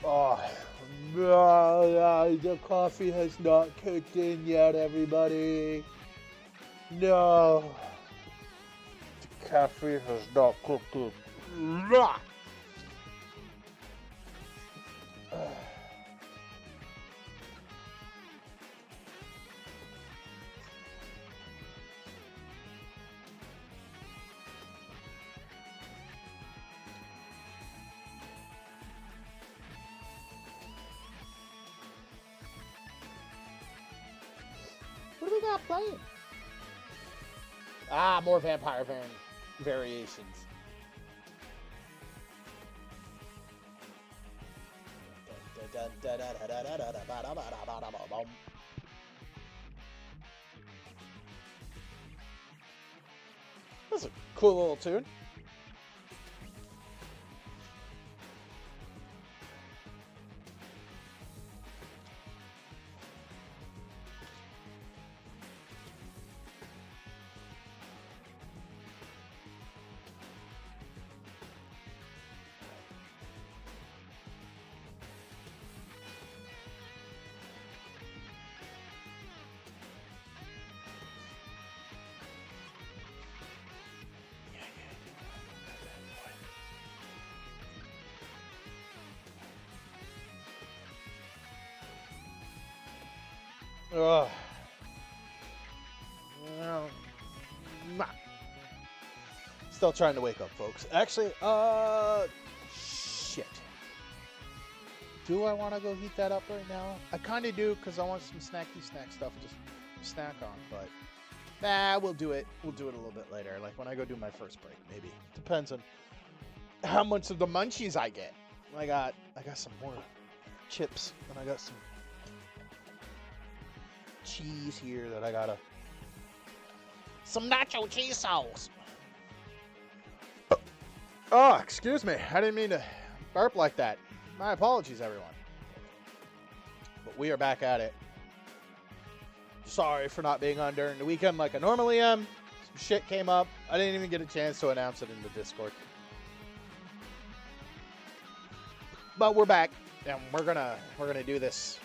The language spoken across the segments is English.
Oh, no, the coffee has not kicked in yet, everybody. No, the coffee has not kicked in. What do we got playing? Ah, more vampire variations. That's a cool little tune. Ugh. Still trying to wake up, folks. Actually, shit. Do I want to go heat that up right now? I kind of do, because I want some snacky snack stuff to snack on, but nah, we'll do it. We'll do it a little bit later, like when I go do my first break, maybe. Depends on how much of the munchies I get. I got some more chips, and I got some cheese here that I gotta... Some nacho cheese sauce. Oh, excuse me. I didn't mean to burp like that. My apologies, everyone. But we are back at it. Sorry for not being on during the weekend like I normally am. Some shit came up. I didn't even get a chance to announce it in the Discord. But we're back, and we're gonna do this.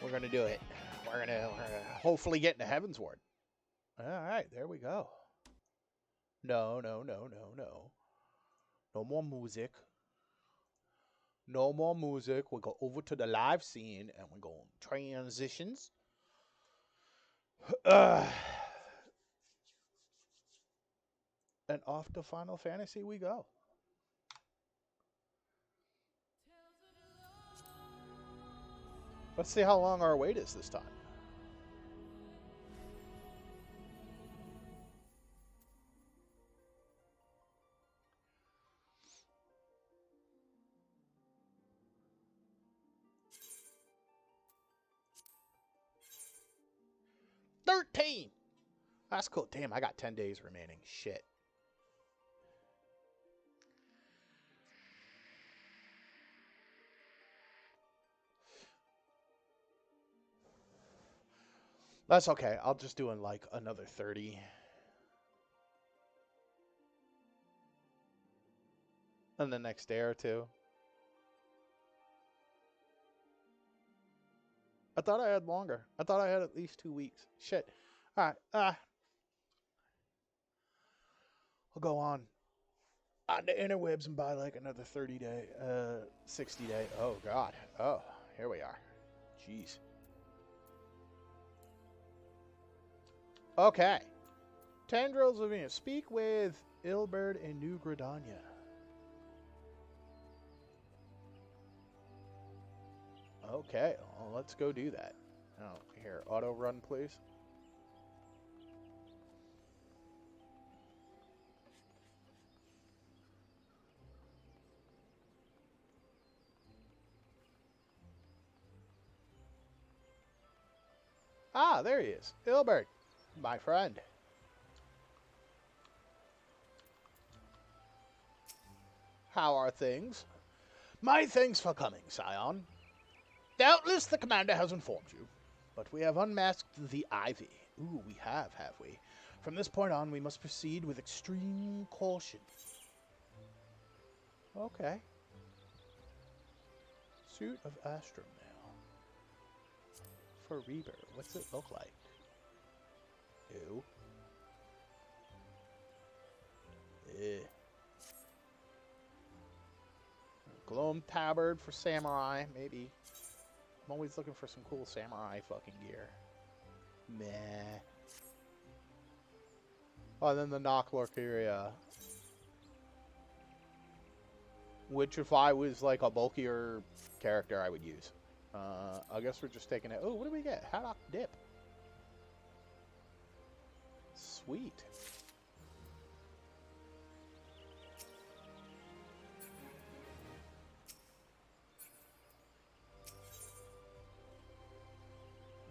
We're gonna do it. We're gonna hopefully get into Heavensward. All right, there we go. No. No more music. No more music. We go over to the live scene, and we go on transitions. And off to Final Fantasy we go. Let's see how long our wait is this time. That's cool. Damn, I got 10 days remaining. Shit. That's okay. I'll just do in like another 30. And the next day or two. I thought I had longer. I thought I had at least 2 weeks. Shit. All right. I'll go on the interwebs and buy like another 30-day, 60-day. Oh, God. Oh, here we are. Jeez. Okay. Tendrils of Venus. Speak with Ilberd and New Gridania. Okay, well, let's go do that. Oh, here, auto run, please. Ah, there he is. Ilbert, my friend. How are things? My thanks for coming, Scion. Doubtless the commander has informed you, but we have unmasked the Ivy. Ooh, we have we? From this point on, we must proceed with extreme caution. Okay. Suit of Astromail. For Reaver. What's it look like? Ew. Eh. Gloam tabard for samurai, maybe. I'm always looking for some cool samurai fucking gear. Meh. Oh, and then the Noklorkyria. Which, if I was like a bulkier character, I would use. I guess we're just taking it. Oh, what do we get? Haddock dip. Sweet.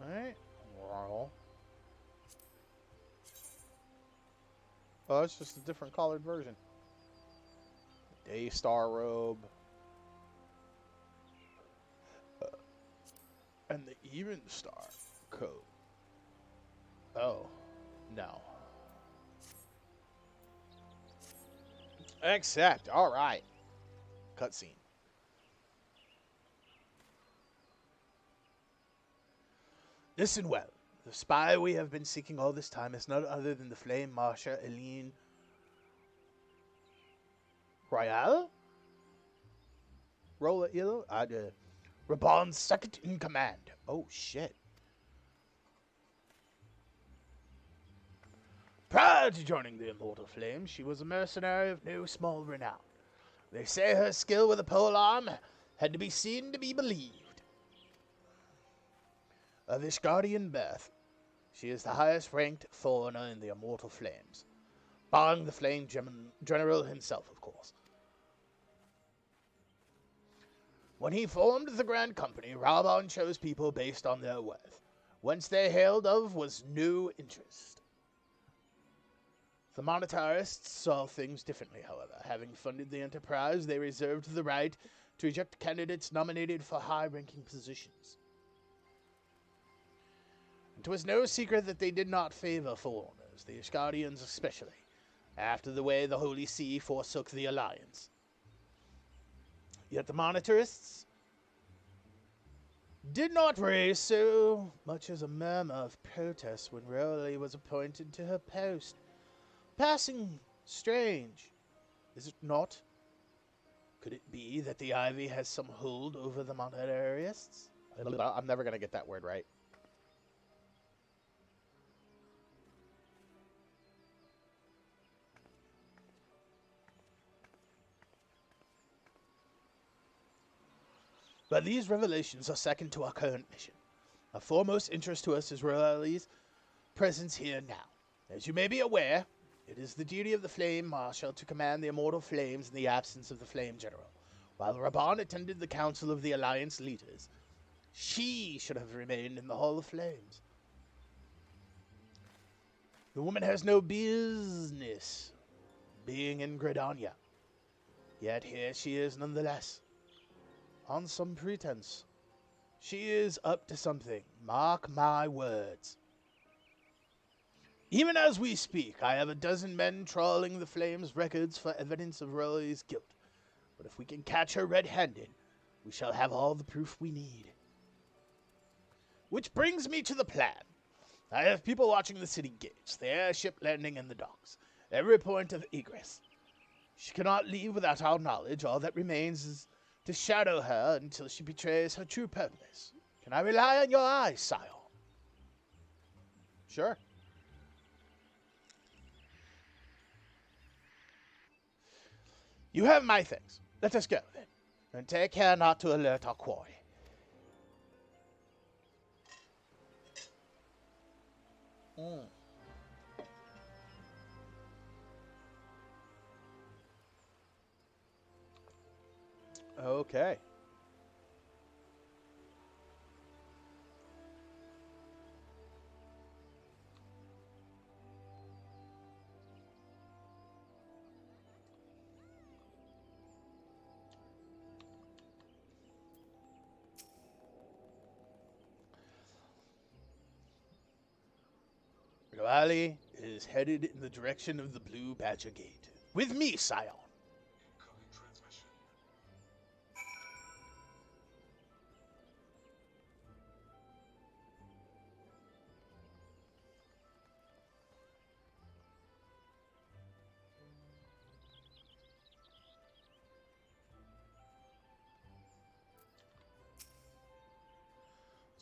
Alright. Wow. Oh, it's just a different colored version. Daystar robe. And the Even Star coat. Oh. No. Accept. Alright. Cutscene. Listen well. The spy we have been seeking all this time is none other than the Flame Marshal Eileen Royale? Rolla Il? Raban's second in command. Oh, shit. Prior to joining the Immortal Flames, she was a mercenary of no small renown. They say her skill with a polearm had to be seen to be believed. Of Ishgardian birth, she is the highest-ranked foreigner in the Immortal Flames, barring the Flame General himself, of course. When he formed the Grand Company, Raban chose people based on their worth. Whence they hailed of was no interest. The monetarists saw things differently, however. Having funded the enterprise, they reserved the right to eject candidates nominated for high-ranking positions. It was no secret that they did not favor foreigners, the Ishgardians especially, after the way the Holy See forsook the Alliance. Yet the monetarists did not raise so much as a murmur of protest when Rowley was appointed to her post. Passing strange, is it not? Could it be that the Ivy has some hold over the monetarists? I'm never going to get that word right. But these revelations are second to our current mission. Of foremost interest to us is Rowley's presence here now. As you may be aware, it is the duty of the Flame Marshal to command the Immortal Flames in the absence of the Flame General. While Raban attended the Council of the Alliance leaders, she should have remained in the Hall of Flames. The woman has no business being in Gridania, yet here she is nonetheless. On some pretense. She is up to something. Mark my words. Even as we speak, I have a dozen men trawling the Flames' records for evidence of Rowley's guilt. But if we can catch her red-handed, we shall have all the proof we need. Which brings me to the plan. I have people watching the city gates, the airship landing in the docks, every point of egress. She cannot leave without our knowledge. All that remains is to shadow her until she betrays her true purpose. Can I rely on your eyes, Scion? Sure. You have my things. Let us go, then. And take care not to alert our quarry. Okay. Rowley is headed in the direction of the Blue Badger Gate. With me, Scion.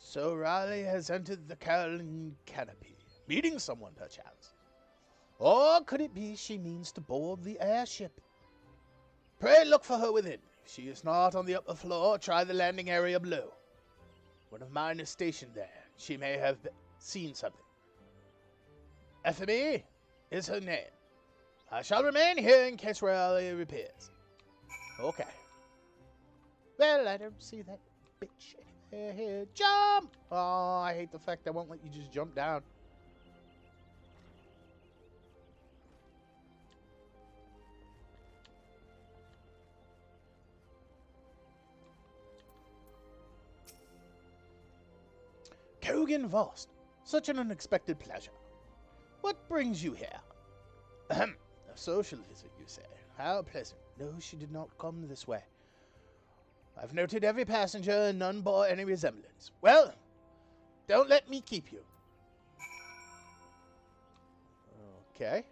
So Raleigh has entered the Caroline canopy, meeting someone perchance. Or could it be she means to board the airship? Pray look for her within. If she is not on the upper floor, try the landing area below. One of mine is stationed there. She may have seen something. FME is her name. I shall remain here in case Raleigh reappears. Okay. Well, I don't see that bitch anywhere here. Jump! Oh, I hate the fact that won't let you just jump down. Kogan Vost, such an unexpected pleasure. What brings you here? Ahem, a social visit, you say. How pleasant. No, she did not come this way. I've noted every passenger and none bore any resemblance. Well, don't let me keep you. Okay.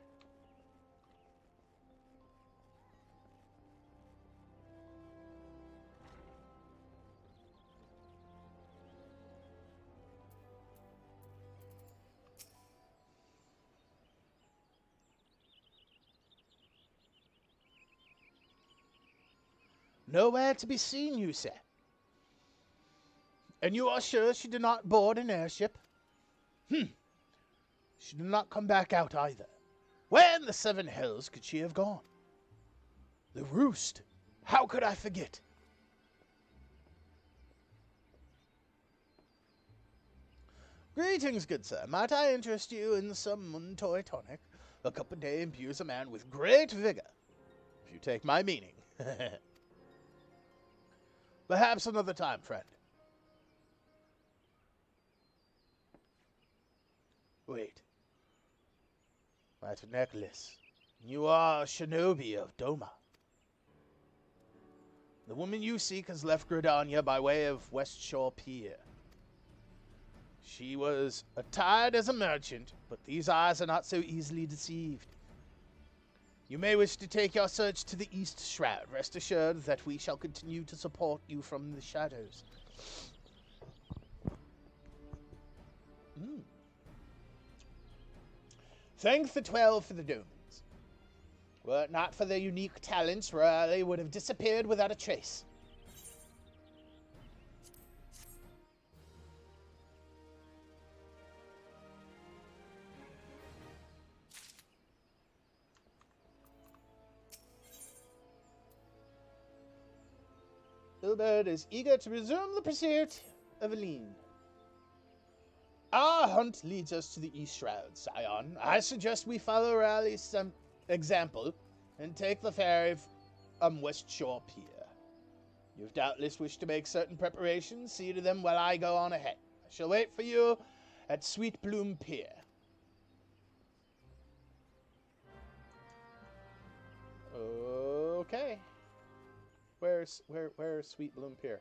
Nowhere to be seen, you say. And you are sure she did not board an airship? She did not come back out either. Where in the seven hells could she have gone? The Roost. How could I forget? Greetings, good sir. Might I interest you in some Muntoy tonic? A cup a day imbues a man with great vigor, if you take my meaning. Perhaps another time, friend. Wait. That necklace. You are Shinobi of Doma. The woman you seek has left Gridania by way of West Shore Pier. She was attired as a merchant, but these eyes are not so easily deceived. You may wish to take your search to the East Shroud. Rest assured that we shall continue to support you from the shadows. Thank the 12 for the domens. Were it not for their unique talents, Raleigh would have disappeared without a trace. Ilbert is eager to resume the pursuit of Aline. Our hunt leads us to the East Shroud, Scion. I suggest we follow Raleigh's example and take the ferry from West Shore Pier. You've doubtless wished to make certain preparations. See to them while I go on ahead. I shall wait for you at Sweet Bloom Pier. Okay. Where's Sweet Bloom Pier?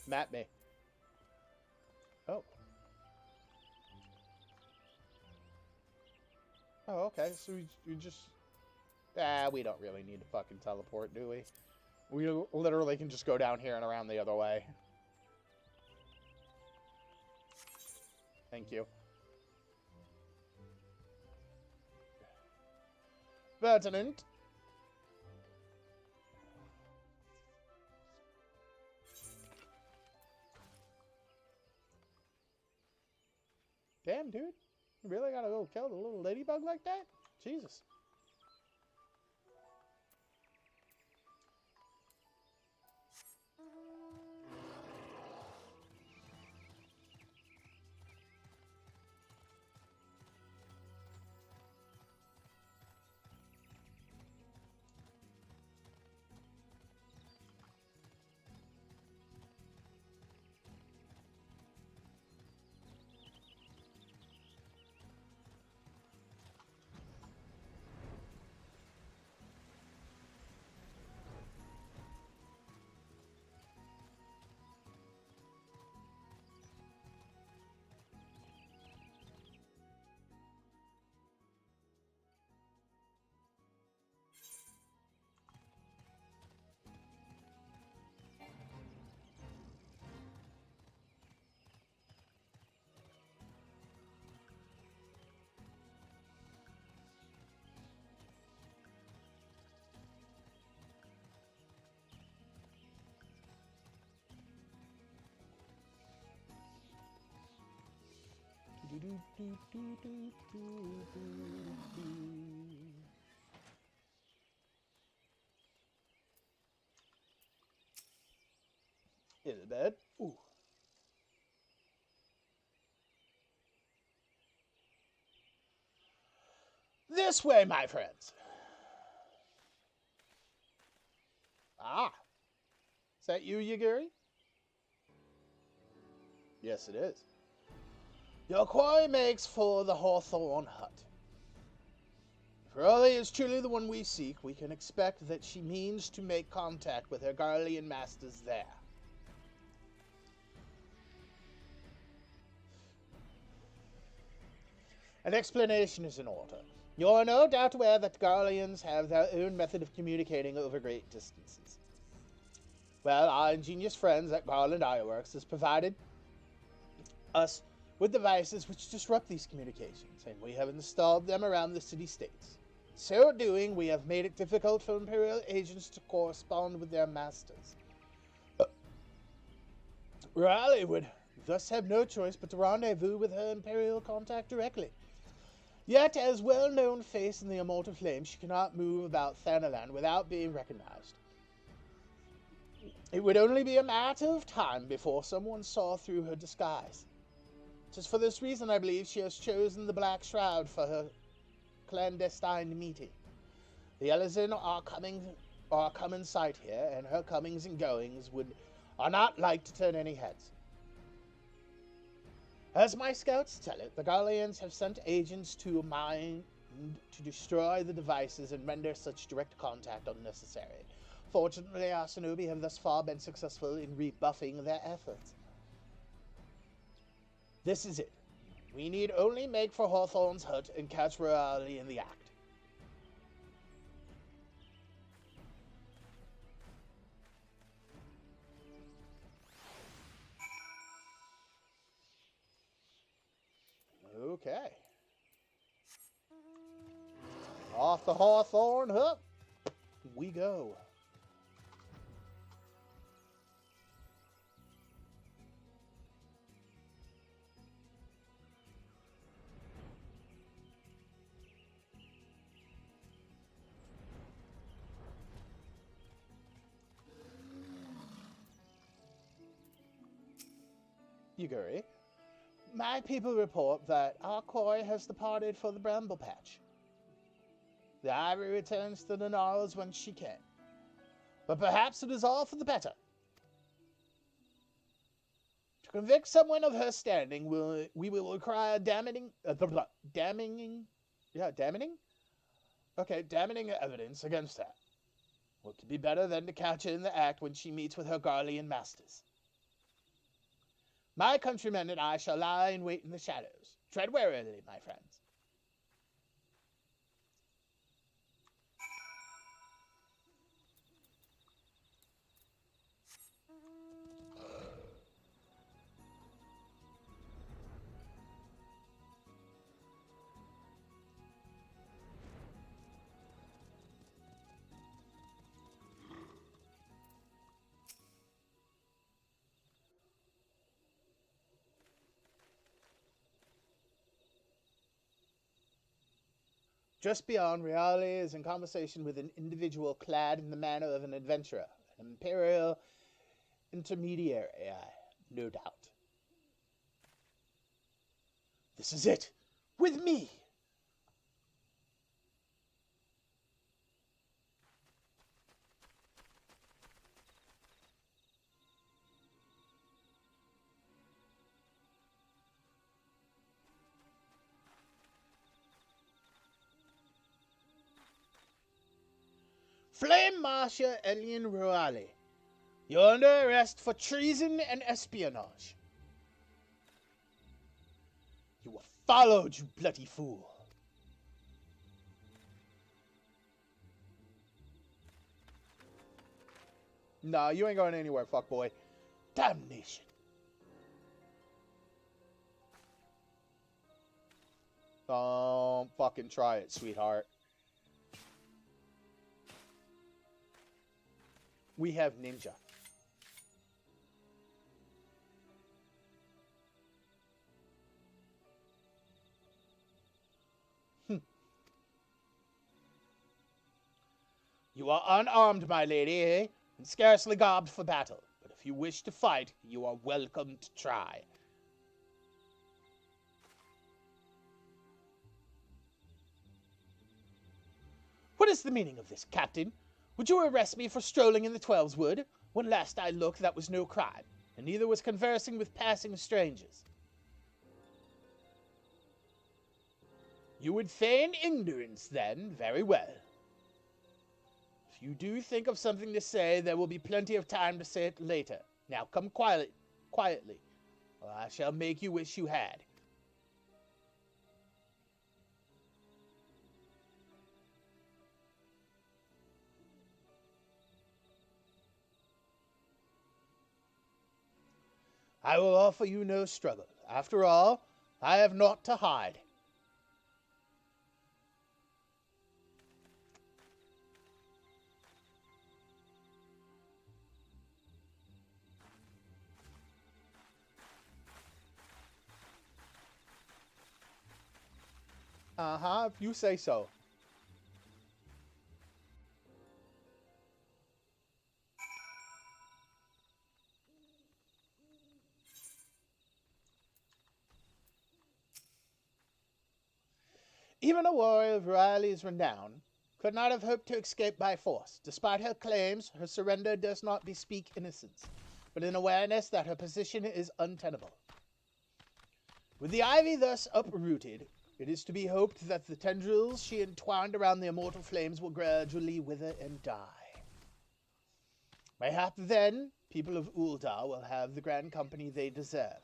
Map me. Oh. Oh, okay. So we just... we don't really need to fucking teleport, do we? We literally can just go down here and around the other way. Thank you. Pertinent. Damn, dude. You really gotta go kill the little ladybug like that? Jesus. In the bed. Ooh. This way, my friends. Ah. Is that you, Yaguri? Yes, it is. Your quarry makes for the Hawthorne hut. If Raleigh is truly the one we seek, we can expect that she means to make contact with her Garlean masters there. An explanation is in order. You are no doubt aware that Garleans have their own method of communicating over great distances. Well, our ingenious friends at Garland Ironworks has provided us with devices which disrupt these communications, and we have installed them around the city-states. In so doing, we have made it difficult for Imperial agents to correspond with their masters. Raleigh would thus have no choice but to rendezvous with her Imperial contact directly. Yet, as well-known face in the Immortal Flame, she cannot move about Thanalan without being recognized. It would only be a matter of time before someone saw through her disguise. It is for this reason I believe she has chosen the Black Shroud for her clandestine meeting. The Elizin are come in sight here, and her comings and goings are not like to turn any heads. As my scouts tell it, the Garleans have sent agents to mine to destroy the devices and render such direct contact unnecessary. Fortunately, our Shinobi have thus far been successful in rebuffing their efforts. This is it. We need only make for Hawthorne's hut and catch Raleigh in the act. Okay. Off the Hawthorne hut we go. Yuguri, my people report that our quarry has departed for the Bramble Patch. The Ivory returns to the Gnarls when she can. But perhaps it is all for the better. To convict someone of her standing, we will require damning evidence against her. What could be better than to catch her in the act when she meets with her Garlean masters? My countrymen and I shall lie in wait in the shadows. Tread warily, my friends. Just beyond, Reale is in conversation with an individual clad in the manner of an adventurer, an imperial intermediary, no doubt. This is it! With me! Flame Marshal Elian Roale, you're under arrest for treason and espionage. You were followed, you bloody fool. Nah, you ain't going anywhere, fuckboy. Damnation. Don't fucking try it, sweetheart. We have ninja. You are unarmed, my lady, eh? And scarcely garbed for battle. But if you wish to fight, you are welcome to try. What is the meaning of this, Captain? Would you arrest me for strolling in the Twelveswood? When last I looked, that was no crime, and neither was conversing with passing strangers. You would feign ignorance, then? Very well. If you do think of something to say, there will be plenty of time to say it later. Now come quietly, or I shall make you wish you had. I will offer you no struggle. After all, I have naught to hide. If you say so. Even a warrior of Riley's renown could not have hoped to escape by force. Despite her claims, her surrender does not bespeak innocence, but an awareness that her position is untenable. With the ivy thus uprooted, it is to be hoped that the tendrils she entwined around the immortal flames will gradually wither and die. Mayhap then, people of Uldar will have the grand company they deserve.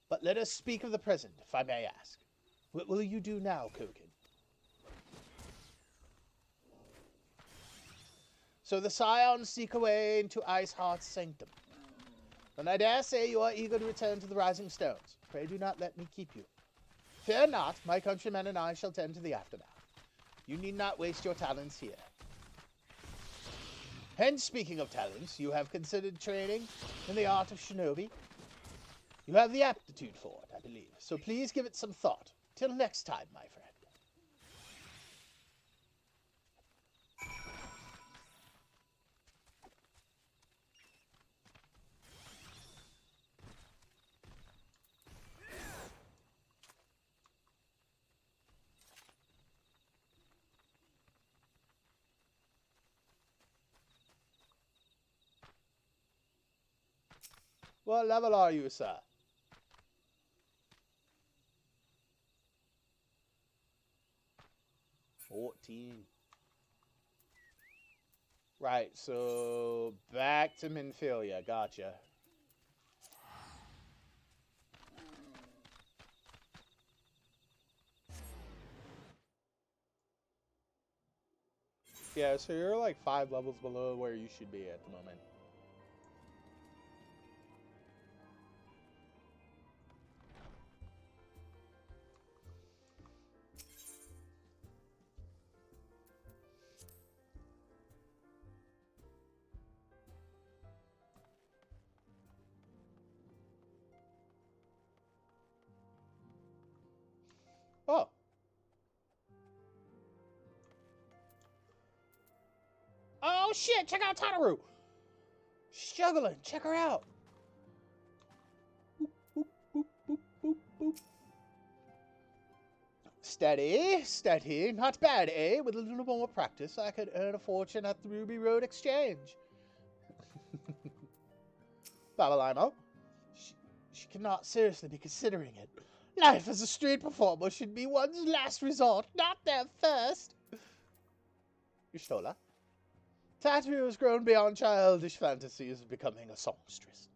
But let us speak of the present, if I may ask. What will you do now, Koken? So the scions seek away into Iceheart's sanctum. And I dare say you are eager to return to the Rising Stones. Pray do not let me keep you. Fear not, my countrymen and I shall tend to the aftermath. You need not waste your talents here. Hence, speaking of talents, you have considered training in the art of shinobi. You have the aptitude for it, I believe, so please give it some thought. Till next time, my friend. What level are you, sir? Right, so back to Minfilia. Gotcha. Yeah, so you're like 5 levels below where you should be at the moment. Oh. Oh shit, check out Tataru. She's juggling. Check her out. Boop, boop, boop, boop, boop, boop. Steady, steady. Not bad, eh? With a little more practice, I could earn a fortune at the Ruby Road Exchange. Babalimo. She cannot seriously be considering it. Life as a street performer should be one's last resort, not their first. Yustola. Tataru has grown beyond childish fantasies of becoming a songstress.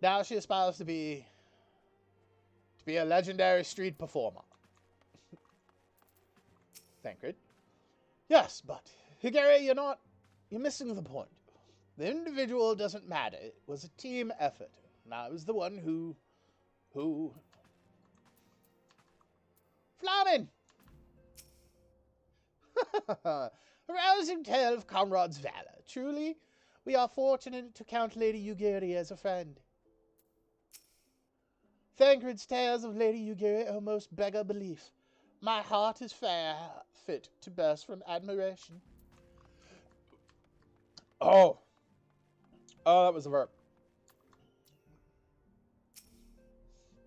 Now she aspires to be a legendary street performer. Thancred. Yes, but Higiri, you're missing the point. The individual doesn't matter. It was a team effort. And I was the one who... Flamin! A rousing tale of comrades' valor. Truly, we are fortunate to count Lady Yugiri as a friend. Thancred's tales of Lady Yugiri almost beggar belief. My heart is fair, fit to burst from admiration. Oh. Oh, that was a verb.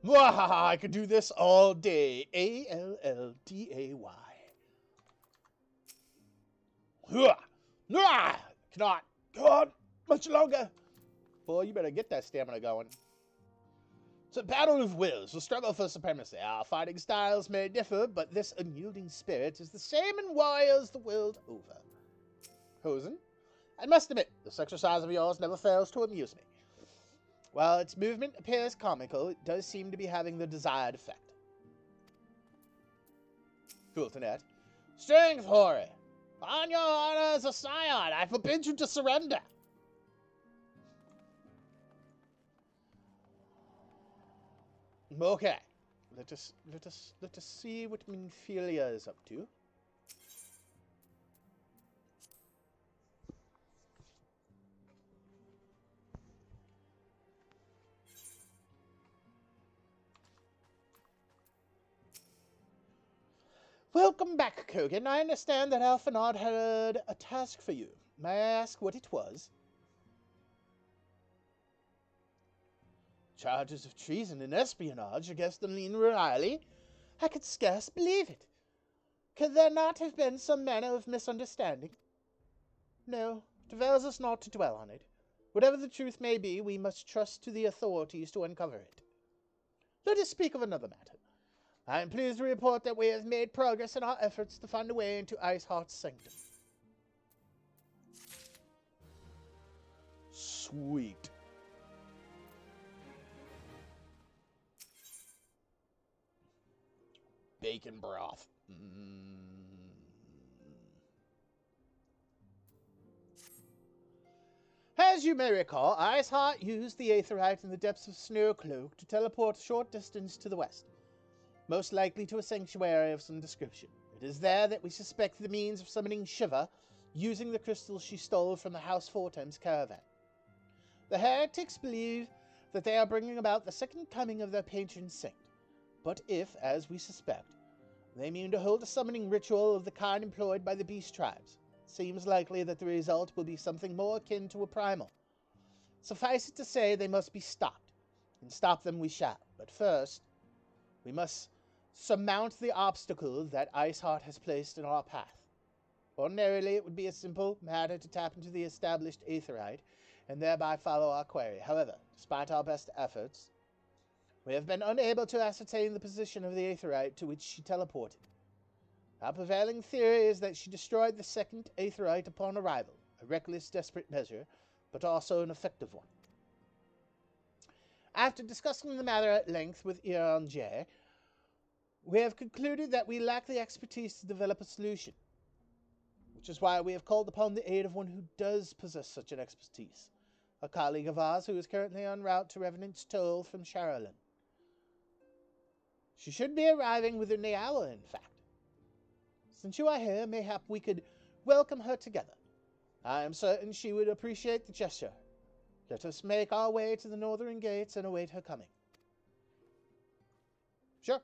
Mwahaha, I could do this all day. A-L-L-D-A-Y. Cannot go on much longer. Boy, you better get that stamina going. It's a battle of wills, a struggle for supremacy. Our fighting styles may differ, but this unyielding spirit is the same in warriors the world over. Hosen, I must admit, this exercise of yours never fails to amuse me. While its movement appears comical, it does seem to be having the desired effect. Fultonet, strength, Hori! On your honor as a scion, I forbid you to surrender! Okay, let us see what Minfilia is up to. Welcome back, Kogan. I understand that Alphanod had a task for you. May I ask what it was? Charges of treason and espionage against the Lean Riley? I could scarce believe it. Could there not have been some manner of misunderstanding? No, it avails us not to dwell on it. Whatever the truth may be, we must trust to the authorities to uncover it. Let us speak of another matter. I am pleased to report that we have made progress in our efforts to find a way into Iceheart's sanctum. Sweet. Bacon broth. As you may recall, Iceheart used the Aetherite in the depths of Snowcloak to teleport a short distance to the west, most likely to a sanctuary of some description. It is there that we suspect the means of summoning Shiva, using the crystals she stole from the House Fortem's caravan. The heretics believe that they are bringing about the second coming of their patron saint. But if, as we suspect, they mean to hold a summoning ritual of the kind employed by the beast tribes, it seems likely that the result will be something more akin to a primal. Suffice it to say, they must be stopped, and stop them we shall. But first, we must surmount the obstacle that Iceheart has placed in our path. Ordinarily, it would be a simple matter to tap into the established Aetherite, and thereby follow our quarry. However, despite our best efforts, we have been unable to ascertain the position of the Aetherite to which she teleported. Our prevailing theory is that she destroyed the second Aetherite upon arrival, a reckless, desperate measure, but also an effective one. After discussing the matter at length with Iran J, we have concluded that we lack the expertise to develop a solution, which is why we have called upon the aid of one who does possess such an expertise, a colleague of ours who is currently en route to Revenant's Toll from Sharalyn. She should be arriving within the hour, in fact. Since you are here, mayhap we could welcome her together. I am certain she would appreciate the gesture. Let us make our way to the northern gates and await her coming. Sure.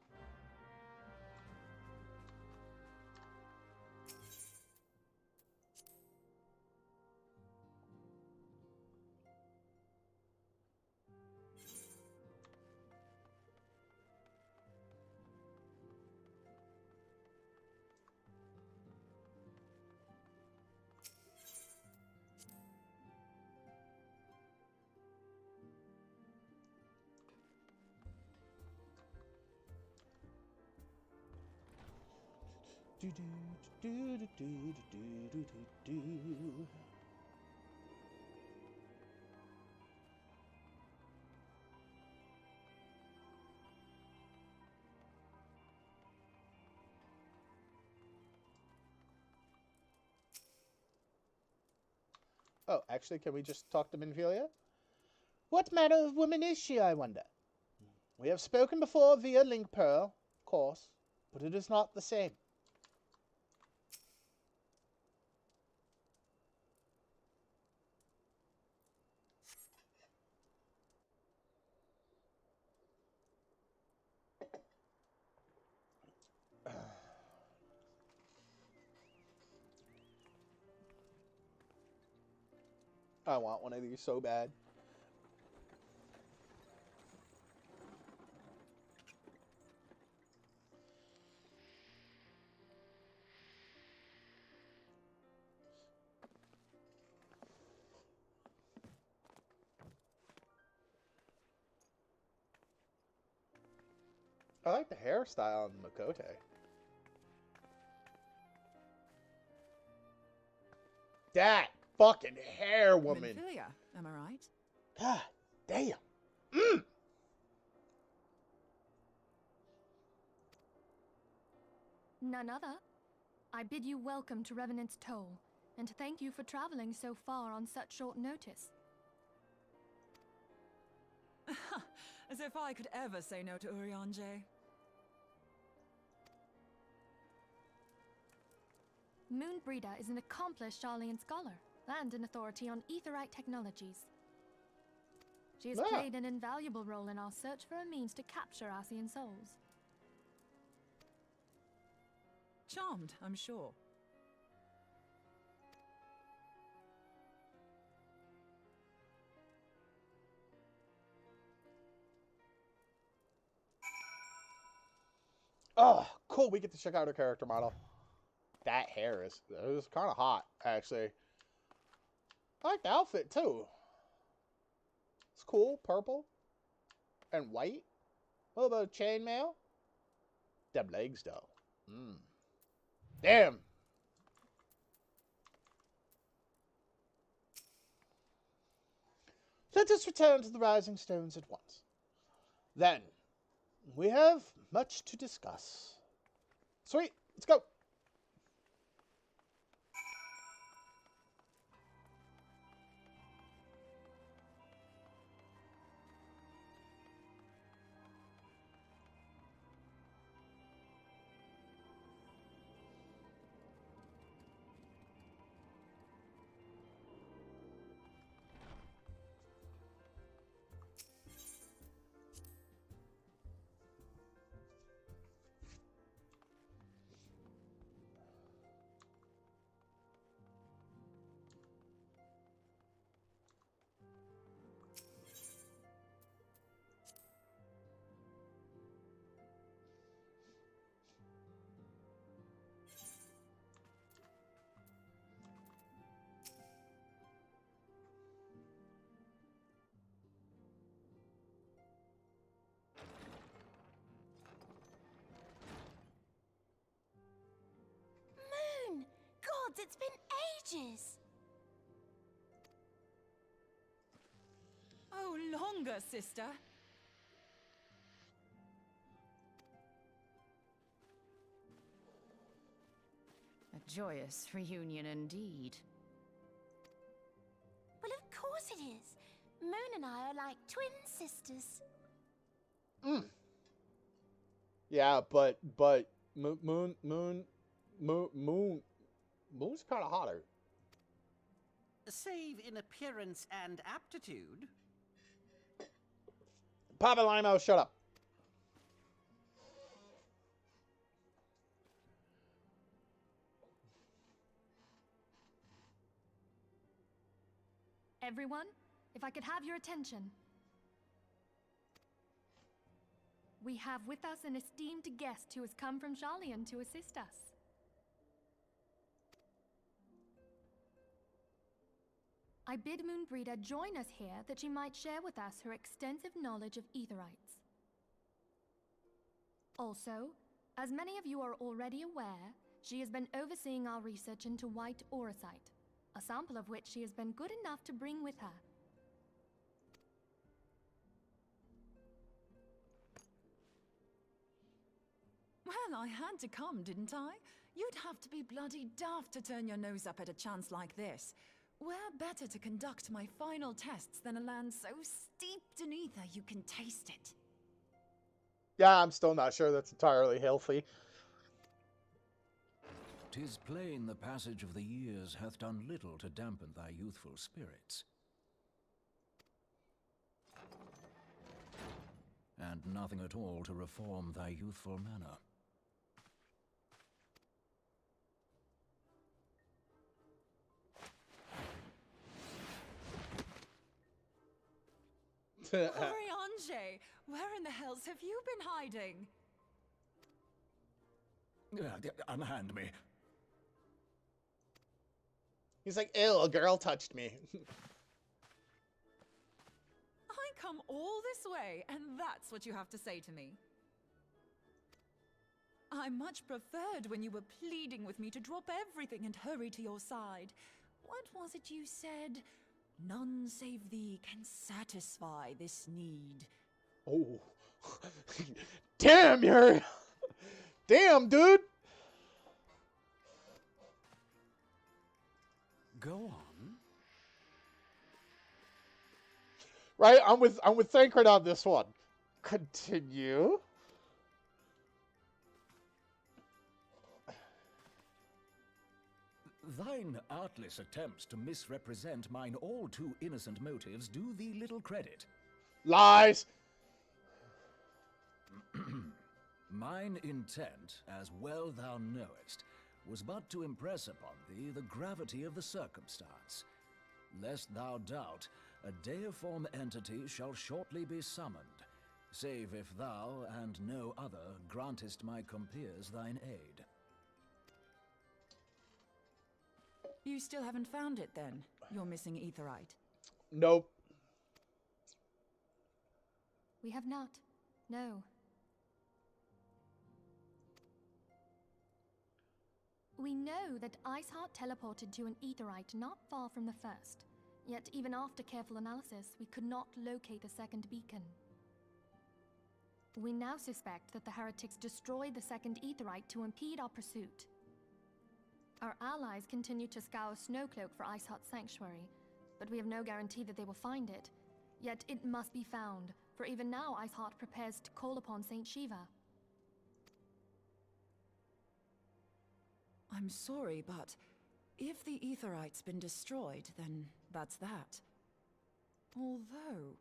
Oh, actually, can we just talk to Minfilia? What manner of woman is she, I wonder? We have spoken before via Link Pearl, of course, but it is not the same. I want one of these so bad. I like the hairstyle on Makote. That fucking hair, woman. Minfilia, am I right? God damn. Mm. None other. I bid you welcome to Revenant's Toll, and thank you for traveling so far on such short notice. As if I could ever say no to Urianger. Moonbreeder is an accomplished Sharlayan scholar and an authority on aetherite technologies. She has played an invaluable role in our search for a means to capture Ascian souls. Charmed, I'm sure. Oh, cool. We get to check out her character model. That hair is kind of hot, actually. I like the outfit, too. It's cool. Purple and white. A little bit of chainmail. Them legs, though. Damn. Let us return to the Rising Stones at once. Then, we have much to discuss. Sweet. Let's go. Gods, it's been ages! Oh, longer, sister. A joyous reunion indeed. Well, of course it is. Moon and I are like twin sisters. Yeah, but Moon's kind of hotter. Save in appearance and aptitude. Papa Limo, shut up. Everyone, if I could have your attention. We have with us an esteemed guest who has come from Sharlayan to assist us. I bid Moonbreeder join us here that she might share with us her extensive knowledge of aetherites. Also, as many of you are already aware, she has been overseeing our research into white auracite, a sample of which she has been good enough to bring with her. Well, I had to come, didn't I? You'd have to be bloody daft to turn your nose up at a chance like this. Where better to conduct my final tests than a land so steeped in ether you can taste it? Yeah, I'm still not sure that's entirely healthy. 'Tis plain the passage of the years hath done little to dampen thy youthful spirits. And nothing at all to reform thy youthful manner. Oriange, where in the hells have you been hiding? Unhand me. He's like, ew, a girl touched me. I come all this way, and that's what you have to say to me. I much preferred when you were pleading with me to drop everything and hurry to your side. What was it you said? None save thee can satisfy this need. Oh. Damn, you're... Damn, dude! Go on. Right, I'm with Thancred on this one. Continue. Thine artless attempts to misrepresent mine all too innocent motives do thee little credit. Lies! Mine intent, as well thou knowest, was but to impress upon thee the gravity of the circumstance. Lest thou doubt, a deiform entity shall shortly be summoned, save if thou and no other grantest my compeers thine aid. You still haven't found it, then? You're missing Aetherite. Nope. We have not. No. We know that Iceheart teleported to an Aetherite not far from the first. Yet even after careful analysis, we could not locate the second beacon. We now suspect that the heretics destroyed the second Aetherite to impede our pursuit. Our allies continue to scour Snowcloak for Iceheart's sanctuary, but we have no guarantee that they will find it. Yet it must be found, for even now Iceheart prepares to call upon Saint Shiva. I'm sorry, but if the Aetherite's been destroyed, then that's that. Although,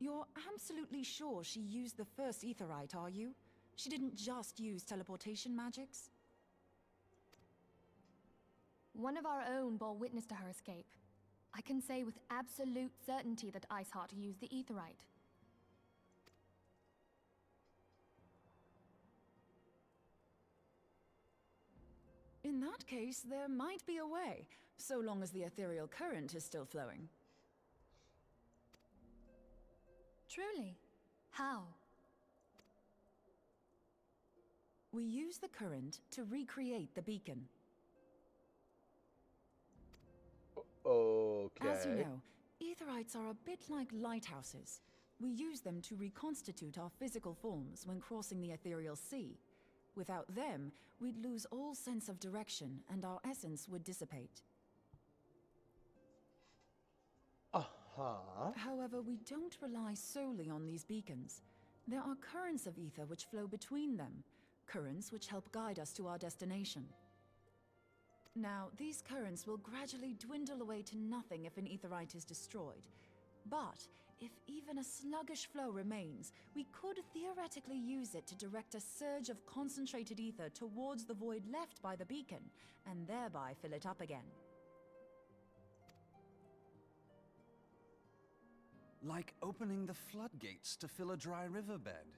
you're absolutely sure she used the first Aetherite, are you? She didn't just use teleportation magics? One of our own bore witness to her escape. I can say with absolute certainty that Iceheart used the Aetherite. In that case, there might be a way, so long as the ethereal current is still flowing. Truly? How? We use the current to recreate the beacon. Okay. As you know, Aetherites are a bit like lighthouses. We use them to reconstitute our physical forms when crossing the ethereal sea. Without them, we'd lose all sense of direction and our essence would dissipate. Uh-huh. However, we don't rely solely on these beacons. There are currents of ether which flow between them, currents which help guide us to our destination. Now, these currents will gradually dwindle away to nothing if an Aetherite is destroyed. But if even a sluggish flow remains, we could theoretically use it to direct a surge of concentrated ether towards the void left by the beacon, and thereby fill it up again. Like opening the floodgates to fill a dry riverbed.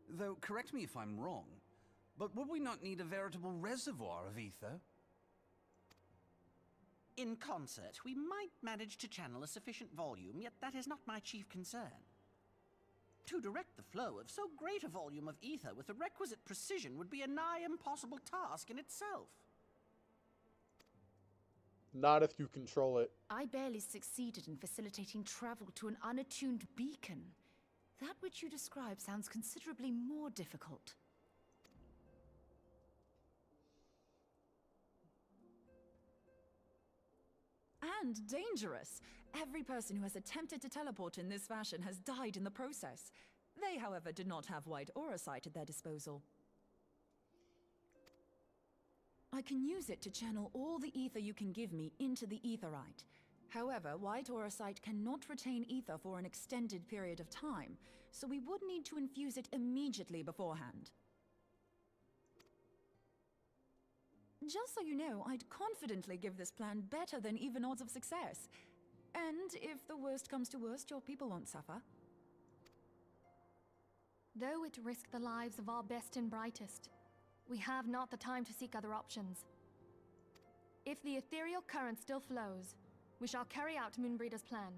Though, correct me if I'm wrong, but would we not need a veritable reservoir of ether? In concert, we might manage to channel a sufficient volume, yet that is not my chief concern. To direct the flow of so great a volume of ether with the requisite precision would be a nigh impossible task in itself. Not if you control it. I barely succeeded in facilitating travel to an unattuned beacon. That which you describe sounds considerably more difficult. And dangerous. Every person who has attempted to teleport in this fashion has died in the process. They, however, did not have white auracite at their disposal. I can use it to channel all the ether you can give me into the Aetherite. However, white auracite cannot retain ether for an extended period of time, so we would need to infuse it immediately beforehand. Just so you know, I'd confidently give this plan better than even odds of success. And if the worst comes to worst, your people won't suffer. though it risked the lives of our best and brightest, we have not the time to seek other options. If the ethereal current still flows, we shall carry out Moonbreeder's plan.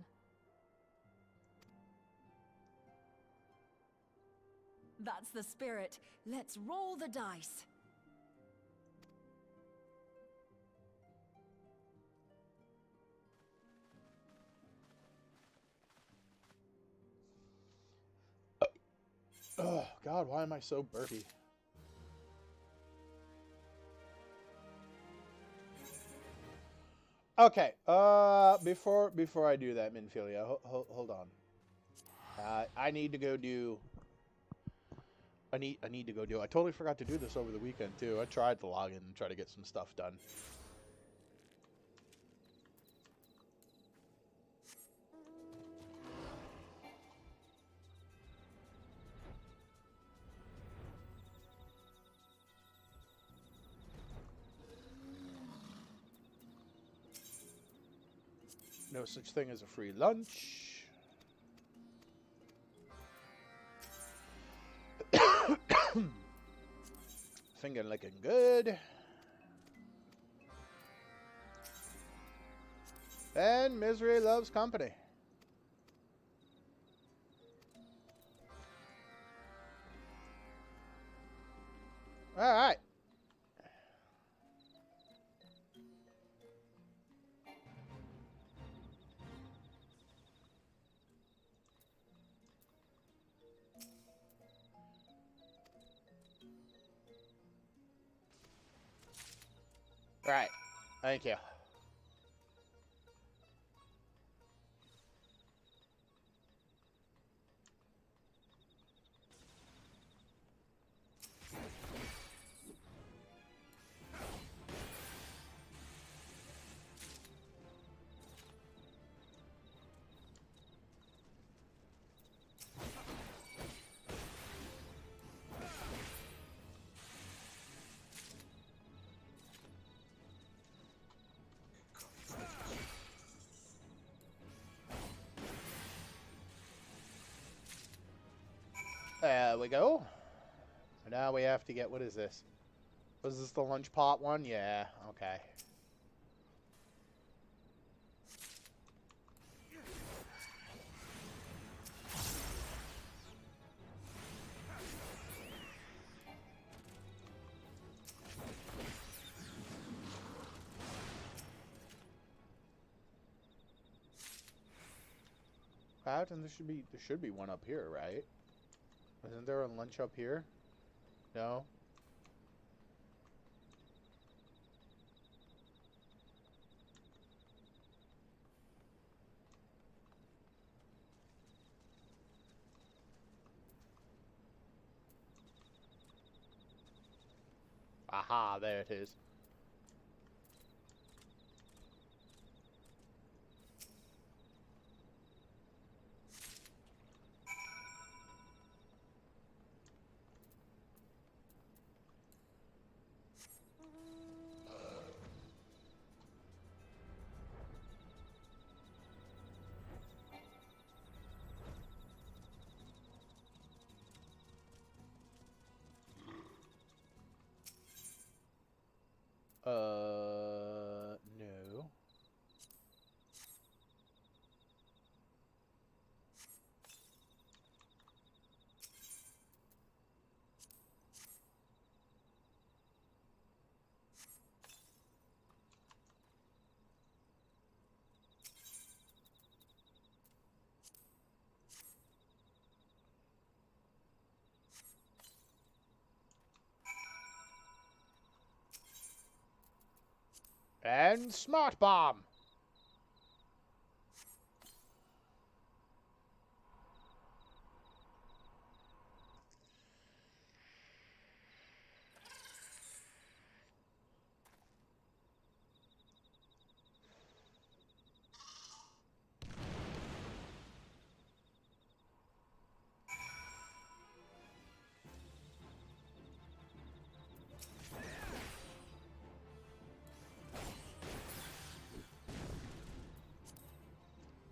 That's the spirit. Let's roll the dice. Oh God, why am I so burpy? Okay, before I do that, Minfilia, hold on. I need to go do. I need to go do. I totally forgot to do this over the weekend too. I tried to log in and try to get some stuff done. No such thing as a free lunch. Finger looking good. And misery loves company. All right. Right. Thank you. There we go. Now we have to get, what is this? Was this the lunch pot one? Yeah, okay. Out, and there should be one up here, right? Isn't there a lunch up here? No? Aha, there it is. No. And smart bomb.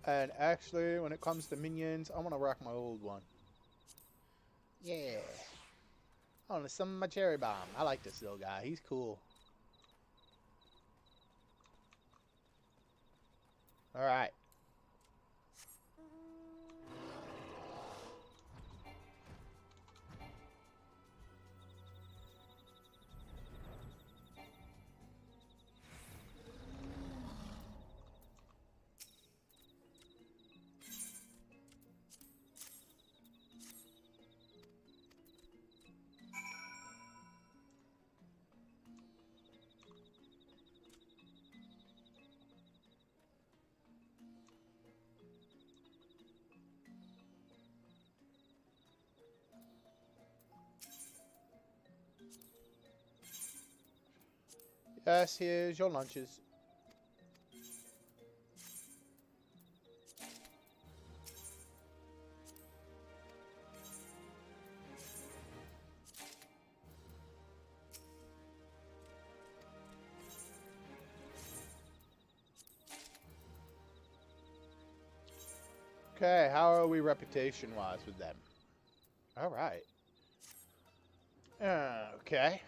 And actually, when it comes to minions, I want to rock my old one. Yeah. Oh, and some of my cherry bomb. I like this little guy. He's cool. All right. Yes, here's your lunches. Okay, how are we reputation-wise with them? All right. Okay.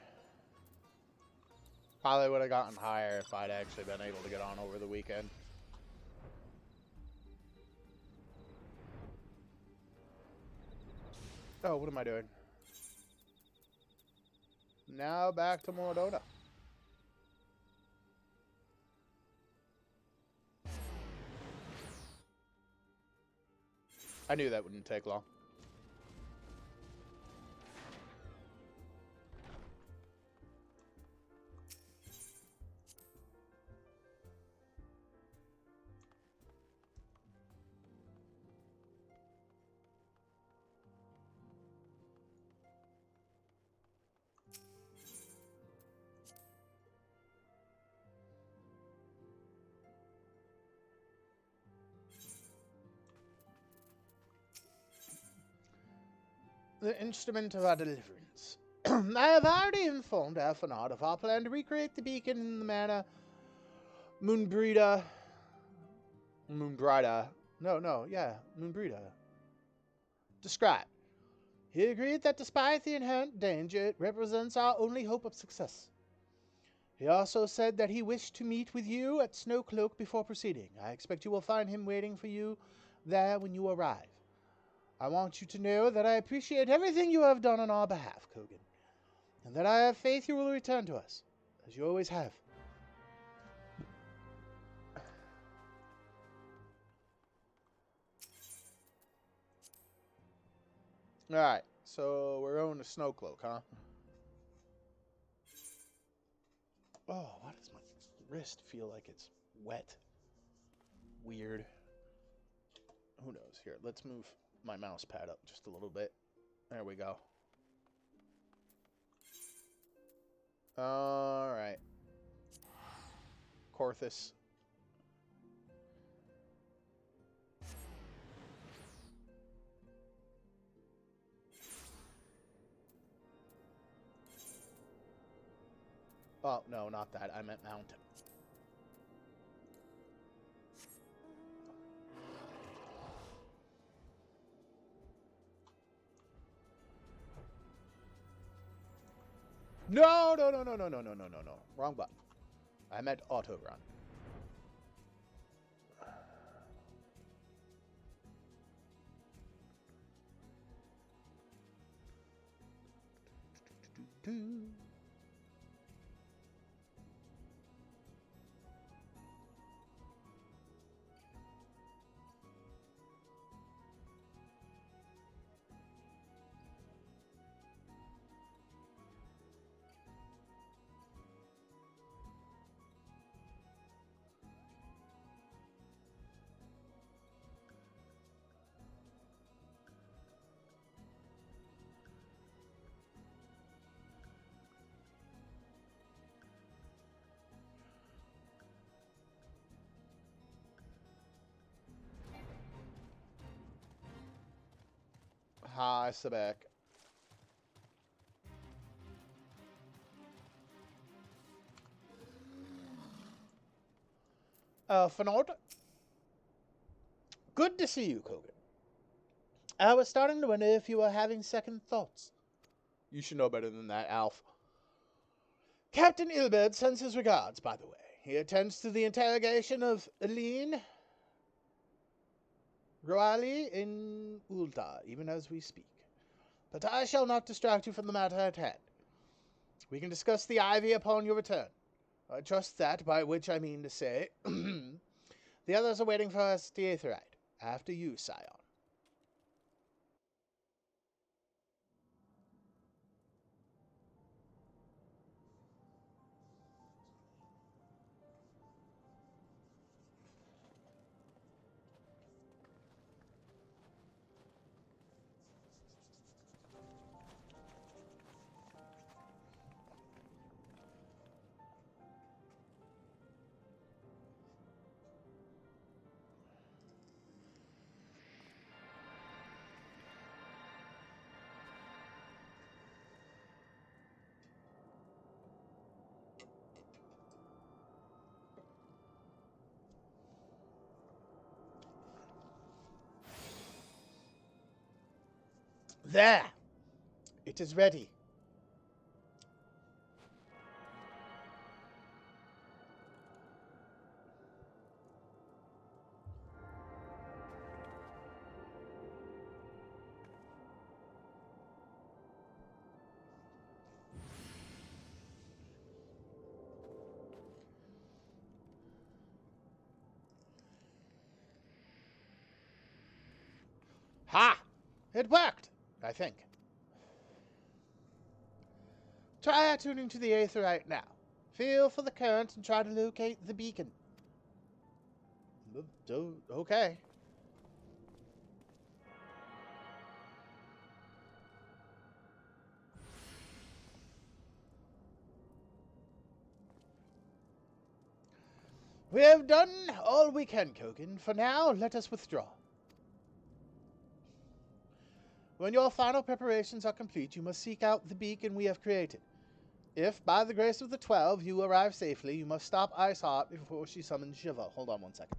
Probably would have gotten higher if I'd actually been able to get on over the weekend. Oh, what am I doing? Now back to Mordona. I knew that wouldn't take long. The instrument of our deliverance. I have already informed Alphanard of our plan to recreate the beacon in the manner Moonbreeder. Moonbreeder. Described. He agreed that despite the inherent danger, it represents our only hope of success. He also said that he wished to meet with you at Snowcloak before proceeding. I expect you will find him waiting for you there when you arrive. I want you to know that I appreciate everything you have done on our behalf, Kogan, and that I have faith you will return to us, as you always have. Alright, so we're going to Snowcloak, huh? Oh, why does my wrist feel like it's wet? Weird. Who knows? Here, let's move my mouse pad up just a little bit. There we go. Alright. Corthus. Oh, no, not that. I meant Mount. No. Wrong button. I meant auto run. Hi, Sebek. Fenord. Good to see you, Kogan. I was starting to wonder if you were having second thoughts. You should know better than that, Alf. Captain Ilbert sends his regards, by the way. He attends to the interrogation of Aline Roali in Ulta, even as we speak. But I shall not distract you from the matter at hand. We can discuss the ivy upon your return. I trust that, by which I mean to say, the others are waiting for us at the Aetherite. After you, Scion. There! It is ready. Ha! It worked, I think. Try attuning to the Aetherite now. Feel for the current and try to locate the beacon. Okay. We have done all we can, Kogan. For now, let us withdraw. When your final preparations are complete, you must seek out the beacon we have created. If, by the grace of the 12, you arrive safely, you must stop Iceheart before she summons Shiva. Hold on 1 second.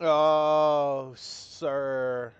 Oh, sir.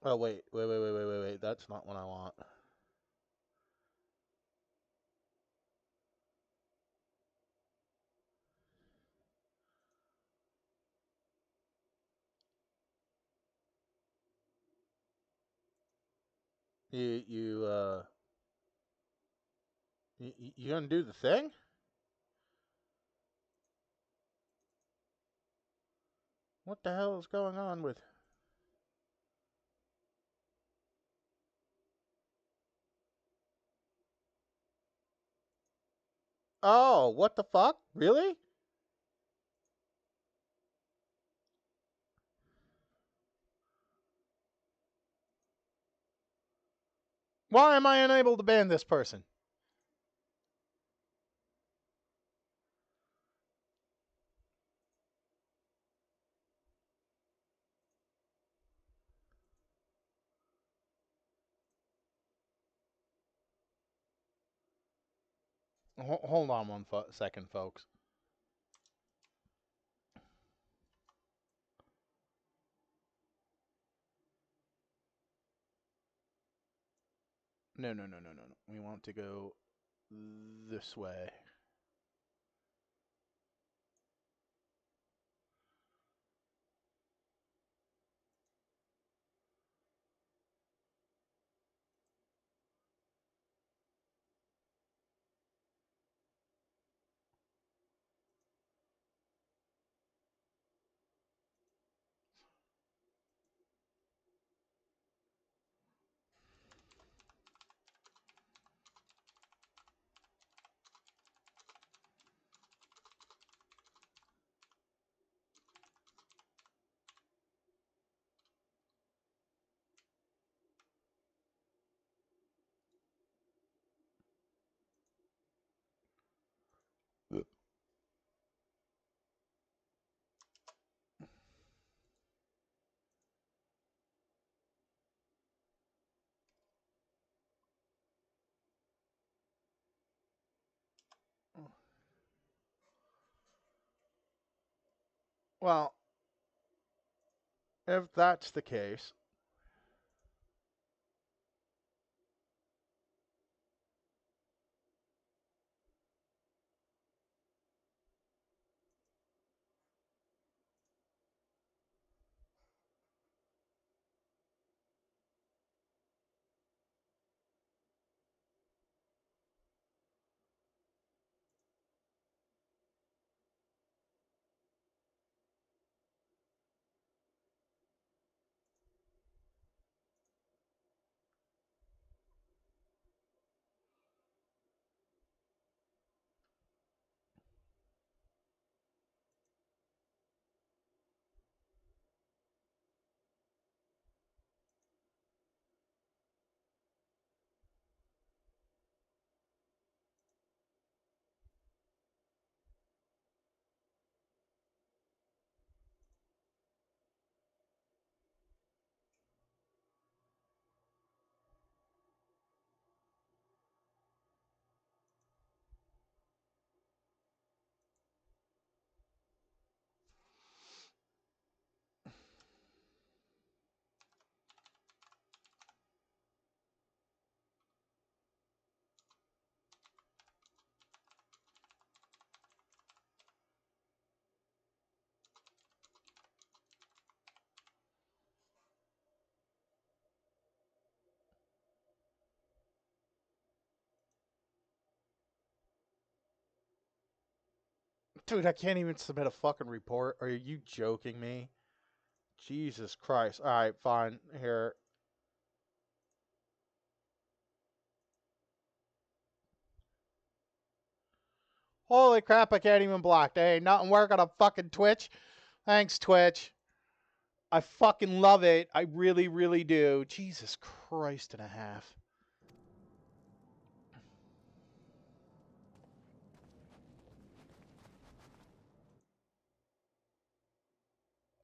Oh, wait. That's not what I want. You gonna do the thing? What the hell is going on with... Oh, what the fuck? Really? Why am I unable to ban this person? Hold on 1 second, folks. No. We want to go this way. Well, if that's the case, dude, I can't even submit a fucking report. Are you joking me? Jesus Christ. All right, fine. Here. Holy crap, I can't even block. There ain't nothing working on fucking Twitch. Thanks, Twitch. I fucking love it. I really, really do. Jesus Christ and a half.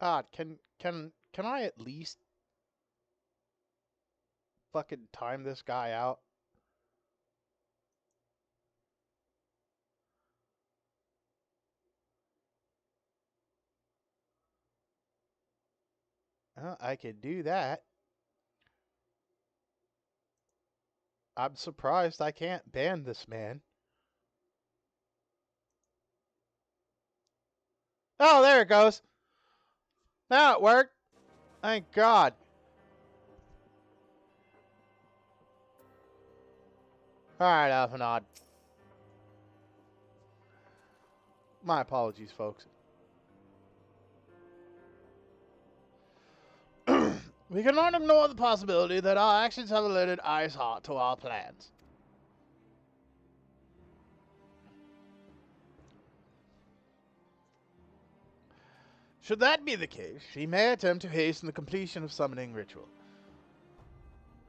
God, can I at least fucking time this guy out? I could do that. I'm surprised I can't ban this man. Oh, there it goes. Now it worked. Thank God. Alright, Alphanod. My apologies, folks. We cannot ignore the possibility that our actions have alerted Ice Heart to our plans. Should that be the case, she may attempt to hasten the completion of summoning ritual.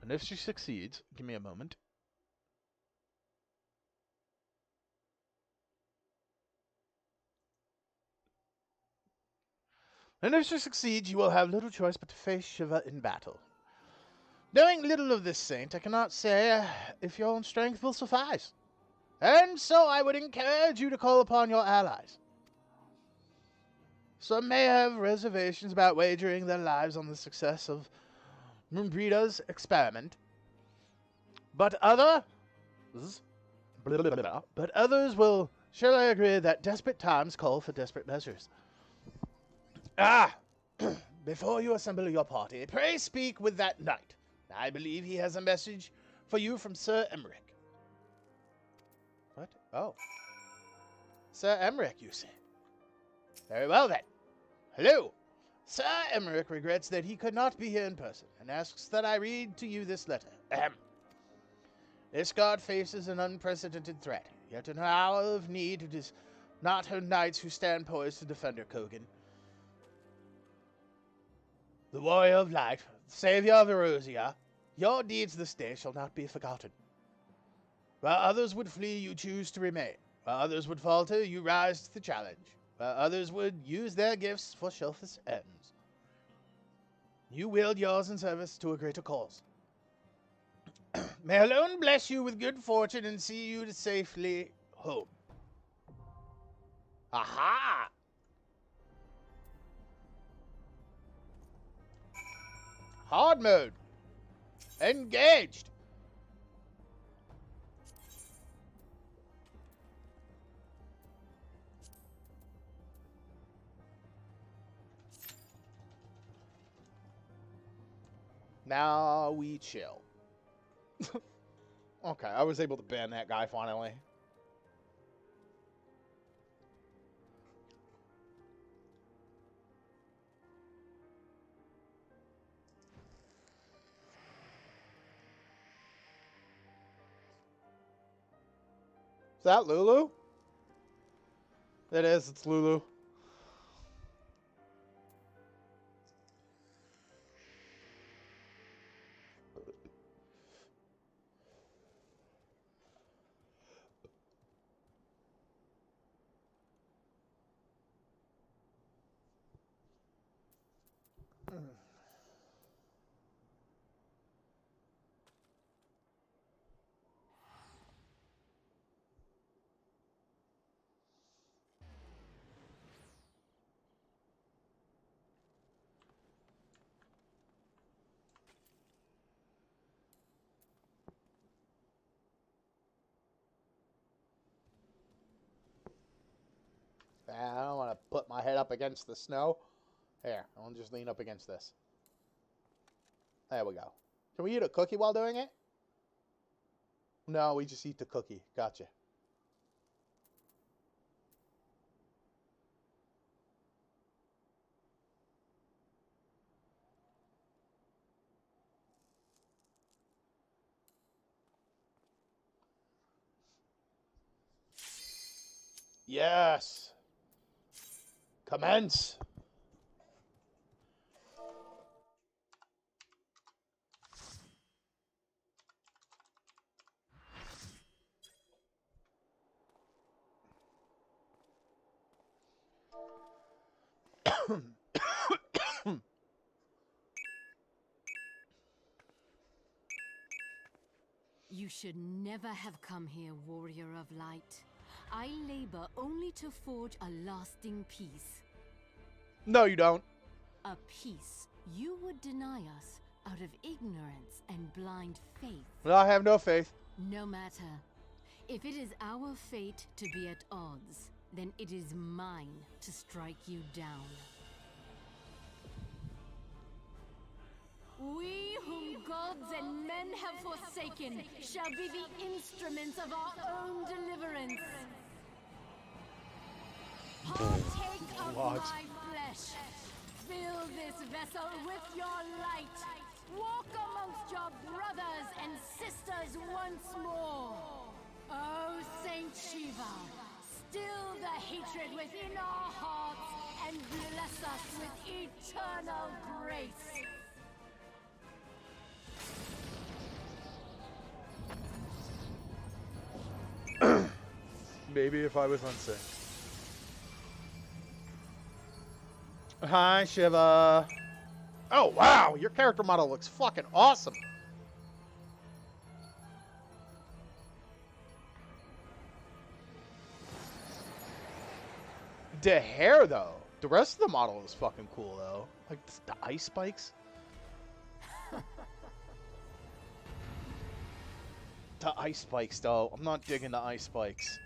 And if she succeeds, give me a moment. And if she succeeds, you will have little choice but to face Shiva in battle. Knowing little of this saint, I cannot say if your own strength will suffice. And so I would encourage you to call upon your allies. Some may have reservations about wagering their lives on the success of Mumbrida's experiment, but others will surely agree that desperate times call for desperate measures. Before you assemble your party, pray speak with that knight. I believe he has a message for you from Sir Emmerich. What? Oh. Sir Emmerich, you say? Very well, then. Hello. Sir Emmerich regrets that he could not be here in person and asks that I read to you this letter. Ahem. This god faces an unprecedented threat, yet in her hour of need it is not her knights who stand poised to defend her, Kogan. The warrior of light, the savior of Erosia, your deeds this day shall not be forgotten. While others would flee, you choose to remain. While others would falter, you rise to the challenge. While others would use their gifts for selfish ends, you wield yours in service to a greater cause. May alone bless you with good fortune and see you safely home. Aha! Hard mode. Engaged. Now we chill. Okay, I was able to ban that guy finally. Is that Lulu? It is, it's Lulu. I don't want to put my head up against the snow. Here, I'll just lean up against this. There we go. Can we eat a cookie while doing it? No, we just eat the cookie. Gotcha. Yes. Commence. You should never have come here, warrior of light. I labor only to forge a lasting peace. No, you don't. A peace you would deny us out of ignorance and blind faith. Well, I have no faith. No matter. If it is our fate to be at odds, then it is mine to strike you down. We whom gods and men have forsaken shall be the instruments of our own deliverance. Partake of my flesh. Fill this vessel with your light. Walk amongst your brothers and sisters once more. Oh, Saint Shiva, still the hatred within our hearts and bless us with eternal grace. Maybe if I was unsynced. Hi, Shiva. Oh, wow. Your character model looks fucking awesome. The hair, though. The rest of the model is fucking cool, though. Like, the ice spikes. The ice spikes, though. I'm not digging the ice spikes.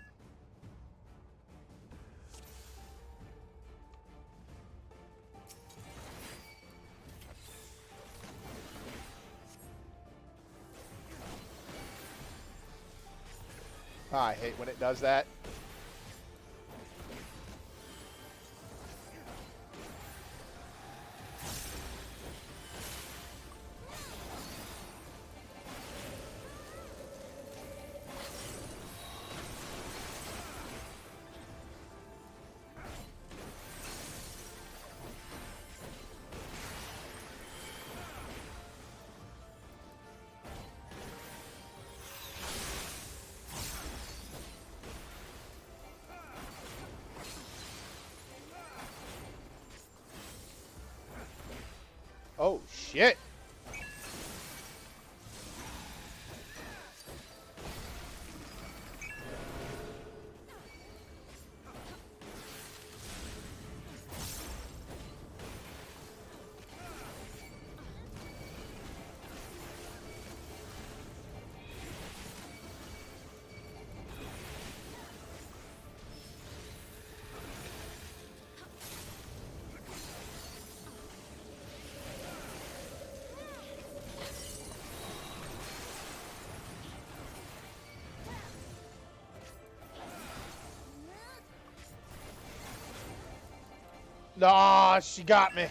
I hate when it does that. Oh, shit. Nah, she got me.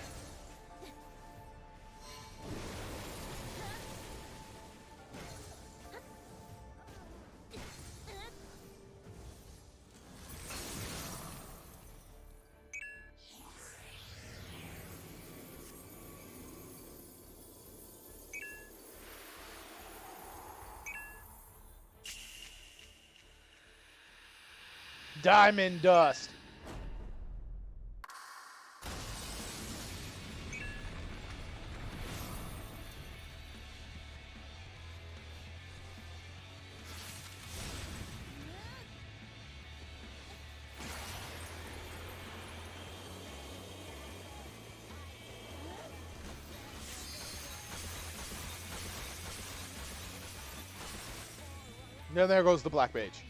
Diamond dust. Then there goes the black mage.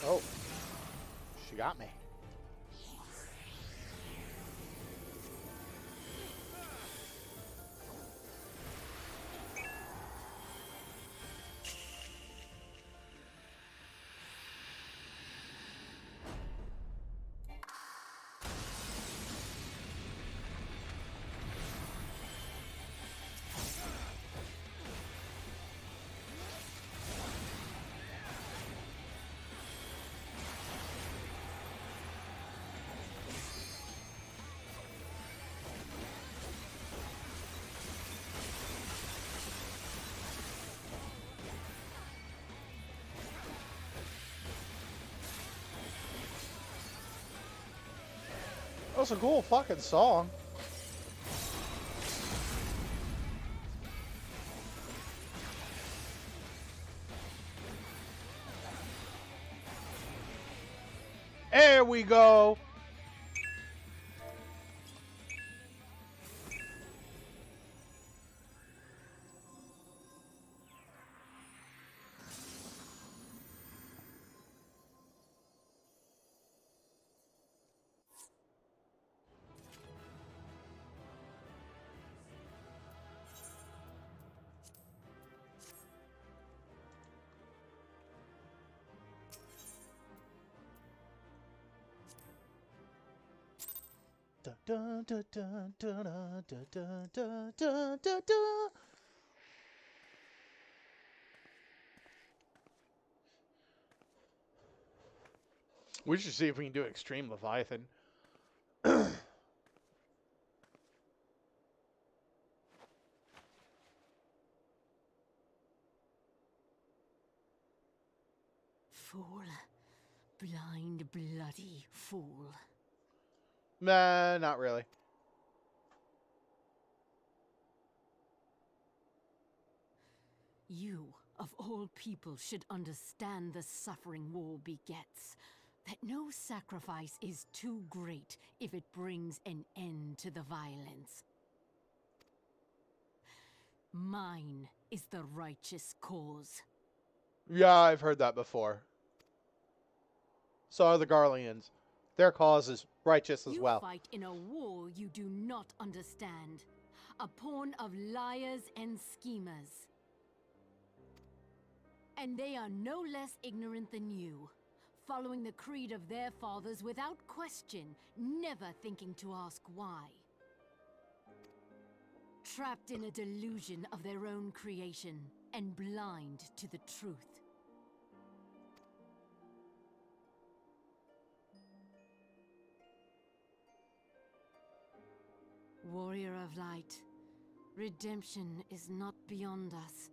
Oh, she got me. That was a cool fucking song. There we go. Dun, dun, dun, dun, dun, dun, dun, dun, dun, dun, dun. We should see if we can do Extreme Leviathan. Fool. Blind, bloody fool. Nah, not really. You, of all people, should understand the suffering war begets. That no sacrifice is too great if it brings an end to the violence. Mine is the righteous cause. Yeah, I've heard that before. So are the Garleans. Their cause is righteous as well. You fight in a war you do not understand. A pawn of liars and schemers. And they are no less ignorant than you, following the creed of their fathers without question, never thinking to ask why. Trapped in a delusion of their own creation, and blind to the truth. Warrior of light, redemption is not beyond us.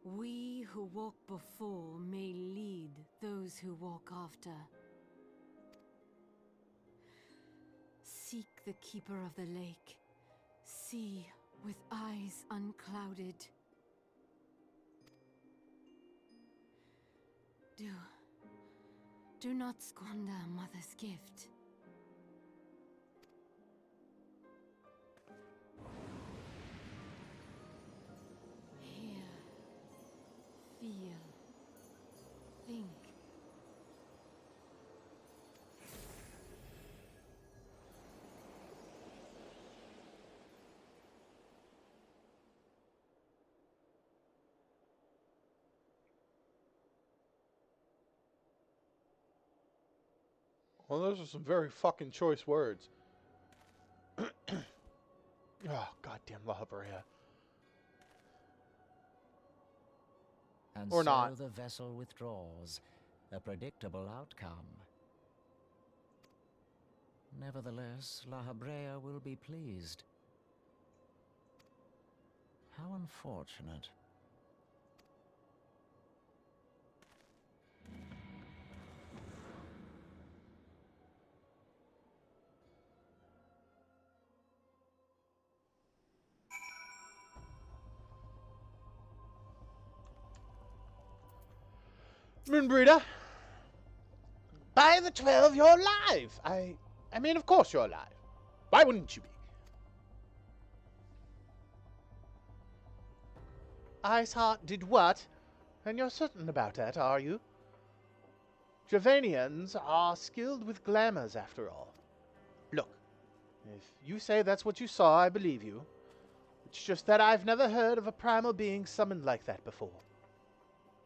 We who walk before may lead those who walk after. Seek the keeper of the lake. See with eyes unclouded. Do not squander Mother's gift. Hear, feel, think. Well, those are some very fucking choice words. Oh, goddamn La Habrea. And Or so not. the vessel withdraws, a predictable outcome. Nevertheless, La Habrea will be pleased. How unfortunate. Moonbreeder, by the 12, you're alive. I mean, of course you're alive. Why wouldn't you be? Iceheart did what? And you're certain about that, are you? Javanians are skilled with glamours, after all. Look, if you say that's what you saw, I believe you. It's just that I've never heard of a primal being summoned like that before.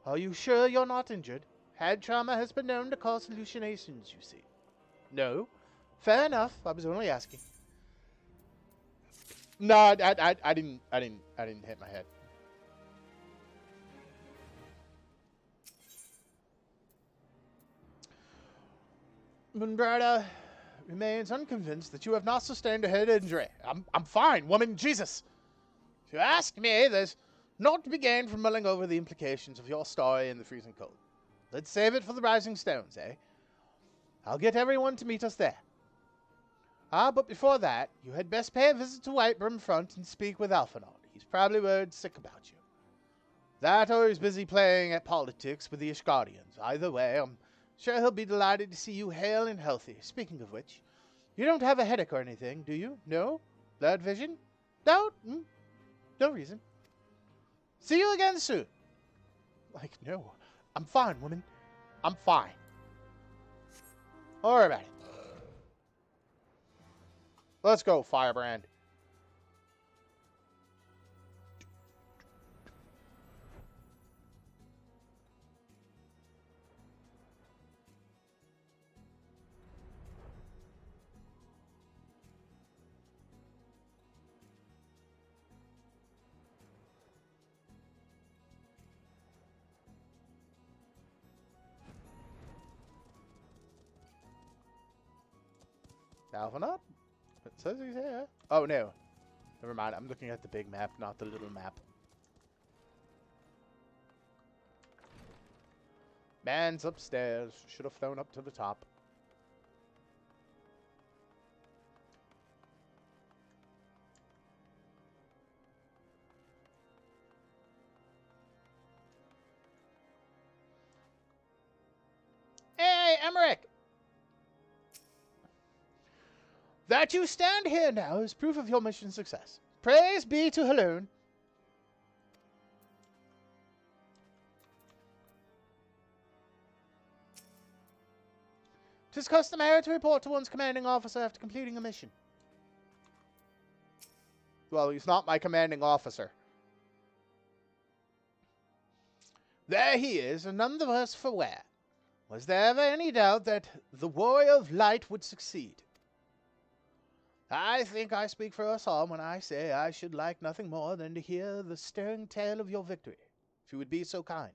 Are you sure you're not injured? Head trauma has been known to cause hallucinations, you see. No? Fair enough. I was only asking. No, I didn't hit my head. Moonbrada remains unconvinced that you have not sustained a head injury. I'm fine, woman. Jesus. If you ask me, there's naught to be gained from mulling over the implications of your story in the freezing cold. Let's save it for the Rising Stones, eh? I'll get everyone to meet us there. But before that, you had best pay a visit to Whitebrim Front and speak with Alphinaud. He's probably worried sick about you. That or he's busy playing at politics with the Ishgardians. Either way, I'm sure he'll be delighted to see you hale and healthy. Speaking of which, you don't have a headache or anything, do you? No? Blurred vision? No? No reason. See you again soon. Like, no. I'm fine, woman. I'm fine. Don't worry about it. Let's go, Firebrand. Alphinaud? It says he's here. Oh, no. Never mind. I'm looking at the big map, not the little map. Man's upstairs. Should have flown up to the top. Emmerich! That you stand here now is proof of your mission success. Praise be to Halloon. 'Tis customary to report to one's commanding officer after completing a mission. Well, he's not my commanding officer. There he is, and none the worse for wear. Was there ever any doubt that the warrior of light would succeed? I think I speak for us all when I say I should like nothing more than to hear the stirring tale of your victory, if you would be so kind.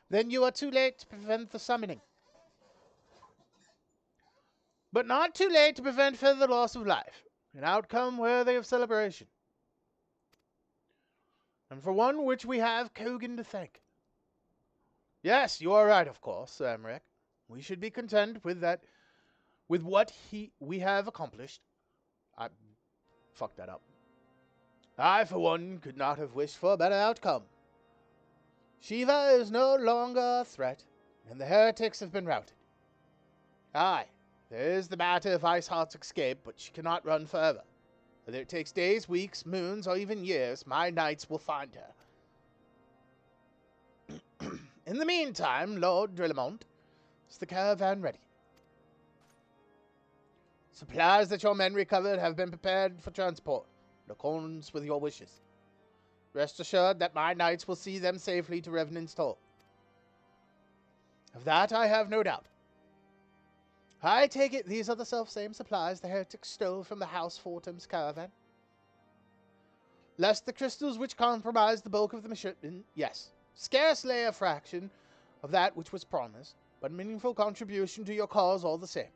Then you are too late to prevent the summoning. But not too late to prevent further loss of life. An outcome worthy of celebration. And for one which we have Kogan to thank. Yes, you are right, of course, Emmerich. We should be content with that, with what we have accomplished. I fucked that up. I, for one, could not have wished for a better outcome. Shiva is no longer a threat, and the heretics have been routed. Aye, there is the matter of Iceheart's escape, but she cannot run forever. Whether it takes days, weeks, moons, or even years, my knights will find her. In the meantime, Lord Drillamont, is the caravan ready? Supplies that your men recovered have been prepared for transport, in accordance with your wishes. Rest assured that my knights will see them safely to Revenant's Toll. Of that I have no doubt. I take it these are the self-same supplies the heretics stole from the House Fortum's caravan. Lest the crystals which comprise the bulk of the shipment, yes, scarcely a fraction of that which was promised, but a meaningful contribution to your cause all the same.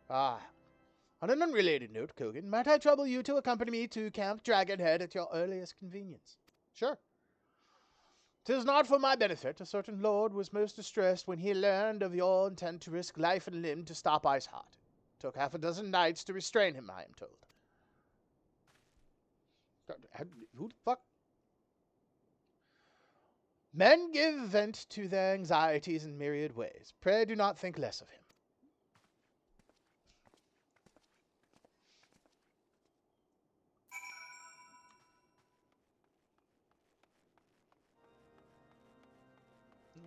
Ah, on an unrelated note, Kogan, might I trouble you to accompany me to Camp Dragonhead at your earliest convenience? Sure. 'Tis not for my benefit. A certain lord was most distressed when he learned of your intent to risk life and limb to stop Iceheart. Took half a dozen knights to restrain him, I am told. Who the fuck? Men give vent to their anxieties in myriad ways. Pray do not think less of him.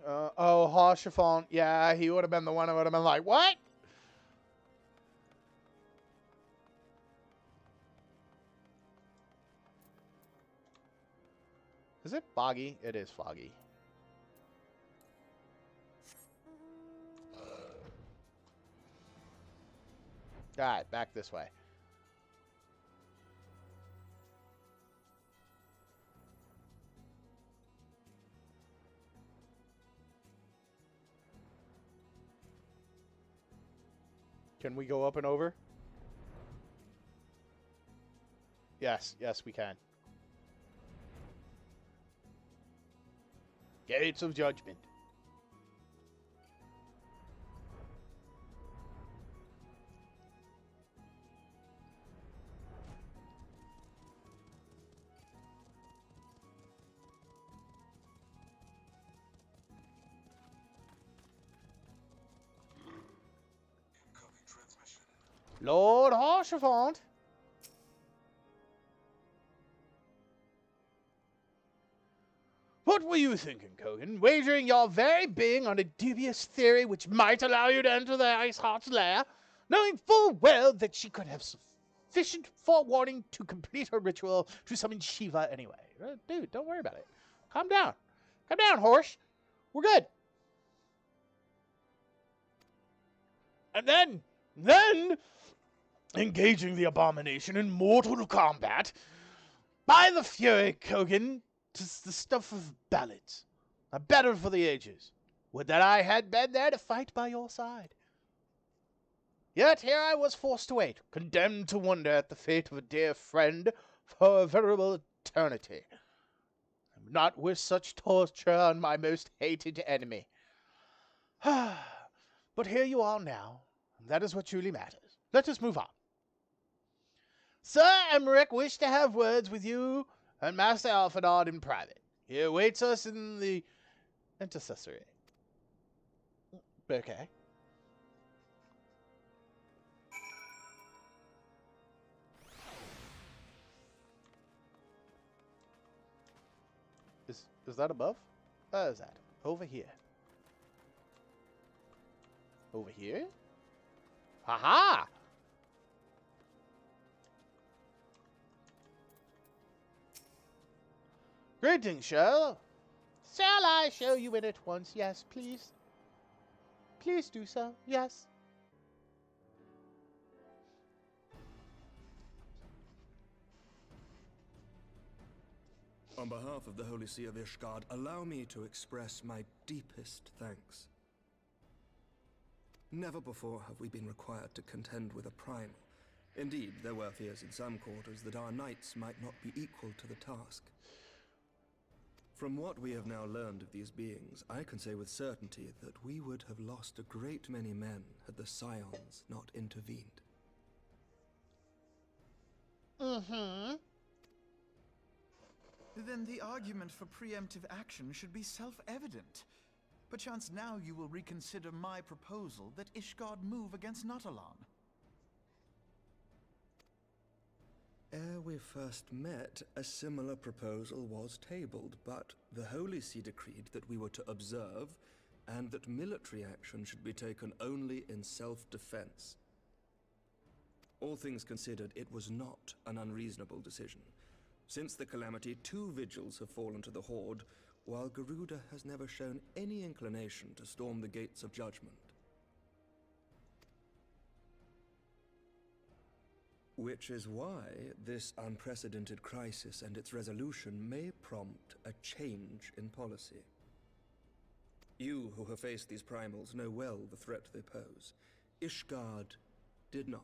Oh, Harshafont. Yeah, he would have been the one who would have been like, what? Is it foggy? It is foggy. Alright, back this way. Can we go up and over? Yes, yes we can. Gates of Judgment. Lord Harshafont. What were you thinking, Kogan? Wagering your very being on a dubious theory which might allow you to enter the Iceheart's lair, knowing full well that she could have sufficient forewarning to complete her ritual to summon Shiva anyway. Dude, don't worry about it. Calm down. Calm down, Horsh. We're good. And then, engaging the abomination in mortal combat, by the fury, Kogan, 'tis the stuff of ballads, a battle for the ages. Would that I had been there to fight by your side. Yet here I was forced to wait, condemned to wonder at the fate of a dear friend for a veritable eternity. I would not wish such torture on my most hated enemy. But here you are now, and that is what truly matters. Let us move on. Sir Emmerich wished to have words with you and Master Alphinaud in private. He awaits us in the intercessory. Okay. Is that above? Where is that? Over here. Over here? Haha! Greetings, Shell. Shall I show you in at once? Yes, please. Please do so. Yes. On behalf of the Holy See of Ishgard, allow me to express my deepest thanks. Never before have we been required to contend with a primal. Indeed, there were fears in some quarters that our knights might not be equal to the task. From what we have now learned of these beings, I can say with certainty that we would have lost a great many men had the Scions not intervened. Mm-hmm. Then the argument for preemptive action should be self-evident. Perchance now you will reconsider my proposal that Ishgard move against Natalan. Ere we first met, a similar proposal was tabled, but the Holy See decreed that we were to observe, and that military action should be taken only in self-defense. All things considered, it was not an unreasonable decision. Since the calamity, 2 vigils have fallen to the Horde, while Garuda has never shown any inclination to storm the gates of judgment. Which is why this unprecedented crisis and its resolution may prompt a change in policy. You who have faced these primals know well the threat they pose. Ishgard did not.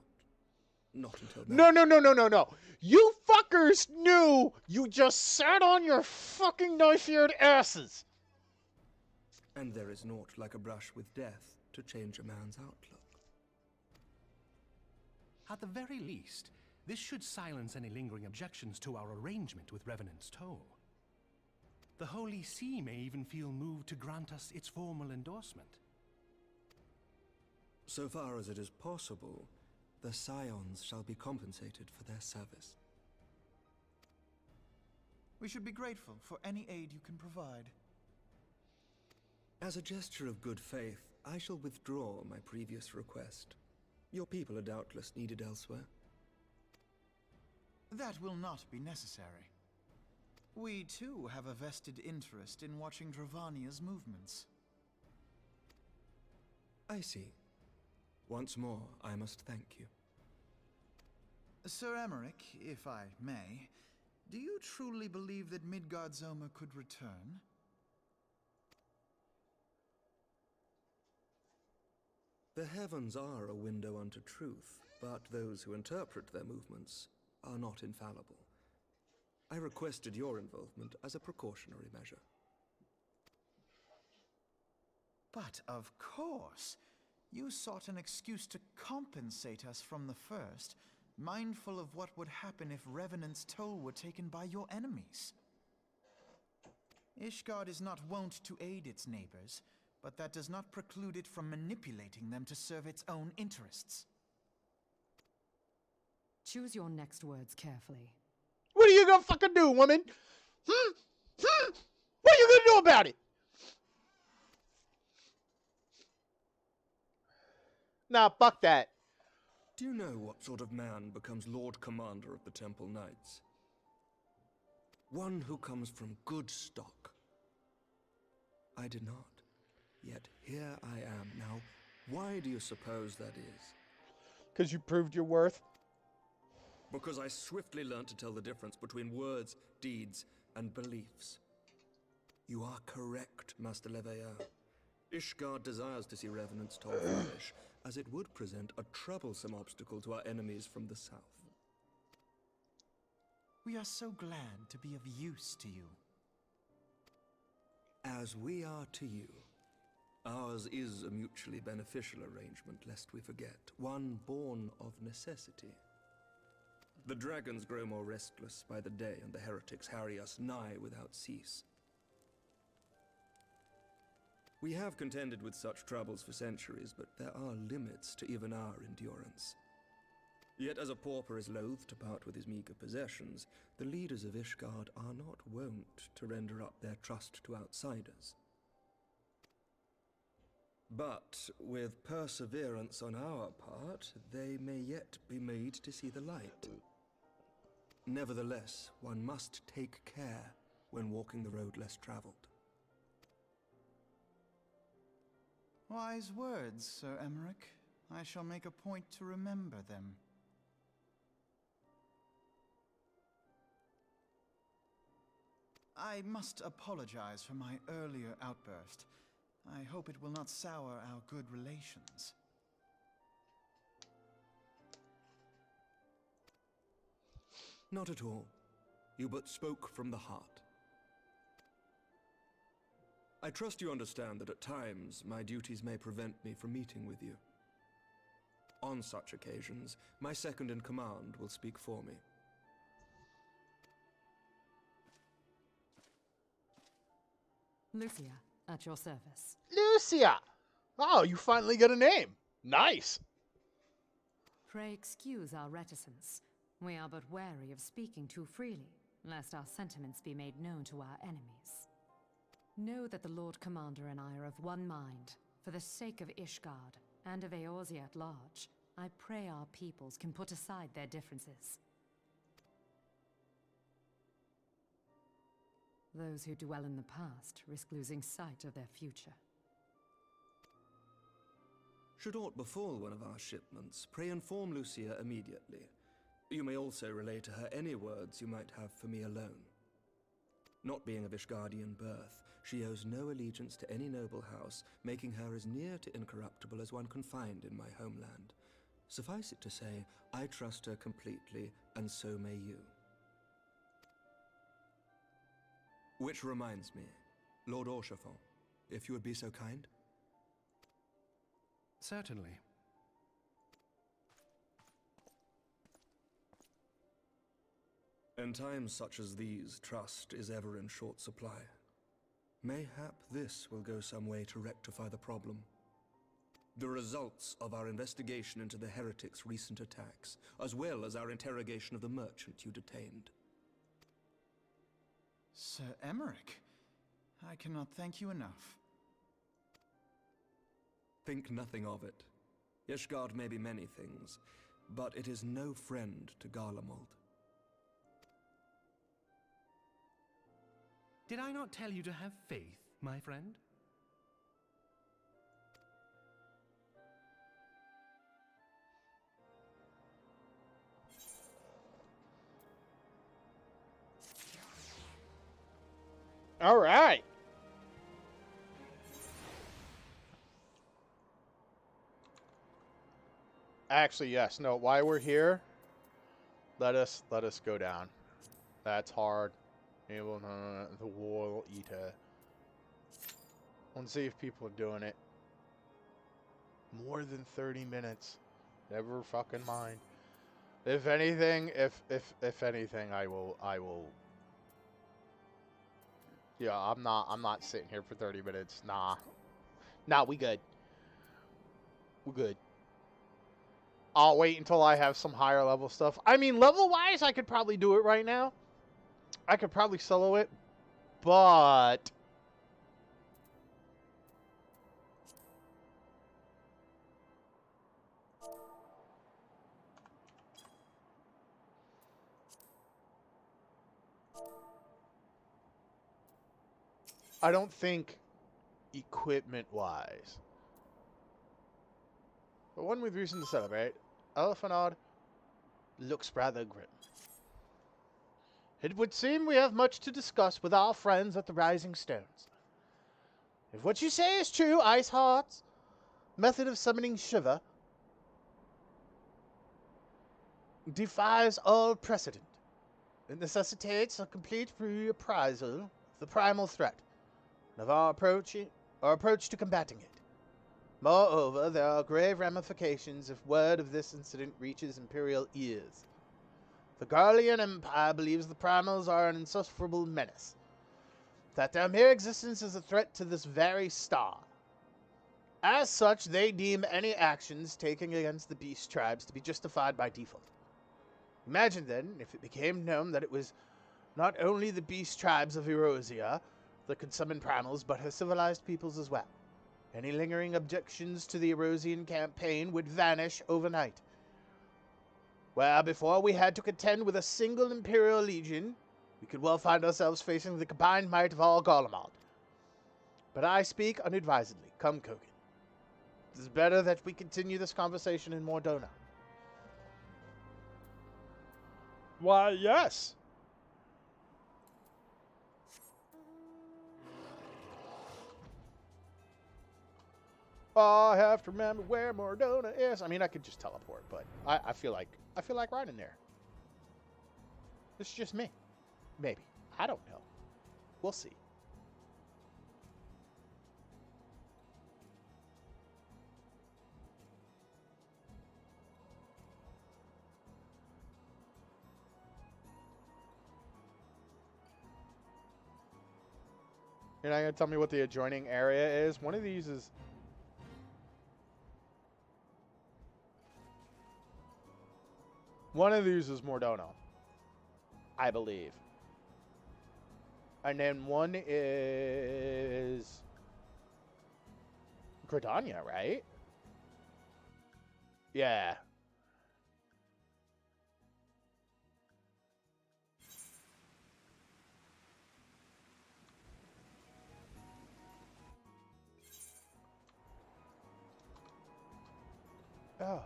Not until now. No. You fuckers knew. You just sat on your fucking knife-eared asses. And there is naught like a brush with death to change a man's outlook. At the very least, this should silence any lingering objections to our arrangement with Revenant's Toll. The Holy See may even feel moved to grant us its formal endorsement. So far as it is possible, the Scions shall be compensated for their service. We should be grateful for any aid you can provide. As a gesture of good faith, I shall withdraw my previous request. Your people are doubtless needed elsewhere. That will not be necessary. We too have a vested interest in watching Dravania's movements. I see. Once more, I must thank you. Sir Emmerich, if I may, do you truly believe that Midgard-Zoma could return? The heavens are a window unto truth, but those who interpret their movements are not infallible. I requested your involvement as a precautionary measure. But of course, you sought an excuse to compensate us from the first, mindful of what would happen if Revenant's Toll were taken by your enemies. Ishgard is not wont to aid its neighbors, but that does not preclude it from manipulating them to serve its own interests. Choose your next words carefully. What are you gonna fucking do, woman? What are you gonna do about it? Nah, fuck that. Do you know what sort of man becomes Lord Commander of the Temple Knights? One who comes from good stock. I did not. Yet here I am. Now, why do you suppose that is? Because you proved your worth? Because I swiftly learned to tell the difference between words, deeds, and beliefs. You are correct, Master Leveilleur. Ishgard desires to see Revenant's Toll flourish, as it would present a troublesome obstacle to our enemies from the south. We are so glad to be of use to you. As we are to you. Ours is a mutually beneficial arrangement, lest we forget. One born of necessity. The dragons grow more restless by the day, and the heretics harry us nigh without cease. We have contended with such troubles for centuries, but there are limits to even our endurance. Yet as a pauper is loath to part with his meager possessions, the leaders of Ishgard are not wont to render up their trust to outsiders. But with perseverance on our part, they may yet be made to see the light. Nevertheless, one must take care when walking the road less traveled. Wise words, Sir Emmerich. I shall make a point to remember them. I must apologize for my earlier outburst. I hope it will not sour our good relations. Not at all. You but spoke from the heart. I trust you understand that at times my duties may prevent me from meeting with you. On such occasions, my second-in-command will speak for me. Lucia, at your service. Lucia! Oh, you finally get a name. Nice. Pray excuse our reticence. We are but wary of speaking too freely, lest our sentiments be made known to our enemies. Know that the Lord Commander and I are of one mind. For the sake of Ishgard, and of Eorzea at large, I pray our peoples can put aside their differences. Those who dwell in the past risk losing sight of their future. Should aught befall one of our shipments, pray inform Lucia immediately. You may also relay to her any words you might have for me alone. Not being of Ishgardian birth, she owes no allegiance to any noble house, making her as near to incorruptible as one can find in my homeland. Suffice it to say, I trust her completely, and so may you. Which reminds me, Lord Orchefort, if you would be so kind? Certainly. In times such as these, trust is ever in short supply. Mayhap this will go some way to rectify the problem. The results of our investigation into the heretics' recent attacks, as well as our interrogation of the merchant you detained. Sir Emmerich, I cannot thank you enough. Think nothing of it. Ishgard may be many things, but it is no friend to Garlemald. Did I not tell you to have faith, my friend? All right. Actually, yes. No, while we're here, let us go down. That's hard. The Wall Eater. I want to see if people are doing it. More than 30 minutes. Never fucking mind. If anything, if anything, I will. Yeah, I'm not sitting here for 30 minutes. Nah, we good. We're good. I'll wait until I have some higher level stuff. I mean, level-wise, I could probably do it right now. I could probably solo it, but I don't think equipment-wise. But one with reason to celebrate, Elephantod looks rather grim. It would seem we have much to discuss with our friends at the Rising Stones. If what you say is true, Ice Heart's method of summoning Shiva defies all precedent. It necessitates a complete reappraisal of the primal threat and of our approach to combating it. Moreover, there are grave ramifications if word of this incident reaches Imperial ears. The Garlean Empire believes the primals are an insufferable menace, that their mere existence is a threat to this very star. As such, they deem any actions taken against the beast tribes to be justified by default. Imagine then, if it became known that it was not only the beast tribes of Erosia that could summon primals, but her civilized peoples as well. Any lingering objections to the Erosian campaign would vanish overnight. Where before we had to contend with a single Imperial Legion, we could well find ourselves facing the combined might of all Garlemald. But I speak unadvisedly. Come, Kogan. It is better that we continue this conversation in Mordona. Why, yes. I have to remember where Mordona is. I mean, I could just teleport, but I feel like riding there. This is just me. Maybe. I don't know. We'll see. You're not going to tell me what the adjoining area is? One of these is... One of these is Mordona, I believe. And then one is... Gridania, right? Yeah. Oh,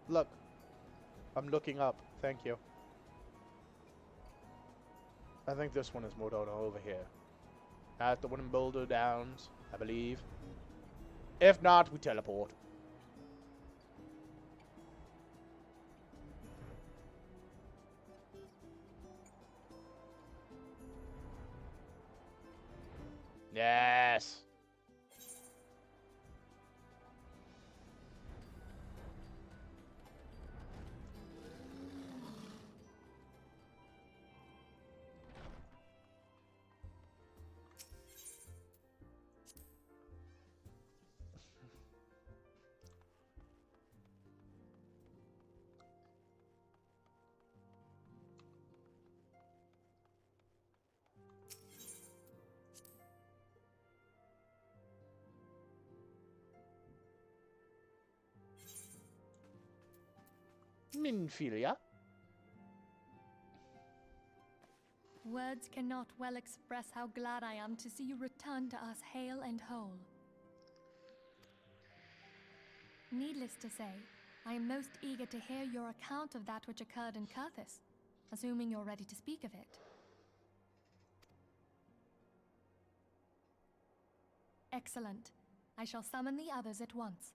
look. I'm looking up. Thank you. I think this one is Mordona over here. At the Wooden Boulder Downs, I believe. If not, we teleport. Yes. Minfilia. Words cannot well express how glad I am to see you return to us hale and whole. Needless to say, I am most eager to hear your account of that which occurred in Kurthis, assuming you're ready to speak of it. Excellent. I shall summon the others at once.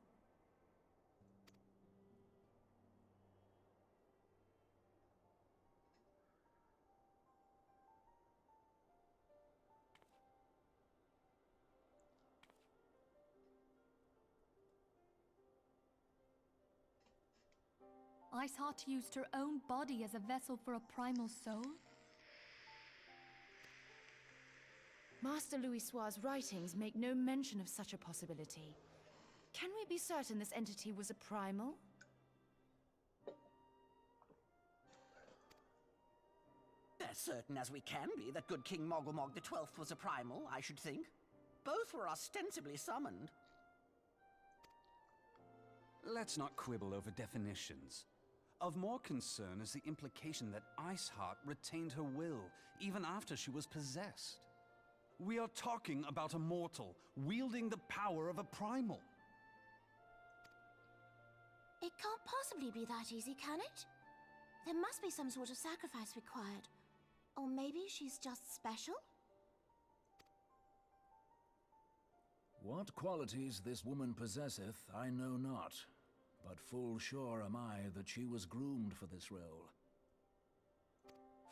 Iceheart used her own body as a vessel for a primal soul? Master Louisoir's writings make no mention of such a possibility. Can we be certain this entity was a primal? As certain as we can be that good King Mogulmog the 12th was a primal, I should think. Both were ostensibly summoned. Let's not quibble over definitions. Of more concern is the implication that Iceheart retained her will, even after she was possessed. We are talking about a mortal, wielding the power of a primal. It can't possibly be that easy, can it? There must be some sort of sacrifice required. Or maybe she's just special? What qualities this woman possesseth, I know not. But full sure am I that she was groomed for this role.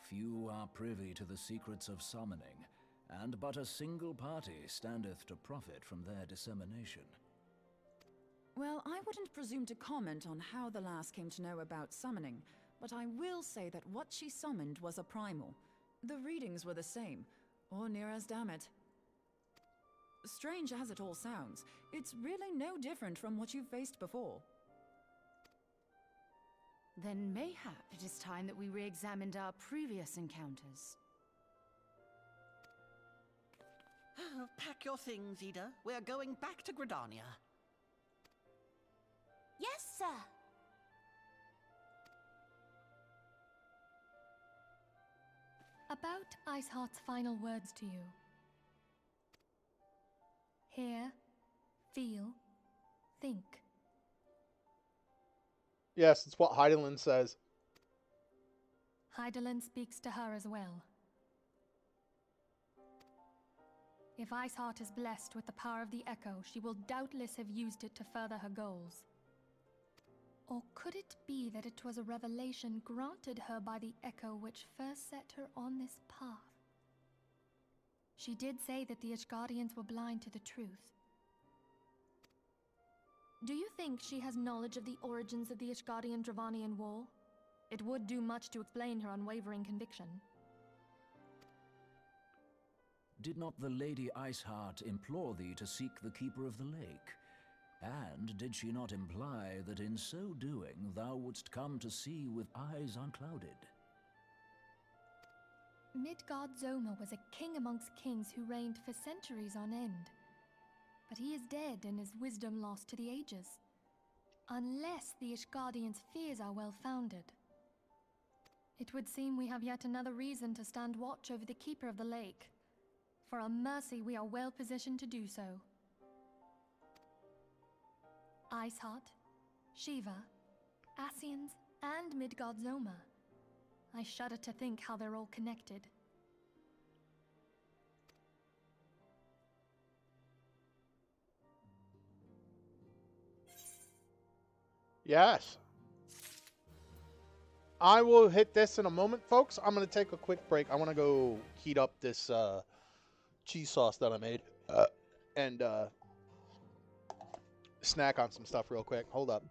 Few are privy to the secrets of summoning, and but a single party standeth to profit from their dissemination. Well, I wouldn't presume to comment on how the lass came to know about summoning, but I will say that what she summoned was a primal. The readings were the same, or near as damn it. Strange as it all sounds, it's really no different from what you've faced before. Then mayhap it is time that we re-examined our previous encounters. Pack your things, Ida. We're going back to Gridania. Yes, sir. About Iceheart's final words to you. Hear, feel, think. Yes, it's what Heidelin says. Heidelin speaks to her as well. If Iceheart is blessed with the power of the Echo, she will doubtless have used it to further her goals. Or could it be that it was a revelation granted her by the Echo which first set her on this path? She did say that the Ishgardians were blind to the truth. Do you think she has knowledge of the origins of the Ishgardian-Dravanian War? It would do much to explain her unwavering conviction. Did not the Lady Iceheart implore thee to seek the Keeper of the Lake? And did she not imply that in so doing thou wouldst come to see with eyes unclouded? Midgard Zoma was a king amongst kings who reigned for centuries on end. But he is dead and his wisdom lost to the ages. Unless the Ishgardians' fears are well-founded. It would seem we have yet another reason to stand watch over the Keeper of the Lake. For a mercy, we are well positioned to do so. Iceheart, Shiva, Ascians, and Midgard Zoma. I shudder to think how they're all connected. Yes. I will hit this in a moment, folks. I'm going to take a quick break. I want to go heat up this cheese sauce that I made and snack on some stuff real quick. Hold up.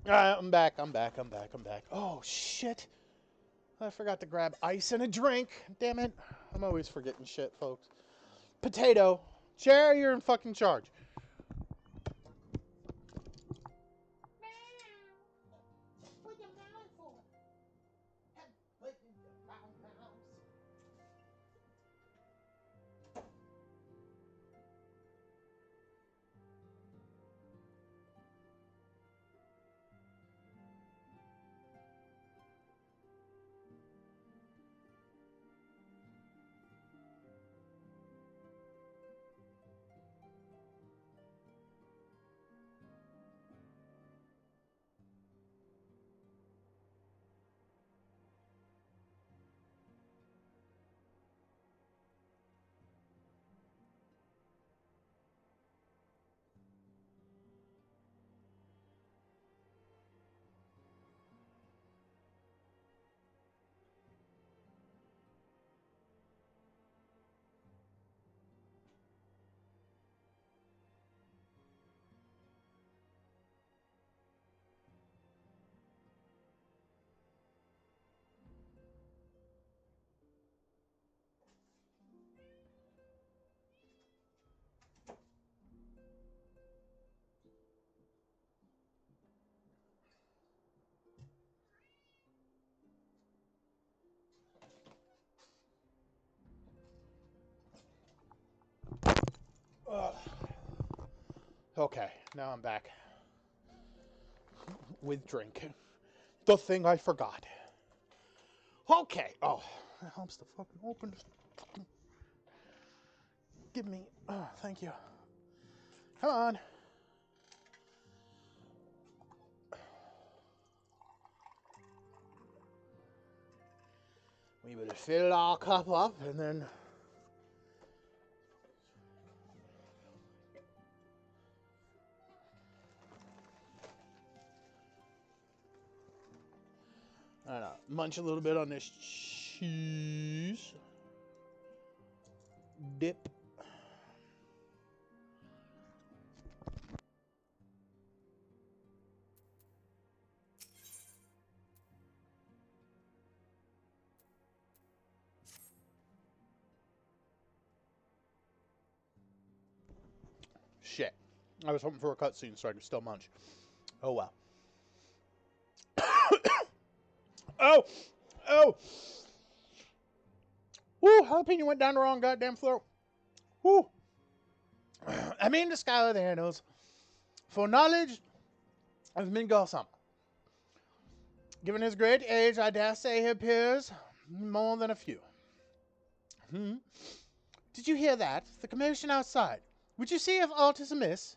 Alright, I'm back. Oh, shit. I forgot to grab ice and a drink. Damn it. I'm always forgetting shit, folks. Potato. Chair, you're in fucking charge. Okay, now I'm back. With drink. The thing I forgot. Okay. Oh, that helps to fucking open this. Give me. Oh, thank you. Come on. We will fill our cup up and then. I don't know. Munch a little bit on this cheese. Dip. Shit. I was hoping for a cutscene so I could still munch. Oh well. Oh! Oh! Woo! Jalapeno went down the wrong goddamn throat. Woo! I mean to Skylar the Handles. For knowledge of Mingolsam. Given his great age, I dare say he appears more than a few. Did you hear that? The commotion outside. Would you see if aught is amiss?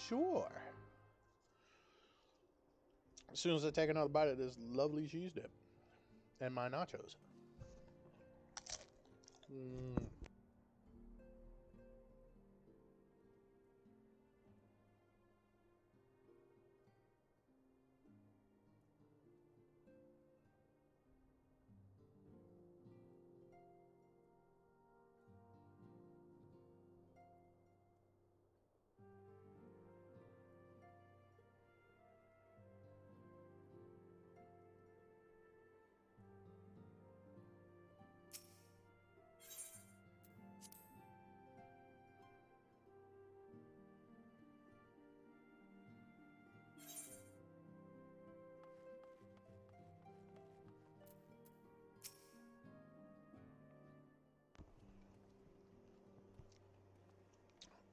Sure. As soon as I take another bite of this lovely cheese dip. And my nachos.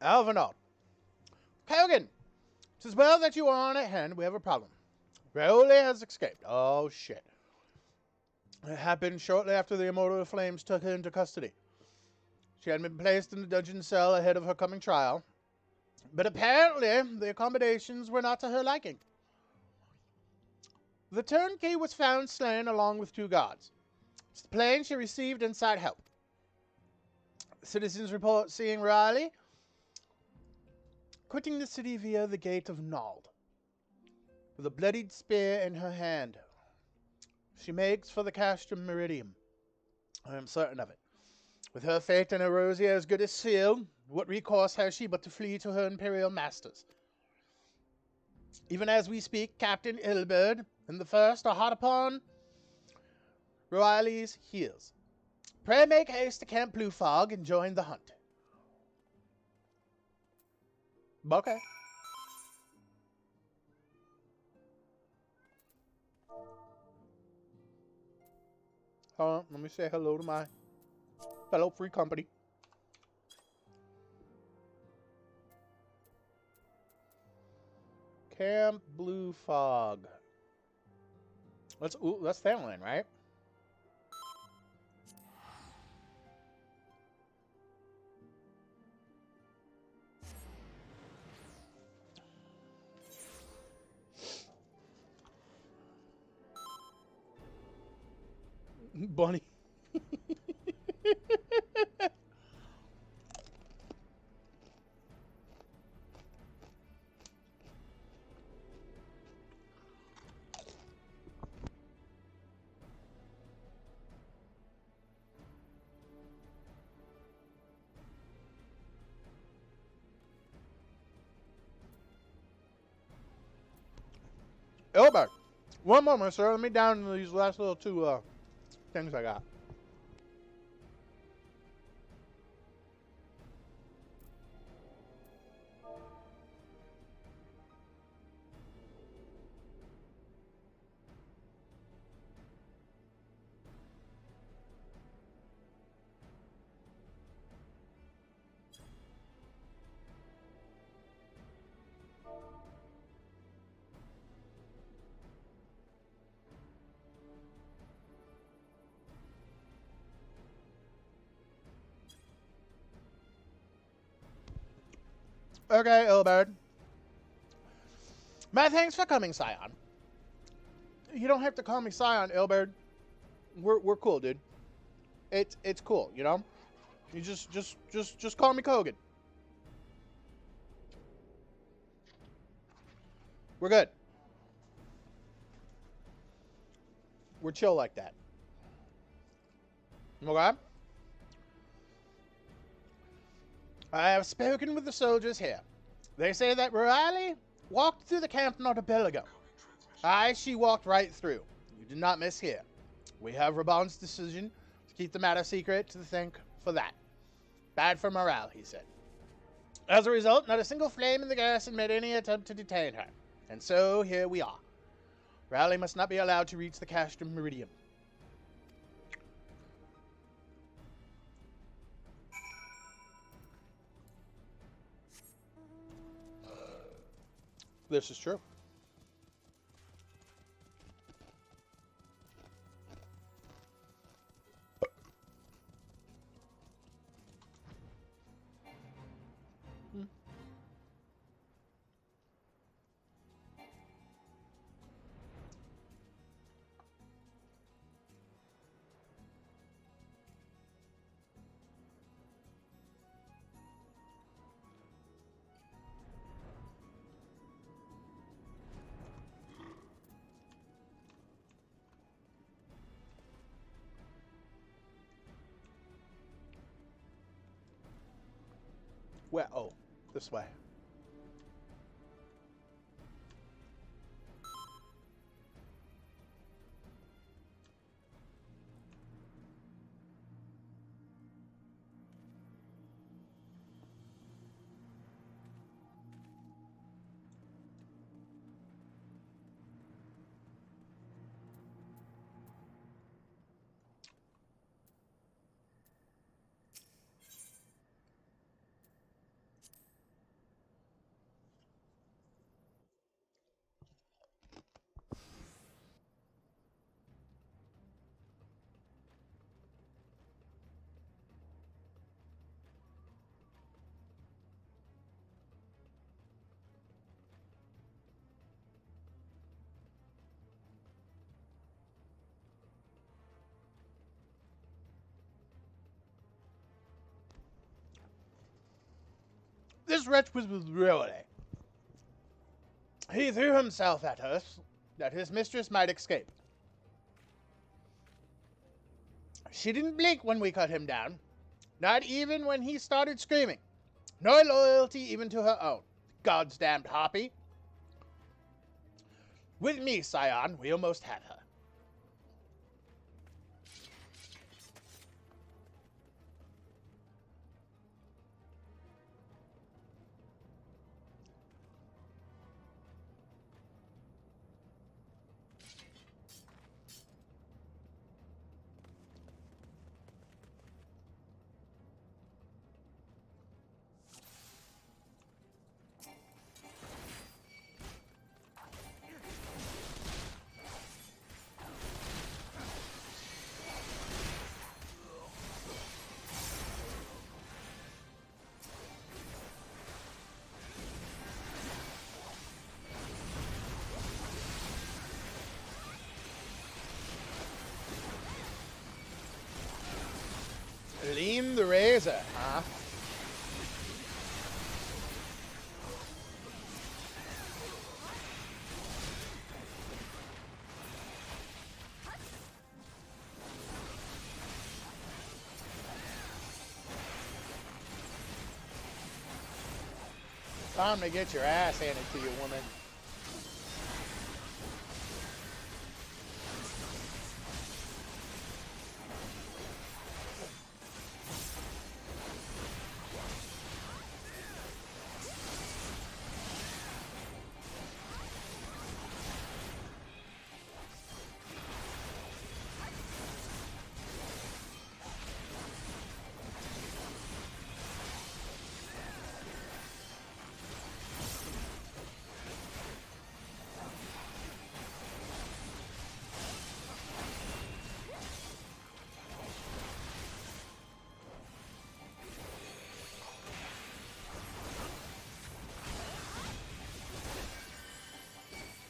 Alvinald. Hogan, 'tis well that you are on at hand. We have a problem. Raoli has escaped. Oh, shit. It happened shortly after the Immortal Flames took her into custody. She had been placed in the dungeon cell ahead of her coming trial. But apparently, the accommodations were not to her liking. The turnkey was found slain along with 2 guards. It's plain she received inside help. Citizens report seeing Riley quitting the city via the gate of Nald, with a bloodied spear in her hand. She makes for the Castrum Meridium. I am certain of it. With her fate and Erosia as good as sealed, What recourse has she but to flee to her imperial masters? Even as we speak, Captain Ilberd and the first are hot upon Roali's heels. Pray make haste to Camp Blue Fog and join the hunt. Okay. Hold on, let me say hello to my fellow free company. Camp Blue Fog. That's Thailand, right? Bunny. Elbert, one moment, sir. Let me down these last little two things I got. Okay, Ilberd. My thanks for coming, Scion. You don't have to call me Scion, Ilberd. We're cool, dude. It's cool, you know? You just call me Kogan. We're good. We're chill like that. Okay? I have spoken with the soldiers here. They say that Riley walked through the camp not a bell ago. Aye, she walked right through. You did not mishear. We have Raban's decision to keep the matter secret to thank for that. Bad for morale, he said. As a result, not a single flame in the garrison made any attempt to detain her. And so, here we are. Riley must not be allowed to reach the Castrum Meridian. This is true. Where? Oh, this way. This wretch was really. He threw himself at us, that his mistress might escape. She didn't blink when we cut him down, not even when he started screaming. No loyalty even to her own. God's damned harpy. With me, Scion, we almost had her. Lean the razor, huh? Time to get your ass handed to you, woman.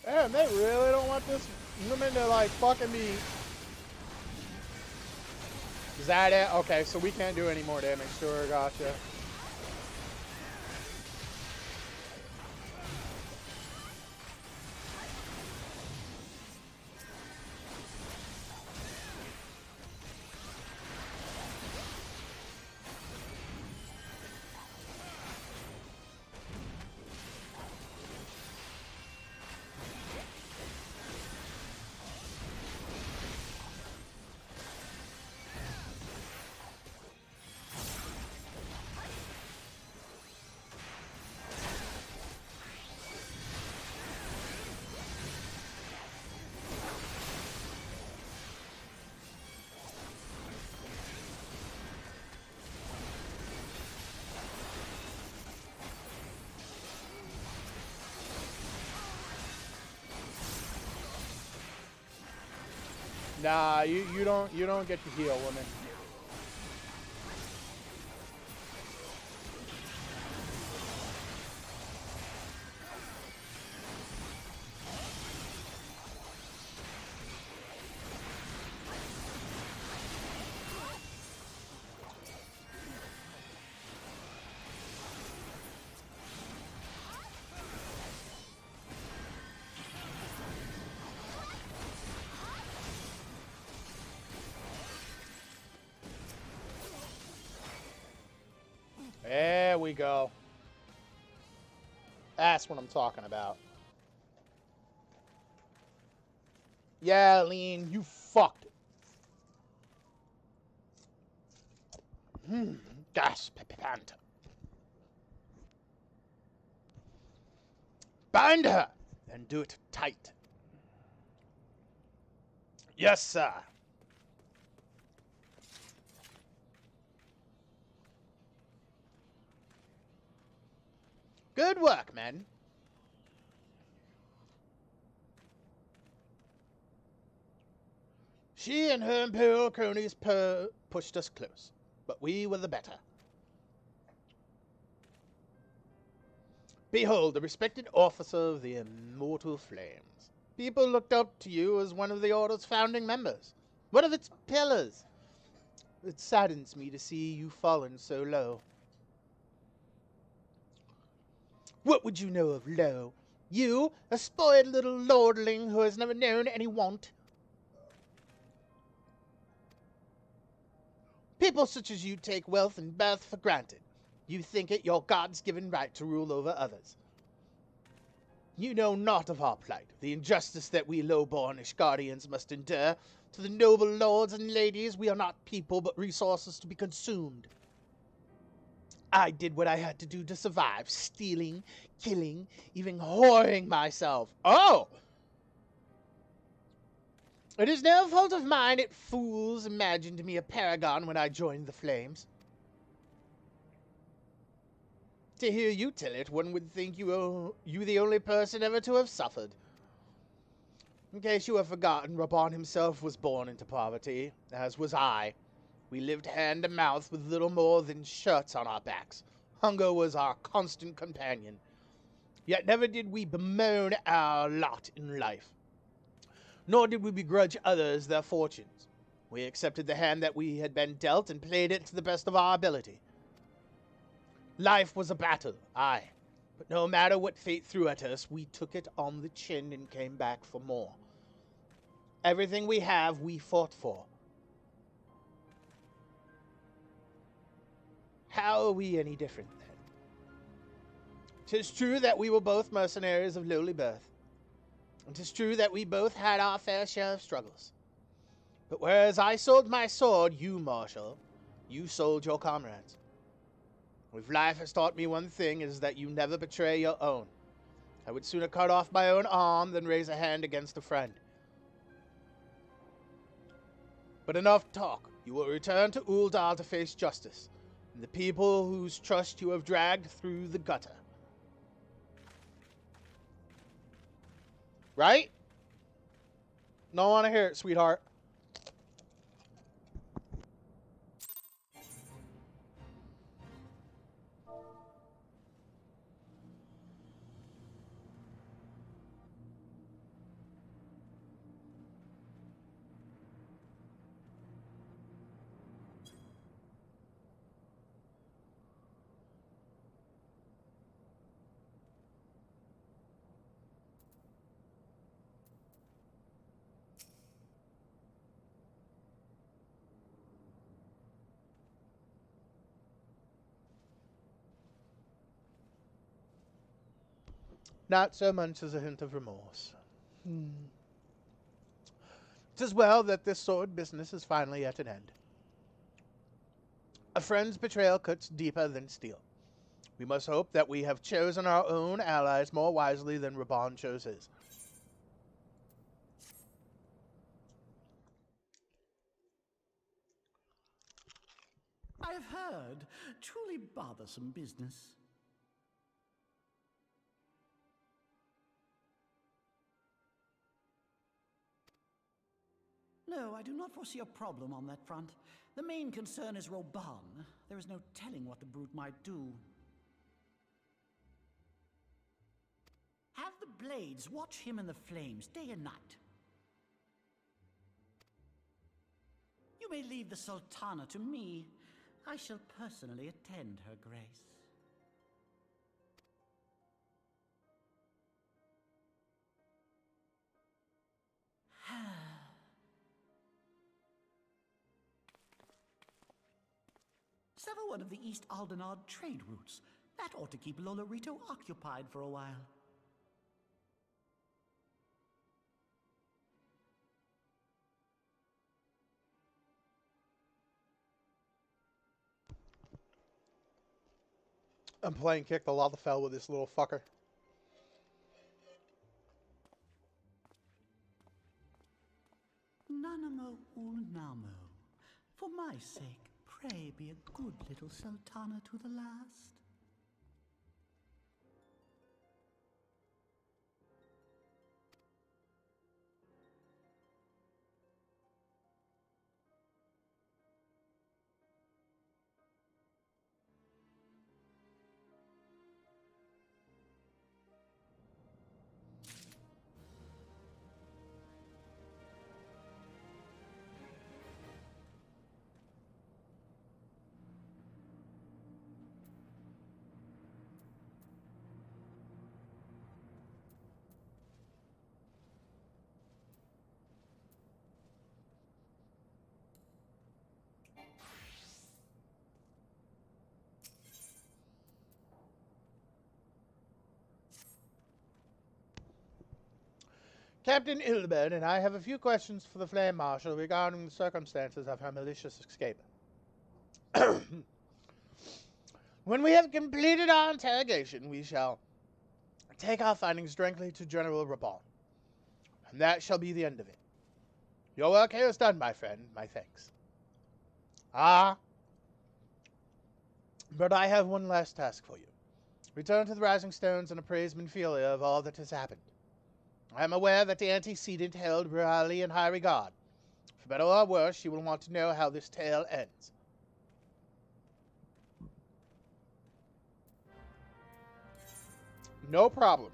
Damn, they really don't want this woman to, like, fucking be... Is that it? Okay, so we can't do any more damage to her, gotcha. Nah, you don't get to heal, woman. There we go. That's what I'm talking about. Yeah, Lean, you fucked. Gasp, pant. Bind her and do it tight. Yes, sir. Good work, men. She and her imperial cronies pushed us close, but we were the better. Behold, the respected officer of the immortal flames. People looked up to you as one of the Order's founding members, one of its pillars. It saddens me to see you fallen so low. What would you know of low? You, a spoiled little lordling who has never known any want. People such as you take wealth and birth for granted. You think it your God's given right to rule over others. You know naught of our plight, the injustice that we low-bornish guardians must endure. To the noble lords and ladies, we are not people, but resources to be consumed. I did what I had to do to survive, stealing, killing, even whoring myself. Oh! It is no fault of mine if fools imagined me a paragon when I joined the flames. To hear you tell it, one would think you the only person ever to have suffered. In case you have forgotten, Raban himself was born into poverty, as was I. We lived hand to mouth with little more than shirts on our backs. Hunger was our constant companion. Yet never did we bemoan our lot in life. Nor did we begrudge others their fortunes. We accepted the hand that we had been dealt and played it to the best of our ability. Life was a battle, aye, but no matter what fate threw at us, we took it on the chin and came back for more. Everything we have, we fought for. How are we any different, then? 'Tis true that we were both mercenaries of lowly birth. And 'tis true that we both had our fair share of struggles. But whereas I sold my sword, you, Marshal, you sold your comrades. If life has taught me one thing, it is that you never betray your own. I would sooner cut off my own arm than raise a hand against a friend. But enough talk. You will return to Uldal to face justice, and the people whose trust you have dragged through the gutter. Right? Don't want to hear it, sweetheart. Not so much as a hint of remorse. 'Tis well that this sword business is finally at an end. A friend's betrayal cuts deeper than steel. We must hope that we have chosen our own allies more wisely than Raban chose his. I have heard. Truly bothersome business. No, I do not foresee a problem on that front. The main concern is Raban. There is no telling what the brute might do. Have the blades watch him in the flames day and night. You may leave the Sultana to me. I shall personally attend her grace. Sever one of the East Aldenard trade routes. That ought to keep Lolorito occupied for a while. I'm playing Kick the Lalafell with this little fucker. Nanamo Ulnamo. For my sake, pray be a good little Sultana to the last. Captain Ilbert and I have a few questions for the Flame Marshal regarding the circumstances of her malicious escape. When we have completed our interrogation, we shall take our findings directly to General Rabon. And that shall be the end of it. Your work here is done, my friend. My thanks. Ah, but I have one last task for you. Return to the Rising Stones and appraise Minfilia of all that has happened. I am aware that the antecedent held Raleigh in high regard. For better or worse, she will want to know how this tale ends. No problem.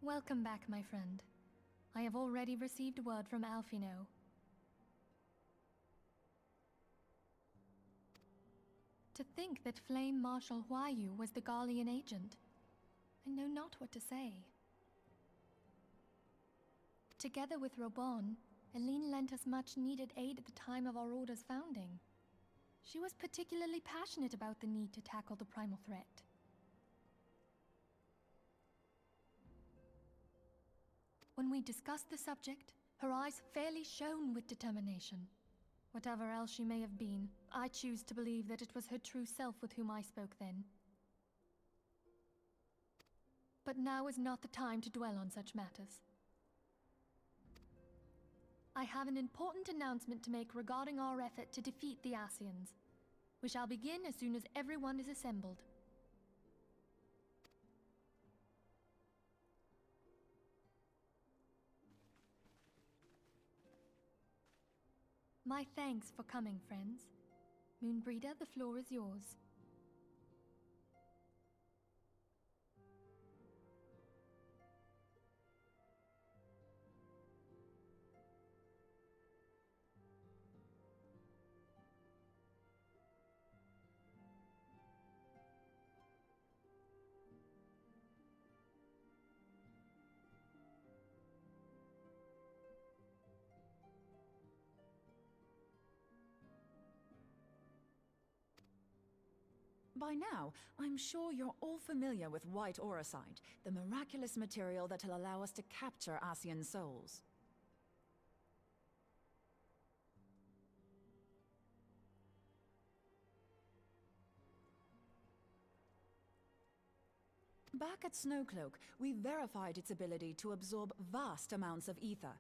Welcome back, my friend. I have already received word from Alfino. To think that Flame Marshal Huayu was the Garlean agent. I know not what to say. Together with Robon, Aline lent us much-needed aid at the time of our Order's founding. She was particularly passionate about the need to tackle the primal threat. When we discussed the subject, her eyes fairly shone with determination. Whatever else she may have been, I choose to believe that it was her true self with whom I spoke then. But now is not the time to dwell on such matters. I have an important announcement to make regarding our effort to defeat the Ascians. We shall begin as soon as everyone is assembled. My thanks for coming, friends. Moonbreeder, the floor is yours. By now, I'm sure you're all familiar with white auracite, the miraculous material that'll allow us to capture Ascian souls. Back at Snowcloak, we verified its ability to absorb vast amounts of ether.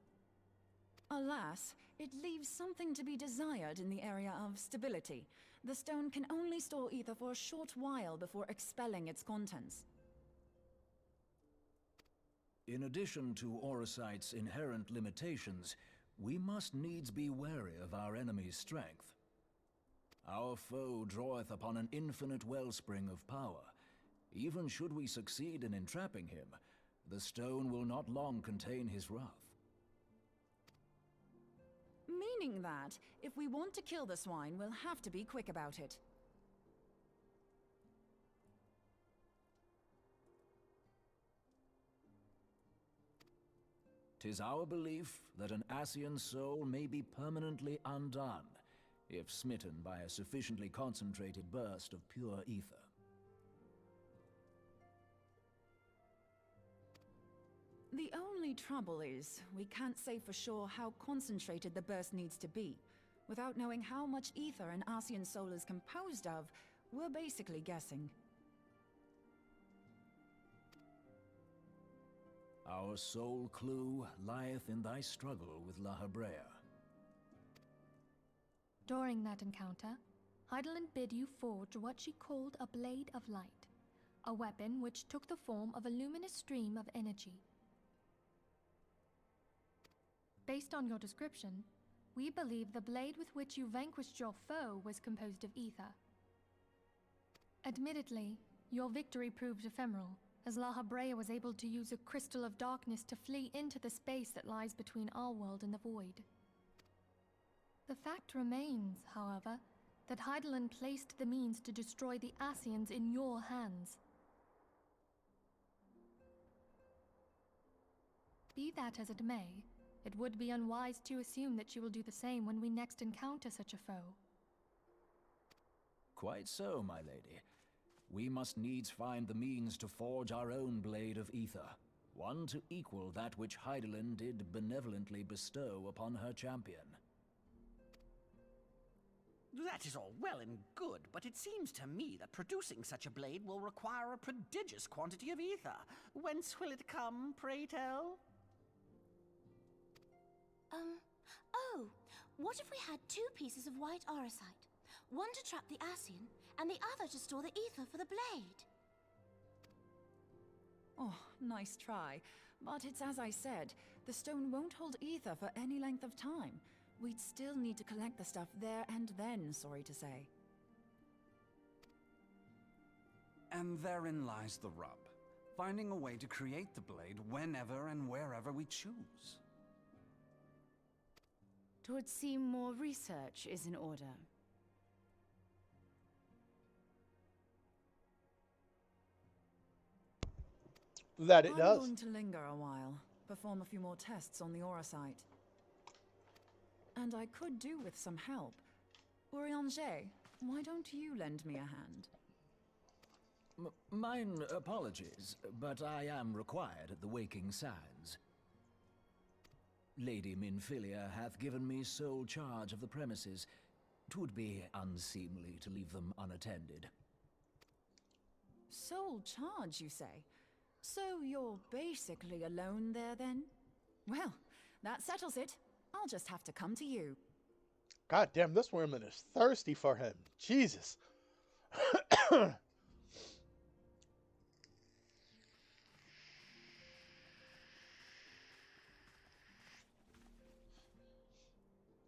Alas, it leaves something to be desired in the area of stability. The stone can only store ether for a short while before expelling its contents. In addition to auracite's inherent limitations, we must needs be wary of our enemy's strength. Our foe draweth upon an infinite wellspring of power. Even should we succeed in entrapping him, the stone will not long contain his wrath. Meaning that, if we want to kill the swine, we'll have to be quick about it. 'Tis our belief that an Ascian soul may be permanently undone, if smitten by a sufficiently concentrated burst of pure ether. The only trouble is, we can't say for sure how concentrated the burst needs to be. Without knowing how much ether an Ascian soul is composed of, we're basically guessing. Our sole clue lieth in thy struggle with La Habrea. During that encounter, Heidelin bid you forge what she called a Blade of Light, a weapon which took the form of a luminous stream of energy. Based on your description, we believe the blade with which you vanquished your foe was composed of ether. Admittedly, your victory proved ephemeral, as La Habrea was able to use a crystal of darkness to flee into the space that lies between our world and the void. The fact remains, however, that Heidelin placed the means to destroy the Ascians in your hands. Be that as it may, it would be unwise to assume that she will do the same when we next encounter such a foe. Quite so, my lady. We must needs find the means to forge our own blade of ether, one to equal that which Heidelin did benevolently bestow upon her champion. That is all well and good, but it seems to me that producing such a blade will require a prodigious quantity of ether. Whence will it come, pray tell? Oh, what if we had 2 pieces of white orosite? One to trap the Ascian, and the other to store the ether for the blade. Oh, nice try. But it's as I said, the stone won't hold ether for any length of time. We'd still need to collect the stuff there and then, sorry to say. And therein lies the rub. Finding a way to create the blade whenever and wherever we choose. 'Twould seem more research is in order. That it does. I'm going to linger a while, perform a few more tests on the orosite. And I could do with some help. Urianger, why don't you lend me a hand? Mine apologies, but I am required at the Waking Sands. Lady Minfilia hath given me sole charge of the premises. 'Twould be unseemly to leave them unattended. Sole charge, you say? So you're basically alone there, then? Well, that settles it. I'll just have to come to you. God damn, this woman is thirsty for him. Jesus.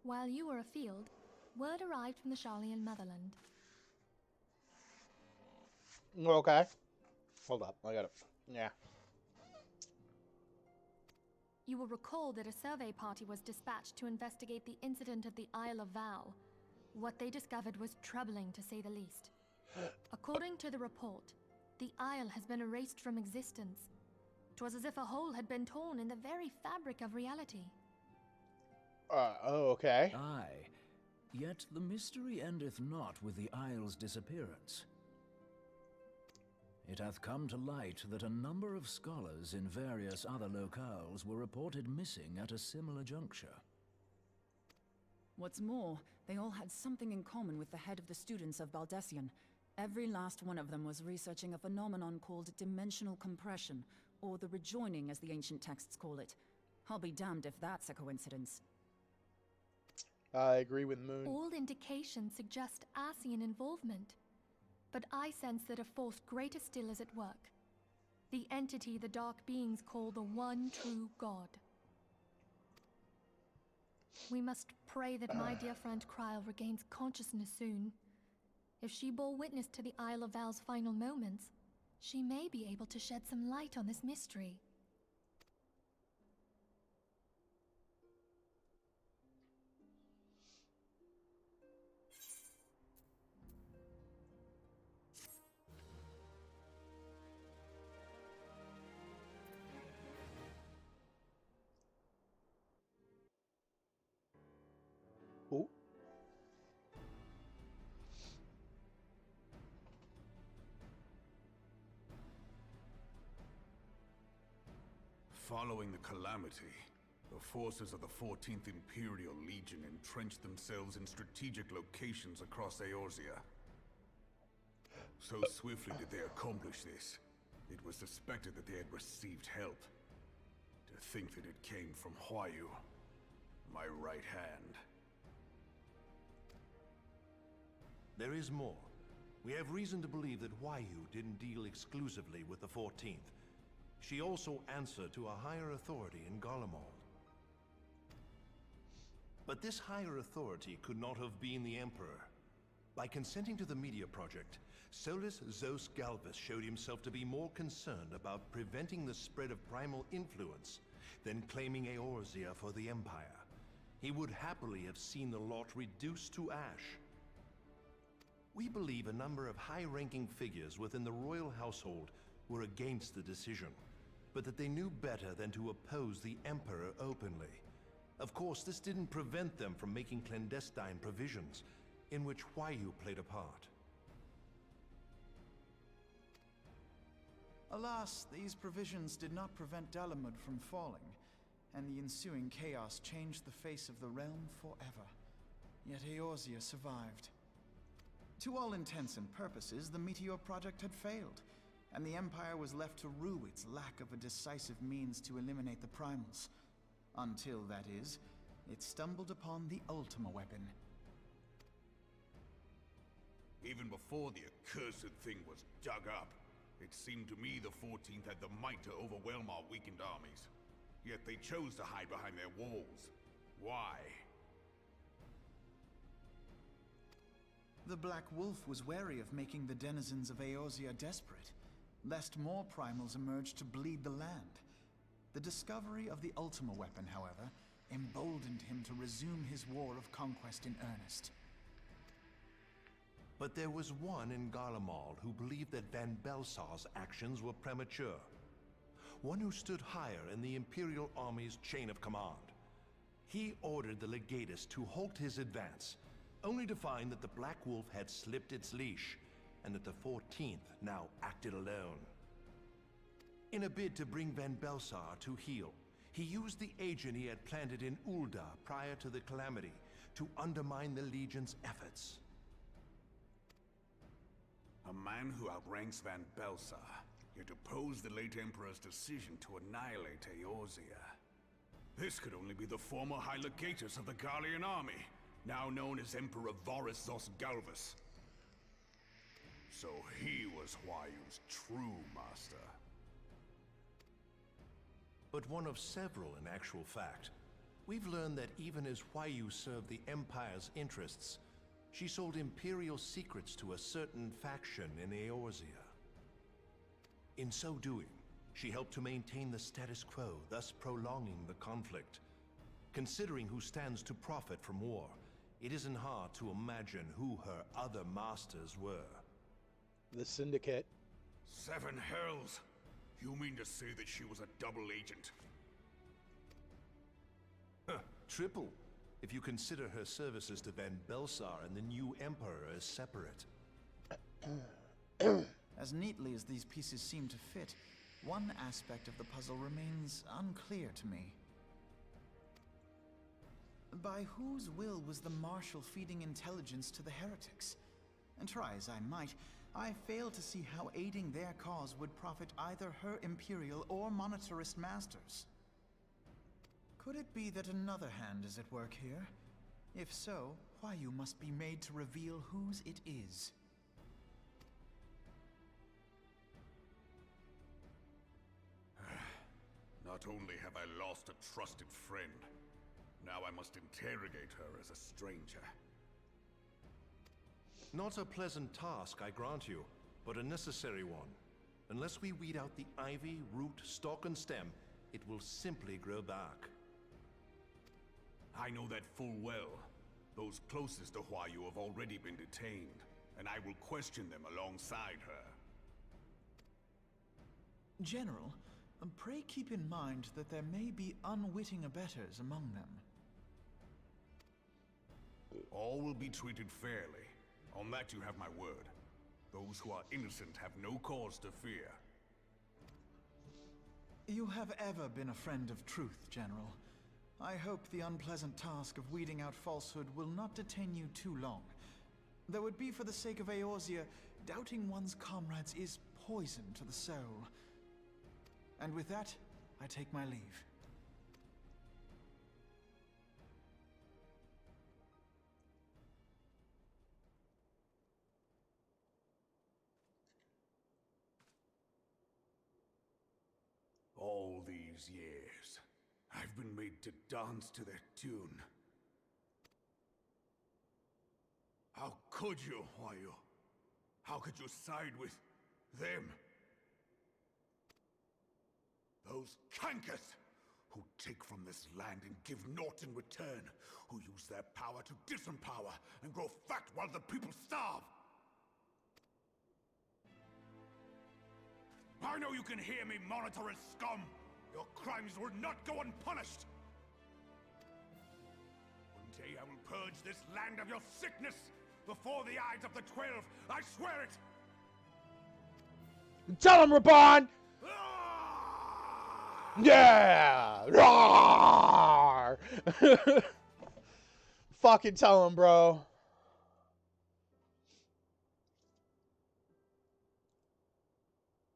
While you were afield, word arrived from the Sharlayan motherland. Okay. Hold up, I got it. Yeah. You will recall that a survey party was dispatched to investigate the incident at the Isle of Val. What they discovered was troubling, to say the least. According to the report, the isle has been erased from existence. 'Twas as if a hole had been torn in the very fabric of reality. Oh, okay. Aye. Yet the mystery endeth not with the isle's disappearance. It hath come to light that a number of scholars in various other locales were reported missing at a similar juncture. What's more, they all had something in common with the head of the students of Baldessian. Every last one of them was researching a phenomenon called dimensional compression, or the rejoining as the ancient texts call it. I'll be damned if that's a coincidence. I agree with Moon. All indications suggest Ascian involvement. But I sense that a force greater still is at work. The entity the Dark Beings call the One True God. We must pray that my dear friend Kryl regains consciousness soon. If she bore witness to the Isle of Val's final moments, she may be able to shed some light on this mystery. Oh. Following the calamity, The forces of the 14th Imperial Legion entrenched themselves in strategic locations across Eorzea. So swiftly did they accomplish this, it was suspected that they had received help. To think that it came from Huayu, my right hand. There is more. We have reason to believe that Huayu didn't deal exclusively with the 14th. She also answered to a higher authority in Garlemald. But this higher authority could not have been the Emperor. By consenting to the Media Project, Solus Zos Galvus showed himself to be more concerned about preventing the spread of primal influence than claiming Eorzea for the Empire. He would happily have seen the lot reduced to ash. We believe a number of high-ranking figures within the royal household were against the decision, but that they knew better than to oppose the Emperor openly. Of course, this didn't prevent them from making clandestine provisions, in which Huayu played a part. Alas, these provisions did not prevent Dalamud from falling, and the ensuing chaos changed the face of the realm forever. Yet Eorzea survived. To all intents and purposes, the Meteor Project had failed, and the Empire was left to rue its lack of a decisive means to eliminate the Primals. Until, that is, it stumbled upon the Ultima weapon. Even before the accursed thing was dug up, it seemed to me the 14th had the might to overwhelm our weakened armies. Yet they chose to hide behind their walls. Why? The Black Wolf was wary of making the denizens of Eorzea desperate, lest more primals emerge to bleed the land. The discovery of the Ultima weapon, however, emboldened him to resume his war of conquest in earnest. But there was one in Garlemald who believed that Van Belsar's actions were premature. One who stood higher in the Imperial Army's chain of command. He ordered the Legatus to halt his advance, only to find that the Black Wolf had slipped its leash, and that the 14th now acted alone. In a bid to bring Van Belsar to heel, he used the agent he had planted in Ul'dah prior to the Calamity to undermine the Legion's efforts. A man who outranks Van Belsar, yet opposed the late Emperor's decision to annihilate Eorzea. This could only be the former High Legatus of the Garlean army, now known as Emperor Varus Zos Galvus. So he was Huayu's true master. But one of several in actual fact. We've learned that even as Huayu served the Empire's interests, she sold Imperial secrets to a certain faction in Eorzea. In so doing, she helped to maintain the status quo, thus prolonging the conflict. Considering who stands to profit from war, it isn't hard to imagine who her other masters were. The Syndicate. Seven hells! You mean to say that she was a double agent? Triple, if you consider her services to Van Belsar and the new Emperor as separate. As neatly as these pieces seem to fit, one aspect of the puzzle remains unclear to me. By whose will was the Marshal feeding intelligence to the heretics? And try as I might, I fail to see how aiding their cause would profit either her Imperial or Monetarist masters. Could it be that another hand is at work here? If so, Huayu must be made to reveal whose it is. Not only have I lost a trusted friend, now I must interrogate her as a stranger. Not a pleasant task, I grant you, but a necessary one. Unless we weed out the ivy, root, stalk, and stem, it will simply grow back. I know that full well. Those closest to Huayu have already been detained, and I will question them alongside her. General, pray keep in mind that there may be unwitting abettors among them. All will be treated fairly. On that you have my word. Those who are innocent have no cause to fear. You have ever been a friend of truth, General. I hope the unpleasant task of weeding out falsehood will not detain you too long. Though it be for the sake of Eorzea, doubting one's comrades is poison to the soul. And with that, I take my leave. All these years, I've been made to dance to their tune. How could you, Huayu? How could you side with them? Those cankers who take from this land and give naught in return, who use their power to disempower and grow fat while the people starve. I know you can hear me, monitorous scum! Your crimes will not go unpunished! One day I will purge this land of your sickness! Before the eyes of the 12, I swear it! Tell him, Raban! Yeah! Roar! Fucking tell him, bro.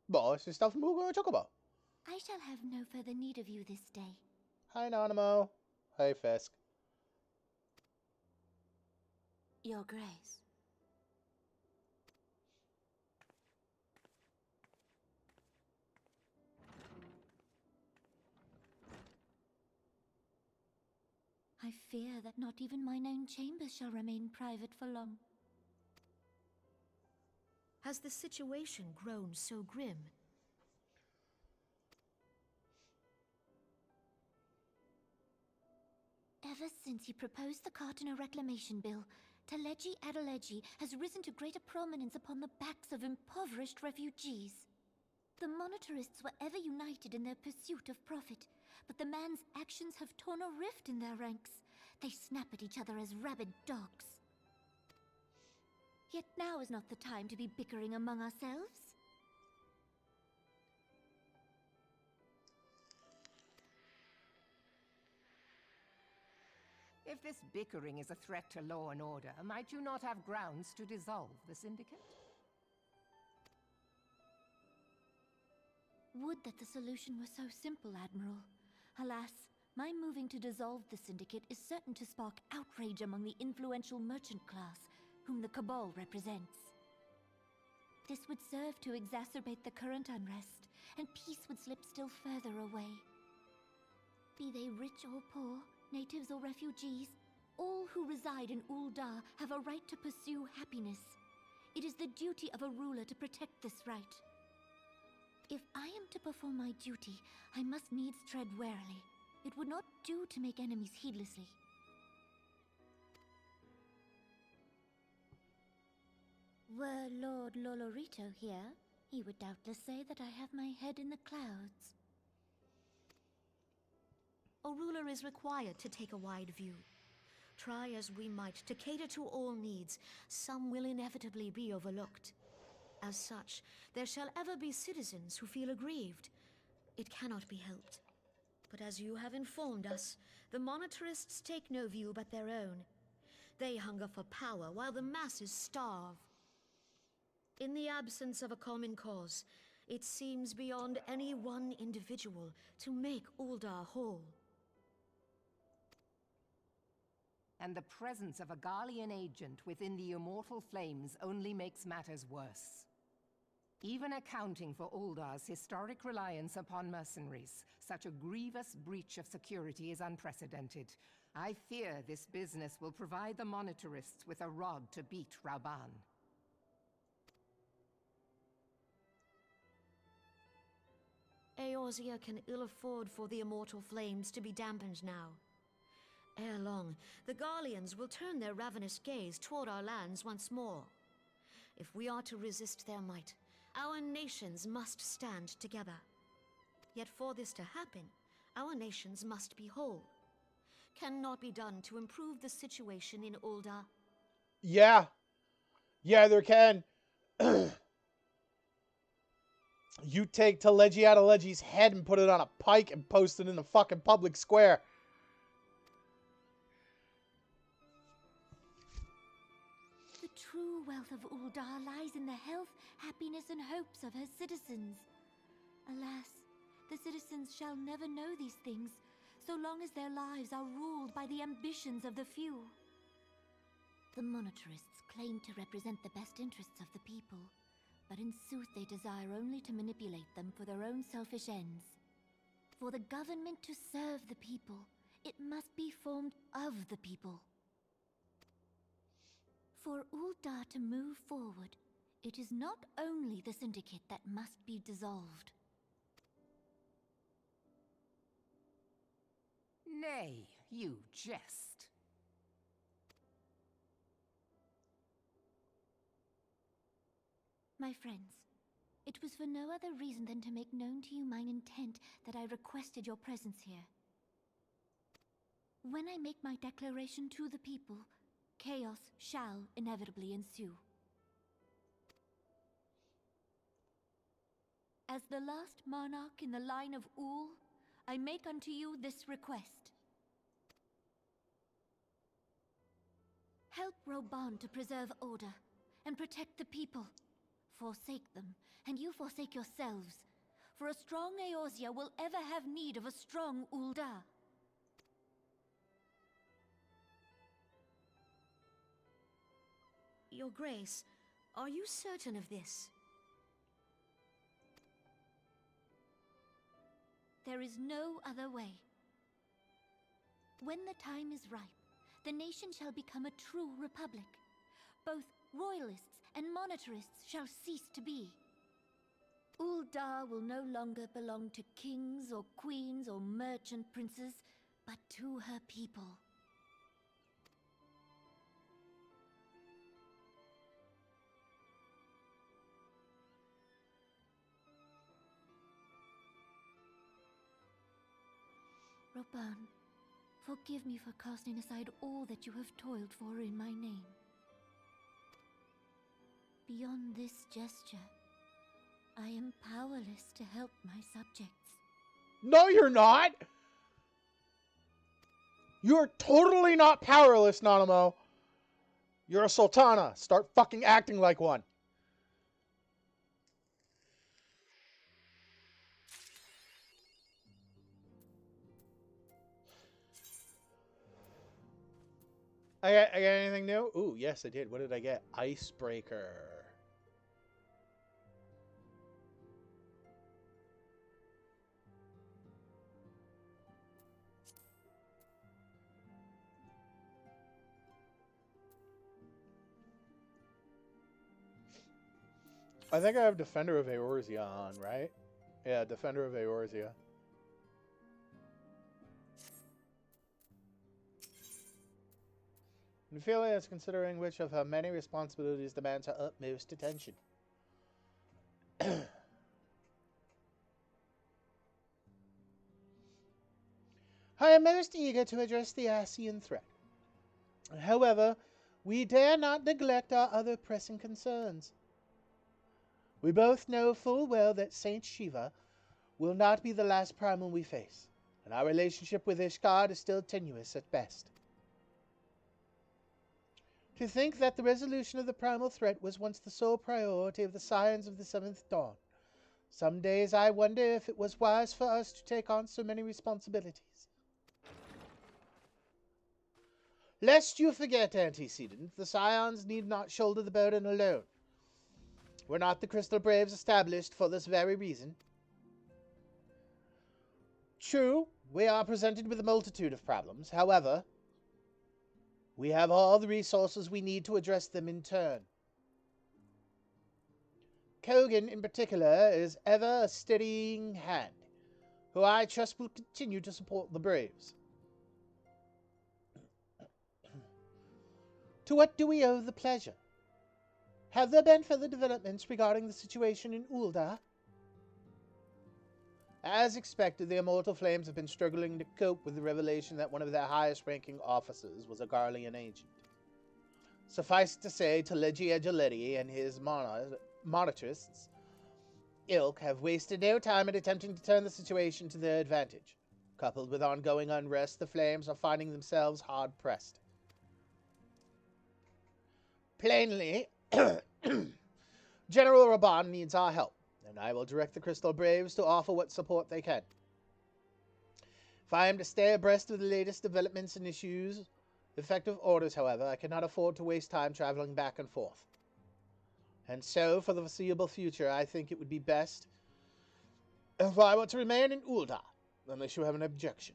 Well, it's just stuff we're going to talk about. I shall have no further need of you this day. Hi, Nanamo. Hey, Fisk. Your Grace. I fear that not even mine own chambers shall remain private for long. Has the situation grown so grim? Ever since he proposed the Cartona Reclamation Bill, Teleji Adeleji has risen to greater prominence upon the backs of impoverished refugees. The monetarists were ever united in their pursuit of profit, but the man's actions have torn a rift in their ranks. They snap at each other as rabid dogs. Yet now is not the time to be bickering among ourselves. If this bickering is a threat to law and order, might you not have grounds to dissolve the Syndicate? Would that the solution were so simple, Admiral. Alas, my moving to dissolve the Syndicate is certain to spark outrage among the influential merchant class, whom the Cabal represents. This would serve to exacerbate the current unrest, and peace would slip still further away. Be they rich or poor, natives or refugees, all who reside in Ul'dah have a right to pursue happiness. It is the duty of a ruler to protect this right. If I am to perform my duty, I must needs tread warily. It would not do to make enemies heedlessly. Were Lord Lolorito here, he would doubtless say that I have my head in the clouds. A ruler is required to take a wide view. Try as we might to cater to all needs, some will inevitably be overlooked. As such, there shall ever be citizens who feel aggrieved. It cannot be helped. But as you have informed us, the monetarists take no view but their own. They hunger for power while the masses starve. In the absence of a common cause, it seems beyond any one individual to make Ul'dah whole. And the presence of a Garlean agent within the Immortal Flames only makes matters worse. Even accounting for Uldah's historic reliance upon mercenaries, such a grievous breach of security is unprecedented. I fear this business will provide the monetarists with a rod to beat Raban. Eorzea can ill afford for the Immortal Flames to be dampened now. Ere long, the Garleans will turn their ravenous gaze toward our lands once more. If we are to resist their might, our nations must stand together. Yet for this to happen, our nations must be whole. Cannot be done to improve the situation in Ul'dah. Yeah. Yeah, there can. You take Teleji Adeleji's head and put it on a pike and post it in the fucking public square. true wealth of Uldar lies in the health, happiness, and hopes of her citizens. Alas, the citizens shall never know these things, so long as their lives are ruled by the ambitions of the few. The monetarists claim to represent the best interests of the people, but in sooth they desire only to manipulate them for their own selfish ends. For the government to serve the people, it must be formed of the people. For Uldar to move forward, it is not only the Syndicate that must be dissolved. Nay, you jest. My friends, it was for no other reason than to make known to you mine intent that I requested your presence here. When I make my declaration to the people, chaos shall inevitably ensue. As the last monarch in the line of Ul, I make unto you this request. Help Roban to preserve order and protect the people. Forsake them, and you forsake yourselves. For a strong Eorzea will ever have need of a strong Uldar. Your Grace, are you certain of this? There is no other way. When the time is ripe, the nation shall become a true republic. Both royalists and monetarists shall cease to be. Uldar will no longer belong to kings or queens or merchant princes, but to her people. Roban, forgive me for casting aside all that you have toiled for in my name. Beyond this gesture, I am powerless to help my subjects. No, you're not! You're totally not powerless, Nanamo. You're a sultana. Start fucking acting like one. I got anything new? Ooh, yes, I did. What did I get? Icebreaker. I think I have Defender of Eorzea on, right? Yeah, Defender of Eorzea. Ophelia is considering which of her many responsibilities demands her utmost attention. I am most eager to address the Ascian threat. However, we dare not neglect our other pressing concerns. We both know full well that Saint Shiva will not be the last primal we face, and our relationship with Ishgard is still tenuous at best. To think that the resolution of the primal threat was once the sole priority of the Scions of the Seventh Dawn. Some days I wonder if it was wise for us to take on so many responsibilities. Lest you forget, Antecedent, the Scions need not shoulder the burden alone. Were not the Crystal Braves established for this very reason? True, we are presented with a multitude of problems. However, we have all the resources we need to address them in turn. Kogan, in particular, is ever a steadying hand, who I trust will continue to support the Braves. To what do we owe the pleasure? Have there been further developments regarding the situation in Uldar? As expected, the Immortal Flames have been struggling to cope with the revelation that one of their highest-ranking officers was a Garlean agent. Suffice to say, Talegi Agileti and his monetarists ilk have wasted no time in attempting to turn the situation to their advantage. Coupled with ongoing unrest, the Flames are finding themselves hard-pressed. Plainly, General Raban needs our help, and I will direct the Crystal Braves to offer what support they can. If I am to stay abreast of the latest developments and issues effective orders, however, I cannot afford to waste time traveling back and forth. And so, for the foreseeable future, I think it would be best if I were to remain in Ul'dah, unless you have an objection.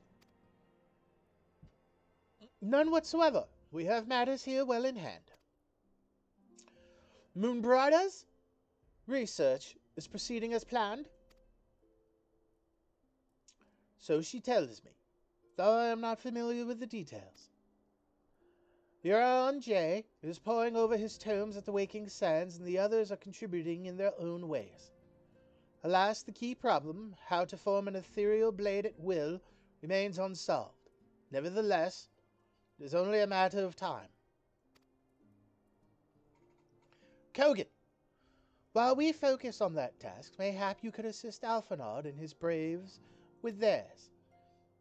None whatsoever. We have matters here well in hand. Moonbrider's research is proceeding as planned. So she tells me, though I am not familiar with the details. Euron J is poring over his tomes at the Waking Sands, and the others are contributing in their own ways. Alas, the key problem, how to form an ethereal blade at will, remains unsolved. Nevertheless, it is only a matter of time. Kogan, while we focus on that task, mayhap you could assist Alphinaud and his braves with theirs.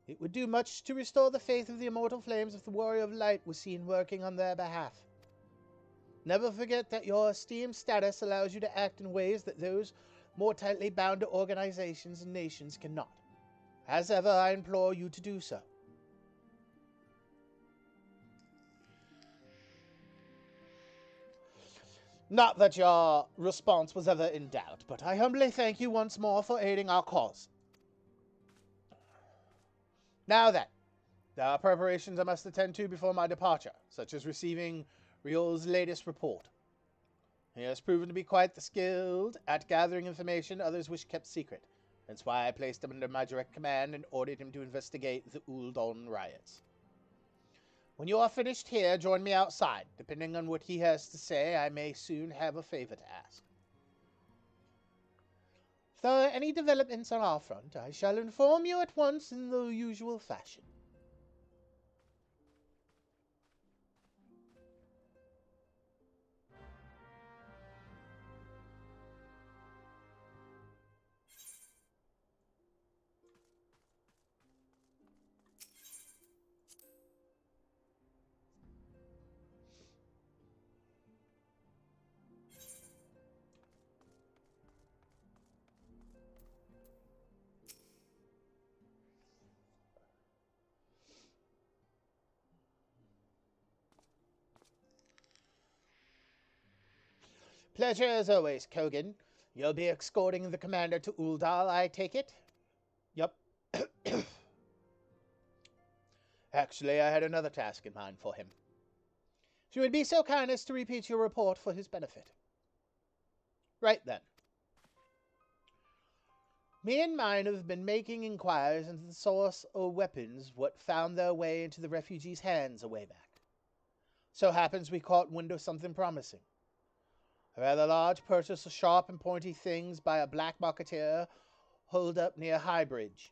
It would do much to restore the faith of the immortal flames if the Warrior of Light was seen working on their behalf. Never forget that your esteemed status allows you to act in ways that those more tightly bound to organizations and nations cannot. As ever, I implore you to do so. Not that your response was ever in doubt, but I humbly thank you once more for aiding our cause. Now then, there are preparations I must attend to before my departure, such as receiving Riol's latest report. He has proven to be quite skilled at gathering information others wish kept secret. That's why I placed him under my direct command and ordered him to investigate the Uldon riots. When you are finished here, join me outside. Depending on what he has to say, I may soon have a favor to ask. If there are any developments on our front, I shall inform you at once in the usual fashion. Pleasure as always, Kogan. You'll be escorting the commander to Ul'dah, I take it? Yup. Actually, I had another task in mind for him. If you would be so kind as to repeat your report for his benefit. Right then. Me and mine have been making inquiries into the source of weapons what found their way into the refugees' hands a way back. So happens we caught wind of something promising. A rather large purchase of sharp and pointy things by a black marketeer holed up near Highbridge.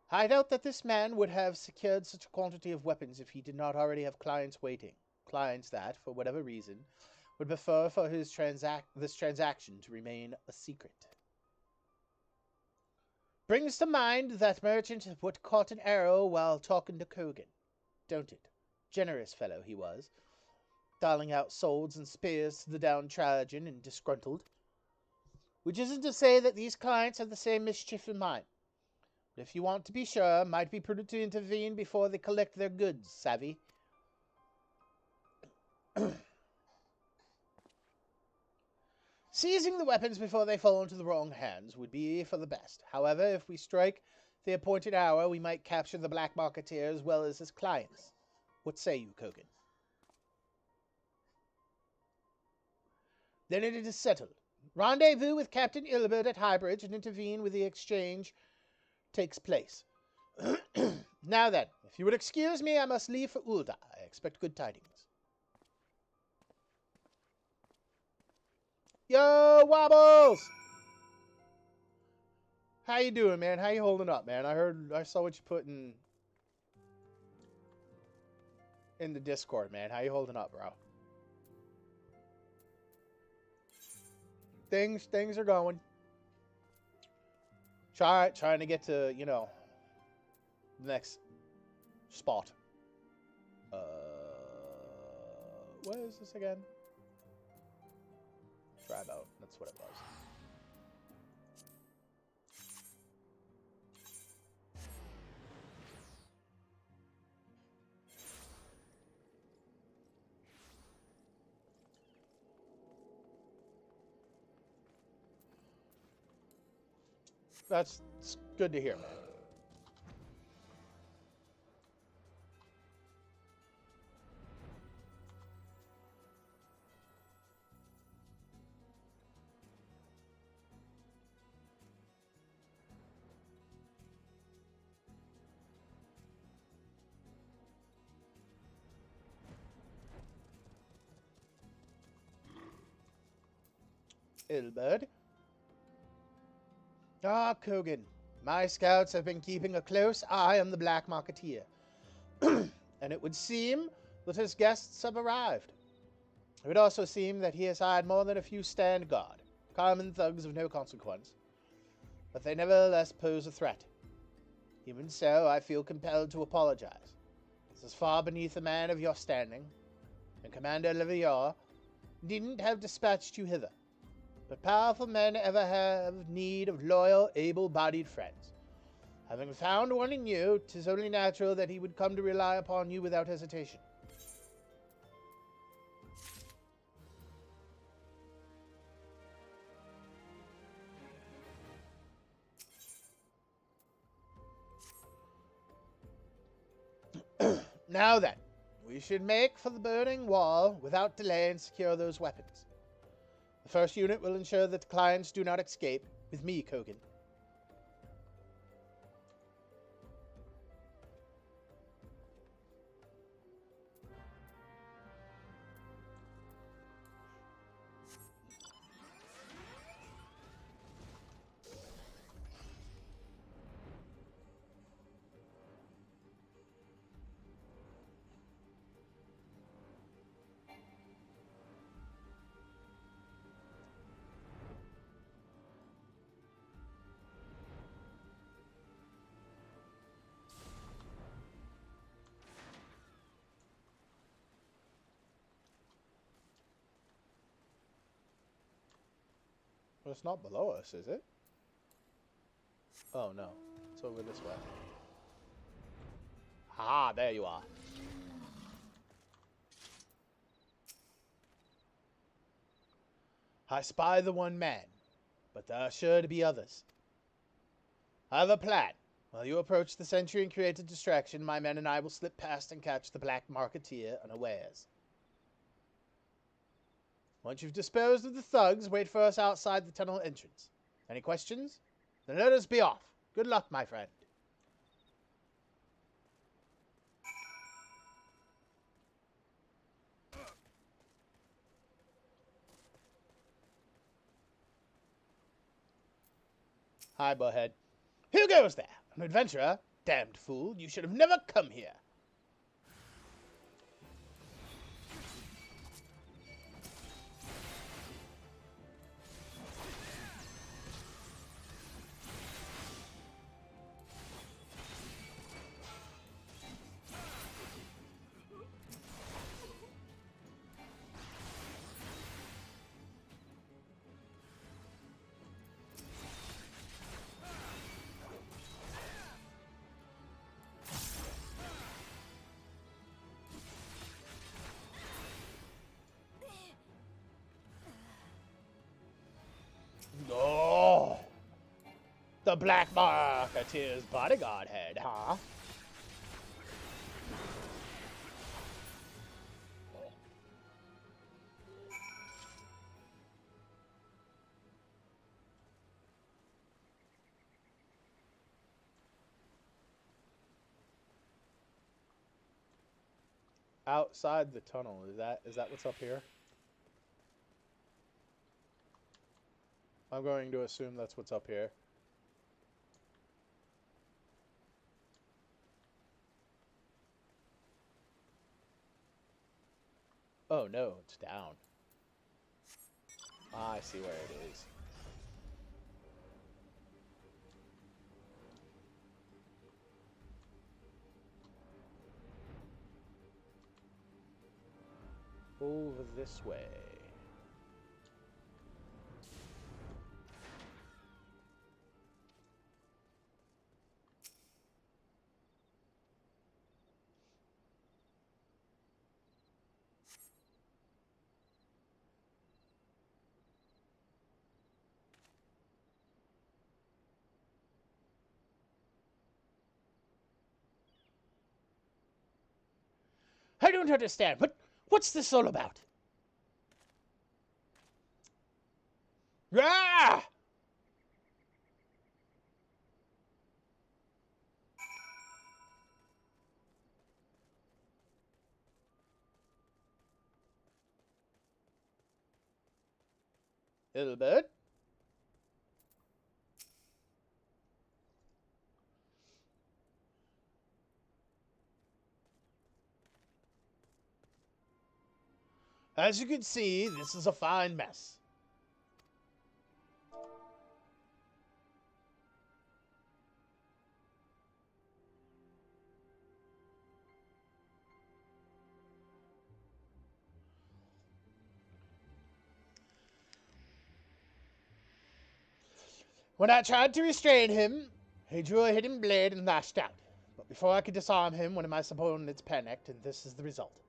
I doubt that this man would have secured such a quantity of weapons if he did not already have clients waiting. Clients that, for whatever reason, would prefer for his this transaction to remain a secret. Brings to mind that merchant what caught an arrow while talking to Kogan, don't it? Generous fellow he was, doling out swords and spears to the downtrodden and disgruntled. Which isn't to say that these clients have the same mischief in mind. But if you want to be sure, it might be prudent to intervene before they collect their goods, savvy? Seizing the weapons before they fall into the wrong hands would be for the best. However, if we strike the appointed hour, we might capture the black marketeer as well as his clients. What say you, Kogan? Then it is settled. Rendezvous with Captain Ilbert at Highbridge and intervene with the exchange takes place. Now then, if you would excuse me, I must leave for Ul'dah. I expect good tidings. Yo, Wobbles! How you doing, man? How you holding up, man? I saw what you put in the Discord, man. How you holding up, bro? Things are going. Trying to get to, you know, the next spot. What is this again? Dry boat. That's what it was. That's good to hear, man. Ilbird. Ah, Kogan. My scouts have been keeping a close eye on the Black Marketeer. And it would seem that his guests have arrived. It would also seem that he has hired more than a few stand guard, common thugs of no consequence. But they nevertheless pose a threat. Even so, I feel compelled to apologize. This is far beneath a man of your standing, and Commander Levior needn't have dispatched you hither. But powerful men ever have need of loyal, able-bodied friends. Having found one in you, 'tis only natural that he would come to rely upon you without hesitation. Now then, we should make for the burning wall without delay and secure those weapons. The first unit will ensure that the clients do not escape, with me, Kogan. Well, it's not below us, is it? Oh, no. It's over this way. Ah, there you are. I spy the one man, but there are sure to be others. I have a plan. While you approach the sentry and create a distraction, my men and I will slip past and catch the Black Marketeer unawares. Once you've disposed of the thugs, wait for us outside the tunnel entrance. Any questions? Then let us be off. Good luck, my friend. Hi, Bowhead. Who goes there? An adventurer? Damned fool, you should have never come here. Oh, the Black Marketeer's bodyguard head, huh? Outside the tunnel, is that what's up here? I'm going to assume that's what's up here. Oh no, it's down. Ah, I see where it is. Over this way. I don't understand. What's this all about? Ah! Little bird. As you can see, this is a fine mess. When I tried to restrain him, he drew a hidden blade and lashed out. But before I could disarm him, one of my subordinates panicked, and this is the result.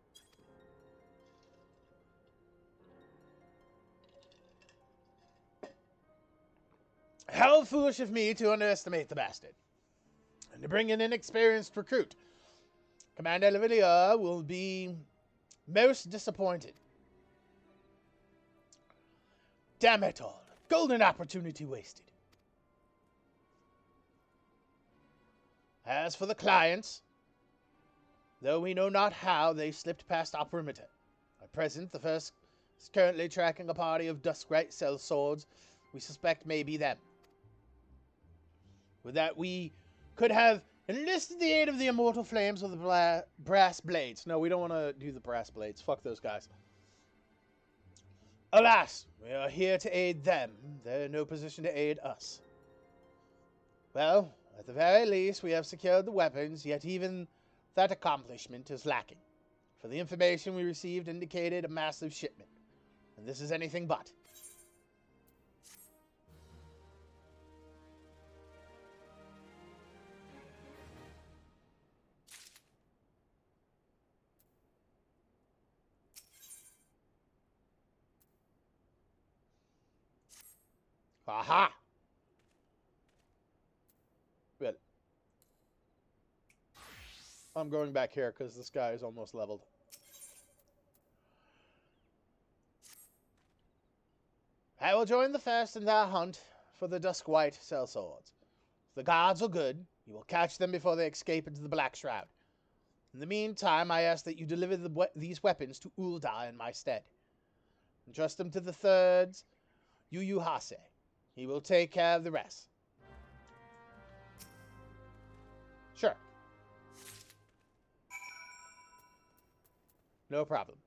How foolish of me to underestimate the bastard. And to bring an inexperienced recruit. Commander Lavillier will be most disappointed. Damn it all. Golden opportunity wasted. As for the clients, though we know not how they slipped past our perimeter. At present, the first is currently tracking a party of Duskrite cell swords we suspect may be them. With that, we could have enlisted the aid of the immortal flames with the brass blades. No, we don't want to do the brass blades. Fuck those guys. Alas, we are here to aid them. They're in no position to aid us. Well, at the very least, we have secured the weapons, yet even that accomplishment is lacking. For the information we received indicated a massive shipment, and this is anything but. Aha! Well, I'm going back here because this guy is almost leveled. I will join the first in their hunt for the Duskwhite sellswords. If the guards are good, you will catch them before they escape into the Black Shroud. In the meantime, I ask that you deliver these weapons to Uldar in my stead. Entrust them to the thirds, Yuyuhase. He will take care of the rest. Sure. No problem.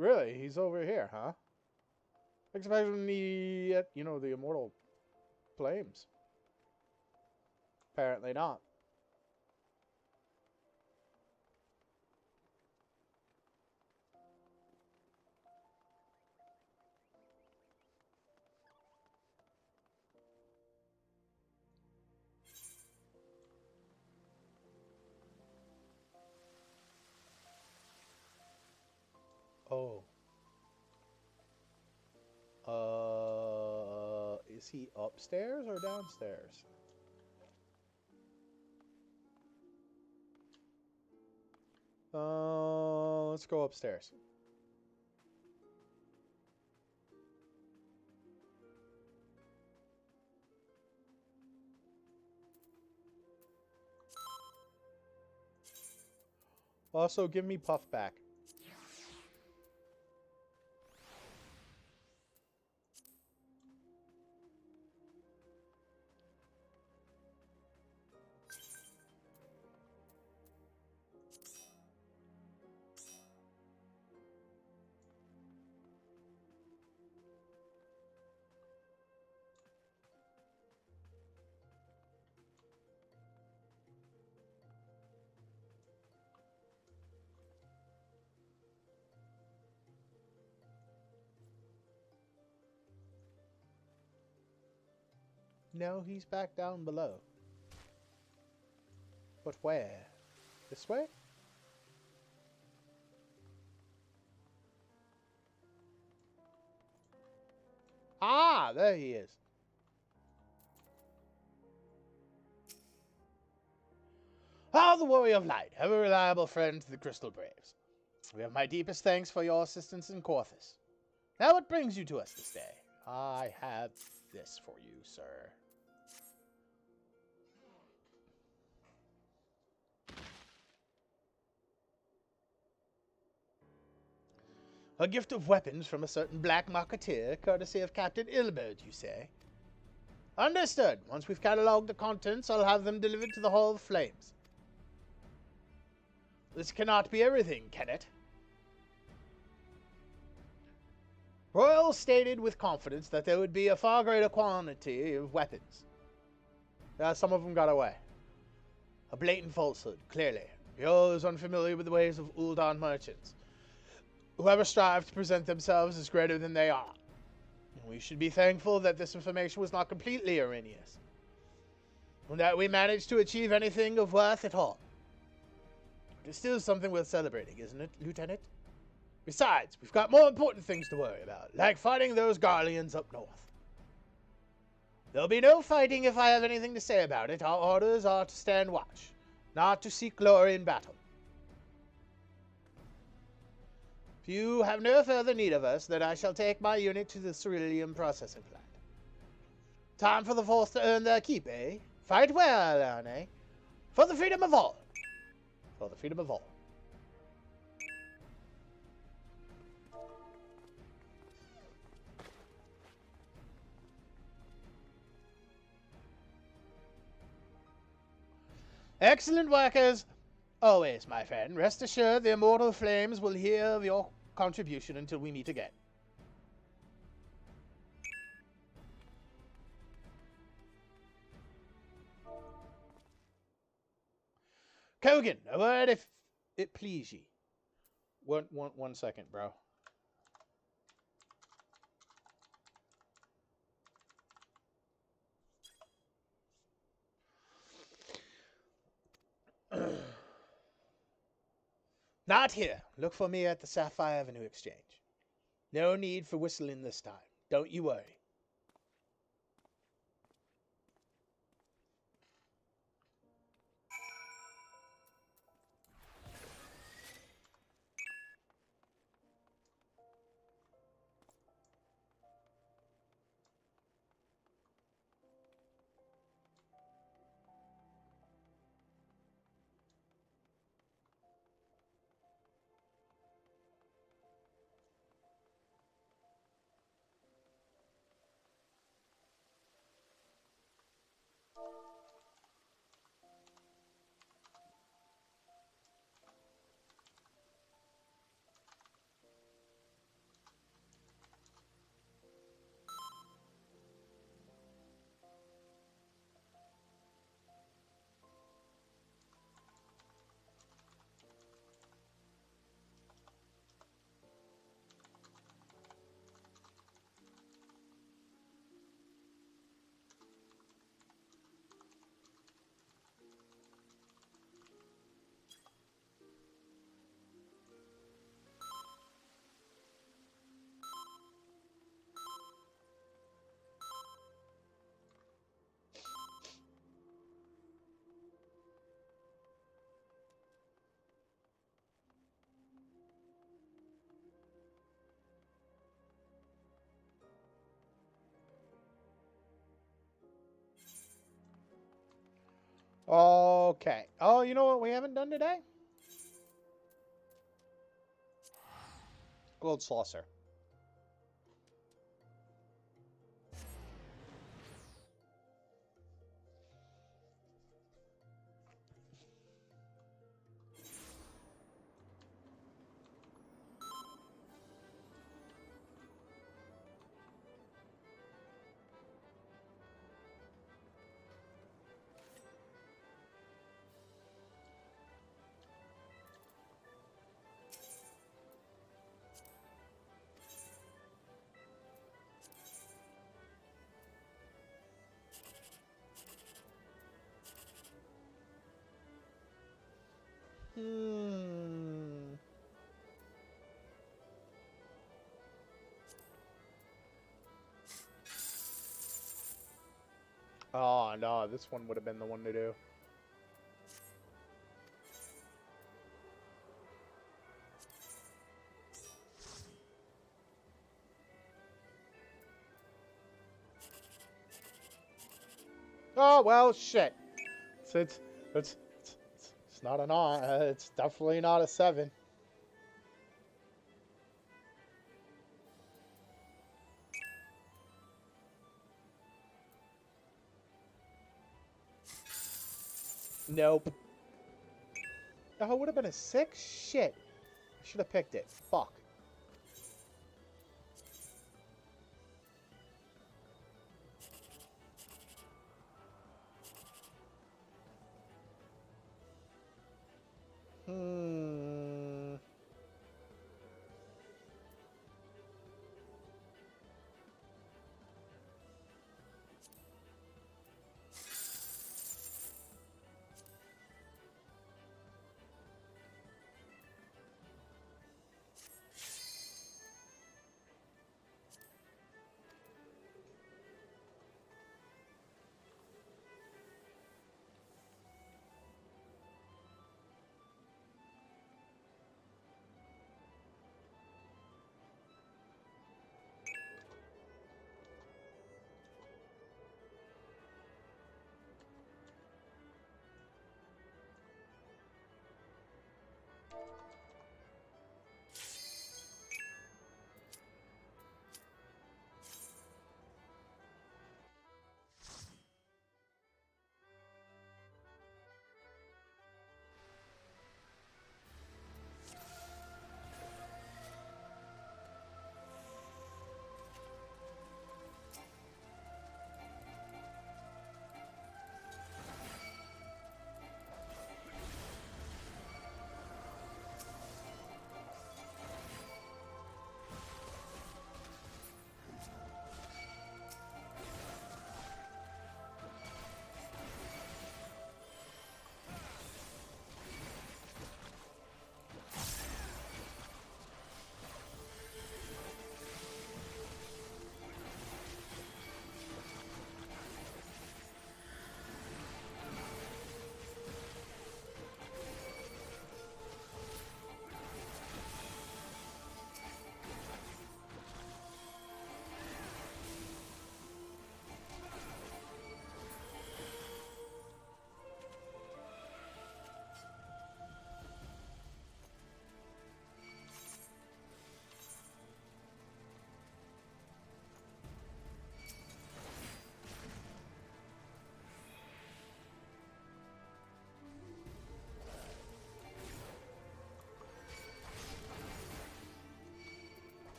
Really? He's over here, huh? Expecting me at, the immortal flames. Apparently not. Oh. Is he upstairs or downstairs? Let's go upstairs. Also, give me Puff back. No, he's back down below. But where? This way? Ah, there he is. Ah, the Warrior of Light, ever reliable friend to the Crystal Braves. We have my deepest thanks for your assistance in Corthus. Now what brings you to us this day? I have this for you, sir. A gift of weapons from a certain black marketeer, courtesy of Captain Ilbert, you say? Understood. Once we've catalogued the contents, I'll have them delivered to the Hall of Flames. This cannot be everything, can it? Royal stated with confidence that there would be a far greater quantity of weapons. Some of them got away. A blatant falsehood, clearly. You're as unfamiliar with the ways of Uldan merchants. Whoever strive to present themselves as greater than they are. We should be thankful that this information was not completely erroneous, and that we managed to achieve anything of worth at all. It is still something worth celebrating, isn't it, Lieutenant? Besides, we've got more important things to worry about, like fighting those Garleans up north. There'll be no fighting if I have anything to say about it. Our orders are to stand watch, not to seek glory in battle. If you have no further need of us, then I shall take my unit to the Cerulean processing plant. Time for the Force to earn their keep, eh? Fight well, Arne. For the freedom of all. For the freedom of all. Excellent workers. Always, my friend. Rest assured the immortal flames will hear of your contribution until we meet again. Kogan, a word if it please ye. One second, bro. Not here. Look for me at the Sapphire Avenue Exchange. No need for whistling this time. Don't you worry. Okay. Oh, you know what we haven't done today? Gold saucer. Oh, no, this one would have been the one to do. Oh, well, shit. It's not an on. It's definitely not a 7. Nope. Oh, it would have been a 6? Shit. I should have picked it. Fuck.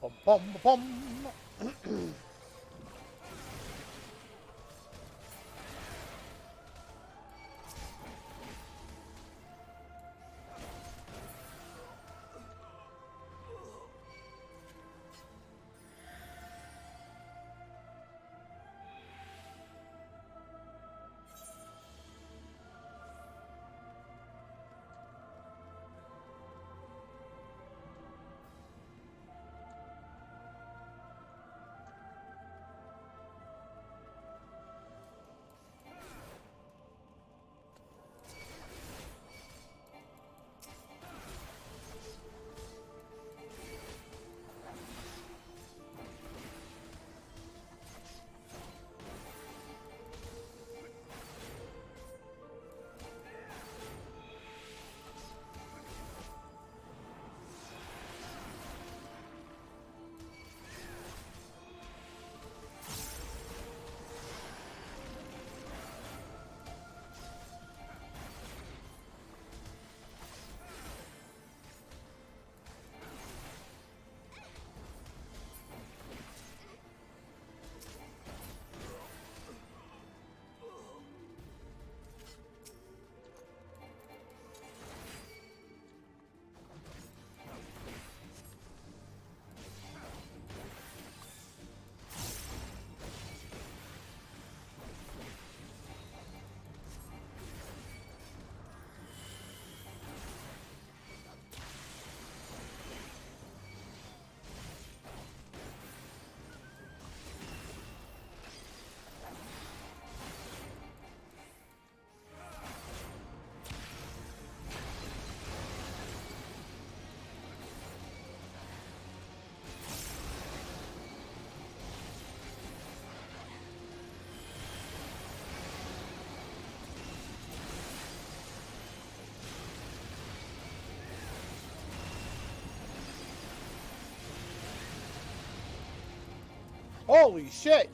Bum, bum, bum, bum. Holy shit!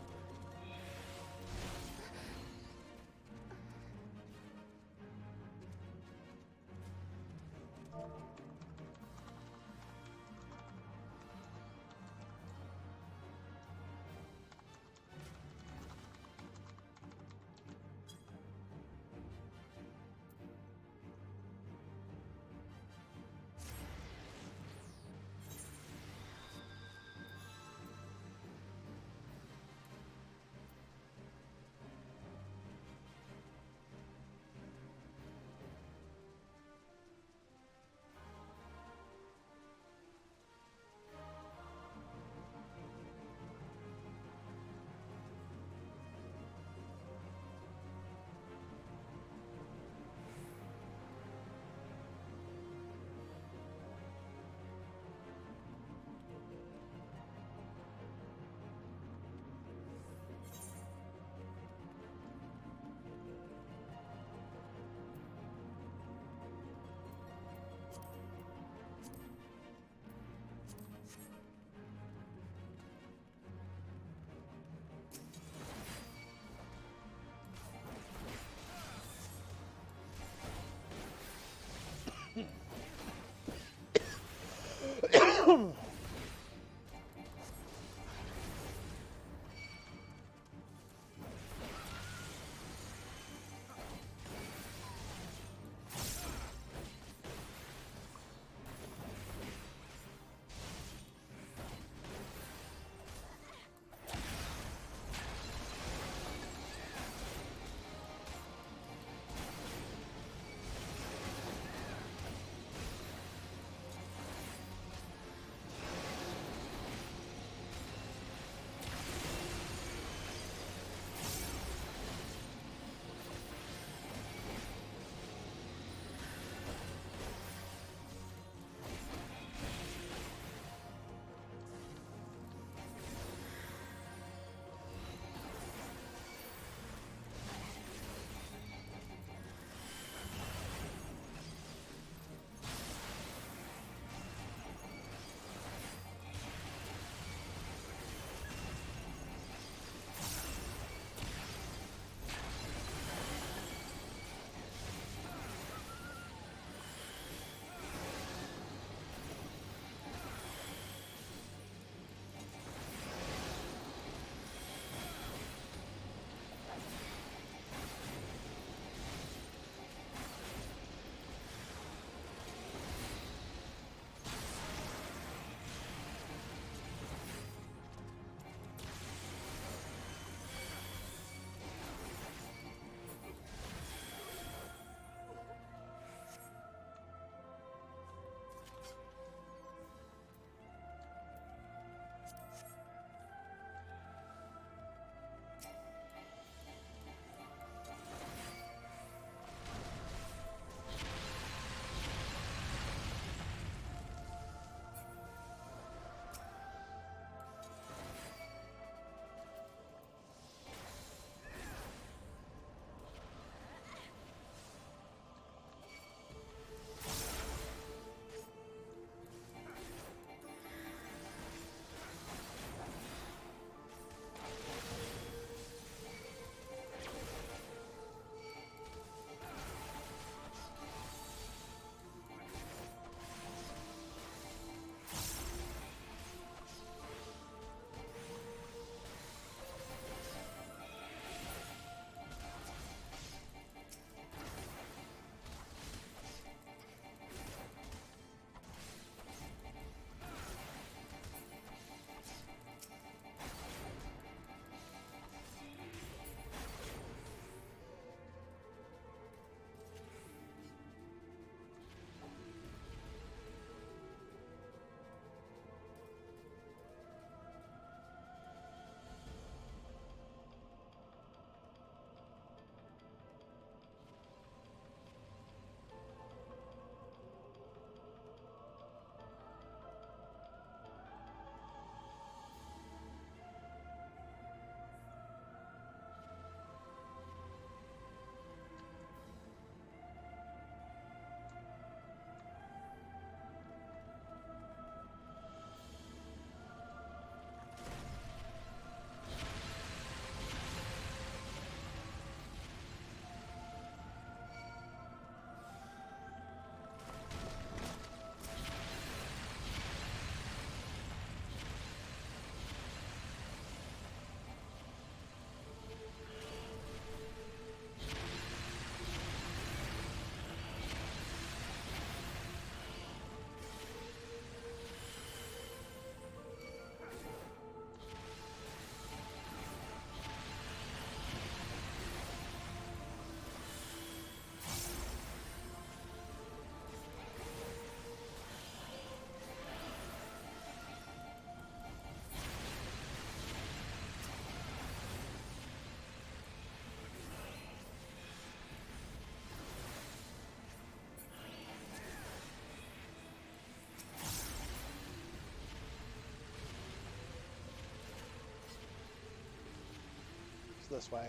It's this way.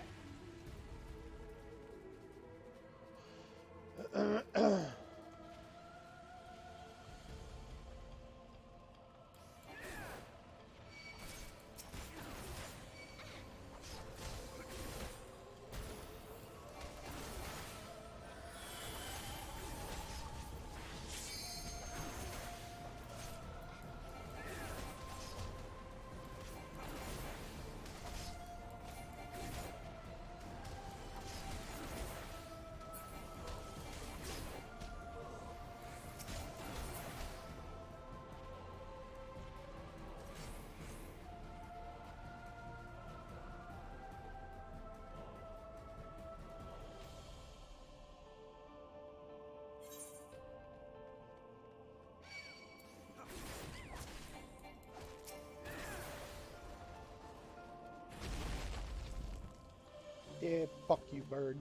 Yeah, fuck you, bird.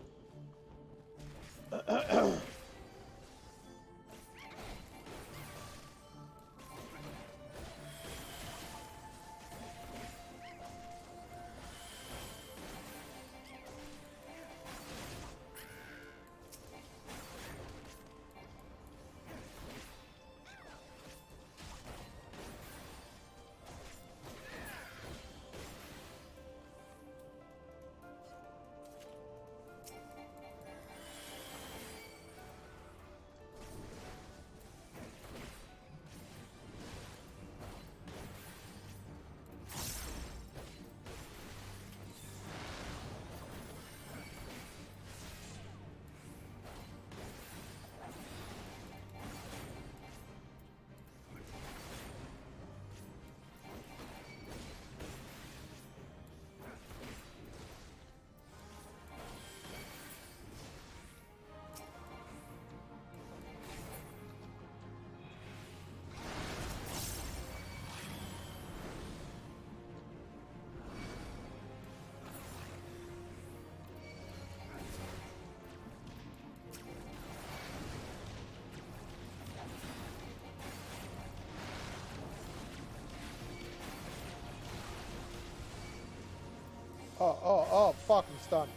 Oh, fuck, I'm stunned.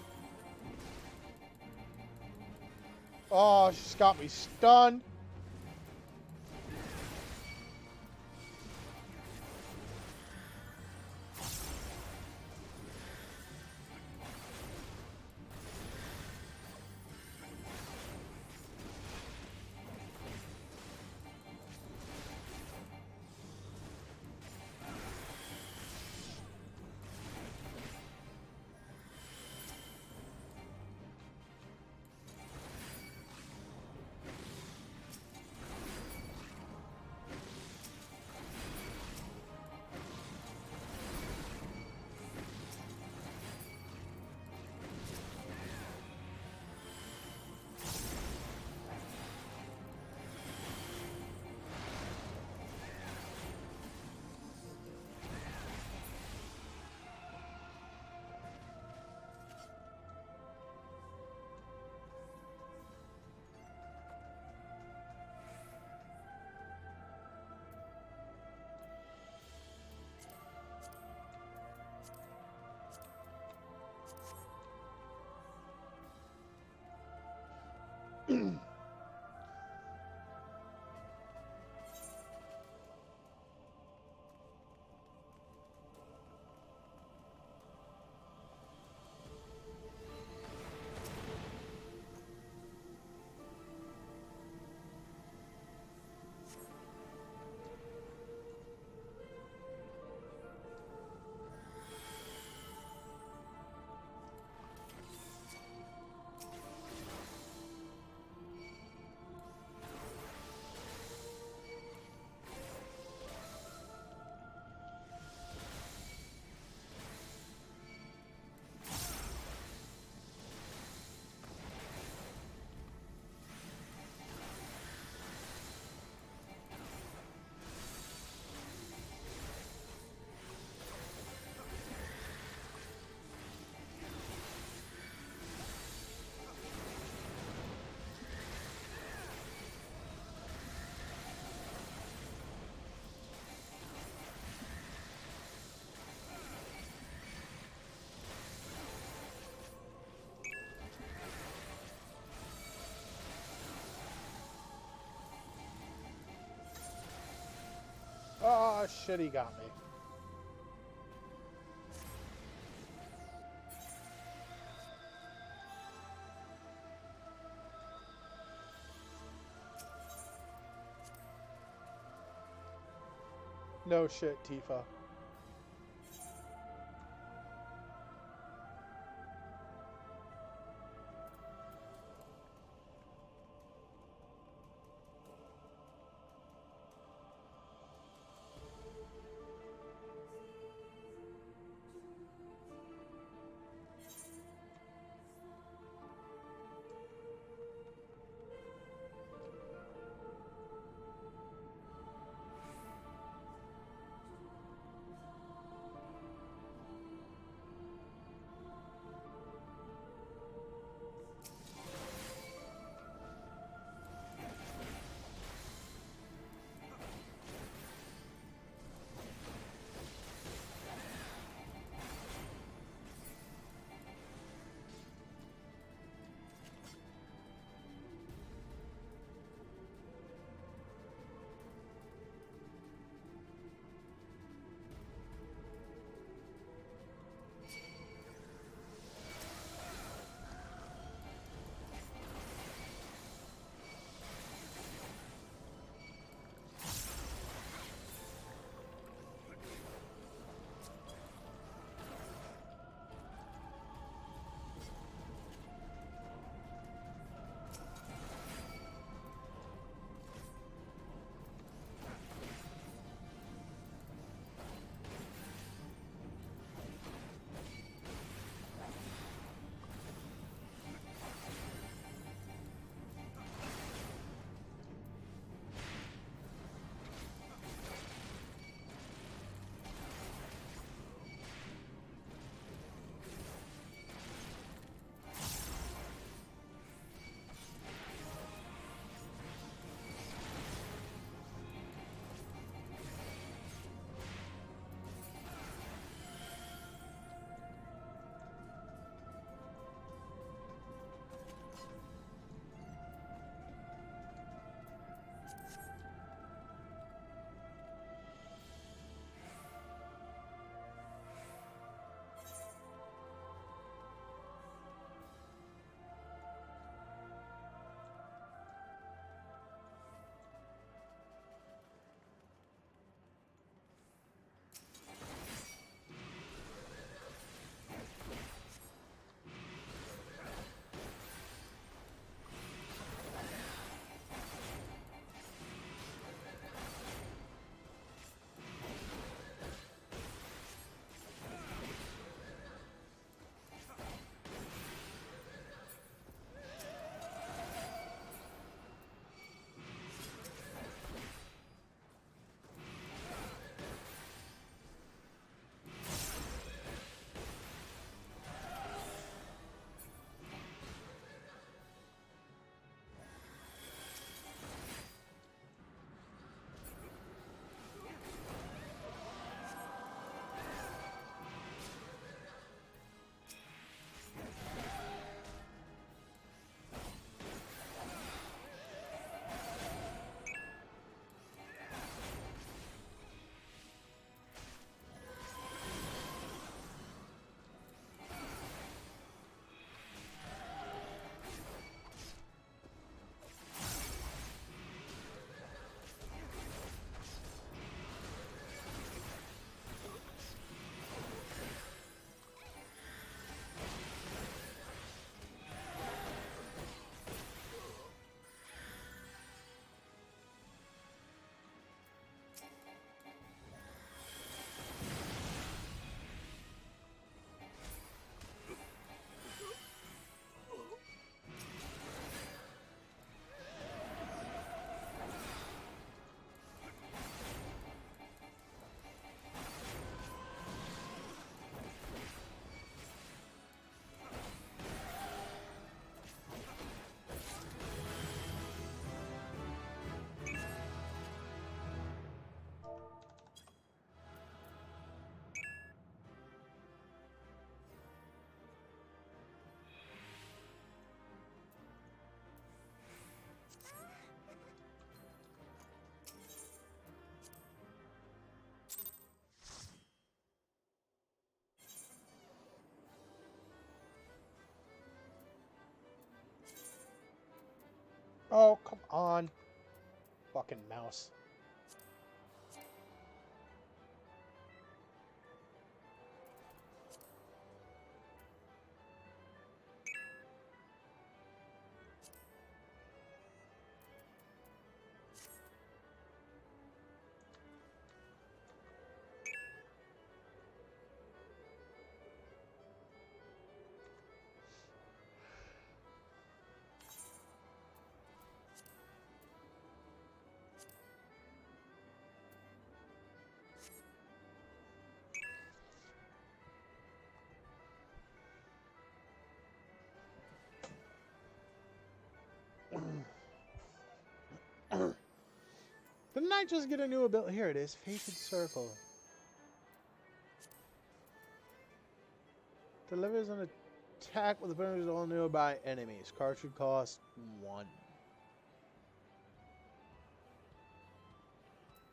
Oh, she's got me stunned. Oh shit, he got me. No shit, Tifa. Oh, come on. Fucking mouse. Didn't I just get a new ability? Here it is, Fated Circle. Delivers an attack with abilities all nearby enemies. Card should cost 1.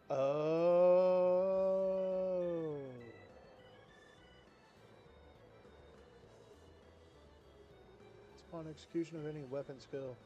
Oh. It's upon execution of any weapon skill.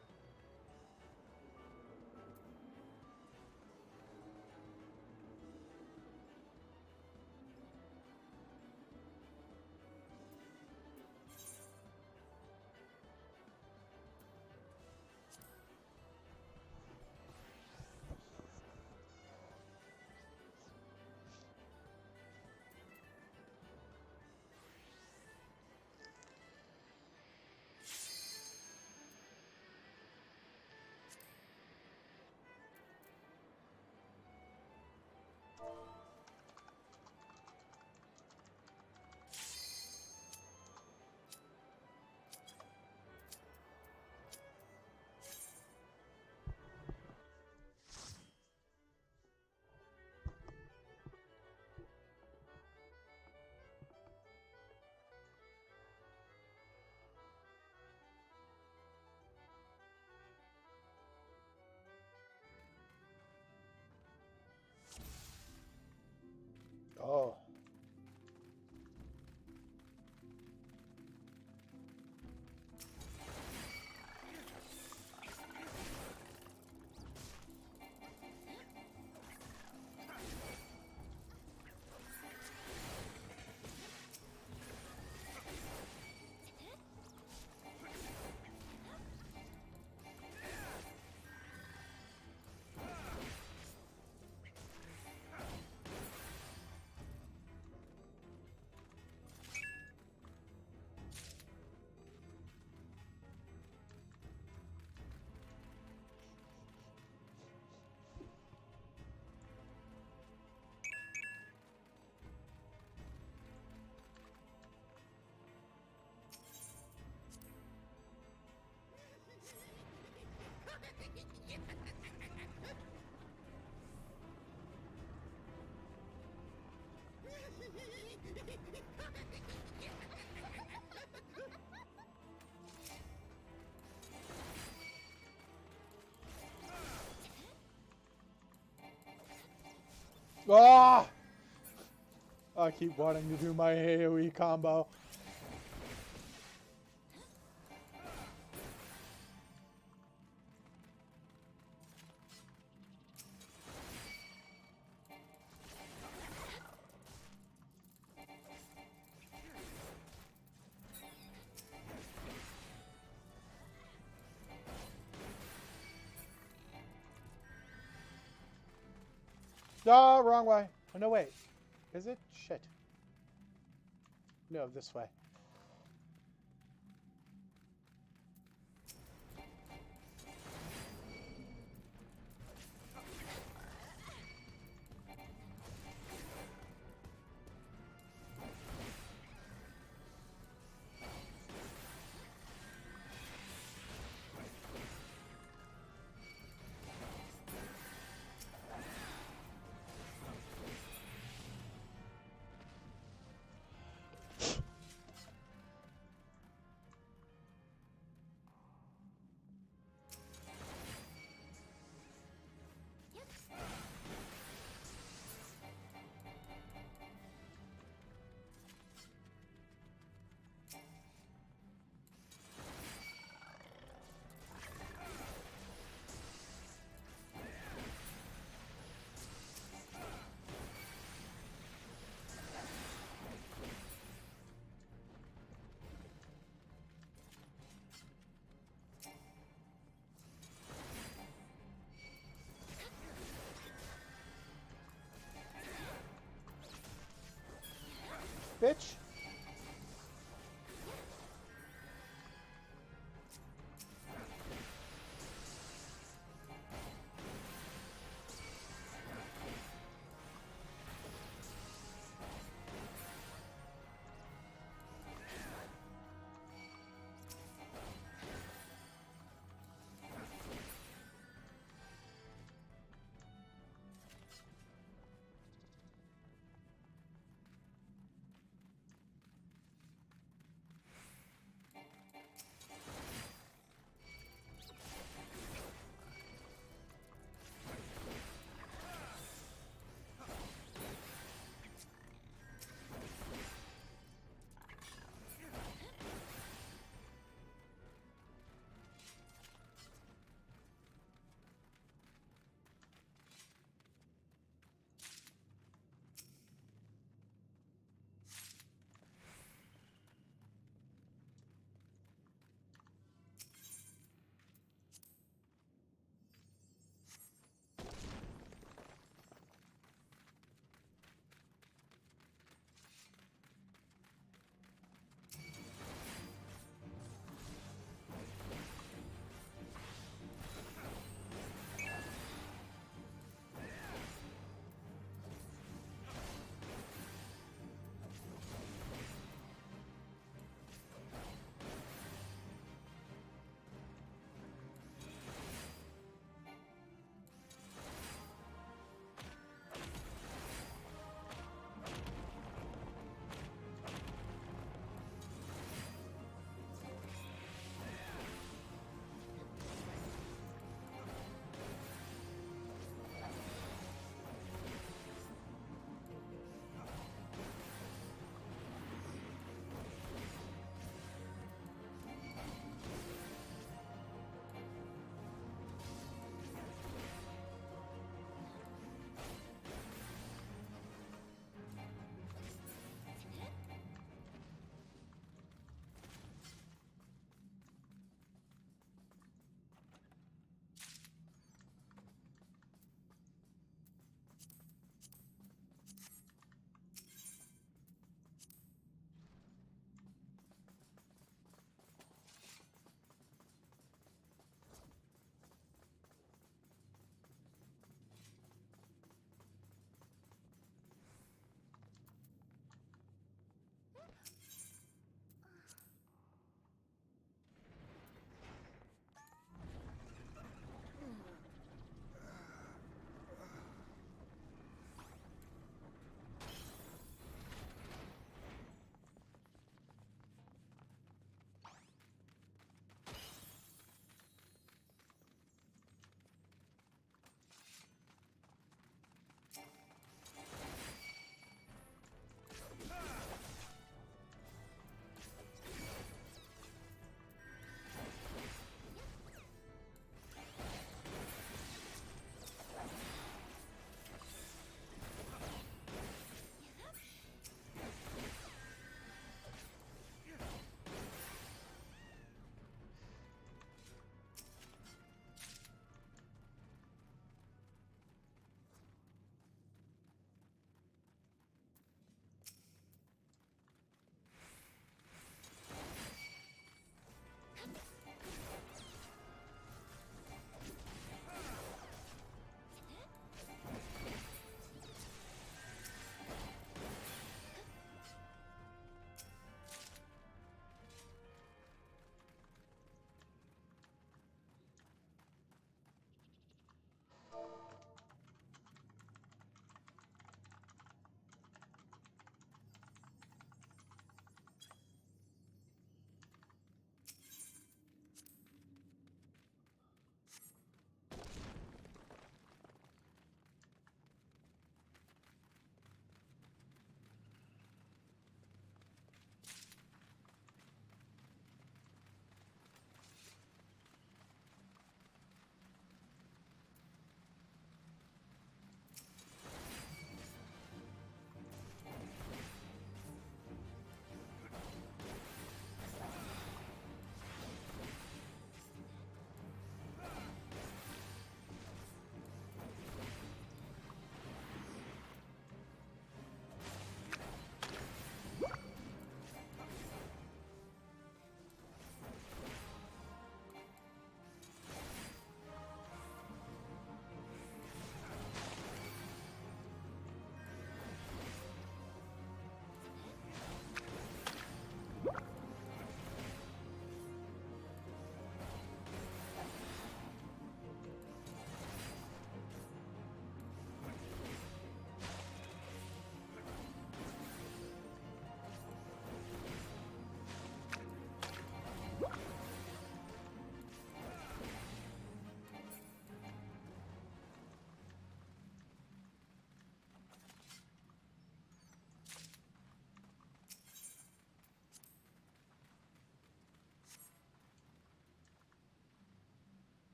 Oh. Ah! I keep wanting to do my AoE combo. Oh, wrong way. Oh, no, wait. Is it? Shit. No, this way. bitch.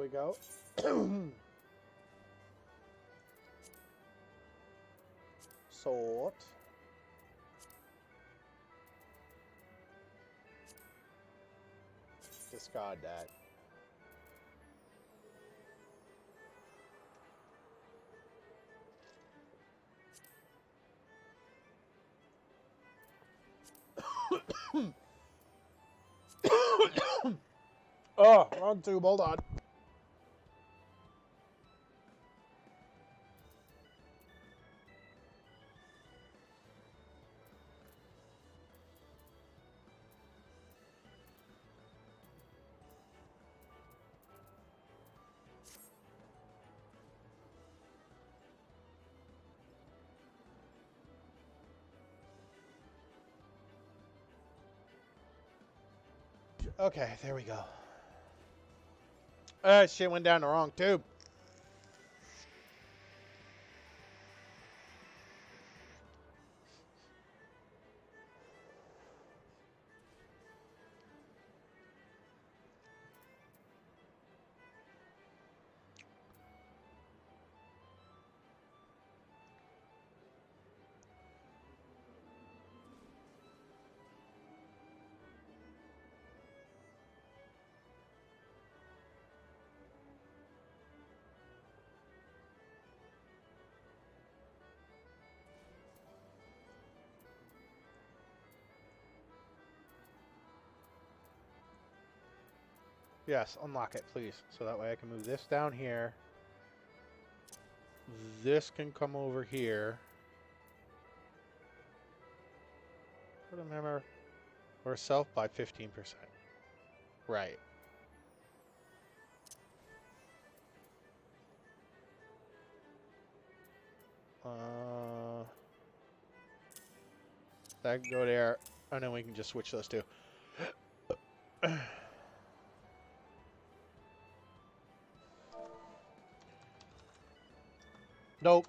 we go. Sort. Discard that. Oh, wrong tube. Hold on. Okay, there we go. Shit went down the wrong tube. Yes, unlock it, please. So that way I can move this down here. This can come over here. Remember, or self by 15%. Right. That can go there, and then we can just switch those two. Nope.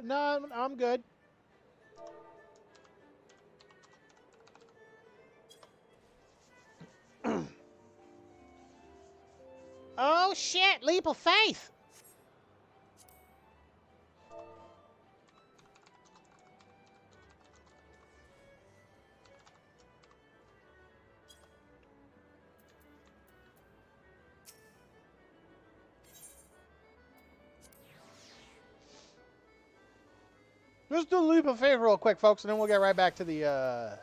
No, I'm good. Oh shit, leap of faith. Let's do the leap of faith real quick, folks, and then we'll get right back to the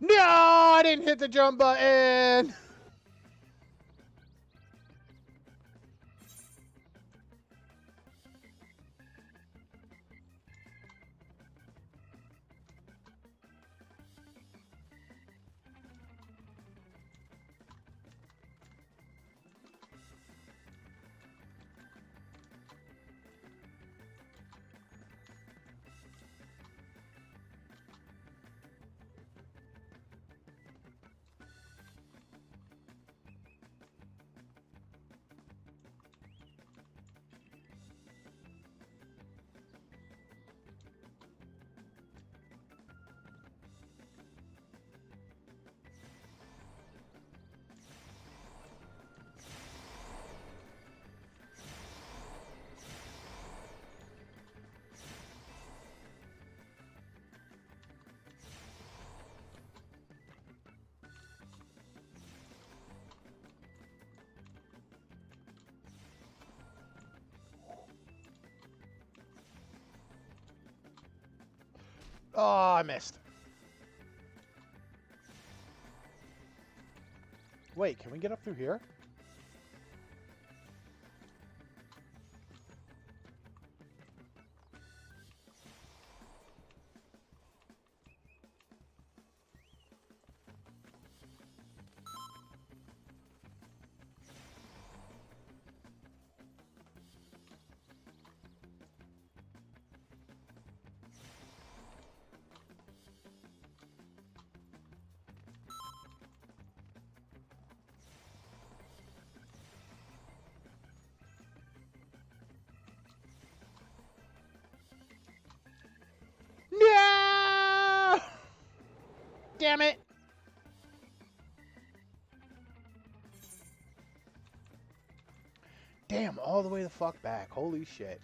No, I didn't hit the jump button. Oh, I missed. Wait, can we get up through here? No! Damn it! Damn, all the way the fuck back. Holy shit.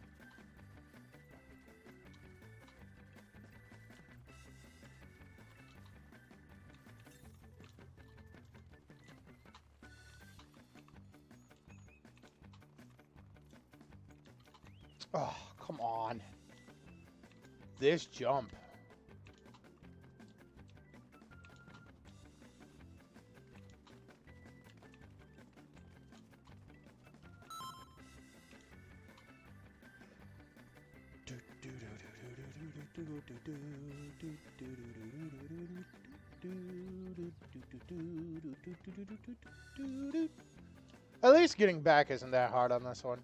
Oh, come on. This jump. At least getting back isn't that hard on this one.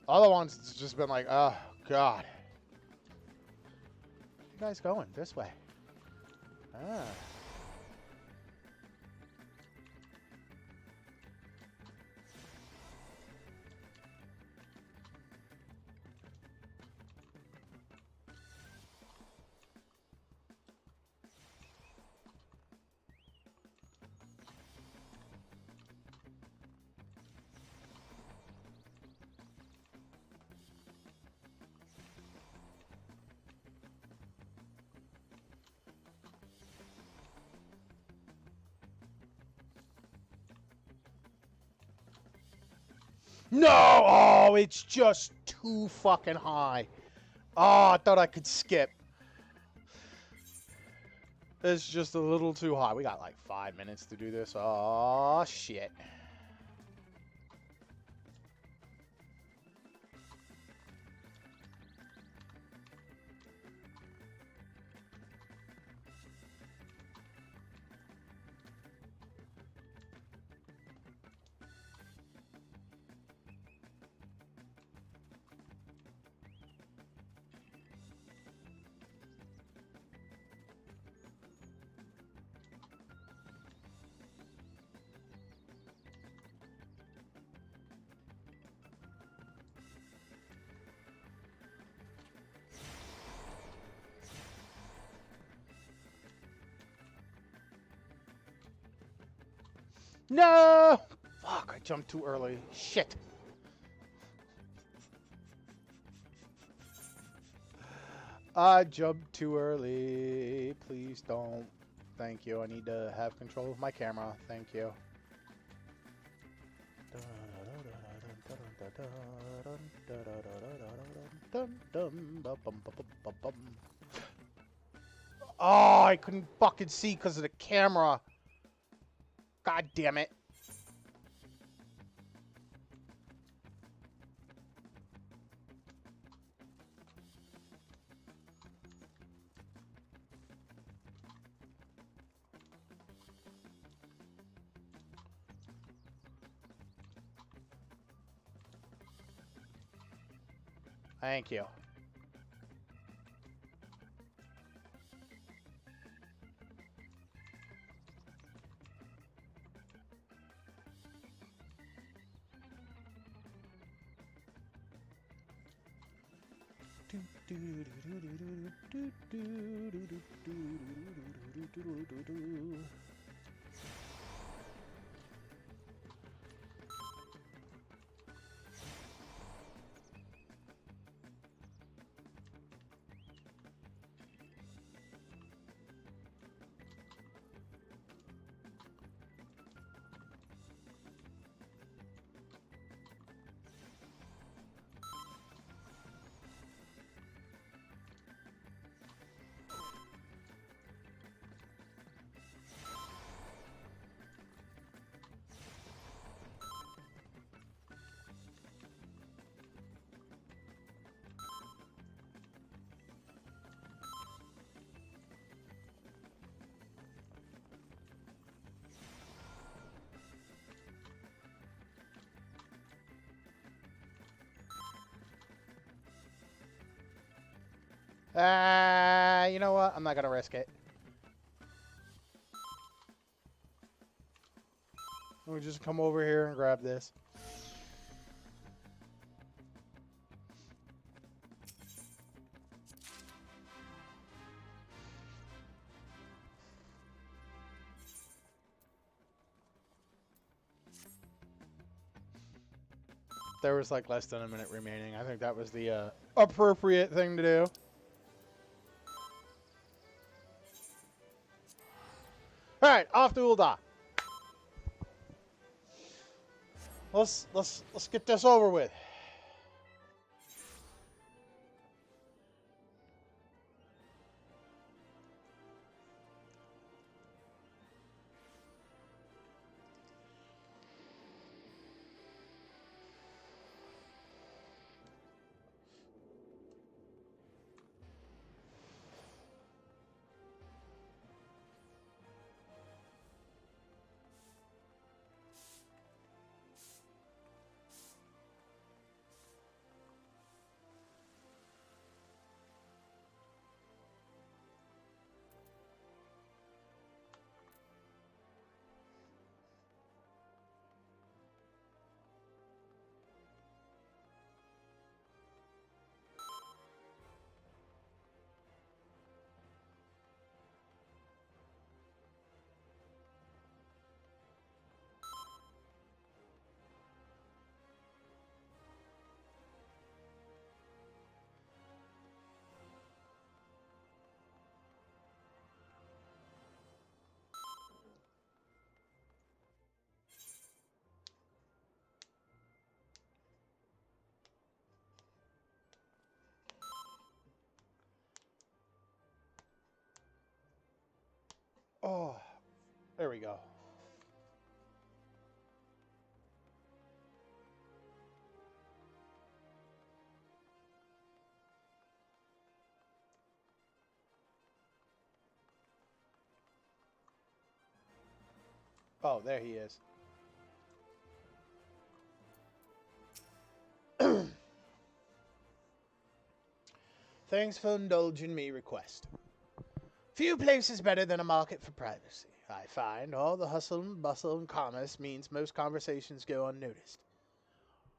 Other ones, it's just been like, oh, God. Where you guys going? This way. Ah. No! Oh, it's just too fucking high. Oh, I thought I could skip. It's just a little too high. We got like 5 minutes to do this. Oh, shit. No! Fuck, I jumped too early. Shit. I jumped too early. Please don't. Thank you. I need to have control of my camera. Thank you. Oh, I couldn't fucking see because of the camera. God damn it. Thank you. You know what? I'm not gonna risk it. We'll just come over here and grab this. There was like less than a minute remaining. I think that was the appropriate thing to do. All right, off to Ul'dah. Let's get this over with. Oh, there we go. Oh, there he is. Thanks for indulging me request. Few places better than a market for privacy. I find all the hustle and bustle and commerce means most conversations go unnoticed.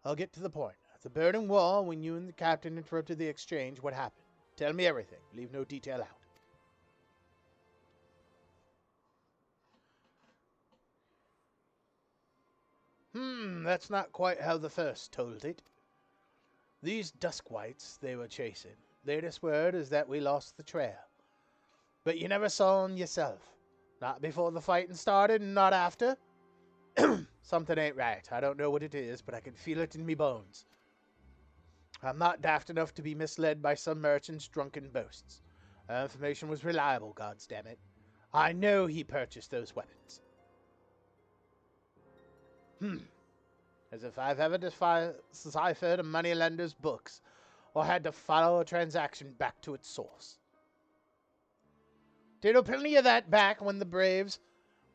I'll get to the point. At the burning wall, when you and the captain interrupted the exchange, what happened? Tell me everything. Leave no detail out. That's not quite how the first told it. These dusk whites they were chasing, latest word is that we lost the trail. But you never saw 'em yourself. Not before the fighting started and not after. Something ain't right. I don't know what it is, but I can feel it in me bones. I'm not daft enough to be misled by some merchant's drunken boasts. Our information was reliable, goddammit. I know he purchased those weapons. As if I've ever deciphered a moneylender's books, or had to follow a transaction back to its source. Did plenty of that back when the Braves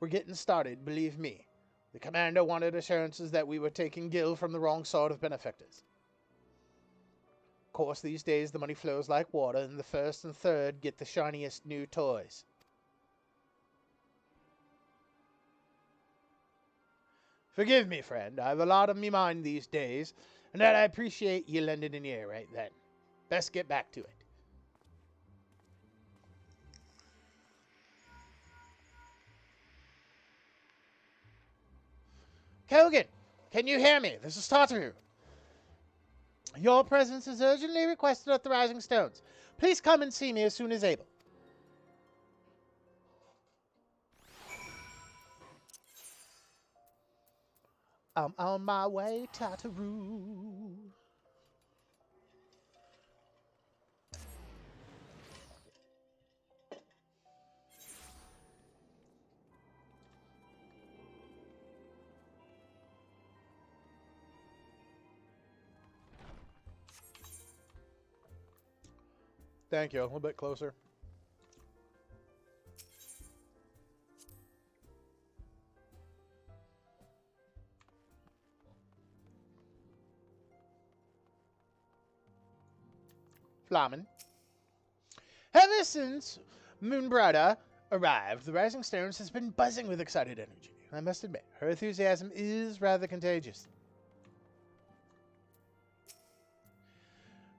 were getting started, believe me. The commander wanted assurances that we were taking Gil from the wrong sort of benefactors. Of course, these days the money flows like water, and the first and third get the shiniest new toys. Forgive me, friend. I've a lot on me mind these days, and that I appreciate you lending an ear right then. Best get back to it. Kogan, can you hear me? This is Tartaru. Your presence is urgently requested at the Rising Stones. Please come and see me as soon as able. I'm on my way, Tartaru. Thank you. A little bit closer. Flamen. Ever since Moonbrada arrived, the Rising Stones has been buzzing with excited energy. I must admit, her enthusiasm is rather contagious.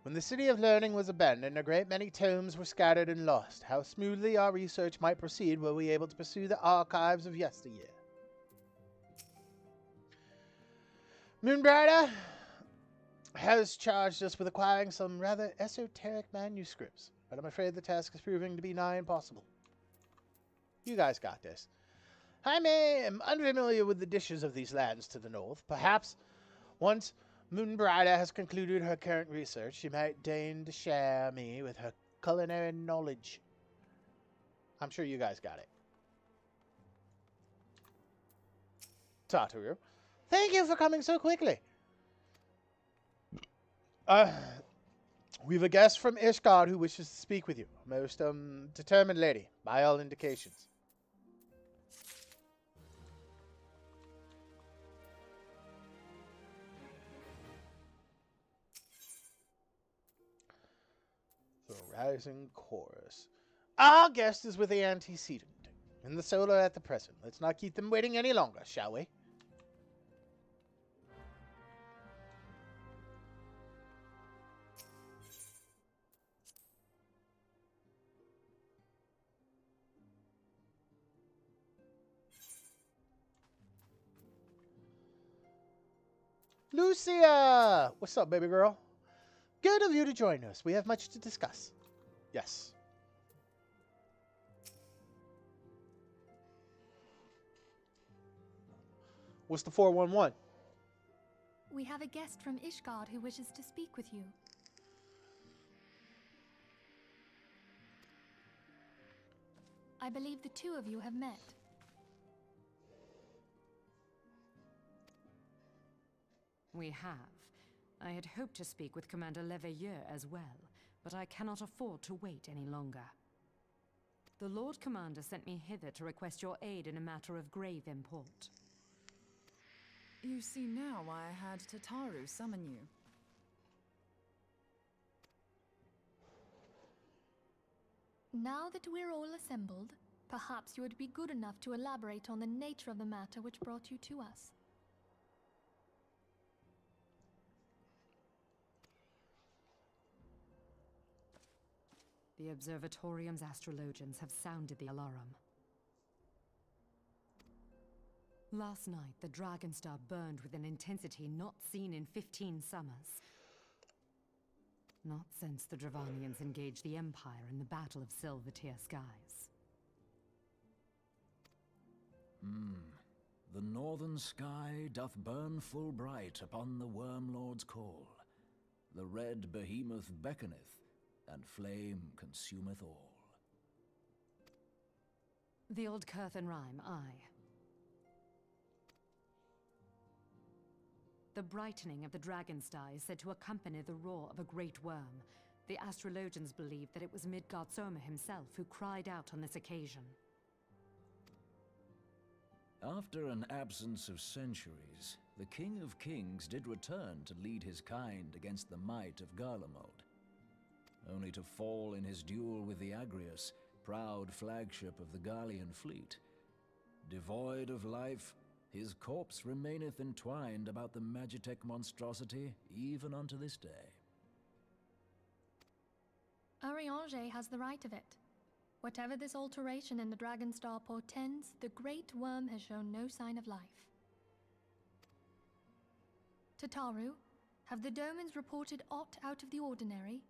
When the City of Learning was abandoned, a great many tomes were scattered and lost. How smoothly our research might proceed were we able to pursue the archives of yesteryear. Moonbrighter has charged us with acquiring some rather esoteric manuscripts, but I'm afraid the task is proving to be nigh impossible. You guys got this. I am unfamiliar with the dishes of these lands to the north. Perhaps once Moonbrighter has concluded her current research, she might deign to share me with her culinary knowledge. I'm sure you guys got it. Tartaru, thank you for coming so quickly. We've a guest from Ishgard who wishes to speak with you. Most determined lady, by all indications. The Rising Chorus. Our guest is with the antecedent, in the solar at the present. Let's not keep them waiting any longer, shall we? Lucia! What's up, baby girl? Good of you to join us. We have much to discuss. Yes. What's the 411? We have a guest from Ishgard who wishes to speak with you. I believe the two of you have met. We have. I had hoped to speak with Commander Leveilleur as well, but I cannot afford to wait any longer. The Lord Commander sent me hither to request your aid in a matter of grave import. You see now why I had Tataru summon you. Now that we're all assembled, perhaps you would be good enough to elaborate on the nature of the matter which brought you to us. The Observatorium's astrologians have sounded the alarm. Last night, the Dragonstar burned with an intensity not seen in 15 summers. Not since the Dravanians engaged the Empire in the Battle of Silvertear Skies. The northern sky doth burn full bright upon the Wormlord's call. The red behemoth beckoneth, and flame consumeth all. The old Curthin rhyme, aye. The brightening of the dragon star is said to accompany the roar of a great worm. The astrologians believe that it was Midgard Soma himself who cried out on this occasion. After an absence of centuries, the King of Kings did return to lead his kind against the might of Garlemald, only to fall in his duel with the Agrius, proud flagship of the Garlean fleet. Devoid of life, his corpse remaineth entwined about the Magitech monstrosity even unto this day. Ariange has the right of it. Whatever this alteration in the Dragon Star portends, the Great Worm has shown no sign of life. Tataru, have the Domans reported aught out of the ordinary?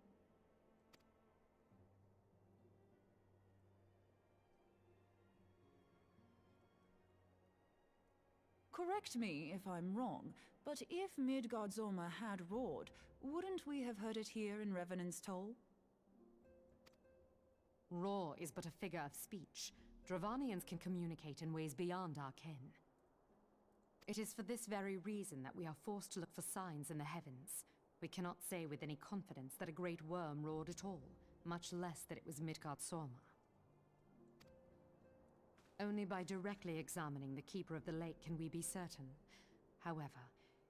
Correct me if I'm wrong, but if Midgard Soma had roared, wouldn't we have heard it here in Revenant's Toll? Roar is but a figure of speech. Dravanians can communicate in ways beyond our ken. It is for this very reason that we are forced to look for signs in the heavens. We cannot say with any confidence that a great worm roared at all, much less that it was Midgard Soma. Only by directly examining the Keeper of the Lake can we be certain. However,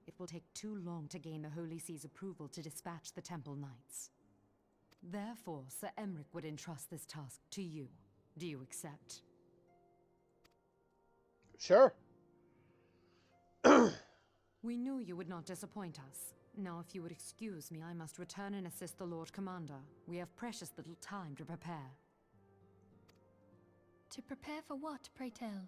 it will take too long to gain the Holy See's approval to dispatch the Temple Knights. Therefore, Sir Emmerich would entrust this task to you. Do you accept? Sure. We knew you would not disappoint us. Now, if you would excuse me, I must return and assist the Lord Commander. We have precious little time to prepare. To prepare for what, pray tell?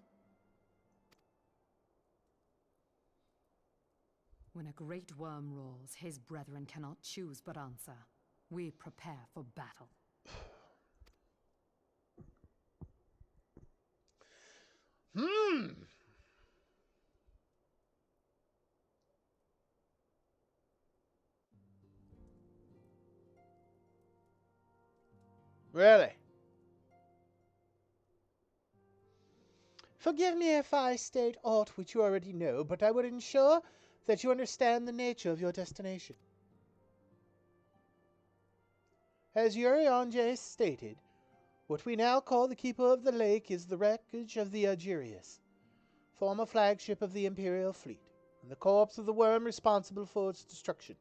When a great worm roars, his brethren cannot choose but answer. We prepare for battle. Really? Forgive me if I state aught which you already know, but I would ensure that you understand the nature of your destination. As Uriange stated, what we now call the Keeper of the Lake is the wreckage of the Agirius, former flagship of the Imperial fleet, and the corpse of the worm responsible for its destruction.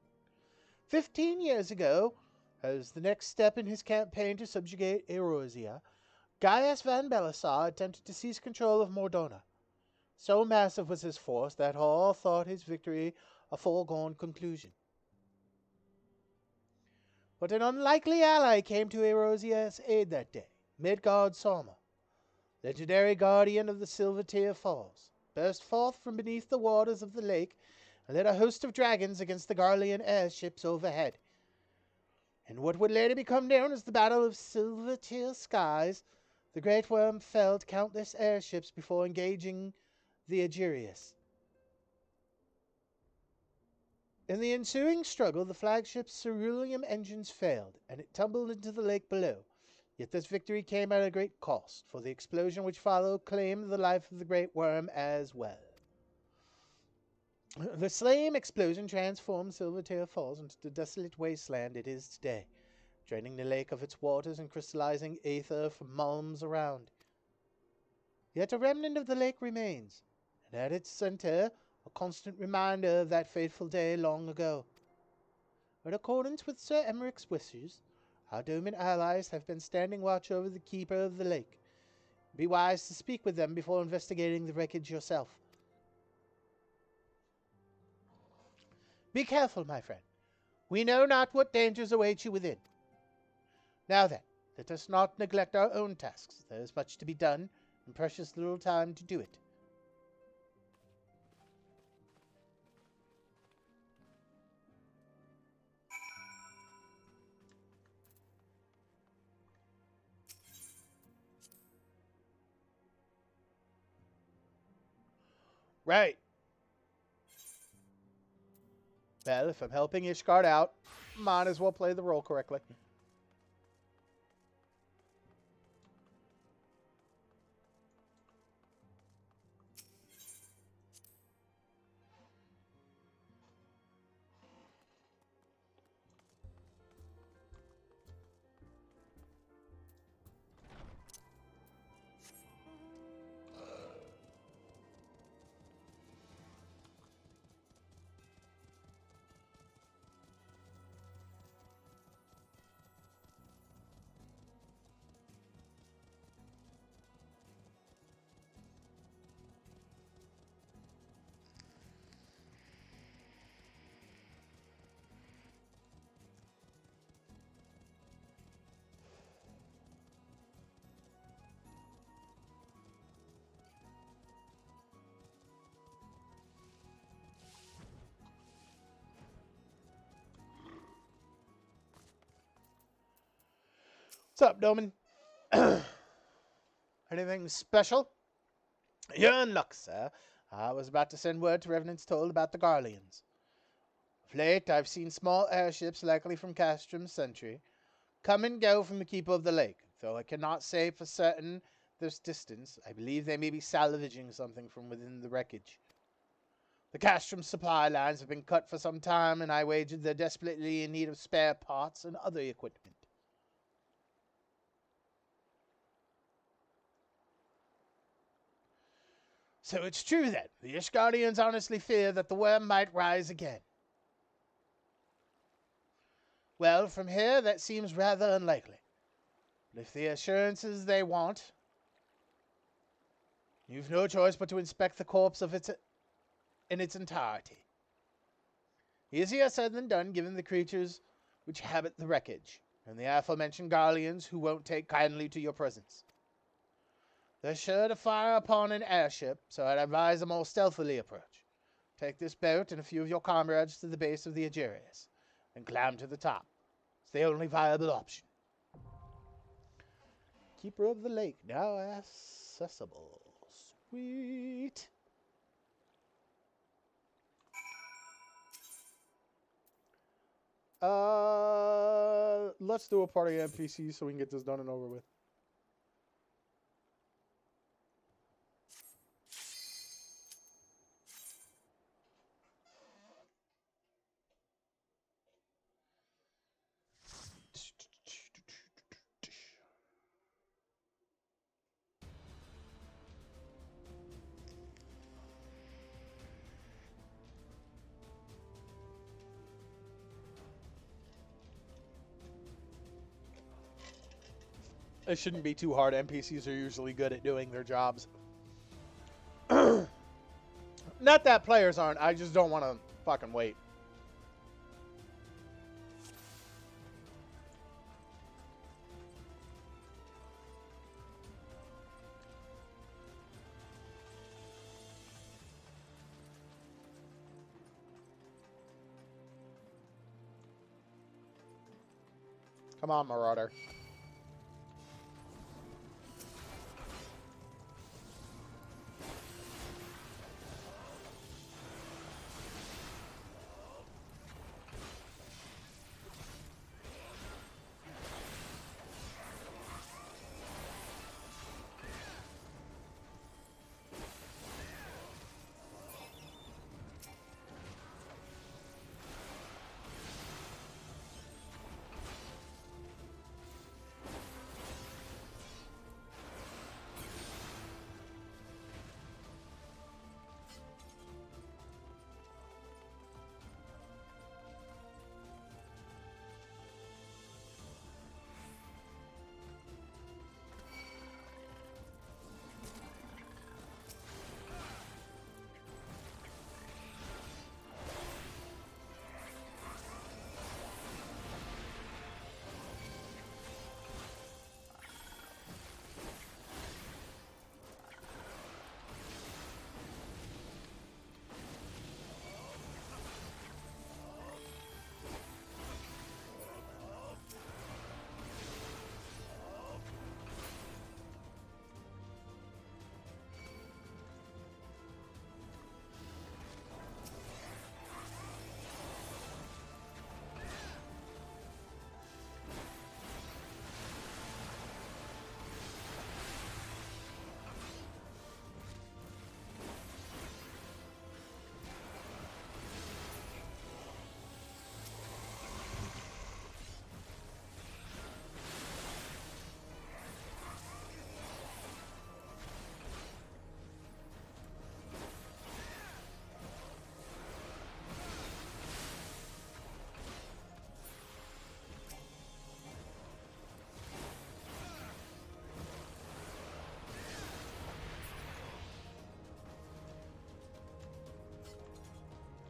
15 years ago, as the next step in his campaign to subjugate Eorzea, Gaius van Belisar attempted to seize control of Mordona. So massive was his force that all thought his victory a foregone conclusion. But an unlikely ally came to Eorzea's aid that day, Midgard Soma, legendary guardian of the Silvertear Falls, burst forth from beneath the waters of the lake and led a host of dragons against the Garlean airships overhead. In what would later become known as the Battle of Silvertear Skies, the Great Worm felled countless airships before engaging the Agirius. In the ensuing struggle, the flagship's ceruleum engines failed, and it tumbled into the lake below. Yet this victory came at a great cost, for the explosion which followed claimed the life of the Great Worm as well. The same explosion transformed Silvertear Falls into the desolate wasteland it is today, draining the lake of its waters and crystallizing aether from malms around. Yet a remnant of the lake remains, and at its center, a constant reminder of that fateful day long ago. In accordance with Sir Emmerich's wishes, our Doman allies have been standing watch over the Keeper of the Lake. Be wise to speak with them before investigating the wreckage yourself. Be careful, my friend. We know not what dangers await you within. Now then, let us not neglect our own tasks. There is much to be done, and precious little time to do it. Right. Well, if I'm helping Ishgard out, might as well play the role correctly. What's up, Doman? Anything special? You're in luck, sir. I was about to send word to Revenant's Toll about the Garleans. Of late, I've seen small airships, likely from Castrom's Sentry, come and go from the Keeper of the Lake. Though I cannot say for certain this distance, I believe they may be salvaging something from within the wreckage. The Castrom supply lines have been cut for some time, and I wagered they're desperately in need of spare parts and other equipment. So it's true then. The Ishgardians honestly fear that the worm might rise again. Well, from here, that seems rather unlikely. But if the assurances they want, you've no choice but to inspect the corpse of in its entirety. Easier said than done, given the creatures which habit the wreckage, and the aforementioned Garleans who won't take kindly to your presence. They're sure to fire upon an airship, so I'd advise a more stealthily approach. Take this boat and a few of your comrades to the base of the Aegirius, and climb to the top. It's the only viable option. Keeper of the Lake, now accessible. Sweet. Let's do a party NPC so we can get this done and over with. It shouldn't be too hard. NPCs are usually good at doing their jobs. Not that players aren't. I just don't want to fucking wait. Come on, Marauder.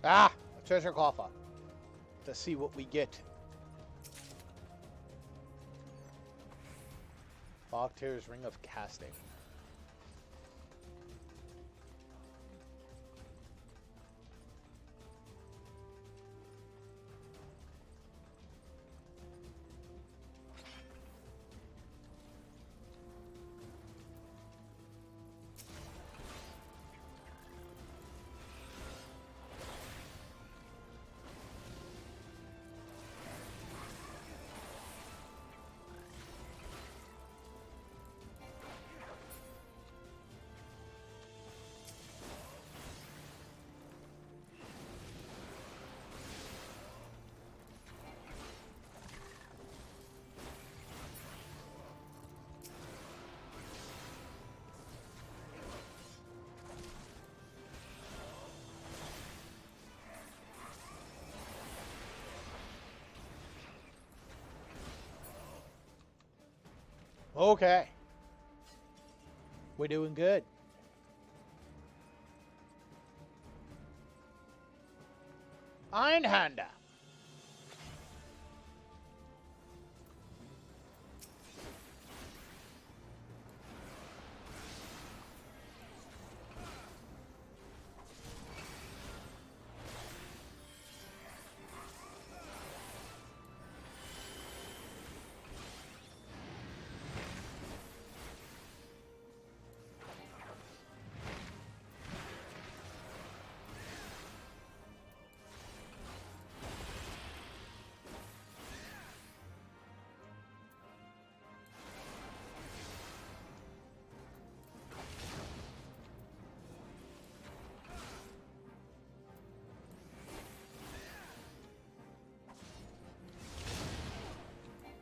Ah! A treasure coffer. To see what we get. Fogtear's Ring of Casting. Okay. We're doing good. Einhander.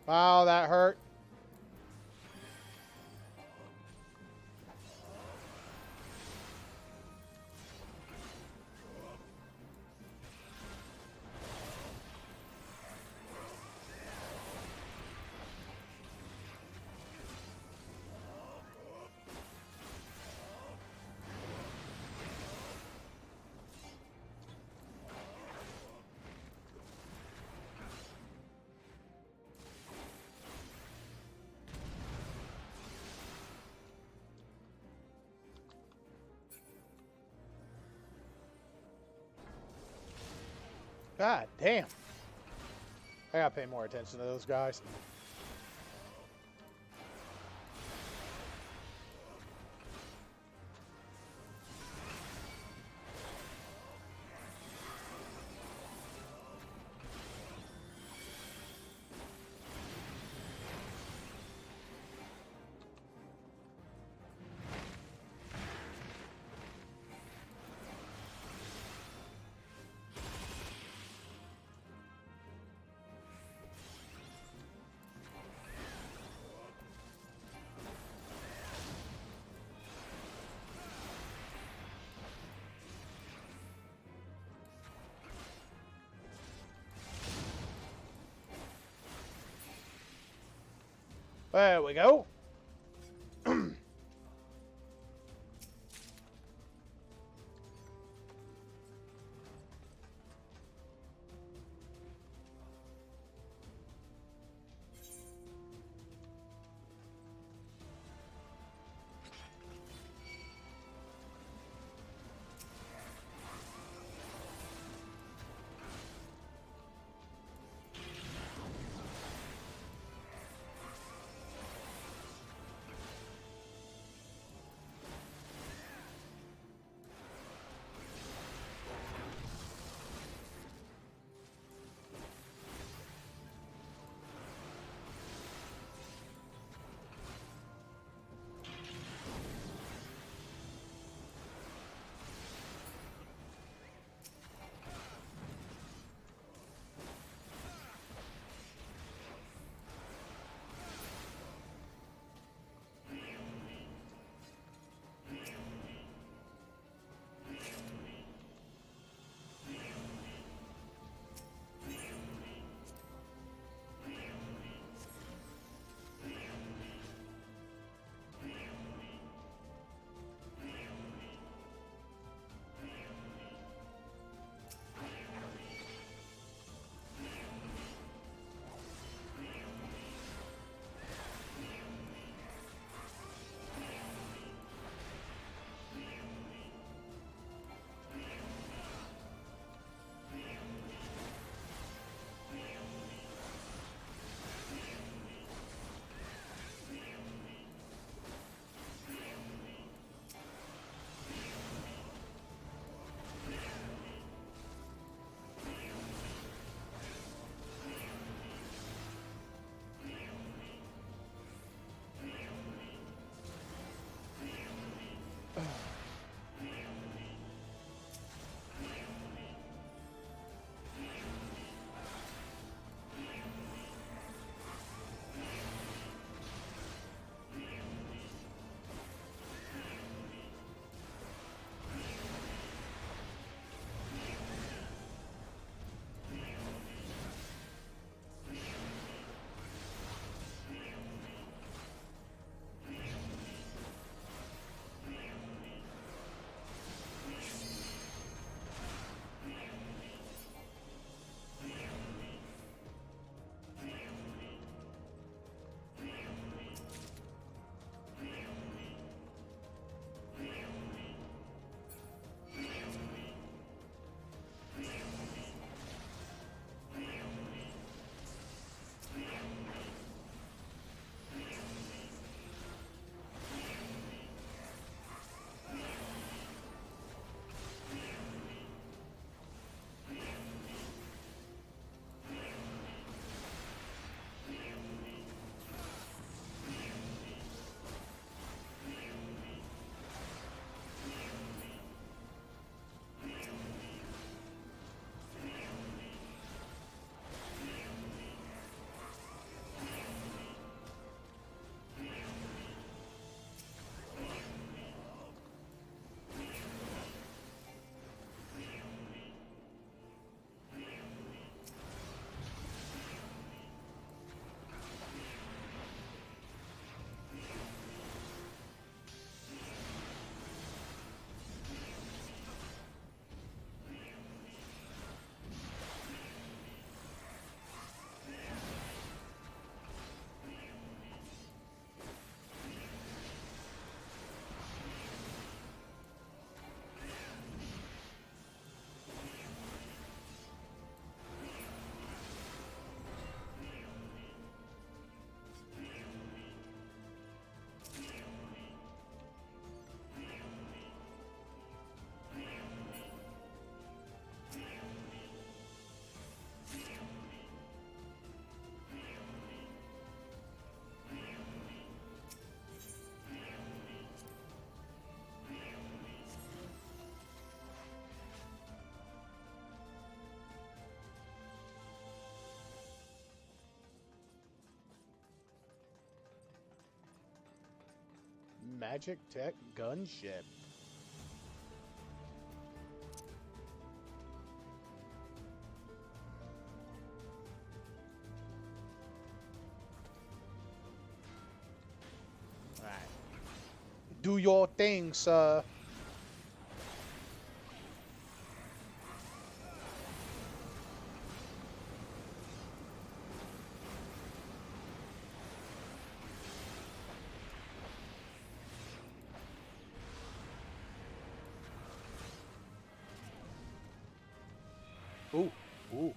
Wow, that hurt. God damn. I gotta pay more attention to those guys. There we go. magic tech gunship. Alright. Do your thing, sir. Ooh, ooh.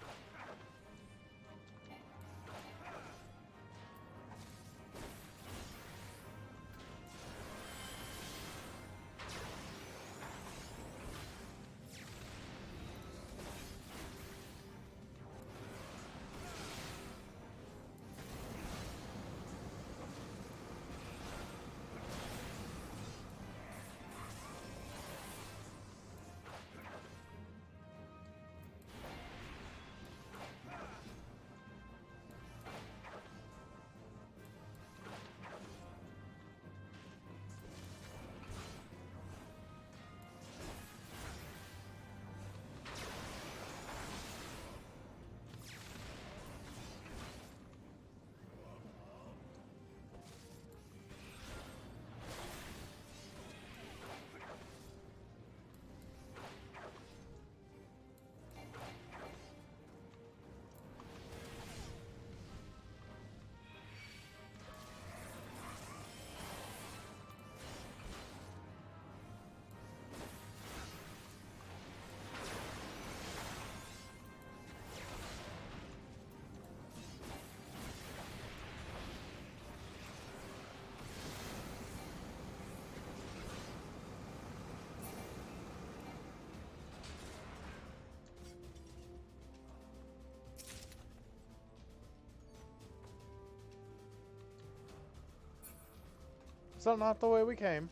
Is that not the way we came?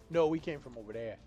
No, we came from over there.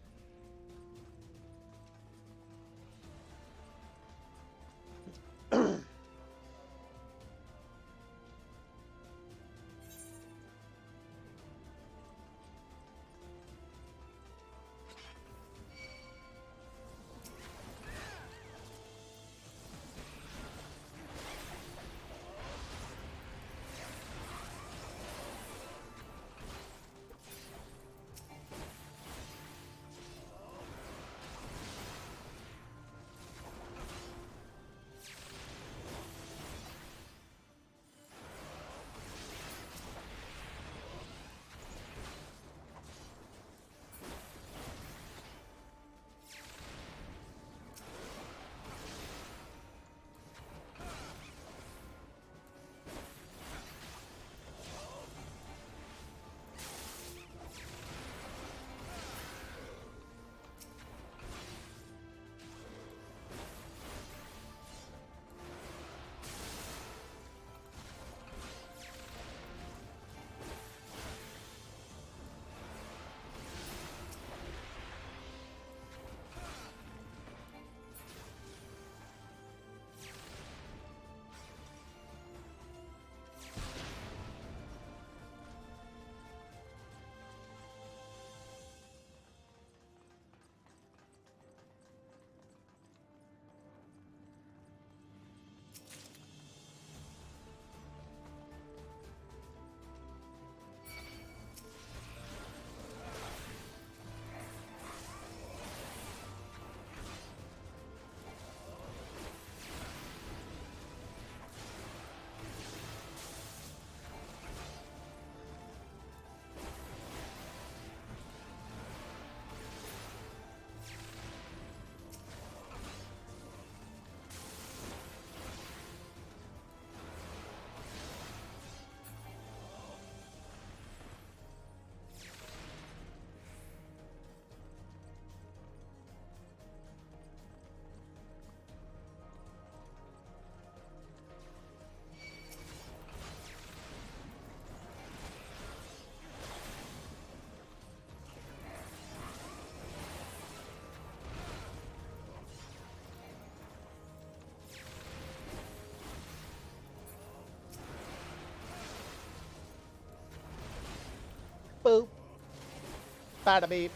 Bada beep.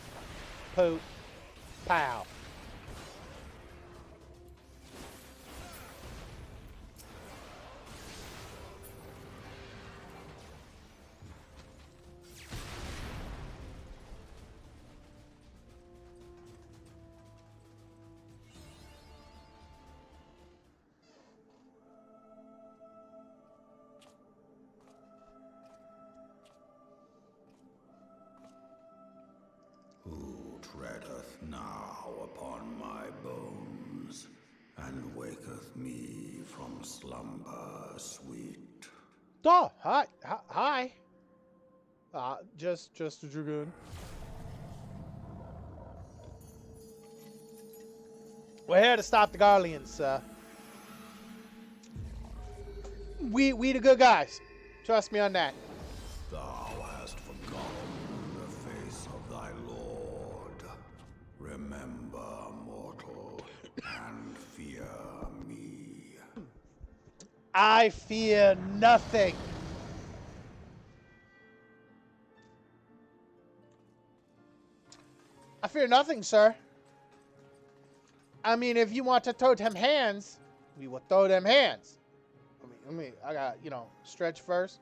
Poop. Pow. Who treadeth now upon my bones, and waketh me from slumber sweet? Oh, hi. Hi. Just a dragoon. We're here to stop the Garleans, sir. We the good guys. Trust me on that. Thou hast forgotten the face of thy lord. Remember, mortal, and fear me. I fear nothing. I fear nothing, sir. I mean, if you want to throw them hands, we will throw them hands. I got, stretch first.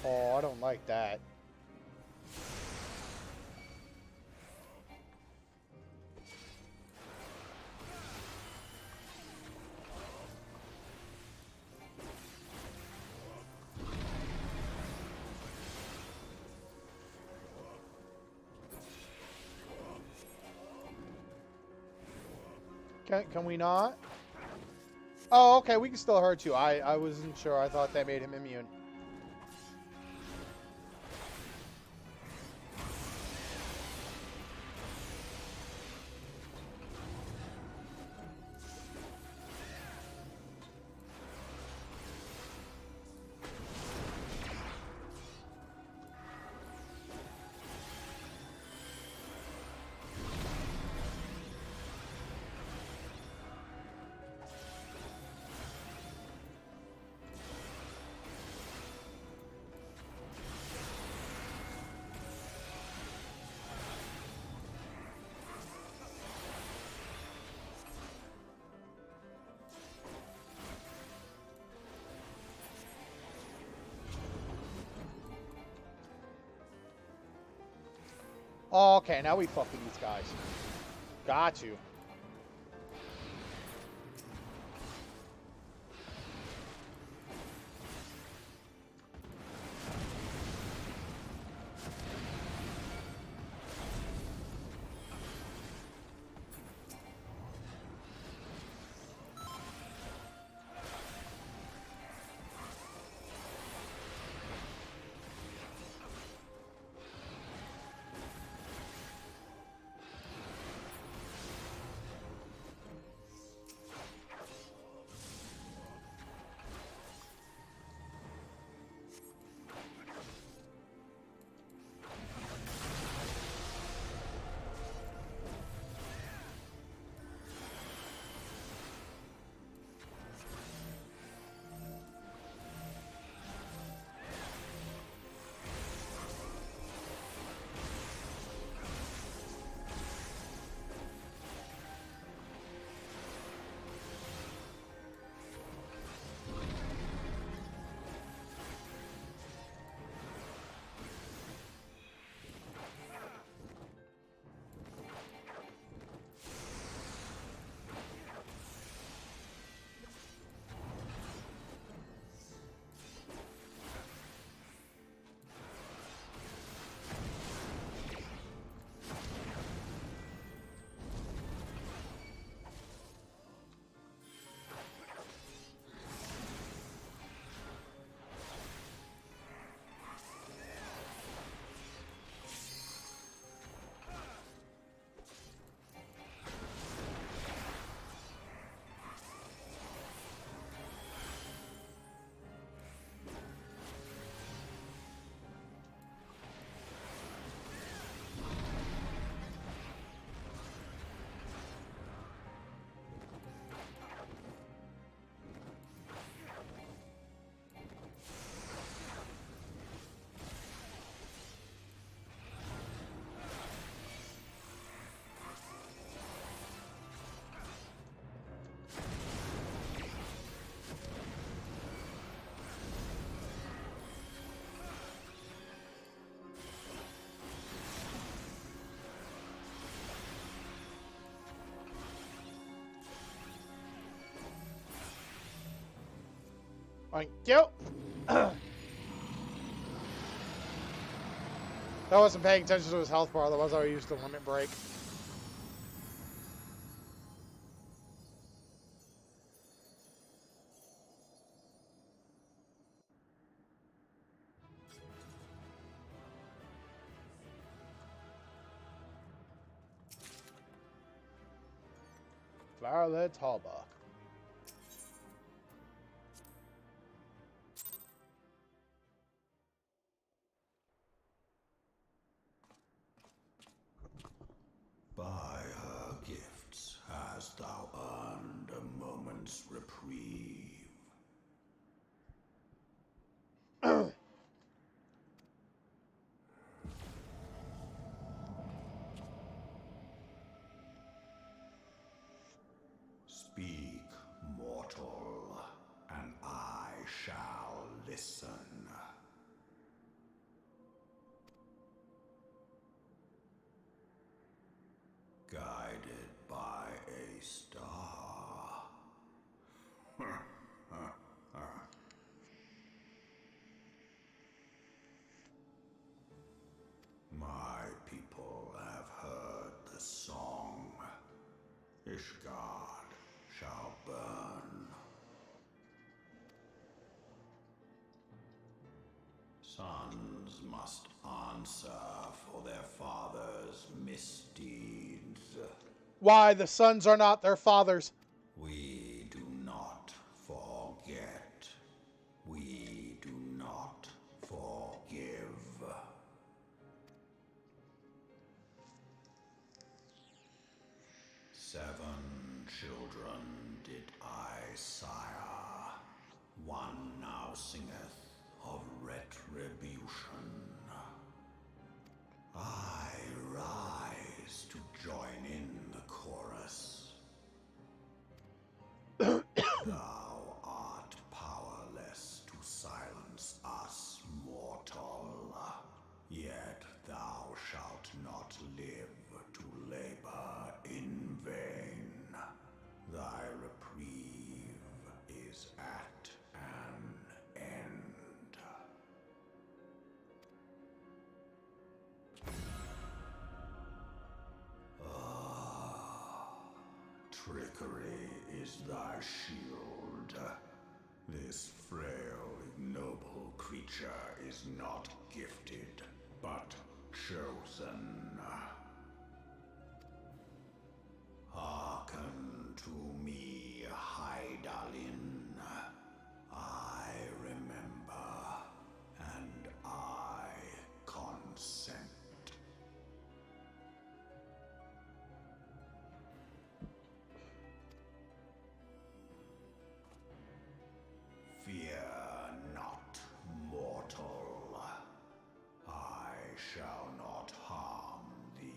Oh, I don't like that. Can we not? Oh, okay, we can still hurt you. I wasn't sure. I thought that made him immune. Oh, okay, now we fuck with these guys. Got you. Thank you. I wasn't paying attention to his health bar, otherwise I would use the limit break. Flowerlet Hallbuck. By her gifts hast thou earned a moment's reprieve. Speak, mortal, and I shall listen. Guided by a star. My people have heard the song. Ishgard shall burn. Sons must answer for their father's misdeeds. Why the sons are not their fathers. We do not forget. We do not forgive. Seven children did I sire. One now singeth of retribution. I rise to join in the chorus. Thou art powerless to silence us, mortal. Yet thou shalt not live to labor in vain. Thy reprieve is at an end. Trickery is thy shield. This frail, ignoble creature is not gifted, but chosen. Hearken to me, Hydaelyn. I remember, and I consent. Fear not, mortal. I shall not harm thee.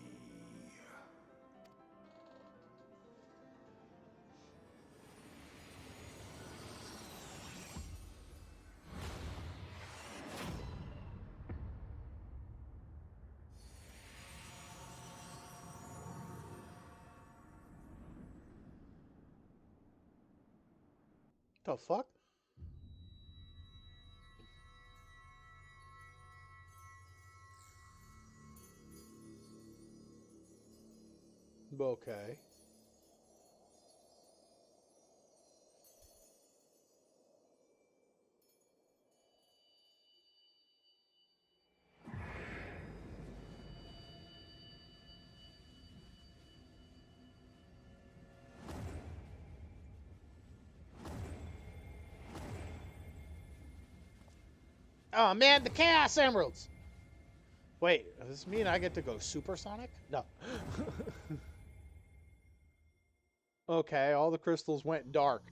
The fuck? Okay. Oh man, the Chaos Emeralds! Wait, does this mean I get to go supersonic? No. Okay, all the crystals went dark.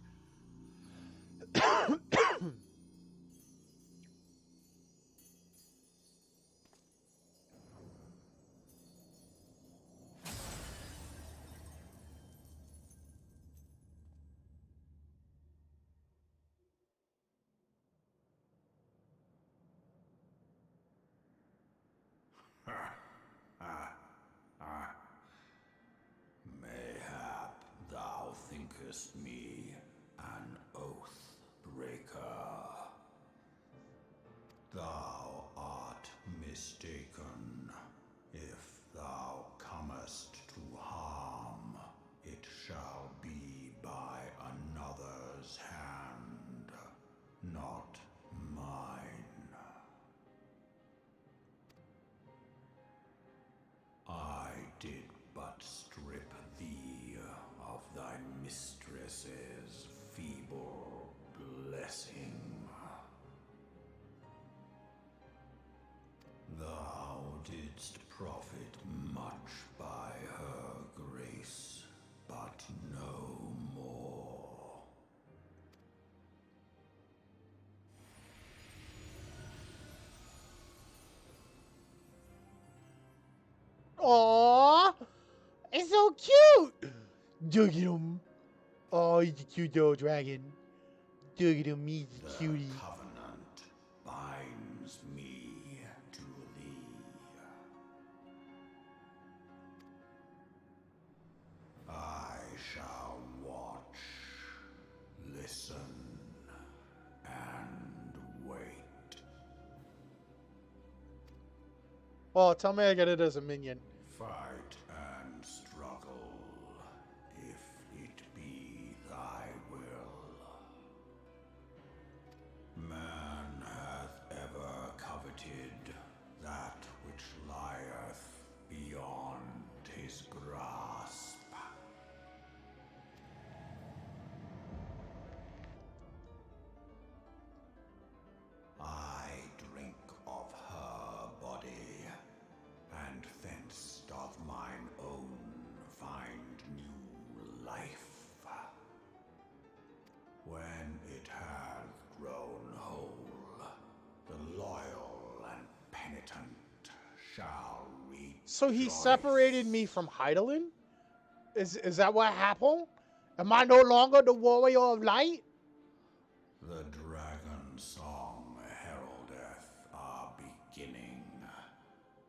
Mayhap thou thinkest me an oath breaker. Thou art mistaken. If thou comest to harm, it shall be by another's hand, not mine. I did but strip thee of thy mistress's feeble blessing. Thou didst profit much by her grace, but no more. Aww! It's so cute! Look at him. Oh, he's a cute little dragon. Look at him, he's a cutie. The covenant binds me to thee. I shall watch, listen, and wait. Oh, tell me I get it as a minion. Fight and struggle, if it be thy will. Man hath ever coveted that which lieth beyond his grasp. I drink of her body, and thence doth mine own find new life. When it hath grown whole, the loyal and penitent shall rejoice. So he separated me from Heidelin? Is that what happened? Am I no longer the warrior of light? The dragon song heraldeth our beginning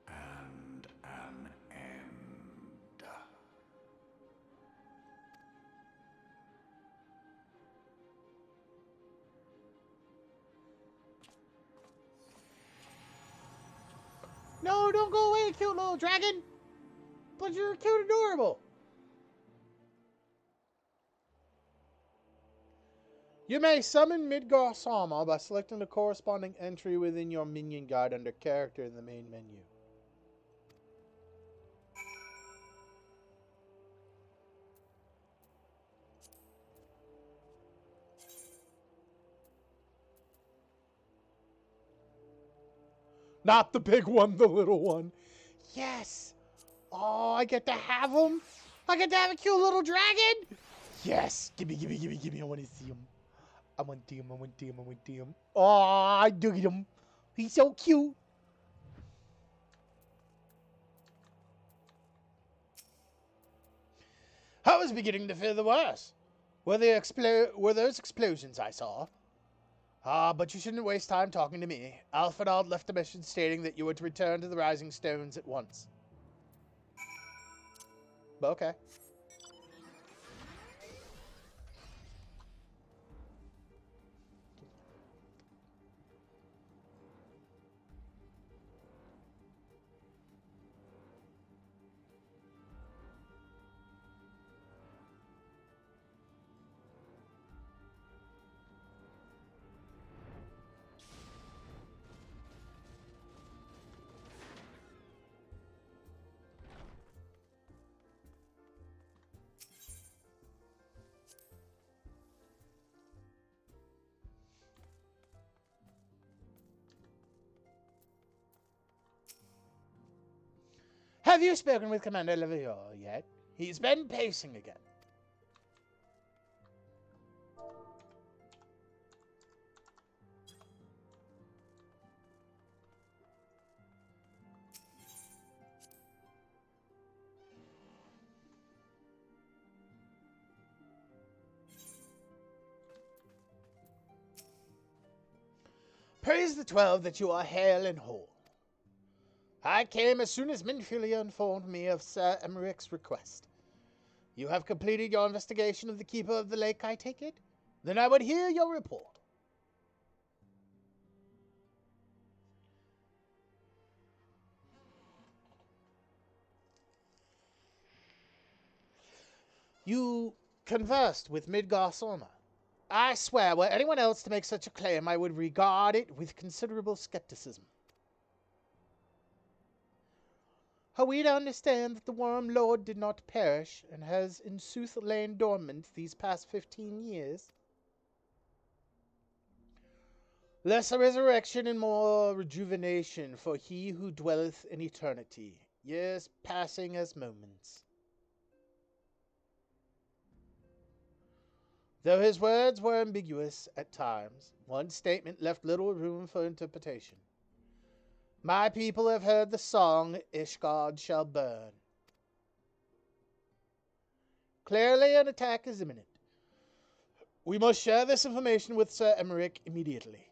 and an end. No, don't go away, cute little dragon. But you're cute and adorable. You may summon Midgar Sama by selecting the corresponding entry within your minion guide under character in the main menu. Not the big one, the little one. Yes. Oh, I get to have him. I get to have a cute little dragon. Yes. Gimme, gimme, gimme, gimme. I want to see him. I want him, I want him, I want him. Oh, I do get him. He's so cute. I was beginning to fear the worst. Were those explosions I saw? Ah, but you shouldn't waste time talking to me. Alphinaud left a mission stating that you were to return to the Rising Stones at once. Okay. Have you spoken with Commander Levior yet? He's been pacing again. Praise the 12 that you are hale and whole. I came as soon as Minfilia informed me of Sir Emmerich's request. You have completed your investigation of the Keeper of the Lake, I take it? Then I would hear your report. You conversed with Midgar-Sorma. I swear, were anyone else to make such a claim, I would regard it with considerable skepticism. Are we to understand that the Worm Lord did not perish, and has in sooth lain dormant these past 15 years? Less a resurrection and more rejuvenation for he who dwelleth in eternity, years passing as moments. Though his words were ambiguous at times, one statement left little room for interpretation. My people have heard the song, Ishgard shall burn. Clearly an attack is imminent. We must share this information with Sir Emmerich immediately.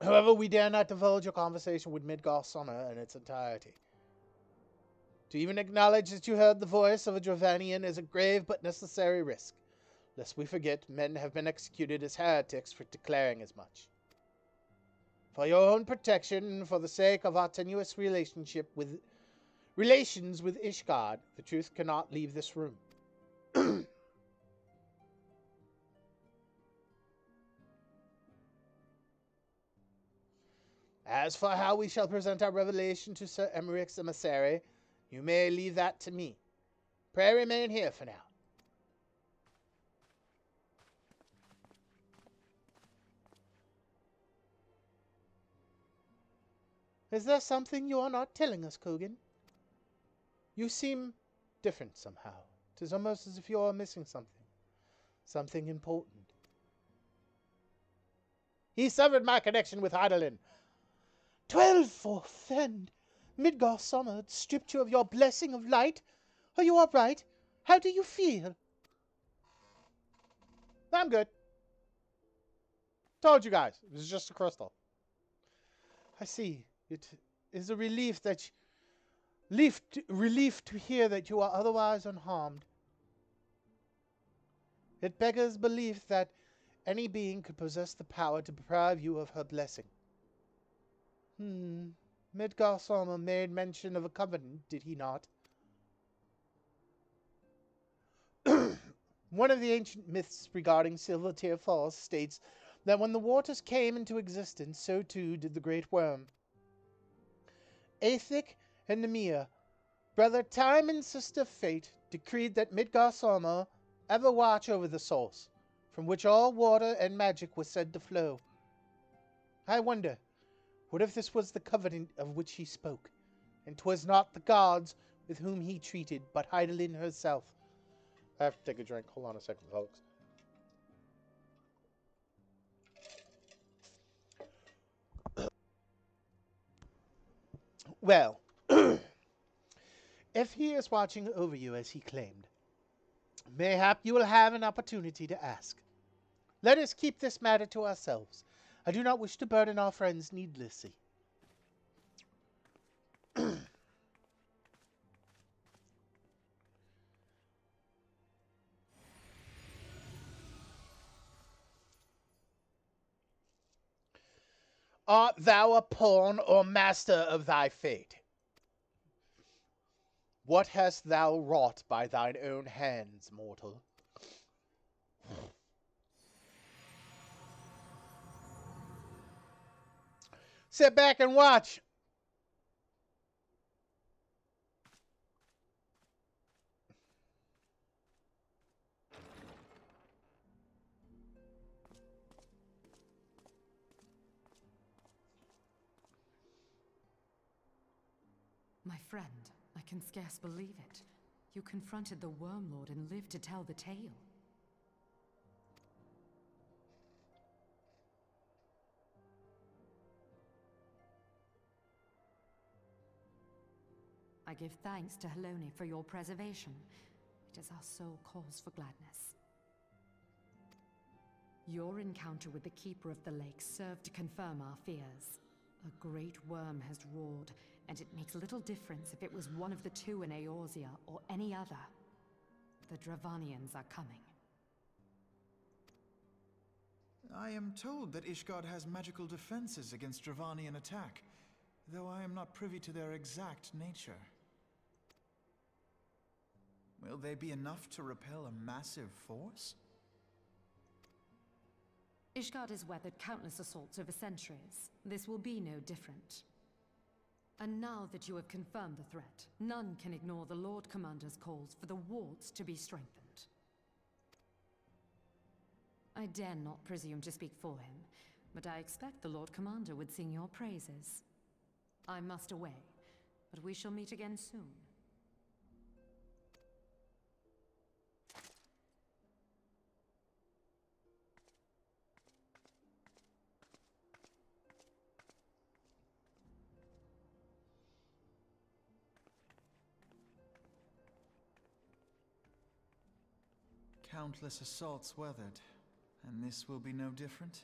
However, we dare not divulge your conversation with Midgar-Sorma in its entirety. To even acknowledge that you heard the voice of a Dravanian is a grave but necessary risk. Lest we forget, men have been executed as heretics for declaring as much. For your own protection and for the sake of our tenuous relations with Ishgard, the truth cannot leave this room. As for how we shall present our revelation to Sir Emmerich's emissary, you may leave that to me. Pray remain here for now. Is there something you are not telling us, Kogan? You seem different somehow. 'Tis almost as if you are missing something. Something important. He severed my connection with Hydaelyn. 12 forfend! Midgar-Sorma stripped you of your blessing of light? Are you all right? How do you feel? I'm good. Told you guys, it was just a crystal. I see. It is a relief to hear that you are otherwise unharmed. It beggars belief that any being could possess the power to deprive you of her blessing. Midgar-Sorma made mention of a covenant, did he not? One of the ancient myths regarding Silvertear Falls states that when the waters came into existence, so too did the great worm. Aethik and Nemea, brother Time and sister Fate, decreed that Midgar-Sorma ever watch over the source, from which all water and magic was said to flow. I wonder, what if this was the covenant of which he spoke, and 'twas not the gods with whom he treated, but Hydaelyn herself? I have to take a drink. Hold on a second, folks. Well, if he is watching over you as he claimed, mayhap you will have an opportunity to ask. Let us keep this matter to ourselves. I do not wish to burden our friends needlessly. Art thou a pawn or master of thy fate? What hast thou wrought by thine own hands, mortal? Sit back and watch. My friend, I can scarce believe it. You confronted the Worm Lord and lived to tell the tale. I give thanks to Helone for your preservation. It is our sole cause for gladness. Your encounter with the Keeper of the Lake served to confirm our fears. A great worm has roared, and it makes little difference if it was one of the two in Eorzea or any other. The Dravanians are coming. I am told that Ishgard has magical defenses against Dravanian attack, though I am not privy to their exact nature. Will they be enough to repel a massive force? Ishgard has weathered countless assaults over centuries. This will be no different. And now that you have confirmed the threat, none can ignore the Lord Commander's calls for the wards to be strengthened. I dare not presume to speak for him, but I expect the Lord Commander would sing your praises. I must away, but we shall meet again soon. Countless assaults weathered, and this will be no different?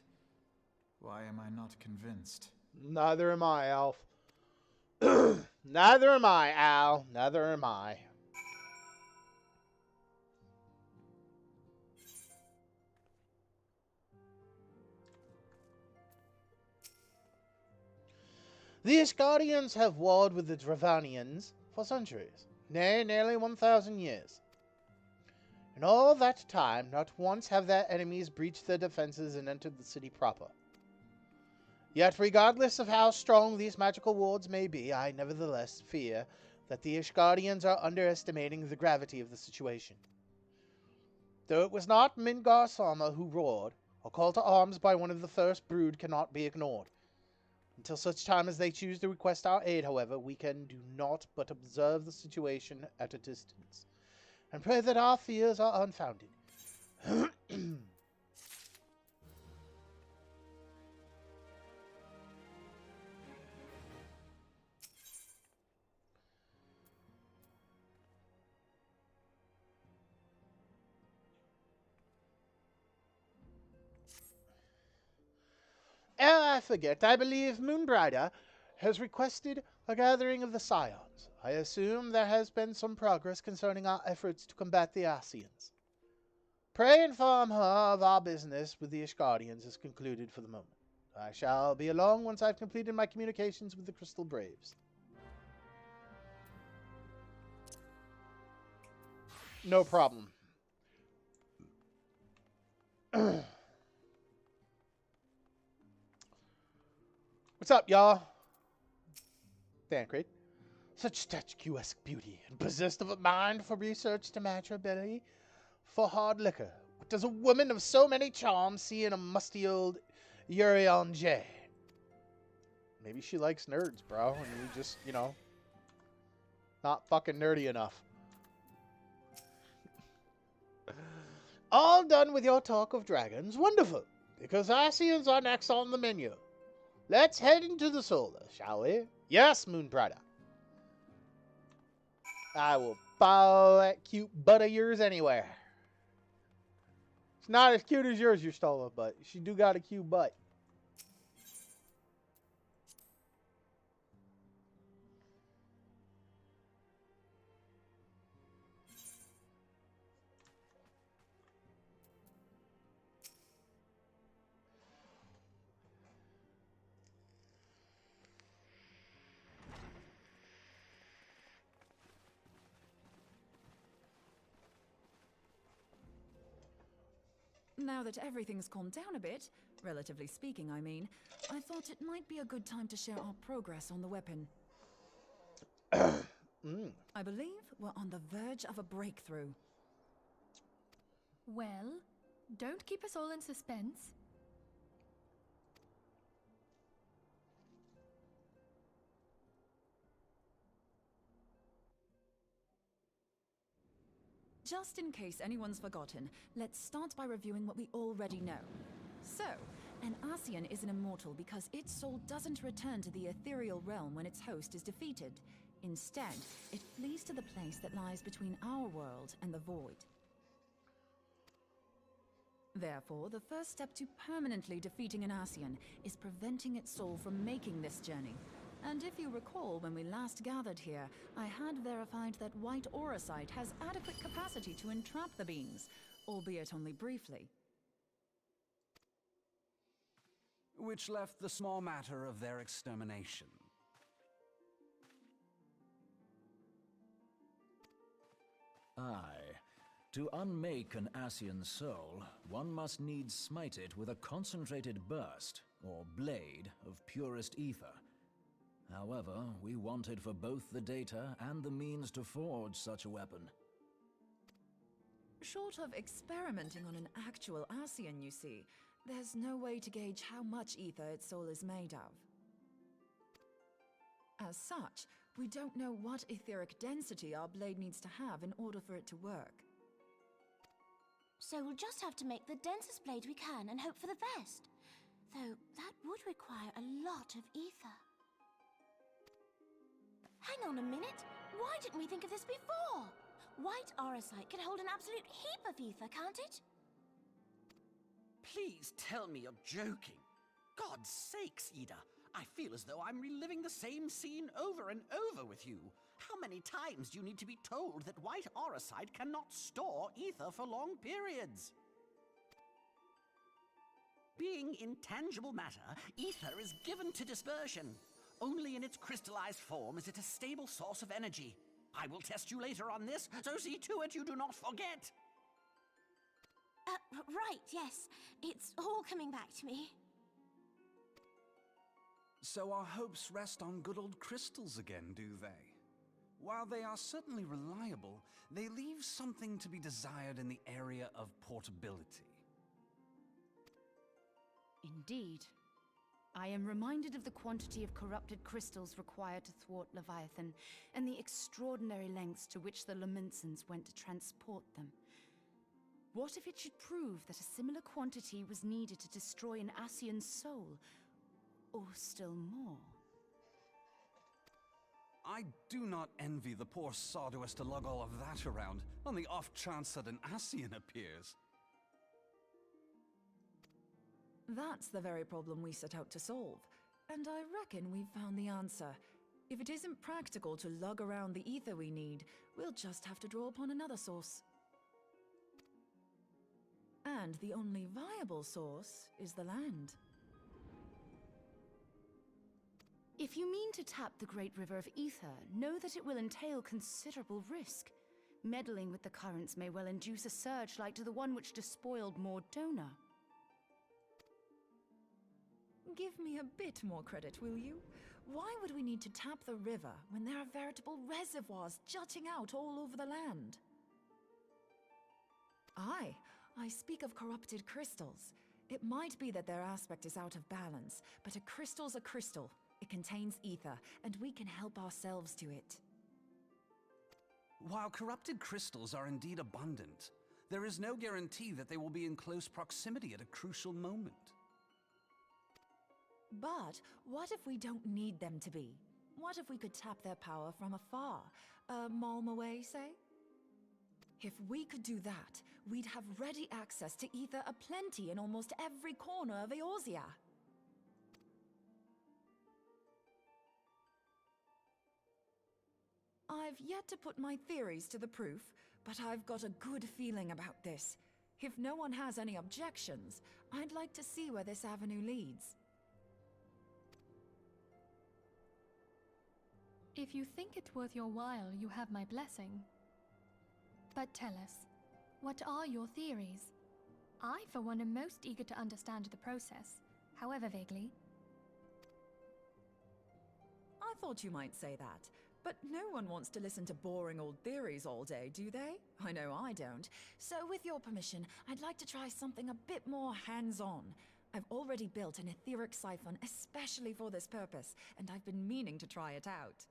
Why am I not convinced? Neither am I, Alf. Neither am I, Al. Neither am I. The Ishgardians have warred with the Dravanians for centuries, nay, nearly 1,000 years. In all that time, not once have their enemies breached their defenses and entered the city proper. Yet, regardless of how strong these magical wards may be, I nevertheless fear that the Ishgardians are underestimating the gravity of the situation. Though it was not Mingar Sama who roared, a call to arms by one of the first brood cannot be ignored. Until such time as they choose to request our aid, however, we can do naught but observe the situation at a distance, and pray that our fears are unfounded. Ere I forget, I believe Moonbrider has requested a gathering of the Scions. I assume there has been some progress concerning our efforts to combat the Ascians. Pray inform her of our business with the Ishgardians is concluded for the moment. I shall be along once I've completed my communications with the Crystal Braves. No problem. What's up, y'all? Thancred. Such statuesque beauty, and possessed of a mind for research to match her ability for hard liquor. What does a woman of so many charms see in a musty old Urion J? Maybe she likes nerds, bro, and we just, you know, not fucking nerdy enough. All done with your talk of dragons? Wonderful, because Ascians are next on the menu. Let's head into the solar, shall we? Yes, Moonbrider. I will follow that cute butt of yours anywhere. It's not as cute as yours, Yustola, but she do got a cute butt. Now that everything's calmed down a bit, relatively speaking, I mean, I thought it might be a good time to share our progress on the weapon. I believe we're on the verge of a breakthrough. Well, don't keep us all in suspense. Just in case anyone's forgotten, let's start by reviewing what we already know. So, an Ascian is an immortal because its soul doesn't return to the ethereal realm when its host is defeated. Instead, it flees to the place that lies between our world and the void. Therefore, the first step to permanently defeating an Ascian is preventing its soul from making this journey. And if you recall, when we last gathered here, I had verified that white auracite has adequate capacity to entrap the beings, albeit only briefly. Which left the small matter of their extermination. Aye. To unmake an Ascian soul, one must needs smite it with a concentrated burst, or blade, of purest ether. However, we wanted for both the data and the means to forge such a weapon. Short of experimenting on an actual Ascian, you see, there's no way to gauge how much ether its soul is made of. As such, we don't know what etheric density our blade needs to have in order for it to work. So we'll just have to make the densest blade we can and hope for the best. Though that would require a lot of ether. Hang on a minute! Why didn't we think of this before? White aurosite can hold an absolute heap of ether, can't it? Please tell me you're joking. God's sakes, Ida. I feel as though I'm reliving the same scene over and over with you. How many times do you need to be told that white aurosite cannot store ether for long periods? Being intangible matter, ether is given to dispersion. Only in its crystallized form is it a stable source of energy. I will test you later on this, so see to it you do not forget. Right, yes. It's all coming back to me. So our hopes rest on good old crystals again, do they? While they are certainly reliable, they leave something to be desired in the area of portability. Indeed. I am reminded of the quantity of corrupted crystals required to thwart Leviathan, and the extraordinary lengths to which the Lamentsons went to transport them. What if it should prove that a similar quantity was needed to destroy an Ascian soul? Or still more? I do not envy the poor sod who has to lug all of that around, on the off chance that an Ascian appears. That's the very problem we set out to solve, and I reckon we've found the answer. If it isn't practical to lug around the ether we need, we'll just have to draw upon another source. And the only viable source is the land. If you mean to tap the Great River of Ether, know that it will entail considerable risk. Meddling with the currents may well induce a surge like to the one which despoiled Mordona. Give me a bit more credit, will you? Why would we need to tap the river when there are veritable reservoirs jutting out all over the land? Aye, I speak of corrupted crystals. It might be that their aspect is out of balance, but a crystal's a crystal. It contains ether, and we can help ourselves to it. While corrupted crystals are indeed abundant, there is no guarantee that they will be in close proximity at a crucial moment. But what if we don't need them to be? What if we could tap their power from afar? A malm away, say? If we could do that, we'd have ready access to ether aplenty in almost every corner of Eorzea. I've yet to put my theories to the proof, but I've got a good feeling about this. If no one has any objections, I'd like to see where this avenue leads. If you think it's worth your while, you have my blessing. But tell us, what are your theories? I, for one, am most eager to understand the process, however vaguely. I thought you might say that, but no one wants to listen to boring old theories all day, do they? I know I don't. So with your permission, I'd like to try something a bit more hands-on. I've already built an etheric siphon especially for this purpose, and I've been meaning to try it out.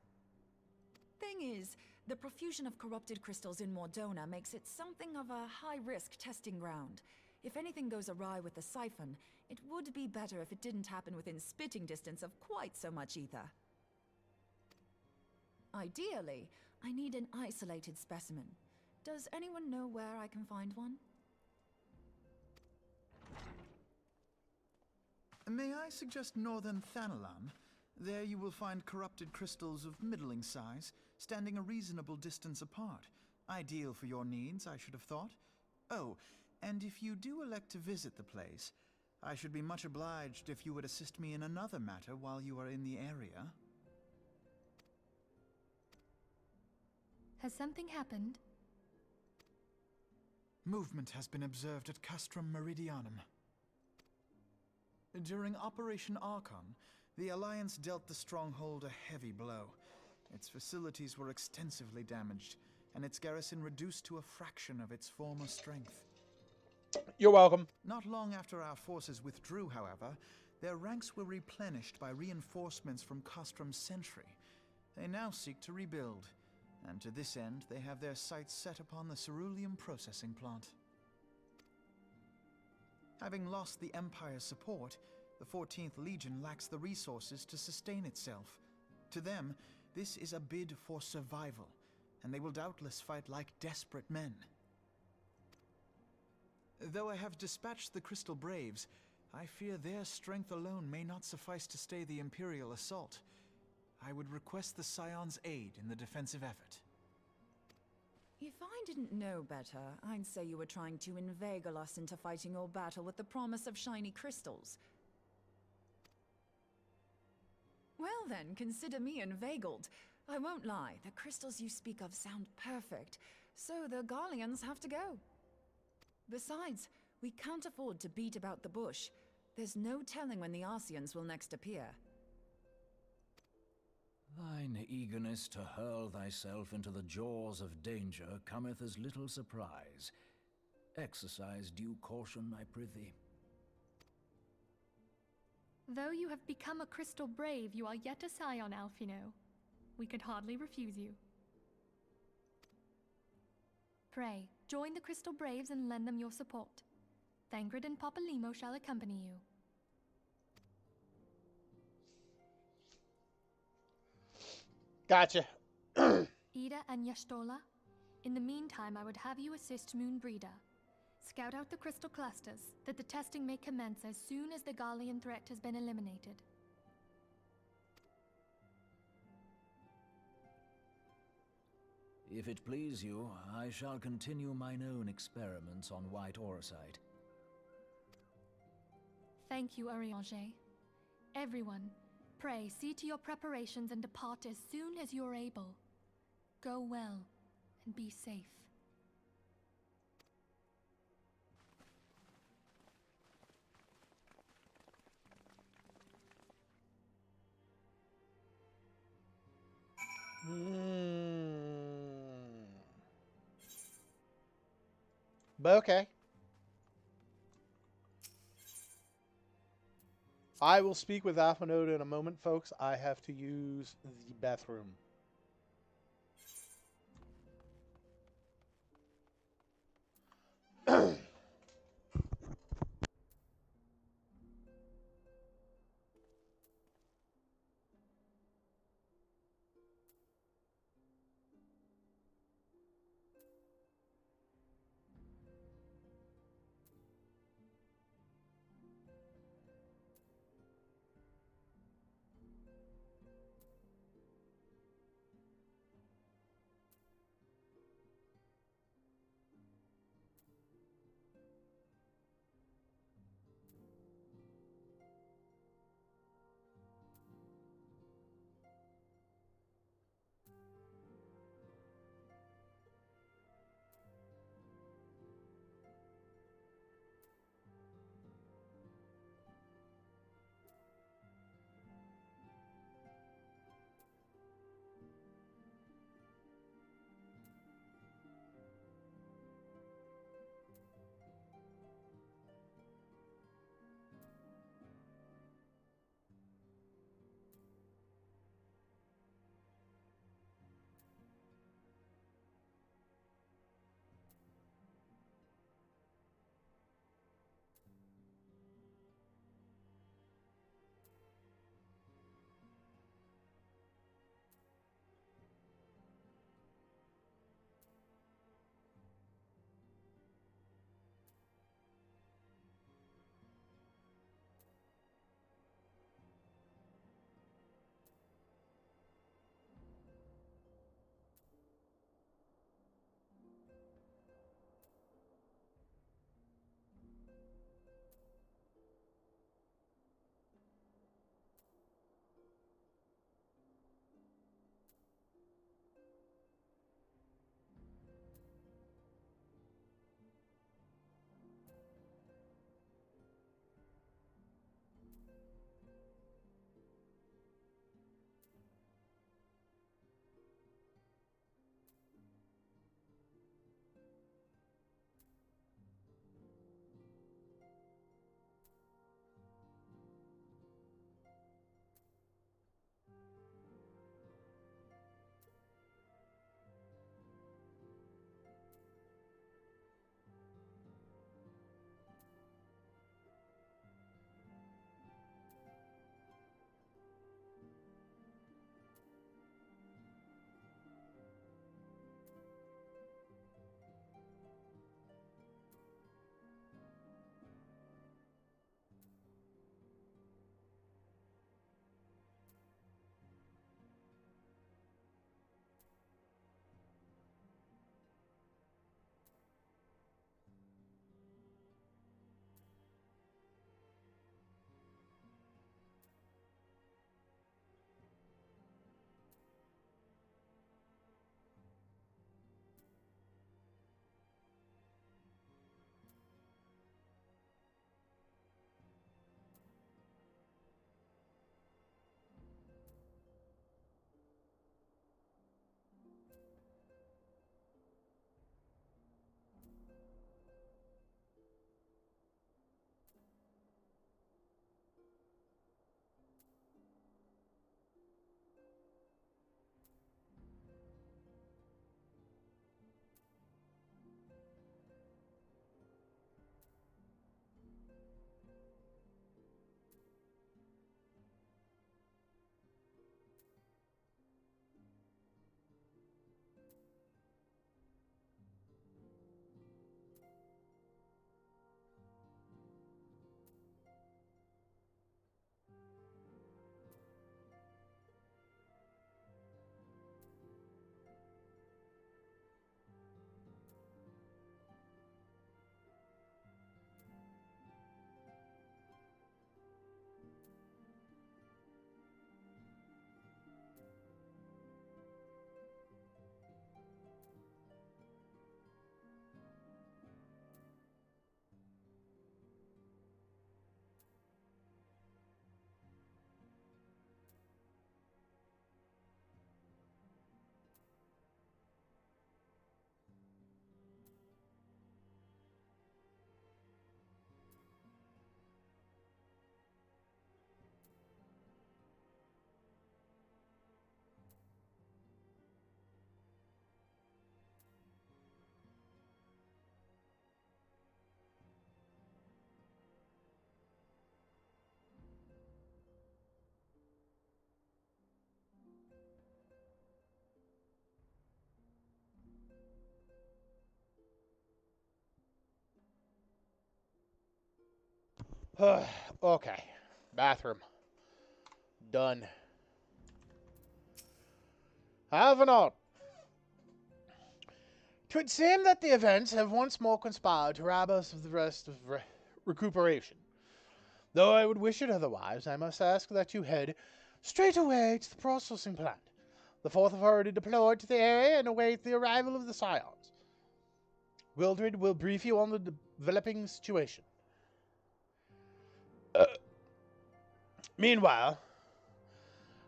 Thing is, the profusion of corrupted crystals in Mordona makes it something of a high-risk testing ground. If anything goes awry with the siphon, it would be better if it didn't happen within spitting distance of quite so much ether. Ideally, I need an isolated specimen. Does anyone know where I can find one? May I suggest northern Thanalan? There you will find corrupted crystals of middling size, standing a reasonable distance apart. Ideal for your needs, I should have thought. Oh, and if you do elect to visit the place, I should be much obliged if you would assist me in another matter while you are in the area. Has something happened? Movement has been observed at Castrum Meridianum. During Operation Archon, the Alliance dealt the stronghold a heavy blow. Its facilities were extensively damaged, and its garrison reduced to a fraction of its former strength. You're welcome. Not long after our forces withdrew, however, their ranks were replenished by reinforcements from Castrum's sentry. They now seek to rebuild, and to this end they have their sights set upon the ceruleum processing plant. Having lost the Empire's support, the 14th Legion lacks the resources to sustain itself. To them, this is a bid for survival, and they will doubtless fight like desperate men. Though I have dispatched the Crystal Braves, I fear their strength alone may not suffice to stay the Imperial assault. I would request the Scion's aid in the defensive effort. If I didn't know better, I'd say you were trying to inveigle us into fighting your battle with the promise of shiny crystals. Well then, consider me inveigled. I won't lie, the crystals you speak of sound perfect, so the Garleans have to go. Besides, we can't afford to beat about the bush. There's no telling when the Arceans will next appear. Thine eagerness to hurl thyself into the jaws of danger cometh as little surprise. Exercise due caution, I prithee. Though you have become a Crystal Brave, you are yet a Scion, Alphino. We could hardly refuse you. Pray, join the Crystal Braves and lend them your support. Thangred and Papalymo shall accompany you. Gotcha. Ida and Yashtola, in the meantime I would have you assist Moonbreeder. Scout out the crystal clusters, that the testing may commence as soon as the Garlean threat has been eliminated. If it please you, I shall continue mine own experiments on white aurosite. Thank you, Arianger. Everyone, pray see to your preparations and depart as soon as you're able. Go well, and be safe. But okay. I will speak with Alphanode in a moment, folks. I have to use the bathroom. Okay. Bathroom. Done. Avenant. 'Twould seem that the events have once more conspired to rob us of the rest of recuperation. Though I would wish it otherwise, I must ask that you head straight away to the processing plant. The Fourth have already deployed to the area and await the arrival of the Scions. Wildred will brief you on the developing situation. Meanwhile,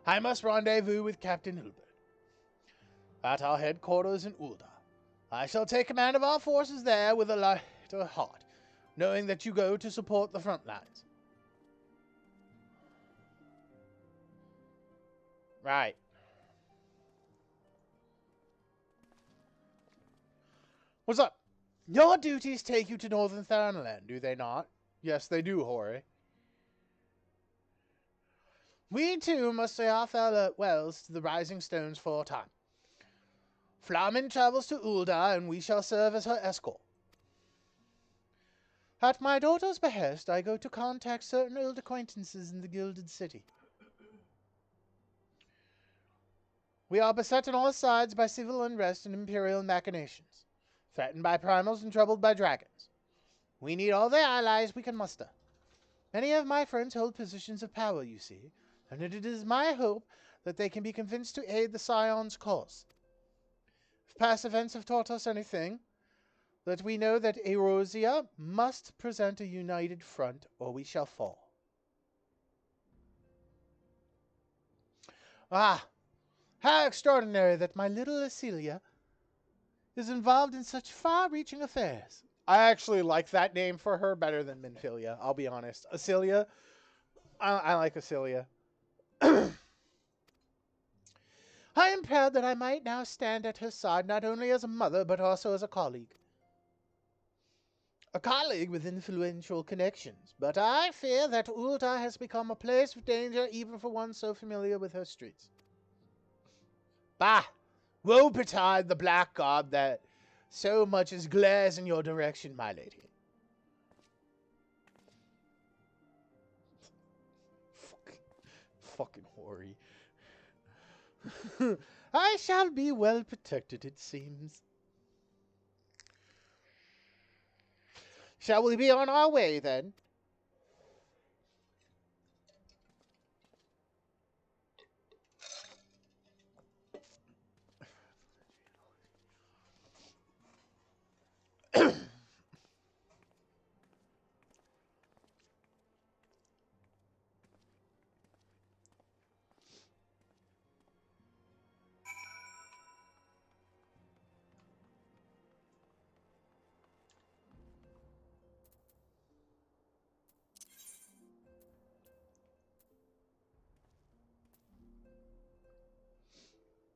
I must rendezvous with Captain Hilbert at our headquarters in Ul'dah. I shall take command of our forces there with a lighter heart, knowing that you go to support the front lines. Right. What's up? Your duties take you to Northern Thanalan, do they not? Yes, they do, Hori. We, too, must say our farewells to the Rising Stones for a time. Flamin travels to Ul'dah, and we shall serve as her escort. At my daughter's behest, I go to contact certain old acquaintances in the Gilded City. We are beset on all sides by civil unrest and imperial machinations, threatened by primals and troubled by dragons. We need all the allies we can muster. Many of my friends hold positions of power, you see, and it is my hope that they can be convinced to aid the Scion's cause. If past events have taught us anything, that we know that Eorzea must present a united front, or we shall fall. Ah, how extraordinary that my little Acelia is involved in such far-reaching affairs. I actually like that name for her better than Minfilia, I'll be honest. Acelia, I like Acelia. I am proud that I might now stand at her side not only as a mother, but also as a colleague. A colleague with influential connections, but I fear that Ul'dah has become a place of danger even for one so familiar with her streets. Bah! Woe betide the black god that so much as glares in your direction, my lady. Fucking Hori. I shall be well protected, it seems. Shall we be on our way, then?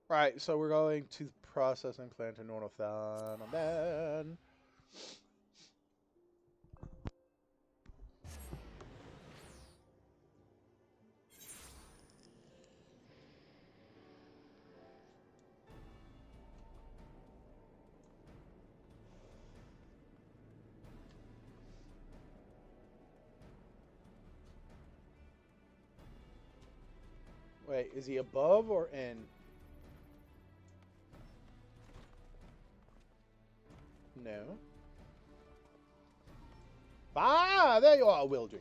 Right, so we're going to the processing plant in Northern. Wait, is he above or in? No. Ah, there you are, Wildred.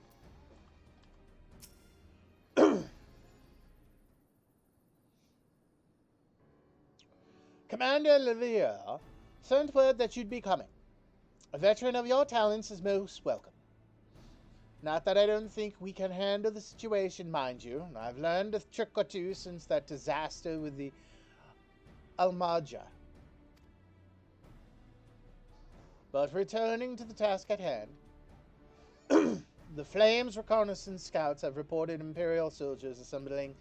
Commander Levier sent word that you'd be coming. A veteran of your talents is most welcome. Not that I don't think we can handle the situation, mind you. I've learned a trick or two since that disaster with the Almaja. But returning to the task at hand, the Flames reconnaissance scouts have reported Imperial soldiers assembling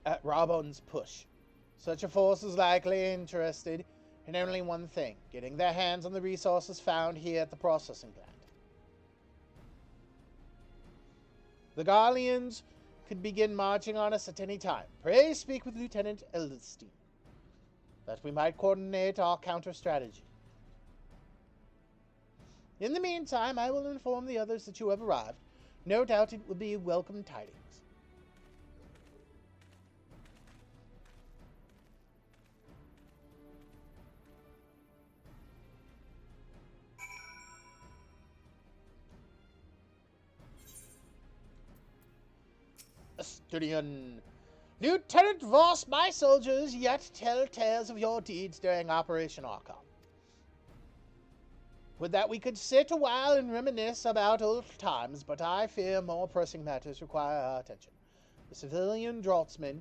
at Rabon's Push. Such a force is likely interested in only one thing, getting their hands on the resources found here at the processing plant. The Garleans could begin marching on us at any time. Pray speak with Lieutenant Eldestein, that we might coordinate our counter-strategy. In the meantime, I will inform the others that you have arrived. No doubt it will be welcome tidings. Asturian. Lieutenant Voss, my soldiers yet tell tales of your deeds during Operation Archon. Would that we could sit a while and reminisce about old times, but I fear more pressing matters require our attention. The civilian draughtsmen,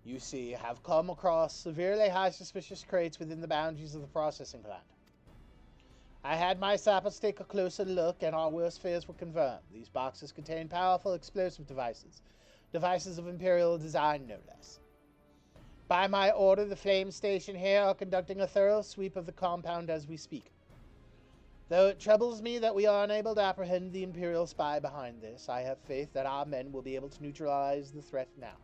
you see, have come across severely high suspicious crates within the boundaries of the processing plant. I had my sappers take a closer look, and our worst fears were confirmed. These boxes contain powerful explosive devices. Devices of Imperial design, no less. By my order, the Flame Station here are conducting a thorough sweep of the compound as we speak. Though it troubles me that we are unable to apprehend the Imperial spy behind this, I have faith that our men will be able to neutralize the threat now.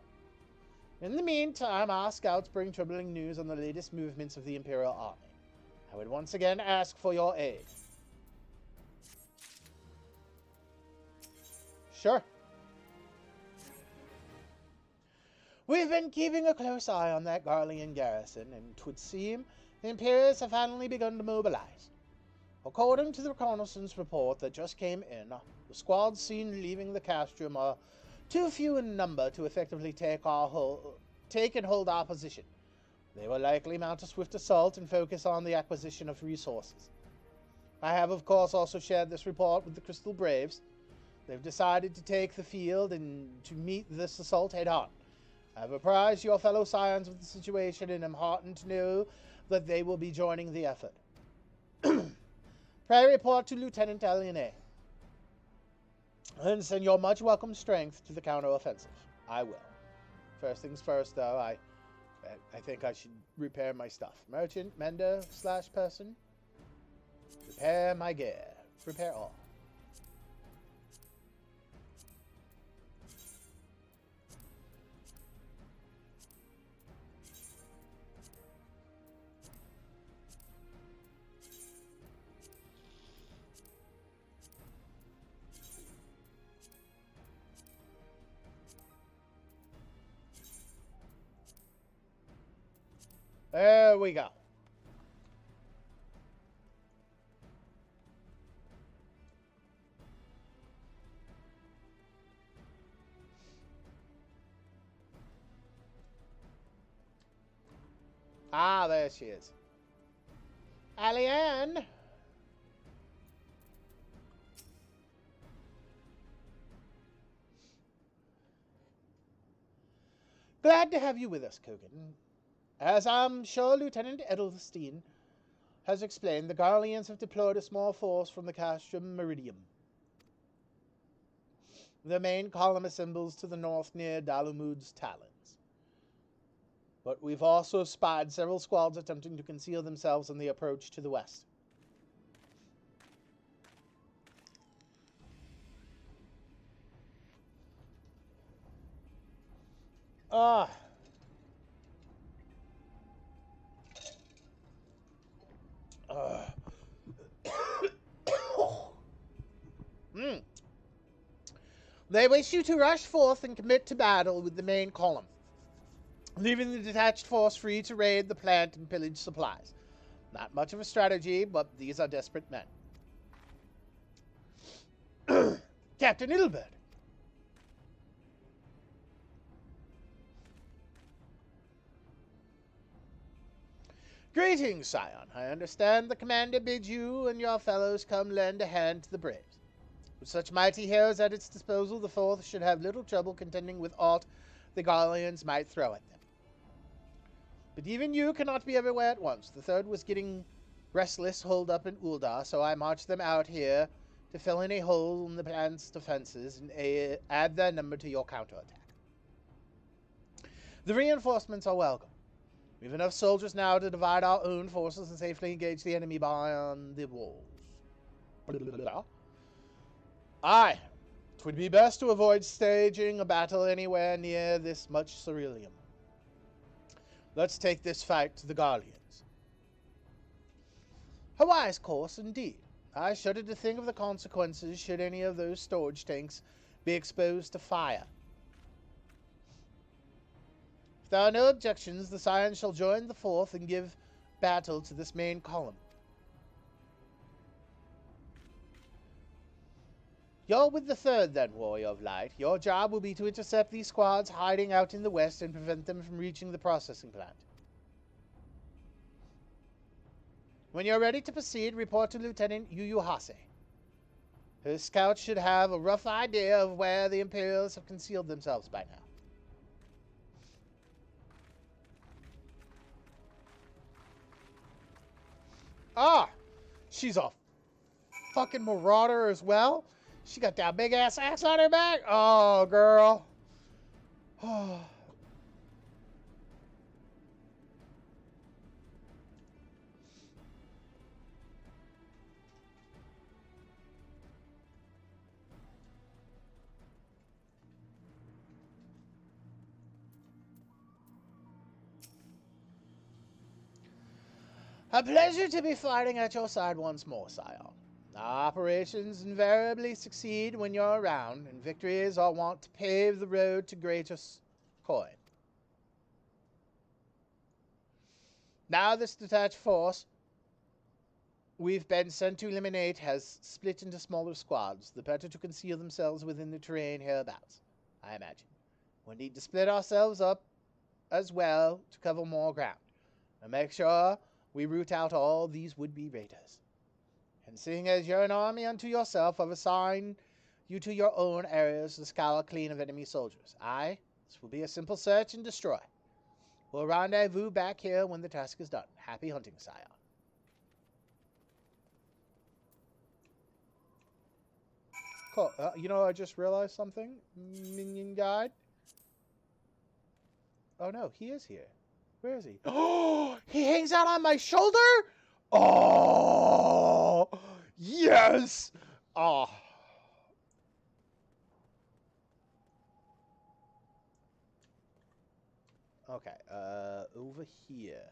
In the meantime, our scouts bring troubling news on the latest movements of the Imperial Army. I would once again ask for your aid. Sure. We've been keeping a close eye on that Garlean garrison, and 'twould seem the Imperials have finally begun to mobilize. According to the reconnaissance report that just came in, the squads seen leaving the castrum are too few in number to effectively take and hold our position. They will likely mount a swift assault and focus on the acquisition of resources. I have, of course, also shared this report with the Crystal Braves. They've decided to take the field and to meet this assault head-on. I have apprised your fellow Scions of the situation and am heartened to know that they will be joining the effort. Pray report to Lieutenant Aliené, and send your much welcome strength to the counter-offensive. I will. First things first, though, I think I should repair my stuff. Merchant, mender, / person. Repair my gear. Repair all. There we go. Ah, there she is. Alien! Glad to have you with us, Kogan. As I'm sure Lieutenant Edelstein has explained, the Garleans have deployed a small force from the Castrum Meridium. The main column assembles to the north near Dalumud's Talons. But we've also spied several squads attempting to conceal themselves on the approach to the west. They wish you to rush forth and commit to battle with the main column, leaving the detached force free to raid the plant and pillage supplies. Not much of a strategy, but these are desperate men. Captain Ilbert. Greetings, Scion. I understand the commander bids you and your fellows come lend a hand to the Braves. With such mighty heroes at its disposal, the Fourth should have little trouble contending with aught the Garleans might throw at them. But even you cannot be everywhere at once. The Third was getting restless holed up in Uldar, so I marched them out here to fill in a hole in the plant's defenses and add their number to your counterattack. The reinforcements are welcome. We have enough soldiers now to divide our own forces and safely engage the enemy beyond the walls. Aye, 'twould be best to avoid staging a battle anywhere near this much ceruleum. Let's take this fight to the Garleans. A wise course, indeed. I shudder to think of the consequences should any of those storage tanks be exposed to fire. If there are no objections, the Scions shall join the 4th and give battle to this main column. You're with the 3rd then, Warrior of Light. Your job will be to intercept these squads hiding out in the west and prevent them from reaching the processing plant. When you're ready to proceed, report to Lieutenant Yuyuhase. Her scouts should have a rough idea of where the Imperials have concealed themselves by now. Ah! She's a fucking marauder as well? She got that big-ass axe on her back? Oh, girl. Oh. A pleasure to be fighting at your side once more, Sire. Our operations invariably succeed when you're around, and victories are wont to pave the road to greater coin. Now this detached force we've been sent to eliminate has split into smaller squads, the better to conceal themselves within the terrain hereabouts, I imagine. We'll need to split ourselves up as well to cover more ground, and make sure we root out all these would-be raiders. And seeing as you're an army unto yourself, I've assigned you to your own areas to scour clean of enemy soldiers. This will be a simple search and destroy. We'll rendezvous back here when the task is done. Happy hunting, Scion. Cool. You know, I just realized something. Minion guide. Oh no, he is here. Where is he? Oh, he hangs out on my shoulder? Oh, yes. Oh. Okay, over here.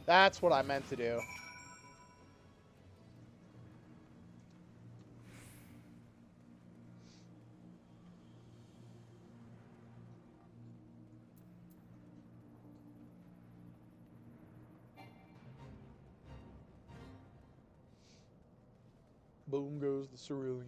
That's what I meant to do. Boom goes the cerulean.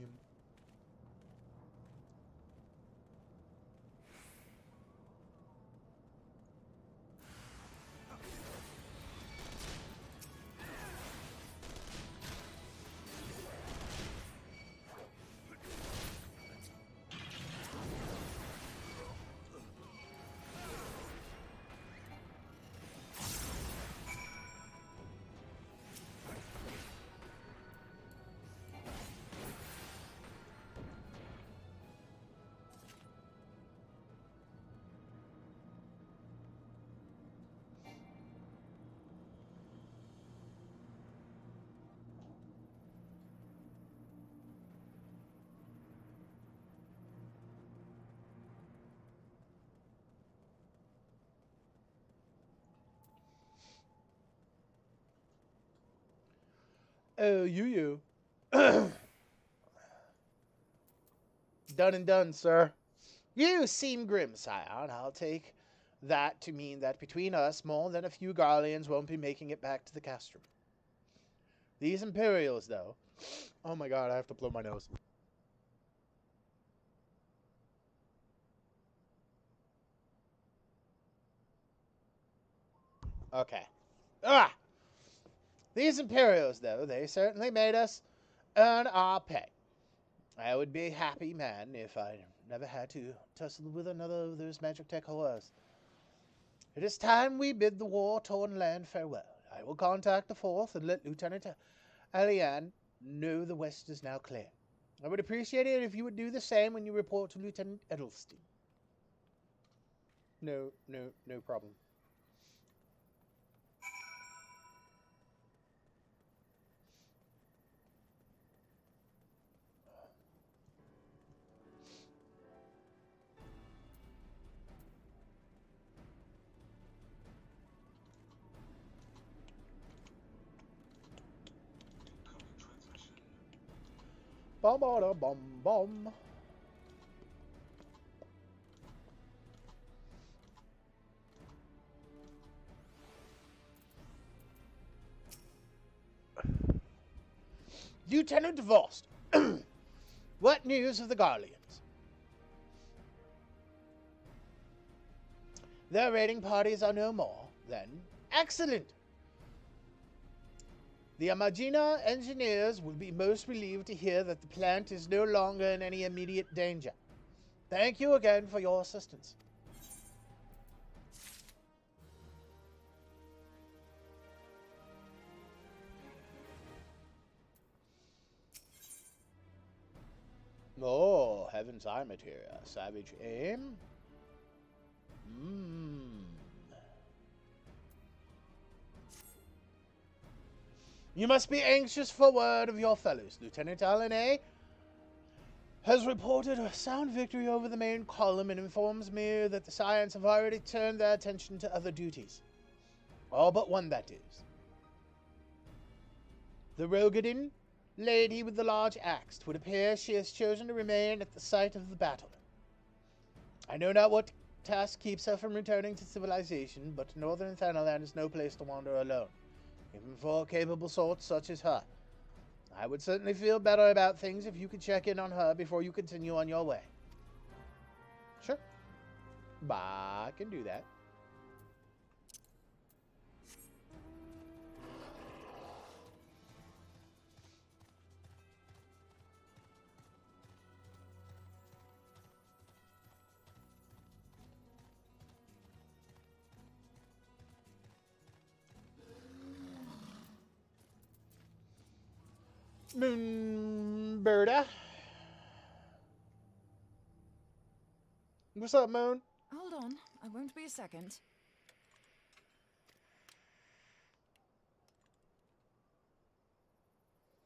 Oh, you. Done and done, sir. You seem grim, Scion. I'll take that to mean that between us, more than a few Garleans won't be making it back to the castrum. These Imperials, though. Oh my god, I have to blow my nose. Okay. Ah! These Imperials, though, they certainly made us earn our pay. I would be a happy man if I never had to tussle with another of those magic tech horrors. It is time we bid the war-torn land farewell. I will contact the 4th and let Lieutenant Alian know the west is now clear. I would appreciate it if you would do the same when you report to Lieutenant Edelstein. No problem. Bum bum bum bum. Lieutenant Vost, what news of the Garleans? Their raiding parties are no more, then. Excellent! The Amagina engineers will be most relieved to hear that the plant is no longer in any immediate danger. Thank you again for your assistance. Oh, heavens, I materia. Savage aim? You must be anxious for word of your fellows. Lieutenant Alané has reported a sound victory over the main column and informs me that the Scions have already turned their attention to other duties. All but one, that is. The Rogadin lady with the large axe. It would appear she has chosen to remain at the site of the battle. I know not what task keeps her from returning to civilization, but northern Thanalan is no place to wander alone, even for capable sorts such as her. I would certainly feel better about things if you could check in on her before you continue on your way. Sure. I can do that. Moon Birda. What's up, Moon? Hold on, I won't be a second.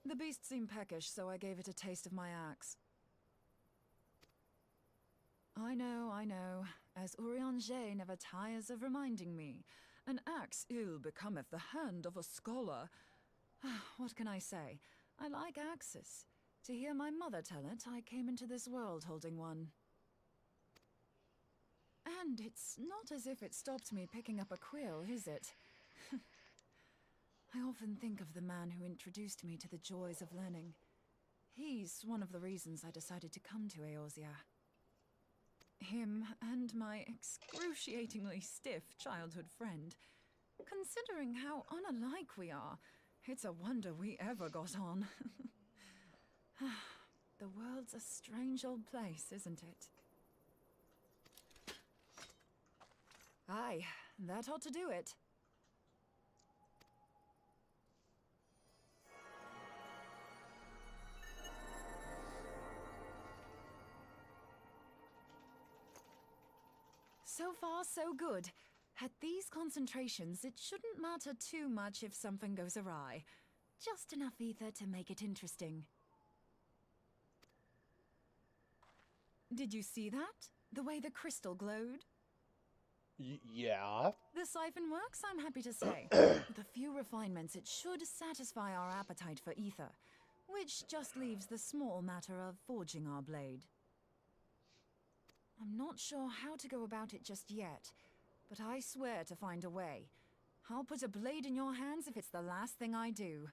The beast seemed peckish, so I gave it a taste of my axe. I know. As Urianger never tires of reminding me, an axe ill becometh the hand of a scholar. What can I say? I like axes. To hear my mother tell it, I came into this world holding one. And it's not as if it stopped me picking up a quill, is it? I often think of the man who introduced me to the joys of learning. He's one of the reasons I decided to come to Eorzea. Him and my excruciatingly stiff childhood friend. Considering how unalike we are, it's a wonder we ever got on. The world's a strange old place, isn't it? Aye, that ought to do it. So far, so good. At these concentrations, it shouldn't matter too much if something goes awry. Just enough ether to make it interesting. Did you see that? The way the crystal glowed? Yeah. The siphon works, I'm happy to say. With a few refinements, it should satisfy our appetite for ether, which just leaves the small matter of forging our blade. I'm not sure how to go about it just yet, but I swear to find a way. I'll put a blade in your hands if it's the last thing I do.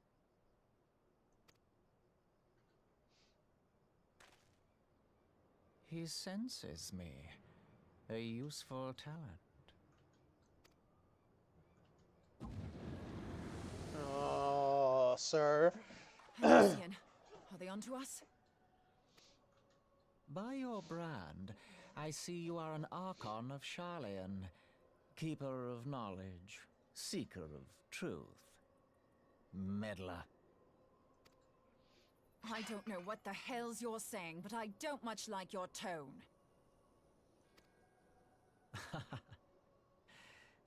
He senses me. A useful talent. Oh, sir. Lucian, are they onto us? By your brand, I see you are an Archon of Sharlayan, keeper of knowledge, seeker of truth, meddler. I don't know what the hell's you're saying, but I don't much like your tone.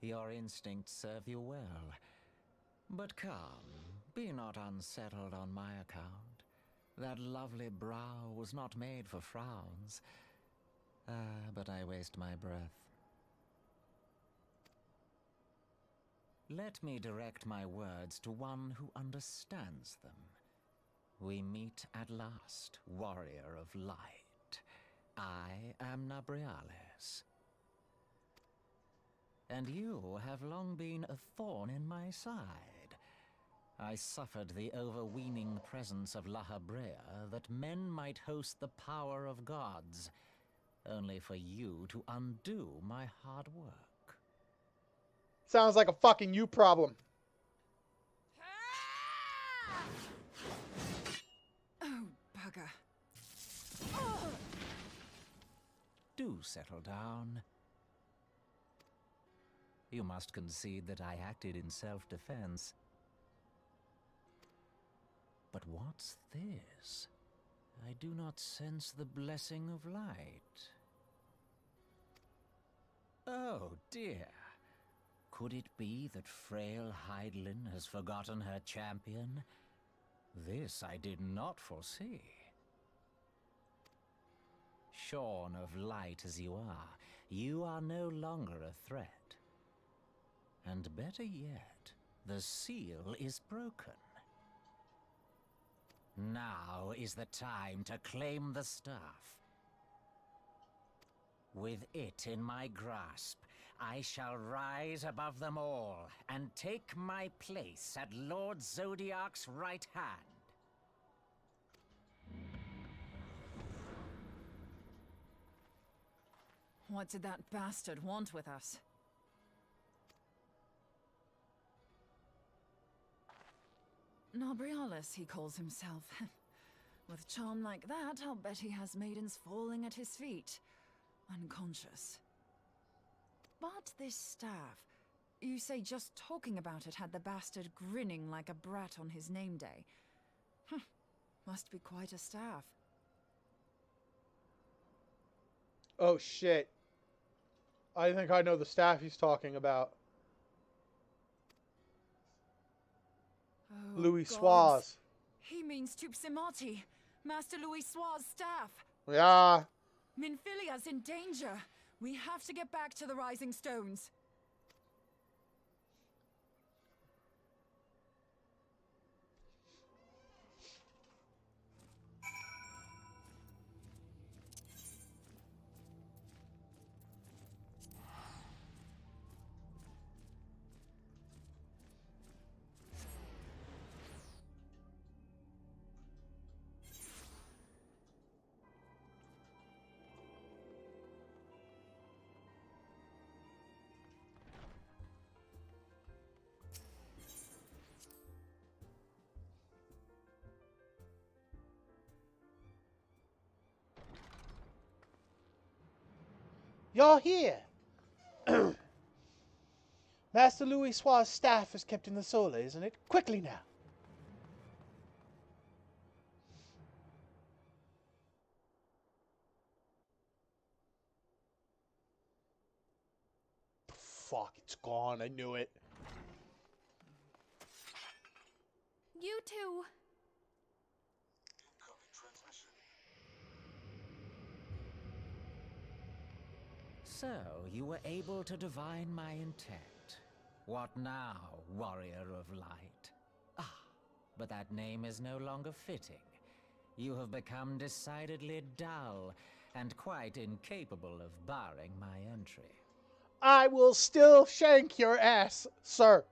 Your instincts serve you well. But come, be not unsettled on my account. That lovely brow was not made for frowns. But I waste my breath. Let me direct my words to one who understands them. We meet at last, warrior of light. I am Nabriales. And you have long been a thorn in my side. I suffered the overweening presence of La Habrea that men might host the power of gods, only for you to undo my hard work. Sounds like a fucking you problem. Oh, bugger. Do settle down. You must concede that I acted in self-defense. But what's this? I do not sense the blessing of light. Oh, dear. Could it be that frail Hydaelyn has forgotten her champion? This I did not foresee. Shorn of light as you are no longer a threat. And better yet, the seal is broken. Now is the time to claim the staff. With it in my grasp, I shall rise above them all and take my place at Lord Zodiac's right hand. What did that bastard want with us? Nabriales, he calls himself. With charm like that, I'll bet he has maidens falling at his feet, unconscious. But this staff, you say just talking about it had the bastard grinning like a brat on his name day. Must be quite a staff. Oh shit. I think I know the staff he's talking about. Oh, Louis gods. Suaz. He means Tupsimati, Master Louis Suaz's staff. Yeah. Minfilia's in danger. We have to get back to the Rising Stones. You're here. Master Louis Suaz's staff is kept in the Solar, isn't it? Quickly now. Fuck, it's gone. I knew it. You two. So, you were able to divine my intent. What now, warrior of light? Ah, but that name is no longer fitting. You have become decidedly dull, and quite incapable of barring my entry. I will still shank your ass, sir.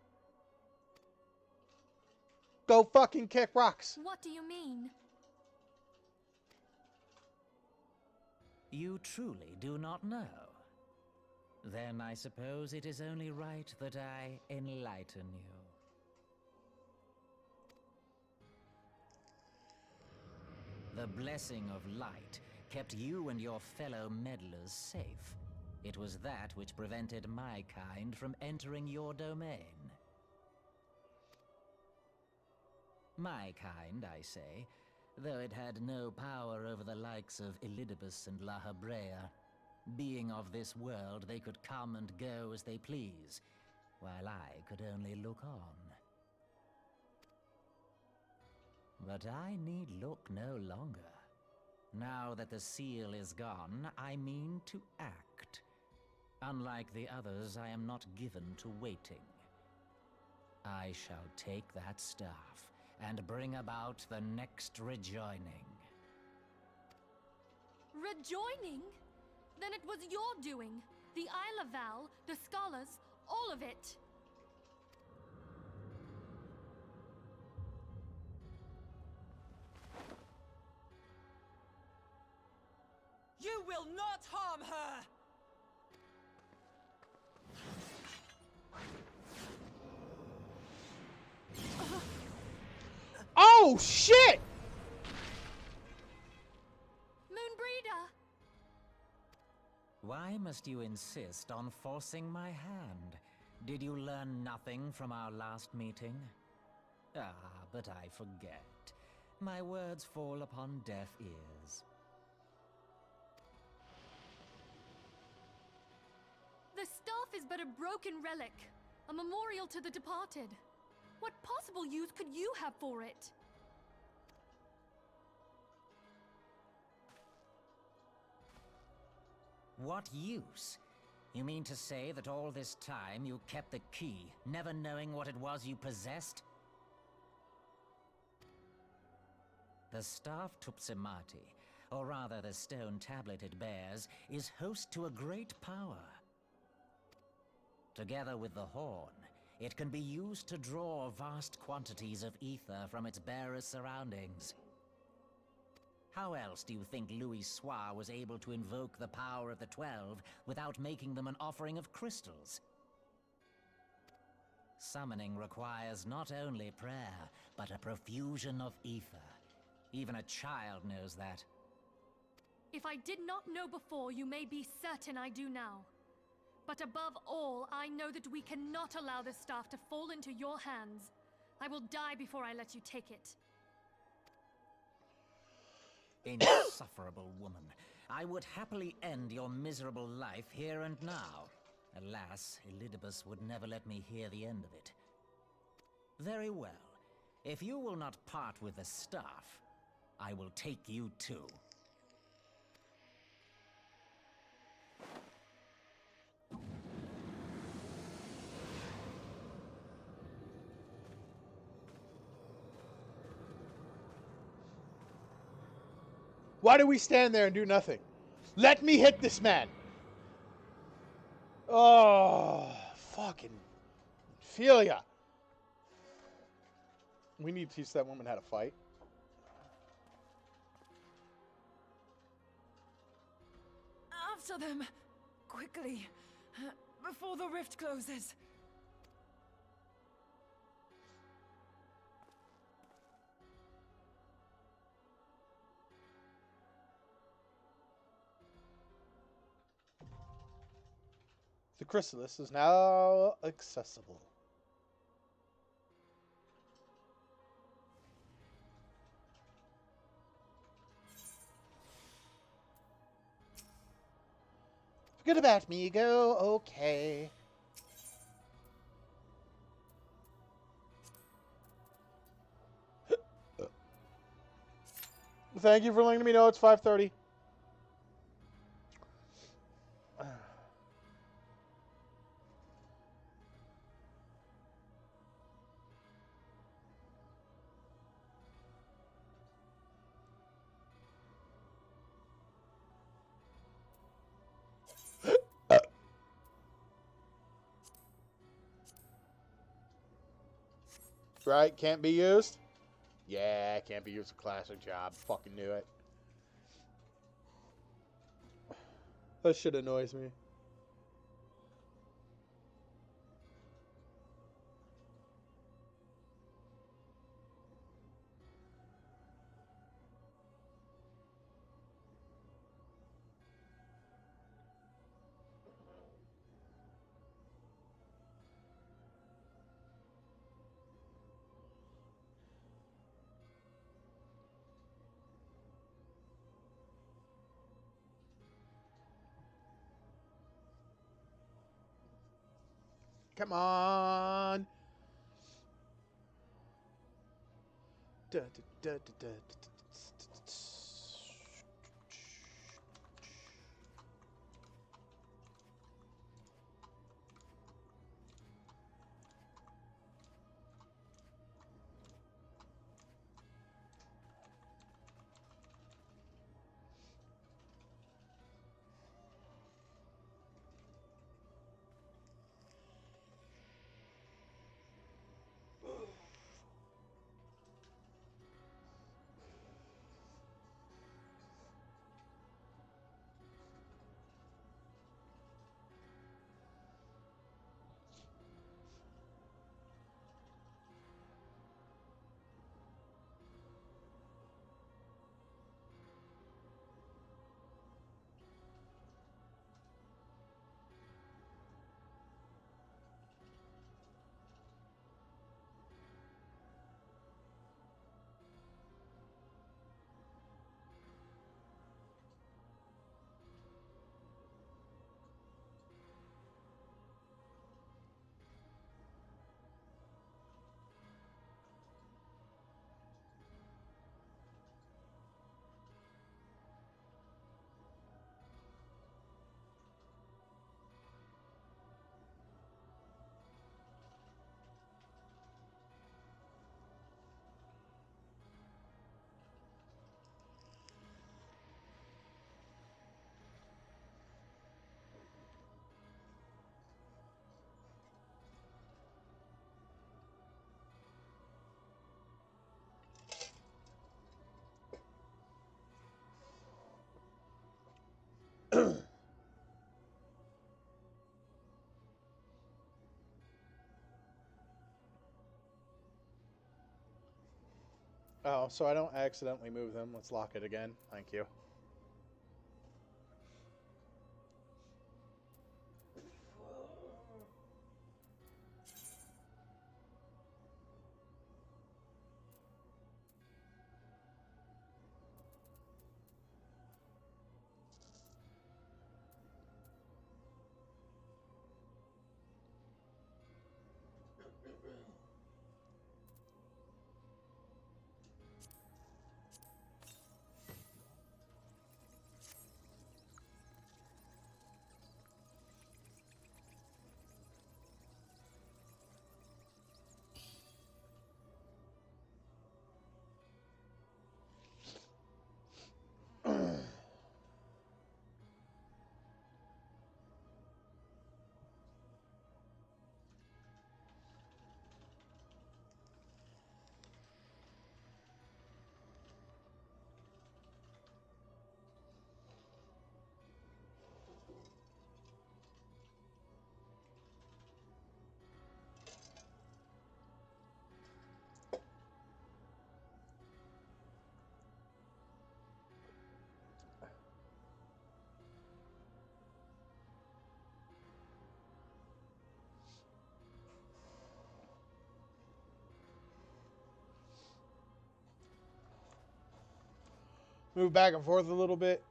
Go fucking kick rocks. What do you mean? You truly do not know. Then I suppose it is only right that I enlighten you. The blessing of light kept you and your fellow meddlers safe. It was that which prevented my kind from entering your domain. My kind, I say, though it had no power over the likes of Elidibus and La Hebrea. Being of this world, they could come and go as they please, while I could only look on. But I need look no longer. Now that the seal is gone, I mean to act. Unlike the others, I am not given to waiting. I shall take that staff and bring about the next rejoining. Rejoining? Then it was your doing. The Isle of Val, the scholars, all of it. You will not harm her! Oh, shit! Moonbreeder! Why must you insist on forcing my hand? Did you learn nothing from our last meeting? Ah, but I forget. My words fall upon deaf ears. The staff is but a broken relic, a memorial to the departed. What possible use could you have for it? What use? You mean to say that all this time you kept the key, never knowing what it was you possessed? The staff Tupsimati, or rather the stone tablet it bears, is host to a great power. Together with the horn, it can be used to draw vast quantities of ether from its bearer's surroundings. How else do you think Louis Soir was able to invoke the power of the 12 without making them an offering of crystals? Summoning requires not only prayer, but a profusion of ether. Even a child knows that. If I did not know before, you may be certain I do now. But above all, I know that we cannot allow this staff to fall into your hands. I will die before I let you take it. Insufferable woman. I would happily end your miserable life here and now. Alas, Elidibus would never let me hear the end of it. Very well. If you will not part with the staff, I will take you too. Why do we stand there and do nothing? Let me hit this man. Oh, fucking Ophelia. We need to teach that woman how to fight. After them, quickly, before the rift closes. The chrysalis is now accessible. Forget about me, go okay. Thank you for letting me know it's 5:30. Right? Can't be used? Yeah, can't be used. A classic job. Fucking knew it. That shit annoys me. Come on. Da, da, da, da, da, da. Oh, so I don't accidentally move them. Let's lock it again. Thank you. Move back and forth a little bit.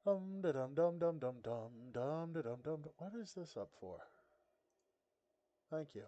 Dum da dum dum dum dum dum dum da dum dum. What is this up for? Thank you.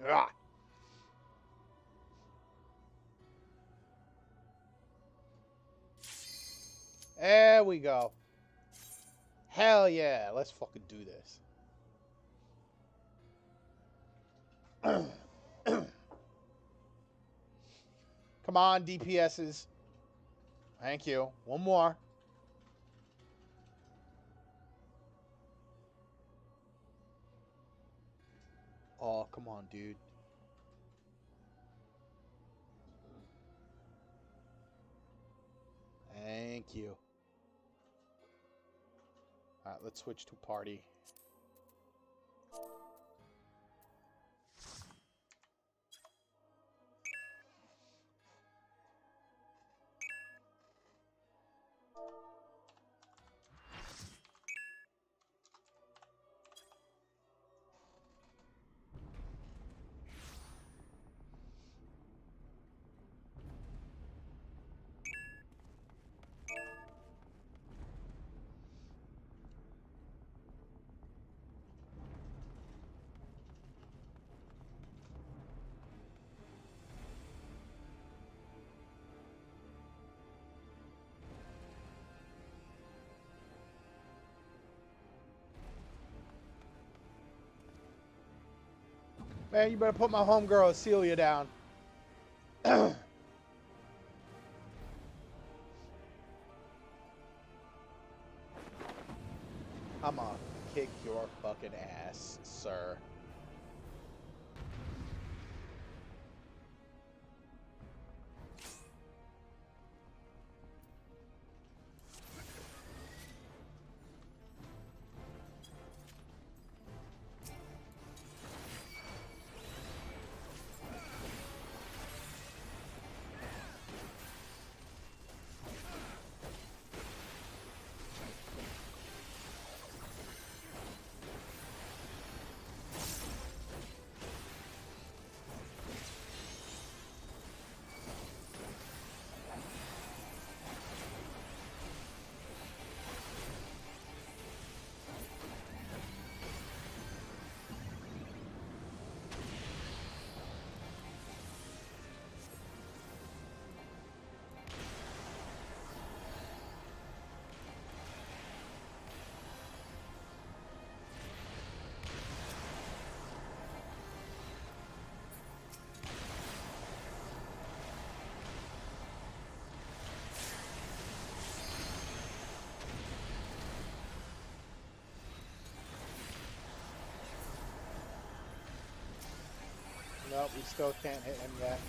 Ah. There we go. Hell yeah. Let's fucking do this. Come on, DPSs. Thank you. One more. Oh, come on, dude. Thank you. Alright, let's switch to party. Man, you better put my homegirl Celia down. I'm gonna kick your fucking ass, sir. Nope, we still can't hit him yet.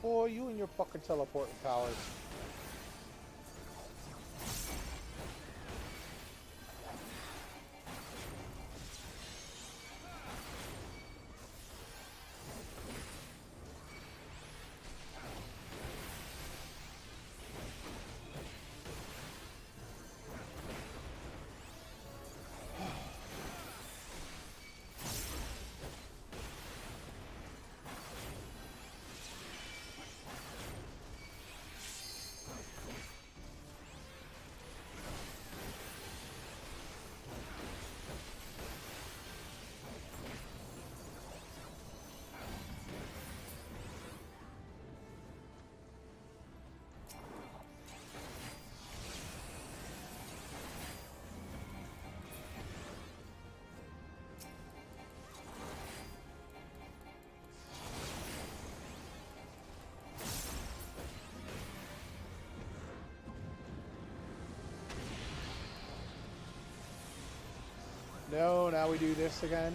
Boy, you and your fucking teleporting powers. No, now we do this again.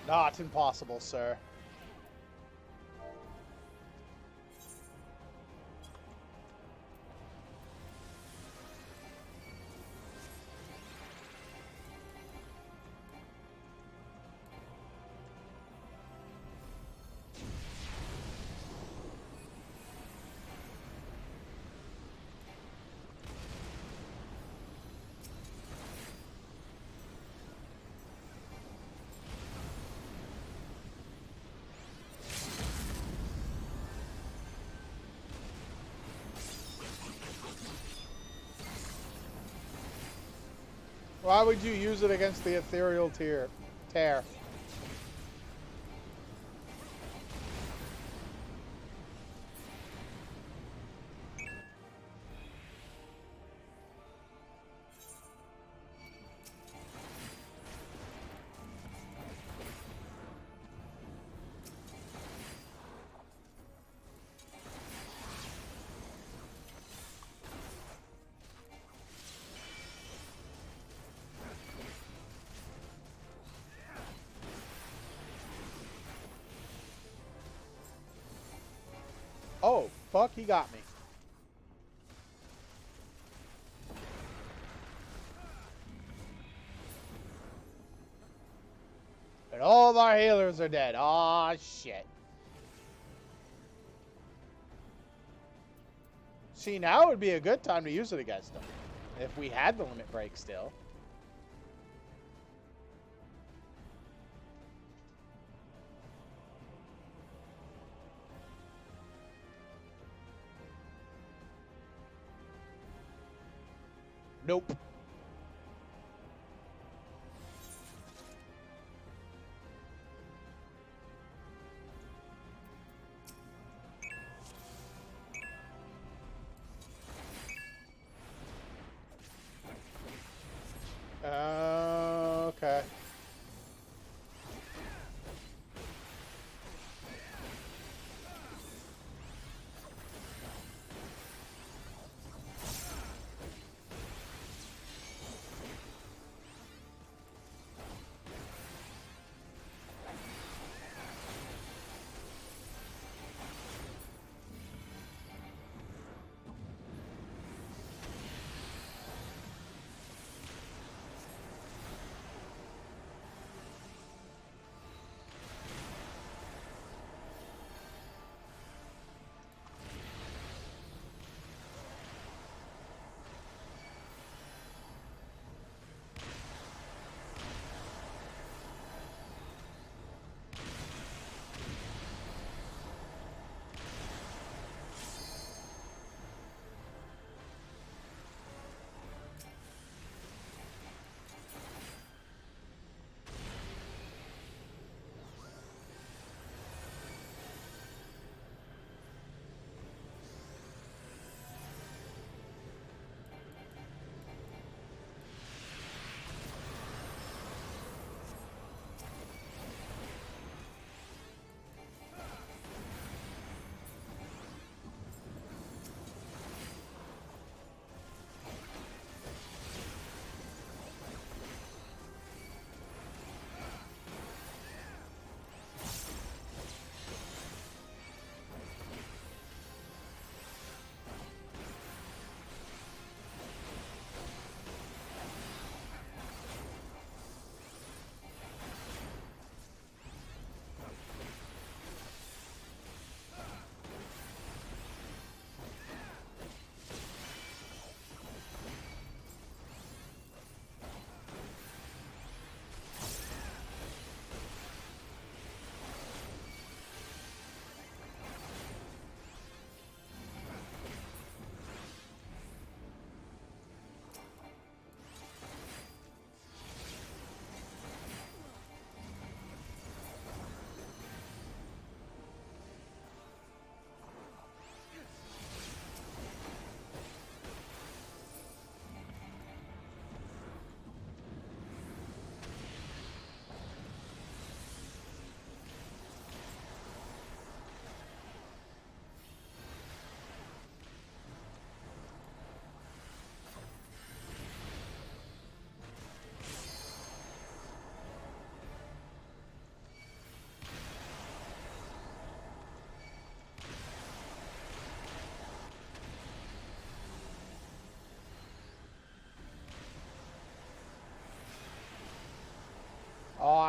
Not impossible, sir. Why would you use it against the ethereal tear? Oh, fuck, he got me. And all of our healers are dead. Aw, shit. See, now would be a good time to use it against them. If we had the limit break still. Nope. Okay.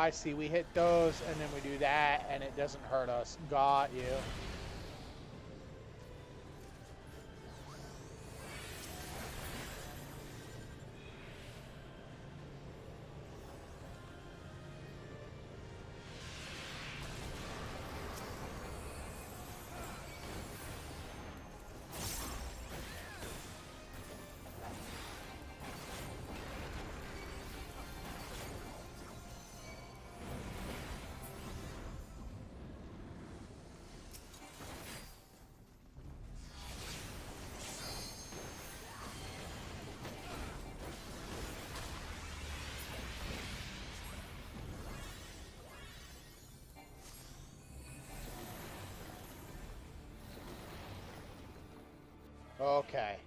I see. We hit those, and then we do that, and it doesn't hurt us. Got you. Okay.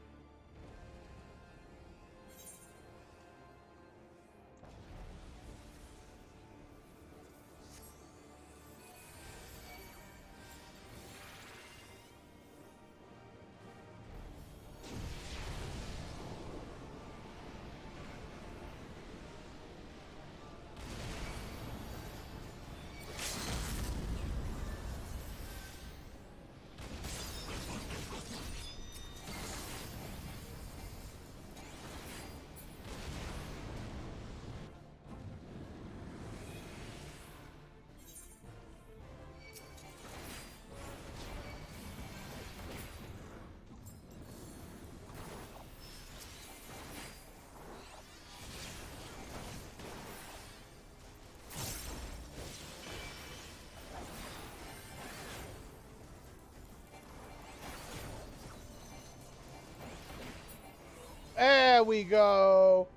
There we go.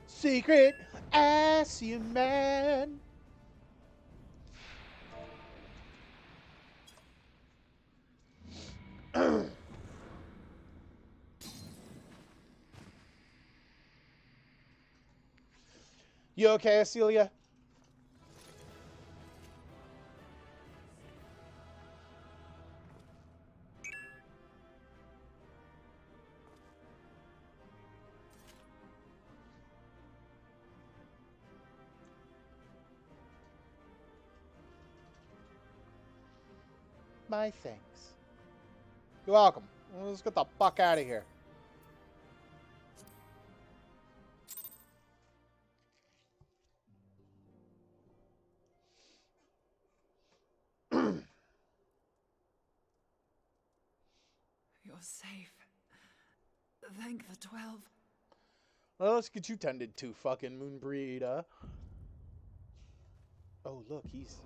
Secret Asian man. You okay, Celia? My thanks. You're welcome. Let's get the fuck out of here. You're safe. Thank the 12. Well, let's get you tended to, fucking Moonbreeder. Oh, look, he's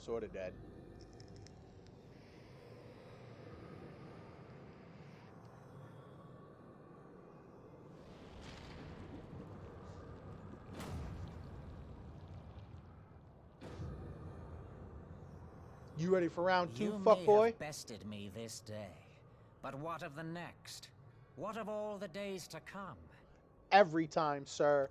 sort of dead. You ready for round 2, fuckboy? You may have bested me this day, but what of the next? What of all the days to come? Every time, sir.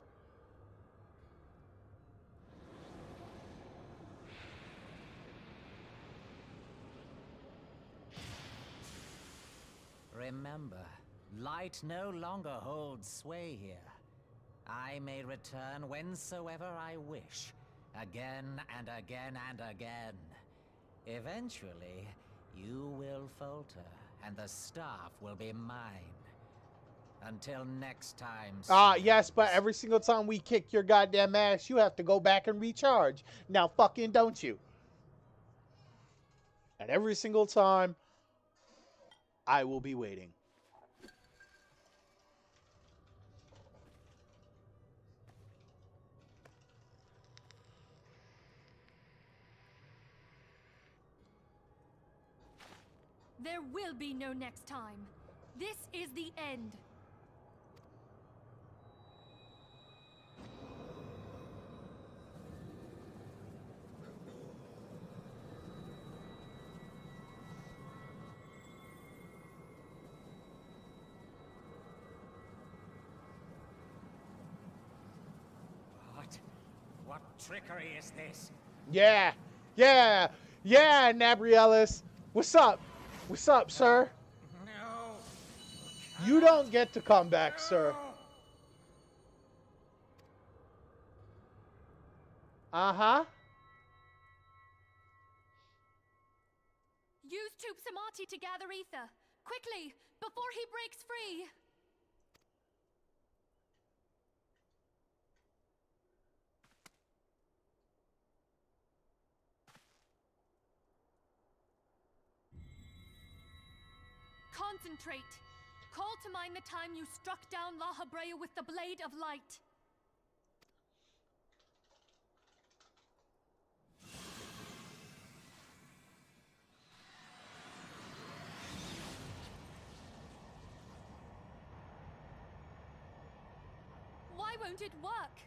Remember, light no longer holds sway here. I may return whensoever I wish, again and again and again. Eventually, you will falter, and the staff will be mine. Until next time. Yes, but every single time we kick your goddamn ass, you have to go back and recharge. Now fucking don't you? And every single time, I will be waiting. There will be no next time. This is the end. What trickery is this? Yeah, Nabriellis. What's up? What's up, sir? No. You don't get to come back, sir. Uh-huh. Use Tube Samati to gather ether. Quickly, before he breaks free. Concentrate. Call to mind the time you struck down La Habrea with the Blade of Light. Why won't it work?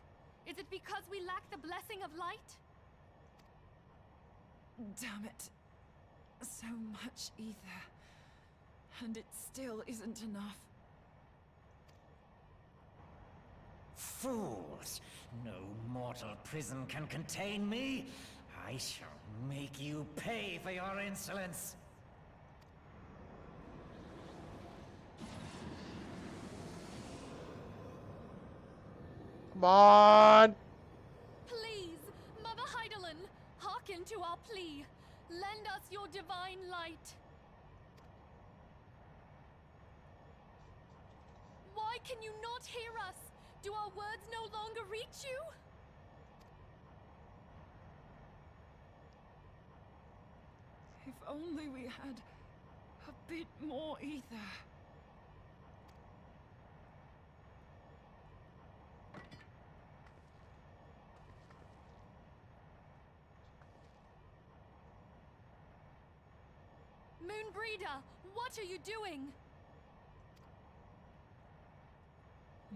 Is it because we lack the blessing of light? Damn it. So much ether. And it still isn't enough. Fools! No mortal prison can contain me. I shall make you pay for your insolence. Come on! Please, Mother Heidelin, hearken to our plea. Lend us your divine light. Why can you not hear us? Do our words no longer reach you? If only we had a bit more ether. Moonbreeder, what are you doing?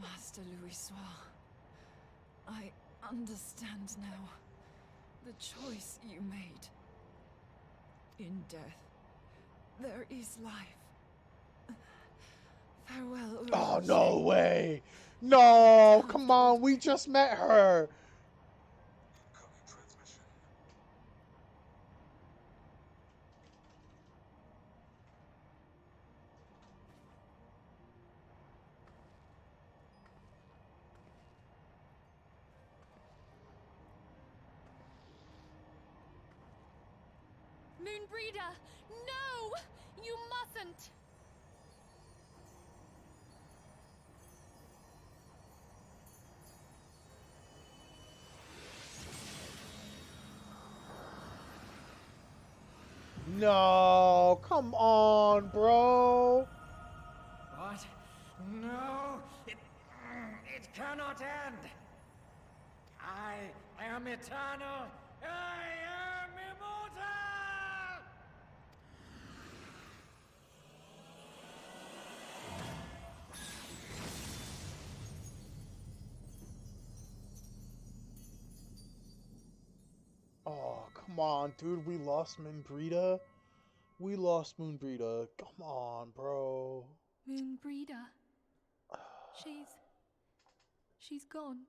Master Louisoix, I understand now the choice you made. In death, there is life. Farewell. Oh, no way! No! Come on, we just met her! Moonbreeder, no! You mustn't! No! Come on, bro! What? No! It cannot end! I am eternal! I am immortal! Oh, come on, dude. We lost Moonbreeder. We lost Moonbreeder. Come on, bro. Moonbreeder. She's gone.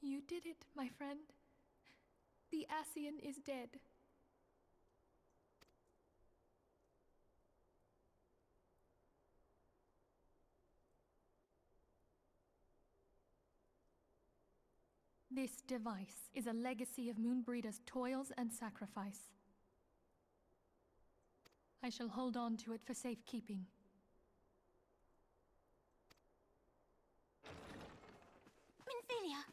You did it, my friend. The Ascian is dead. This device is a legacy of Moonbreeder's toils and sacrifice. I shall hold on to it for safekeeping. Minfilia,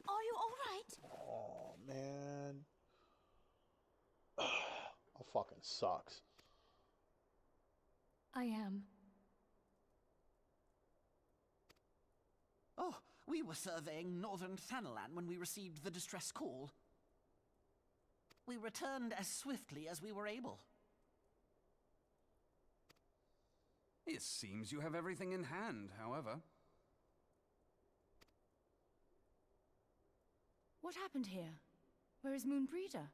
are you all right? Oh, man. Oh, fucking sucks. I am. Oh, we were surveying northern Thanalan when we received the distress call. We returned as swiftly as we were able. It seems you have everything in hand, however. What happened here? Where is Moonbreeder?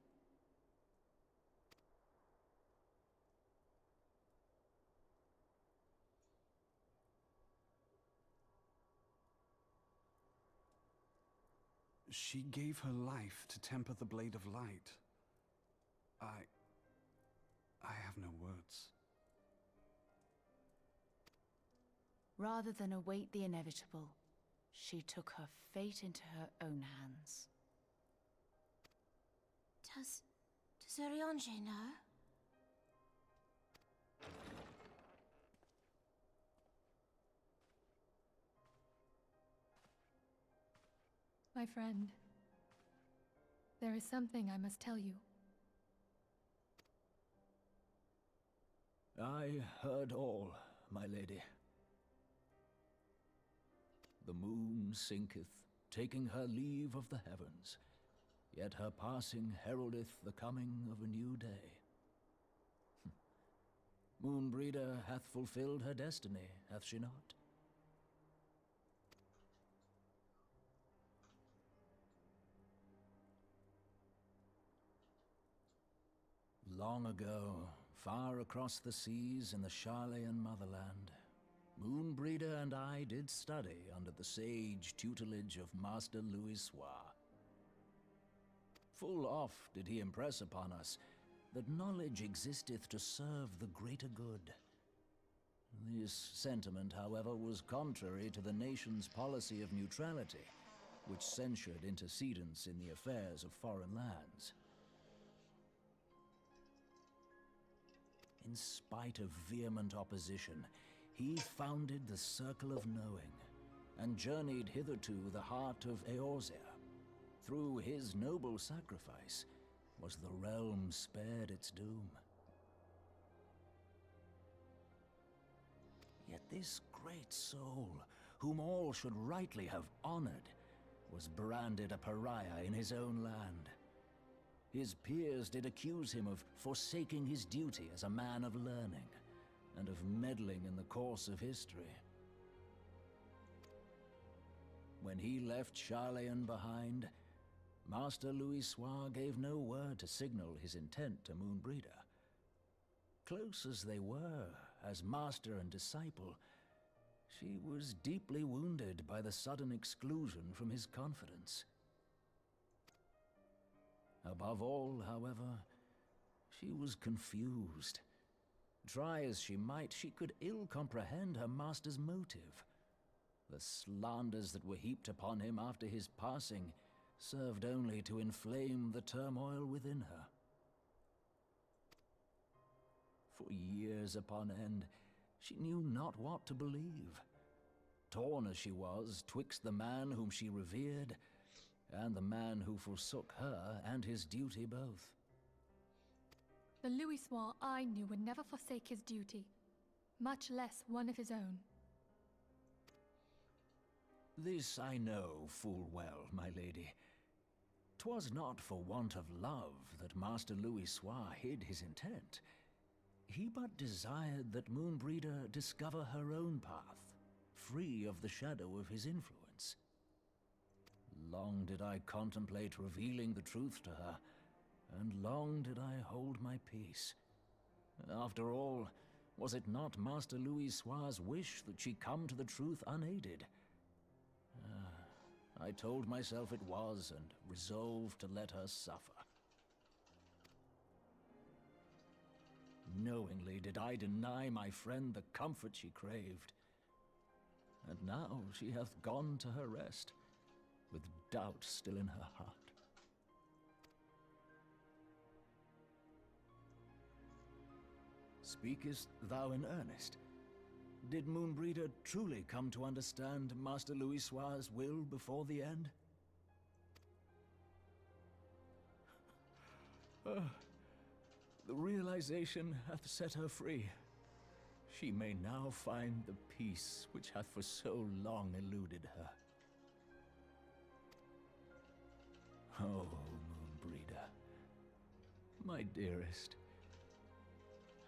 She gave her life to temper the Blade of Light. I have no words. Rather than await the inevitable, she took her fate into her own hands. Does Ariange know? My friend, there is something I must tell you. I heard all, my lady. The moon sinketh, taking her leave of the heavens, yet her passing heraldeth the coming of a new day. Moonbreeder hath fulfilled her destiny, hath she not? Long ago, far across the seas in the Charlayan motherland, Moonbreeder and I did study under the sage tutelage of Master Louisoix. Full oft did he impress upon us that knowledge existeth to serve the greater good. This sentiment, however, was contrary to the nation's policy of neutrality, which censured intercedence in the affairs of foreign lands. In spite of vehement opposition, he founded the Circle of Knowing, and journeyed hither to the heart of Eorzea. Through his noble sacrifice, was the realm spared its doom. Yet this great soul, whom all should rightly have honored, was branded a pariah in his own land. His peers did accuse him of forsaking his duty as a man of learning, and of meddling in the course of history. When he left Charlayan behind, Master Louisoix gave no word to signal his intent to Moonbreeder. Close as they were, as master and disciple, she was deeply wounded by the sudden exclusion from his confidence. Above all, however, she was confused. Try as she might, she could ill comprehend her master's motive. The slanders that were heaped upon him after his passing served only to inflame the turmoil within her. For years upon end, she knew not what to believe. Torn as she was twixt the man whom she revered and the man who forsook her and his duty both. The Louisoix I knew would never forsake his duty, much less one of his own. This I know full well, my lady. 'Twas not for want of love that Master Louisoix hid his intent. He but desired that Moonbreeder discover her own path, free of the shadow of his influence. Long did I contemplate revealing the truth to her, and long did I hold my peace. After all, was it not Master Louisoix's wish that she come to the truth unaided? I told myself it was, and resolved to let her suffer. Knowingly did I deny my friend the comfort she craved. And now she hath gone to her rest, with doubt still in her heart. Speakest thou in earnest? Did Moonbreeder truly come to understand Master Louisoix's will before the end? The realization hath set her free. She may now find the peace which hath for so long eluded her. Oh, Moonbreeder, my dearest,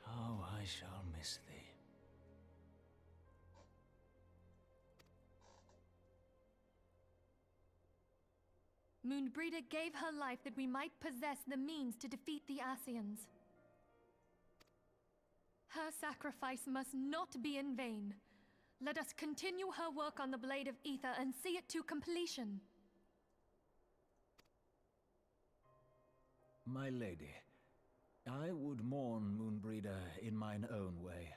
how I shall miss thee. Moonbreeder gave her life that we might possess the means to defeat the Ascians. Her sacrifice must not be in vain. Let us continue her work on the Blade of Ether and see it to completion. My lady, I would mourn Moonbreeder in mine own way.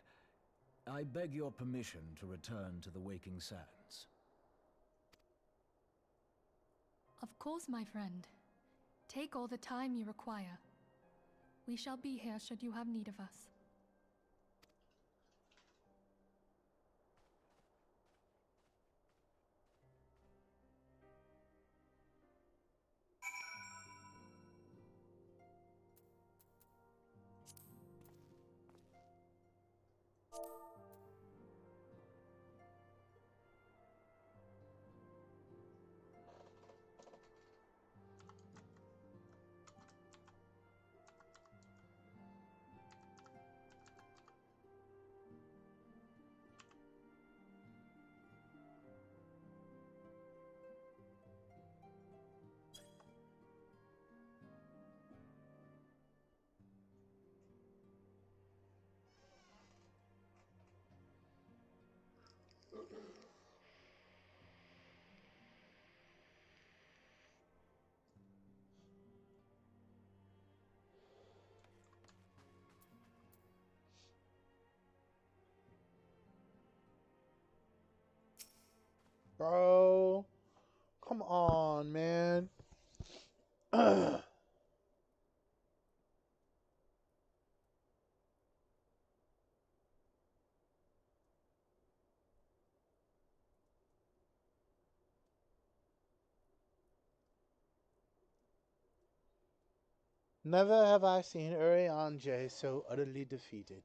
I beg your permission to return to the Waking Sands. Of course, my friend. Take all the time you require. We shall be here should you have need of us. Bro, come on, man. Never have I seen Urianger so utterly defeated.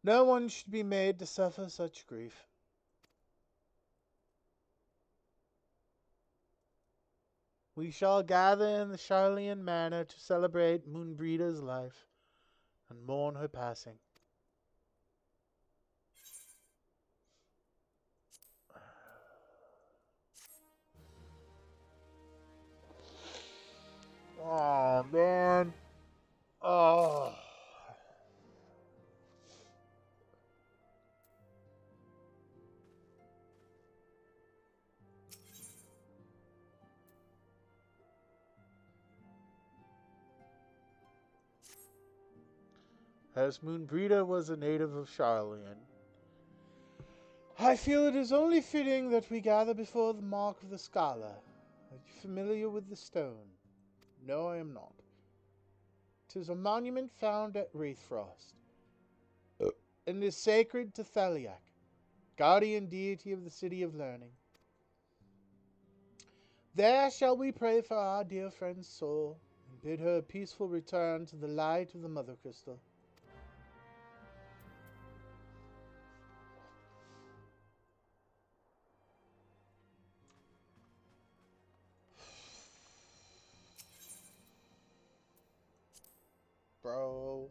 No one should be made to suffer such grief. We shall gather in the Charlian Manor to celebrate Moonbreeder's life and mourn her passing. Oh, man. Oh. As Moonbreeder was a native of Charlian, I feel it is only fitting that we gather before the mark of the Scala. Are you familiar with the stone? No, I am not. 'Tis a monument found at Wraithfrost, and is sacred to Theliac, guardian deity of the City of Learning. There shall we pray for our dear friend's soul, and bid her a peaceful return to the light of the Mother Crystal. Bro.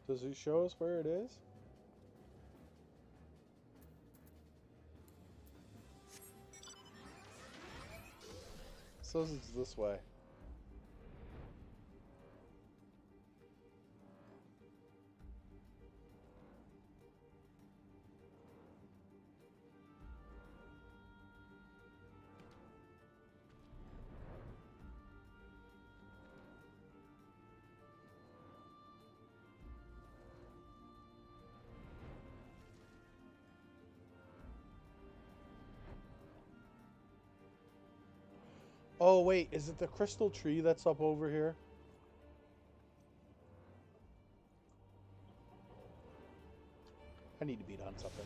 Does it show us where it is? It says it's this way. Oh, wait, is it the crystal tree that's up over here? I need to beat on something.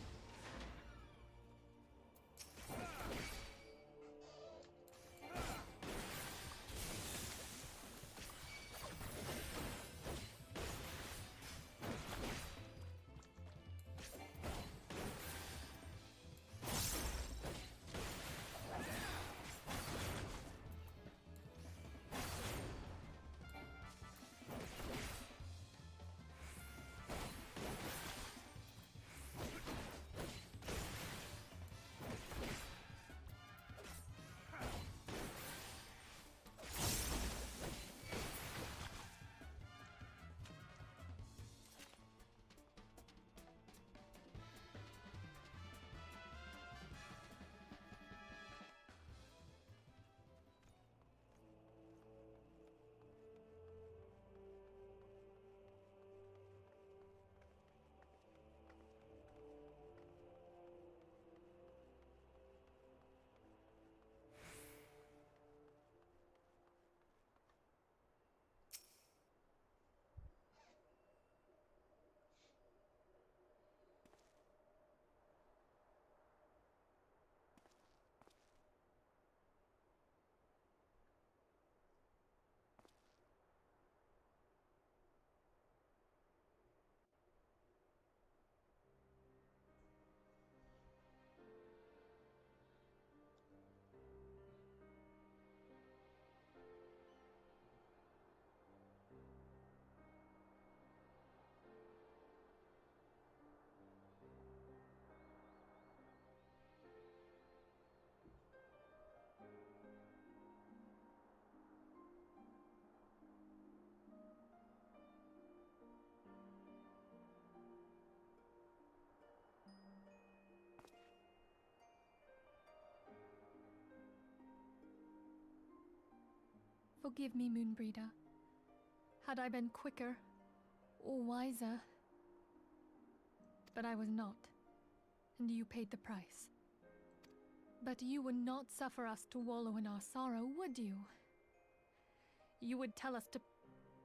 Forgive me, Moonbreeder. Had I been quicker or wiser, but I was not, and you paid the price. But you would not suffer us to wallow in our sorrow, would you? You would tell us to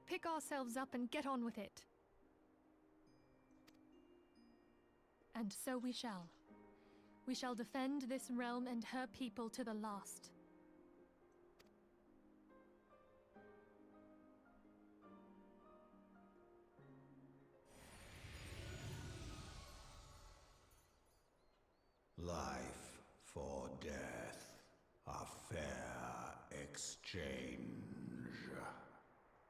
pick ourselves up and get on with it. And so we shall. We shall defend this realm and her people to the last. Life for death, a fair exchange.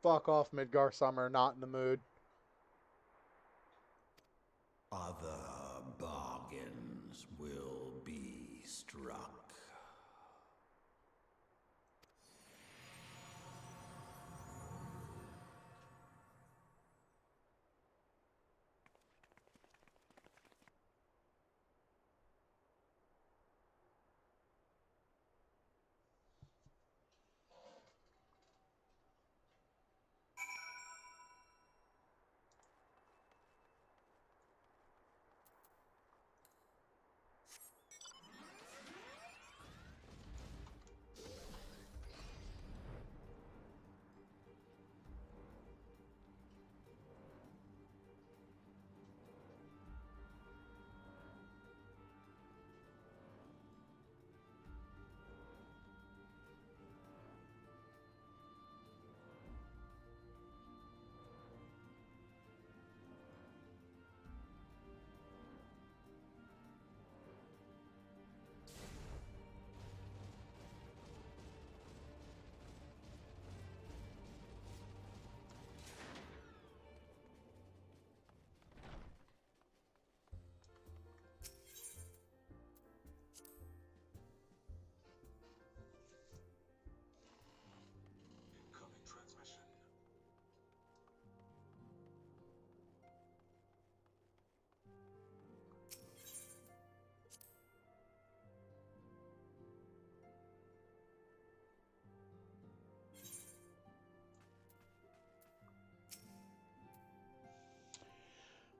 Fuck off, Midgar Summer. Not in the mood. Other bargains will be struck.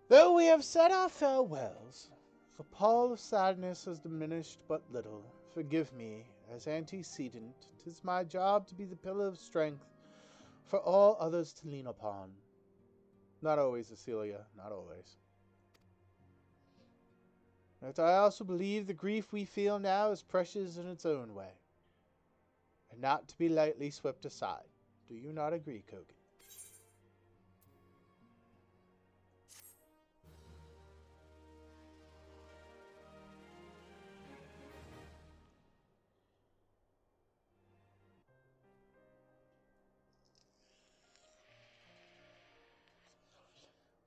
Though we have said our farewells, the pall of sadness has diminished but little. Forgive me, as antecedent, 'tis my job to be the pillar of strength for all others to lean upon. Not always, Cecilia, not always. Yet I also believe the grief we feel now is precious in its own way, and not to be lightly swept aside. Do you not agree, Kogan?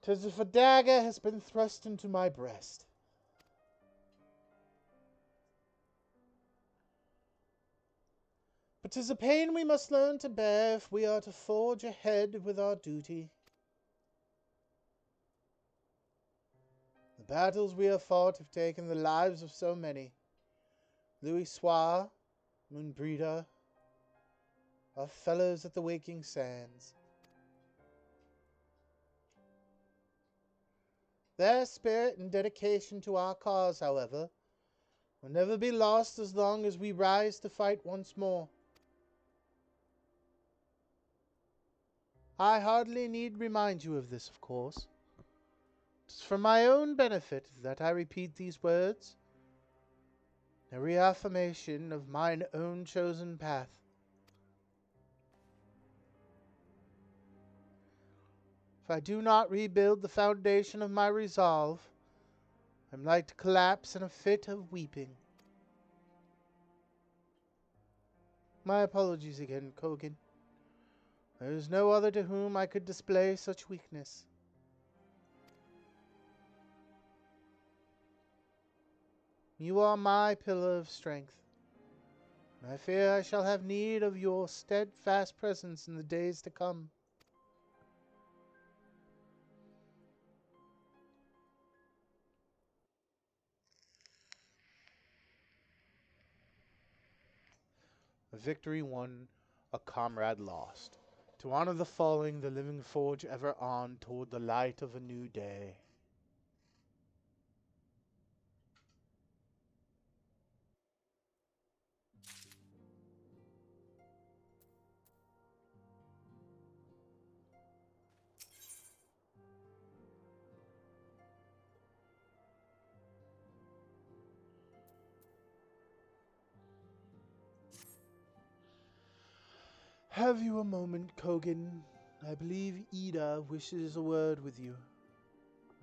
'Tis if a dagger has been thrust into my breast. But 'tis a pain we must learn to bear if we are to forge ahead with our duty. The battles we have fought have taken the lives of so many. Louis Soir, Moonbreeder, our fellows at the Waking Sands. Their spirit and dedication to our cause, however, will never be lost as long as we rise to fight once more. I hardly need remind you of this, of course. 'Tis for my own benefit that I repeat these words, a reaffirmation of mine own chosen path. If I do not rebuild the foundation of my resolve, I am like to collapse in a fit of weeping. My apologies again, Kogan. There is no other to whom I could display such weakness. You are my pillar of strength, and I fear I shall have need of your steadfast presence in the days to come. A victory won a comrade lost. To honor the falling, the living forge ever on toward the light of a new day. Have you a moment, Kogan? I believe Ida wishes a word with you.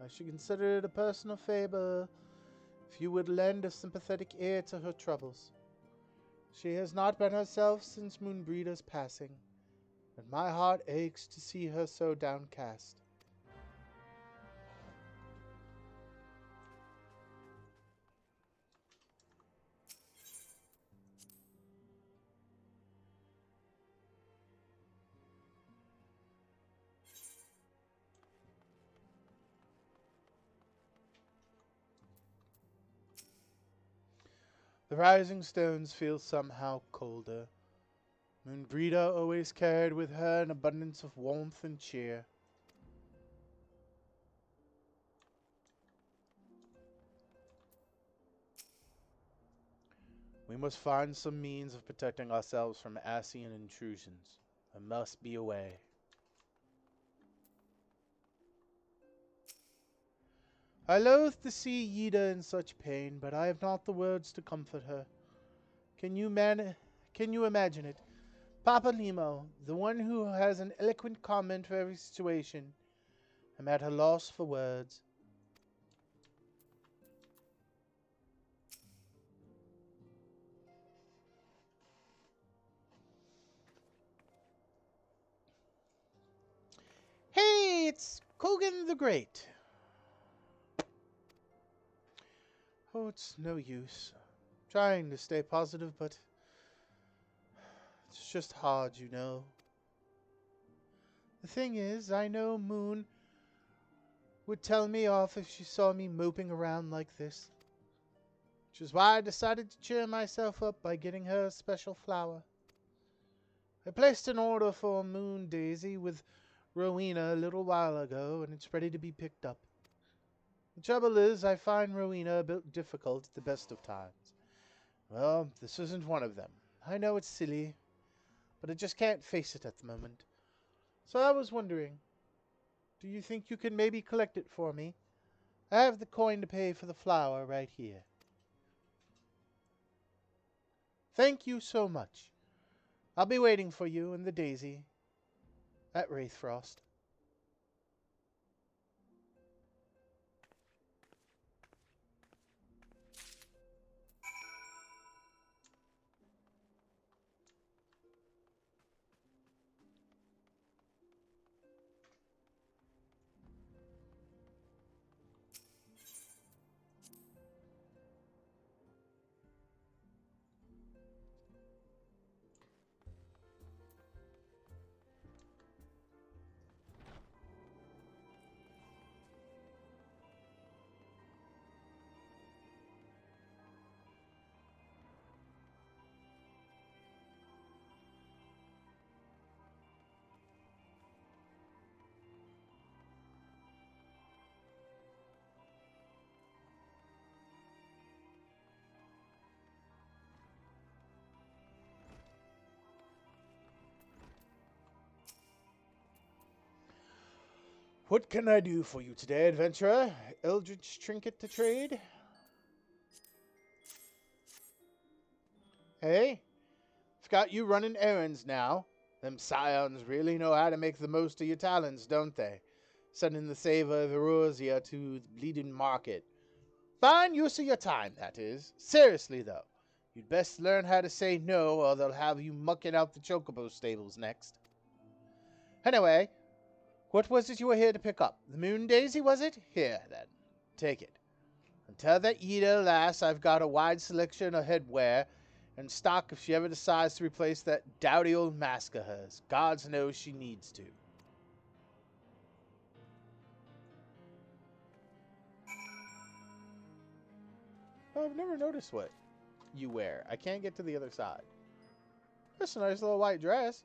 I should consider it a personal favor if you would lend a sympathetic ear to her troubles. She has not been herself since Moonbreeder's passing, and my heart aches to see her so downcast. The rising stones feel somehow colder. Moonbreeder always carried with her an abundance of warmth and cheer. We must find some means of protecting ourselves from Ascian intrusions. There must be a way. I loathe to see Yida in such pain, but I have not the words to comfort her. Can you imagine it? Papa Nemo, the one who has an eloquent comment for every situation. I'm at a loss for words. Hey, it's Kogan the Great. Oh, it's no use. Trying to stay positive, but it's just hard, you know. The thing is, I know Moon would tell me off if she saw me moping around like this. Which is why I decided to cheer myself up by getting her a special flower. I placed an order for a moon daisy with Rowena a little while ago, and it's ready to be picked up. The trouble is, I find Rowena a bit difficult at the best of times. Well, this isn't one of them. I know it's silly, but I just can't face it at the moment. So I was wondering, do you think you can maybe collect it for me? I have the coin to pay for the flower right here. Thank you so much. I'll be waiting for you and the daisy at Wraithfrost. What can I do for you today, adventurer? Eldritch trinket to trade? Hey, I've got you running errands now. Them scions really know how to make the most of your talents, don't they? Sending the savor of Erosia to the bleeding market. Fine use of your time, that is. Seriously, though, you'd best learn how to say no, or they'll have you mucking out the chocobo stables next. Anyway, what was it you were here to pick up? The moon daisy, was it? Here, then. Take it. And tell that Ida lass I've got a wide selection of headwear in stock if she ever decides to replace that dowdy old mask of hers. Gods knows she needs to. Oh, I've never noticed what you wear. I can't get to the other side. That's a nice little white dress.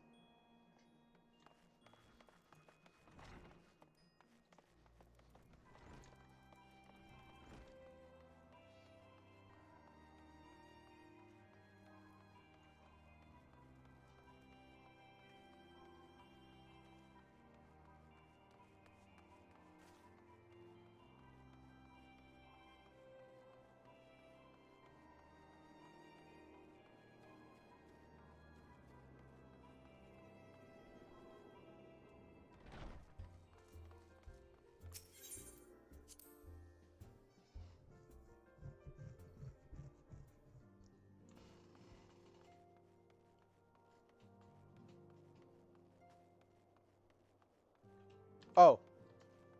Oh,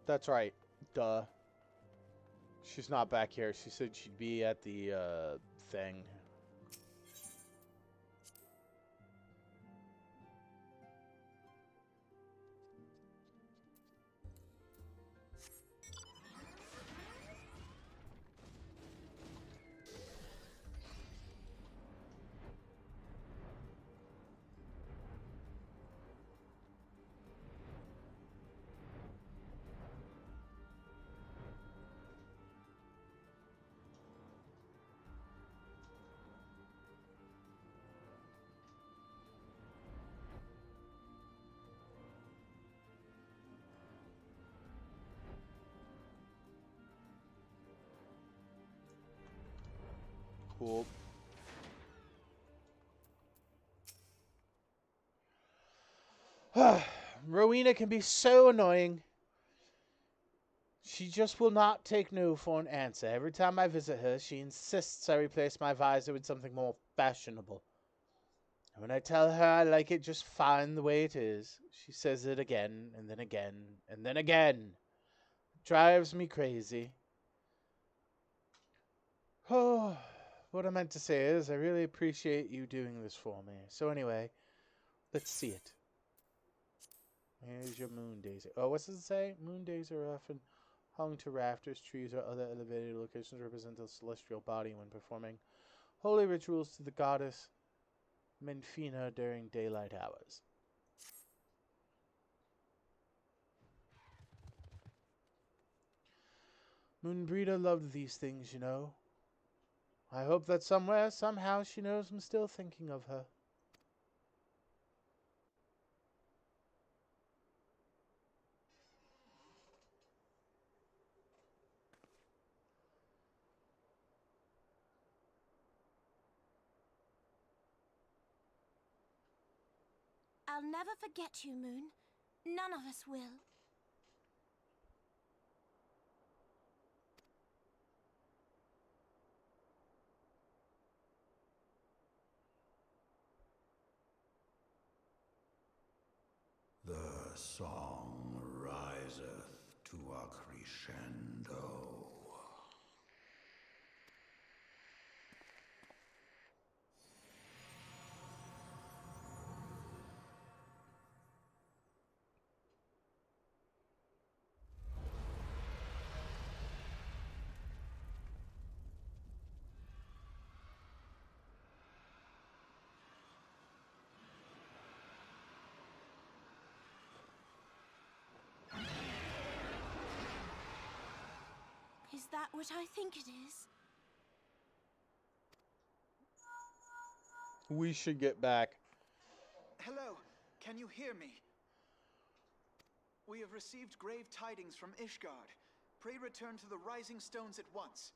that's right. Duh. She's not back here. She said she'd be at the thing. Cool. Rowena can be so annoying. She just will not take no for an answer. Every time I visit her, she insists I replace my visor with something more fashionable. And when I tell her I like it just fine the way it is, she says it again, and then again, and then again. It drives me crazy. Oh, what I meant to say is, I really appreciate you doing this for me. So anyway, let's see it. Here's your moon daisy. Oh, what's it say? Moon daisies are often hung to rafters, trees, or other elevated locations represent a celestial body when performing holy rituals to the goddess Menfina during daylight hours. Moonbreeder loved these things, you know. I hope that somewhere, somehow, she knows I'm still thinking of her. I'll never forget you, Moon. None of us will. The song riseth to a crescendo. Is that what I think it is? We should get back. Hello, can you hear me? We have received grave tidings from Ishgard. Pray return to the Rising Stones at once.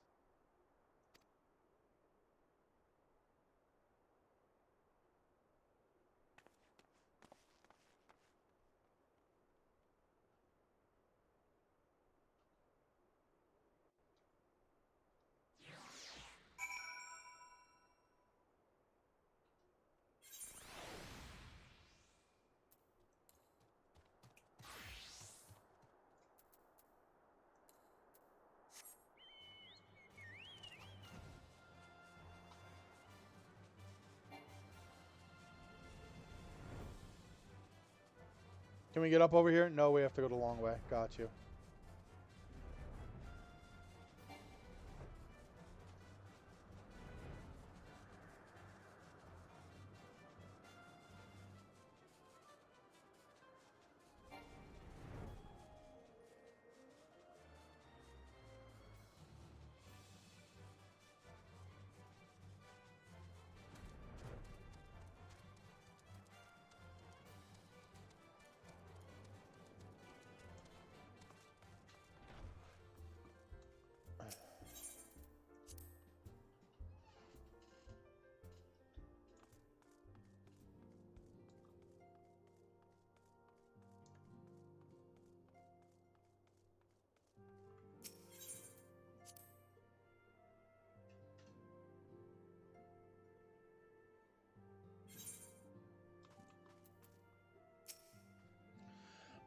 Can we get up over here? No, we have to go the long way. Got you.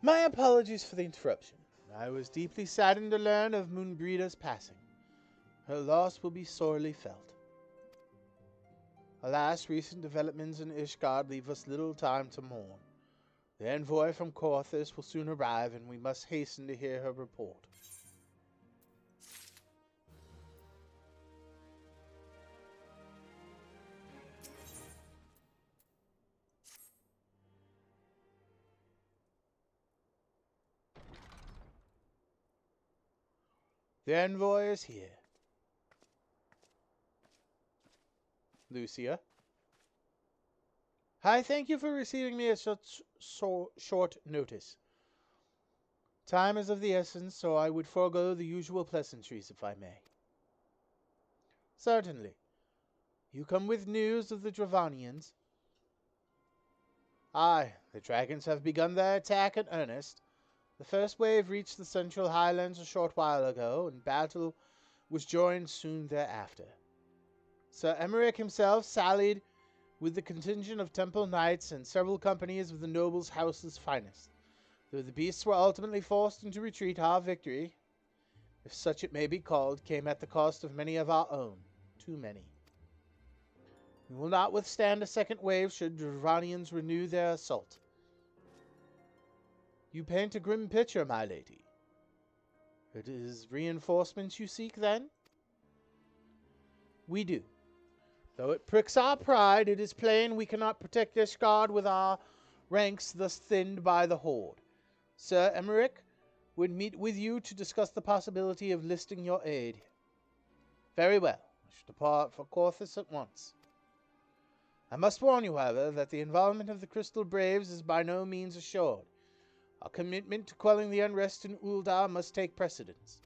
My apologies for the interruption. I was deeply saddened to learn of Moonbreeda's passing. Her loss will be sorely felt. Alas, recent developments in Ishgard leave us little time to mourn. The envoy from Corthus will soon arrive, and we must hasten to hear her report. The envoy is here. Lucia. I thank you for receiving me at such short notice. Time is of the essence, so I would forego the usual pleasantries if I may. Certainly. You come with news of the Dravanians? Aye, the dragons have begun their attack in earnest. The first wave reached the Central Highlands a short while ago, and battle was joined soon thereafter. Sir Emmerich himself sallied with the contingent of temple knights and several companies of the nobles' house's finest. Though the beasts were ultimately forced into retreat, our victory, if such it may be called, came at the cost of many of our own. Too many. We will not withstand a second wave should Dravanians renew their assault. You paint a grim picture, my lady. It is reinforcements you seek, then? We do. Though it pricks our pride, it is plain we cannot protect Ishgard with our ranks thus thinned by the Horde. Sir Emmerich would meet with you to discuss the possibility of listing your aid. Very well. I shall depart for Corthus at once. I must warn you, however, that the involvement of the Crystal Braves is by no means assured. Our commitment to quelling the unrest in Uldar must take precedence.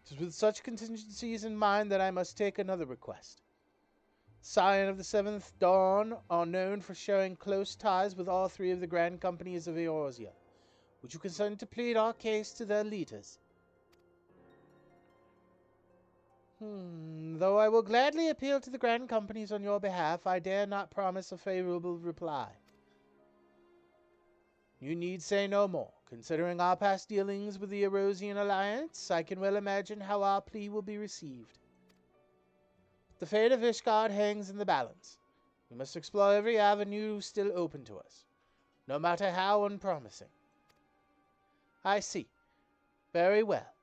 It is with such contingencies in mind that I must take another request. Scion of the Seventh Dawn are known for sharing close ties with all three of the grand companies of Eorzea. Would you consent to plead our case to their leaders? Though I will gladly appeal to the grand companies on your behalf, I dare not promise a favorable reply. You need say no more. Considering our past dealings with the Erosian Alliance, I can well imagine how our plea will be received. The fate of Ishgard hangs in the balance. We must explore every avenue still open to us, no matter how unpromising. I see. Very well.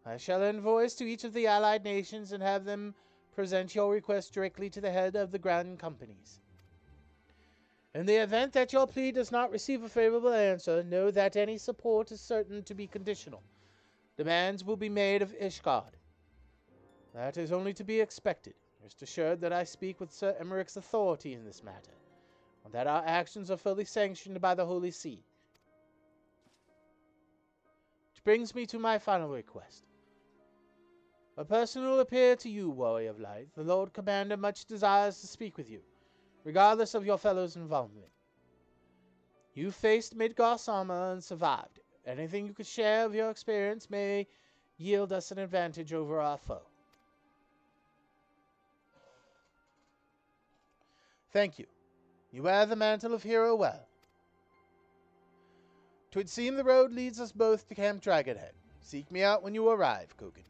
I shall invoice to each of the allied nations and have them present your request directly to the head of the grand companies. In the event that your plea does not receive a favorable answer, know that any support is certain to be conditional. Demands will be made of Ishgard. That is only to be expected. Rest assured that I speak with Sir Emmerich's authority in this matter, and that our actions are fully sanctioned by the Holy See. Which brings me to my final request. A person will appear to you, Warrior of Light. The Lord Commander much desires to speak with you, regardless of your fellow's involvement. You faced Midgar's armor and survived. Anything you could share of your experience may yield us an advantage over our foe. Thank you. You wear the mantle of hero well. 'Twould seem the road leads us both to Camp Dragonhead. Seek me out when you arrive, Kogan.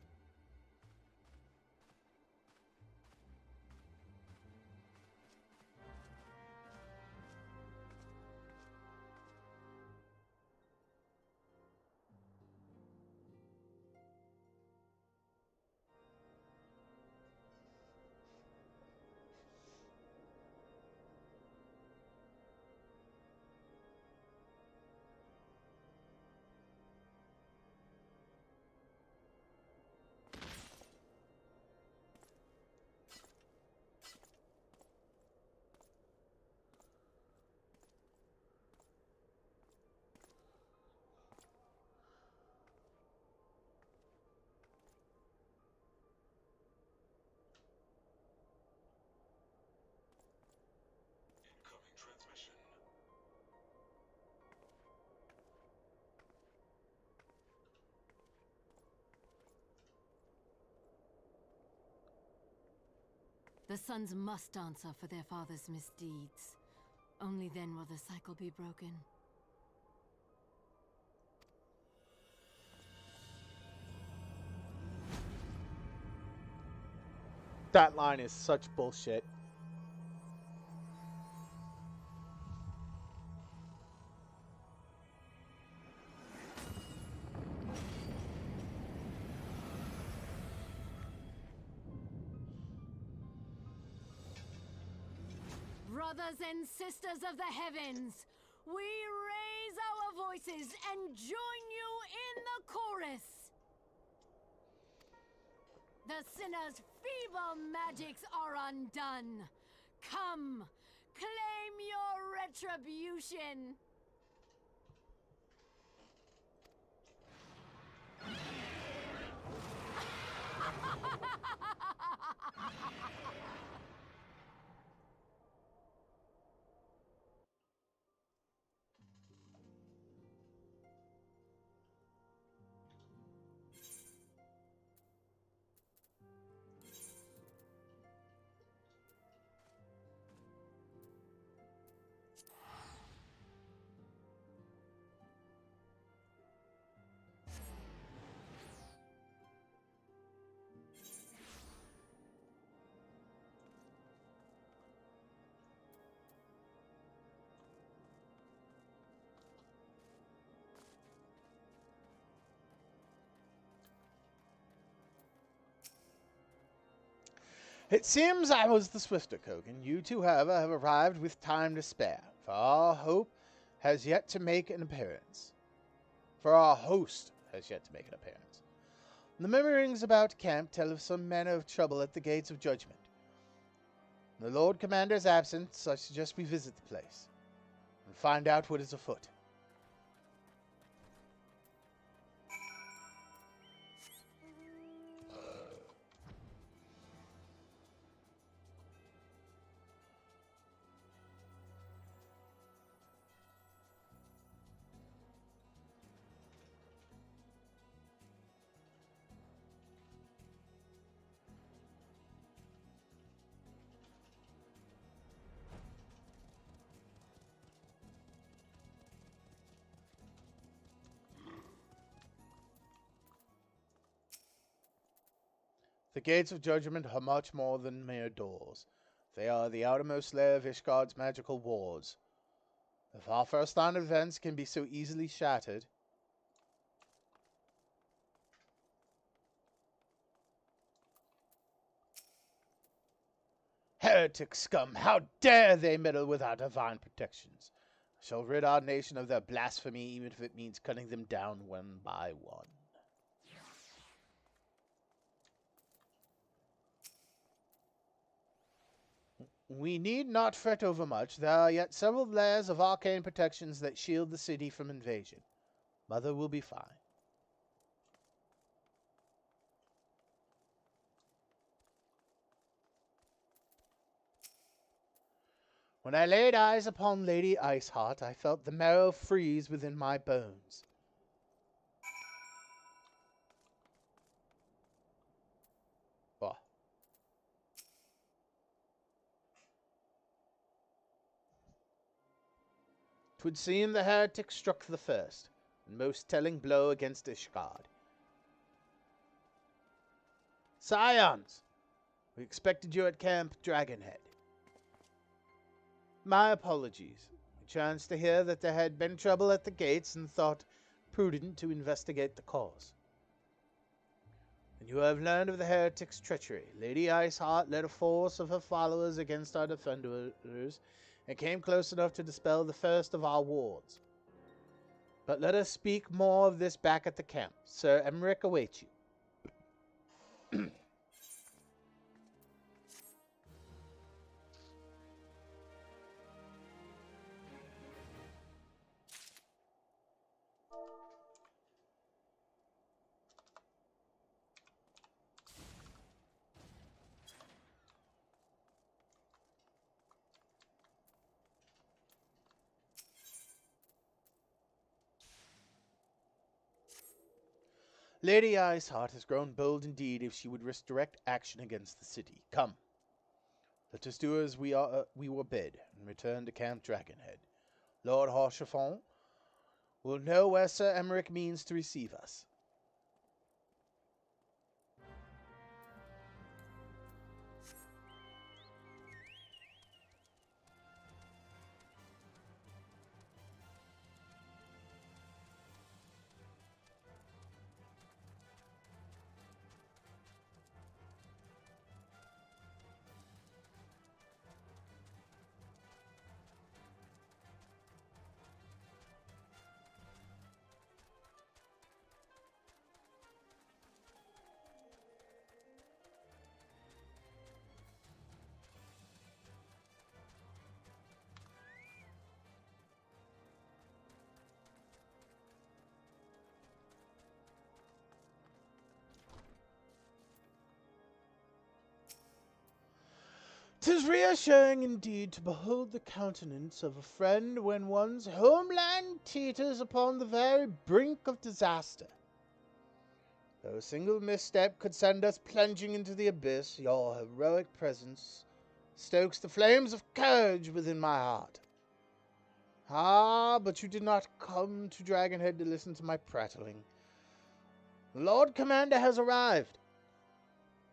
The sons must answer for their father's misdeeds. Only then will the cycle be broken. That line is such bullshit. Brothers and sisters of the heavens, we raise our voices and join you in the chorus. The sinner's feeble magics are undone. Come, claim your retribution. It seems I was the swifter, Kogan. You two, however, have arrived with time to spare, for our hope has yet to make an appearance. For our host has yet to make an appearance. The murmurings about camp tell of some manner of trouble at the gates of judgment. The Lord Commander's absence, I suggest we visit the place and find out what is afoot. The gates of judgment are much more than mere doors. They are the outermost layer of Ishgard's magical wards. If our first line of events can be so easily shattered... Heretic scum! How dare they meddle with our divine protections! I shall rid our nation of their blasphemy, even if it means cutting them down one by one. We need not fret overmuch. There are yet several layers of arcane protections that shield the city from invasion. Mother will be fine. When I laid eyes upon Lady Iceheart, I felt the marrow freeze within my bones. Oh. 'Twould seem the heretic struck the first, and most telling blow against Ishgard. Scions, we expected you at Camp Dragonhead. My apologies. We chanced to hear that there had been trouble at the gates and thought prudent to investigate the cause. And you have learned of the heretic's treachery. Lady Iceheart led a force of her followers against our defenders and came close enough to dispel the first of our wards. But let us speak more of this back at the camp. Sir Emmerich awaits you. Lady Iceheart has grown bold indeed if she would risk direct action against the city. Come. Let us do as we were bid, and return to Camp Dragonhead. Lord Harchefort will know where Sir Emmerich means to receive us. "'Tis reassuring indeed to behold the countenance of a friend when one's homeland teeters upon the very brink of disaster. Though a single misstep could send us plunging into the abyss, your heroic presence stokes the flames of courage within my heart. Ah, but you did not come to Dragonhead to listen to my prattling. The Lord Commander has arrived,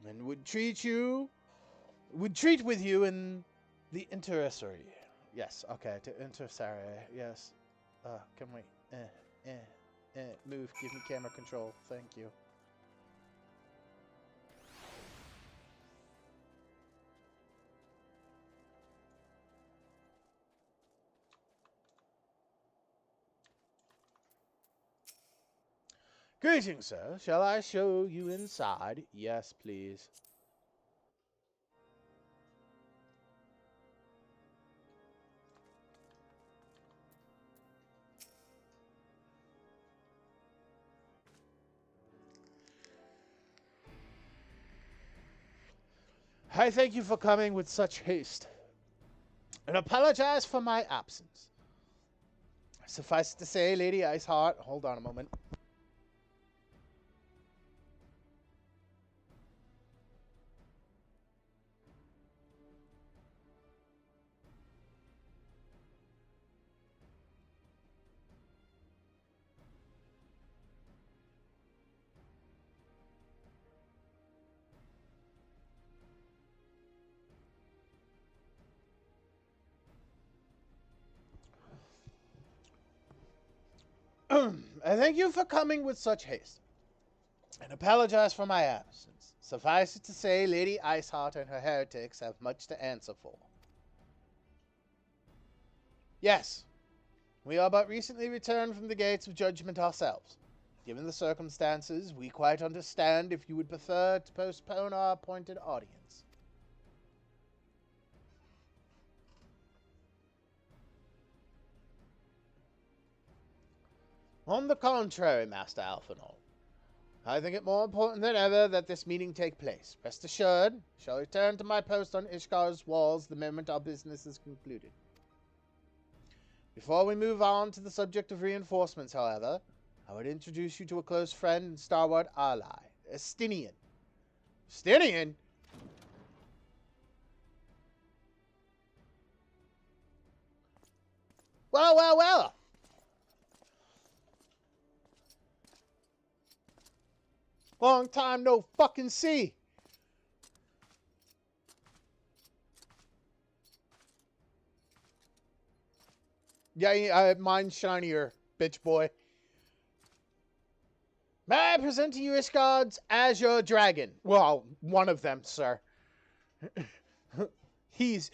and would treat with you in the intercessory. Yes, okay, to intercessory, yes. Can we, move, give me camera control, thank you. Greetings, sir. Shall I show you inside? Yes, please. I thank you for coming with such haste, and apologize for my absence. Suffice it to say, Lady Iceheart, hold on a moment. I thank you for coming with such haste, and apologize for my absence. Suffice it to say, Lady Iceheart and her heretics have much to answer for. Yes, we are but recently returned from the gates of judgment ourselves. Given the circumstances, we quite understand if you would prefer to postpone our appointed audience. On the contrary, Master Alphinaud, I think it more important than ever that this meeting take place. Rest assured, I shall return to my post on Ishgar's walls the moment our business is concluded. Before we move on to the subject of reinforcements, however, I would introduce you to a close friend and stalwart ally, Estinian. Estinian? Well, well, well. Long time no fucking see. Yeah, mine's shinier, bitch boy. May I present to you Ishgard's Azure Dragon? Well, one of them, sir. he's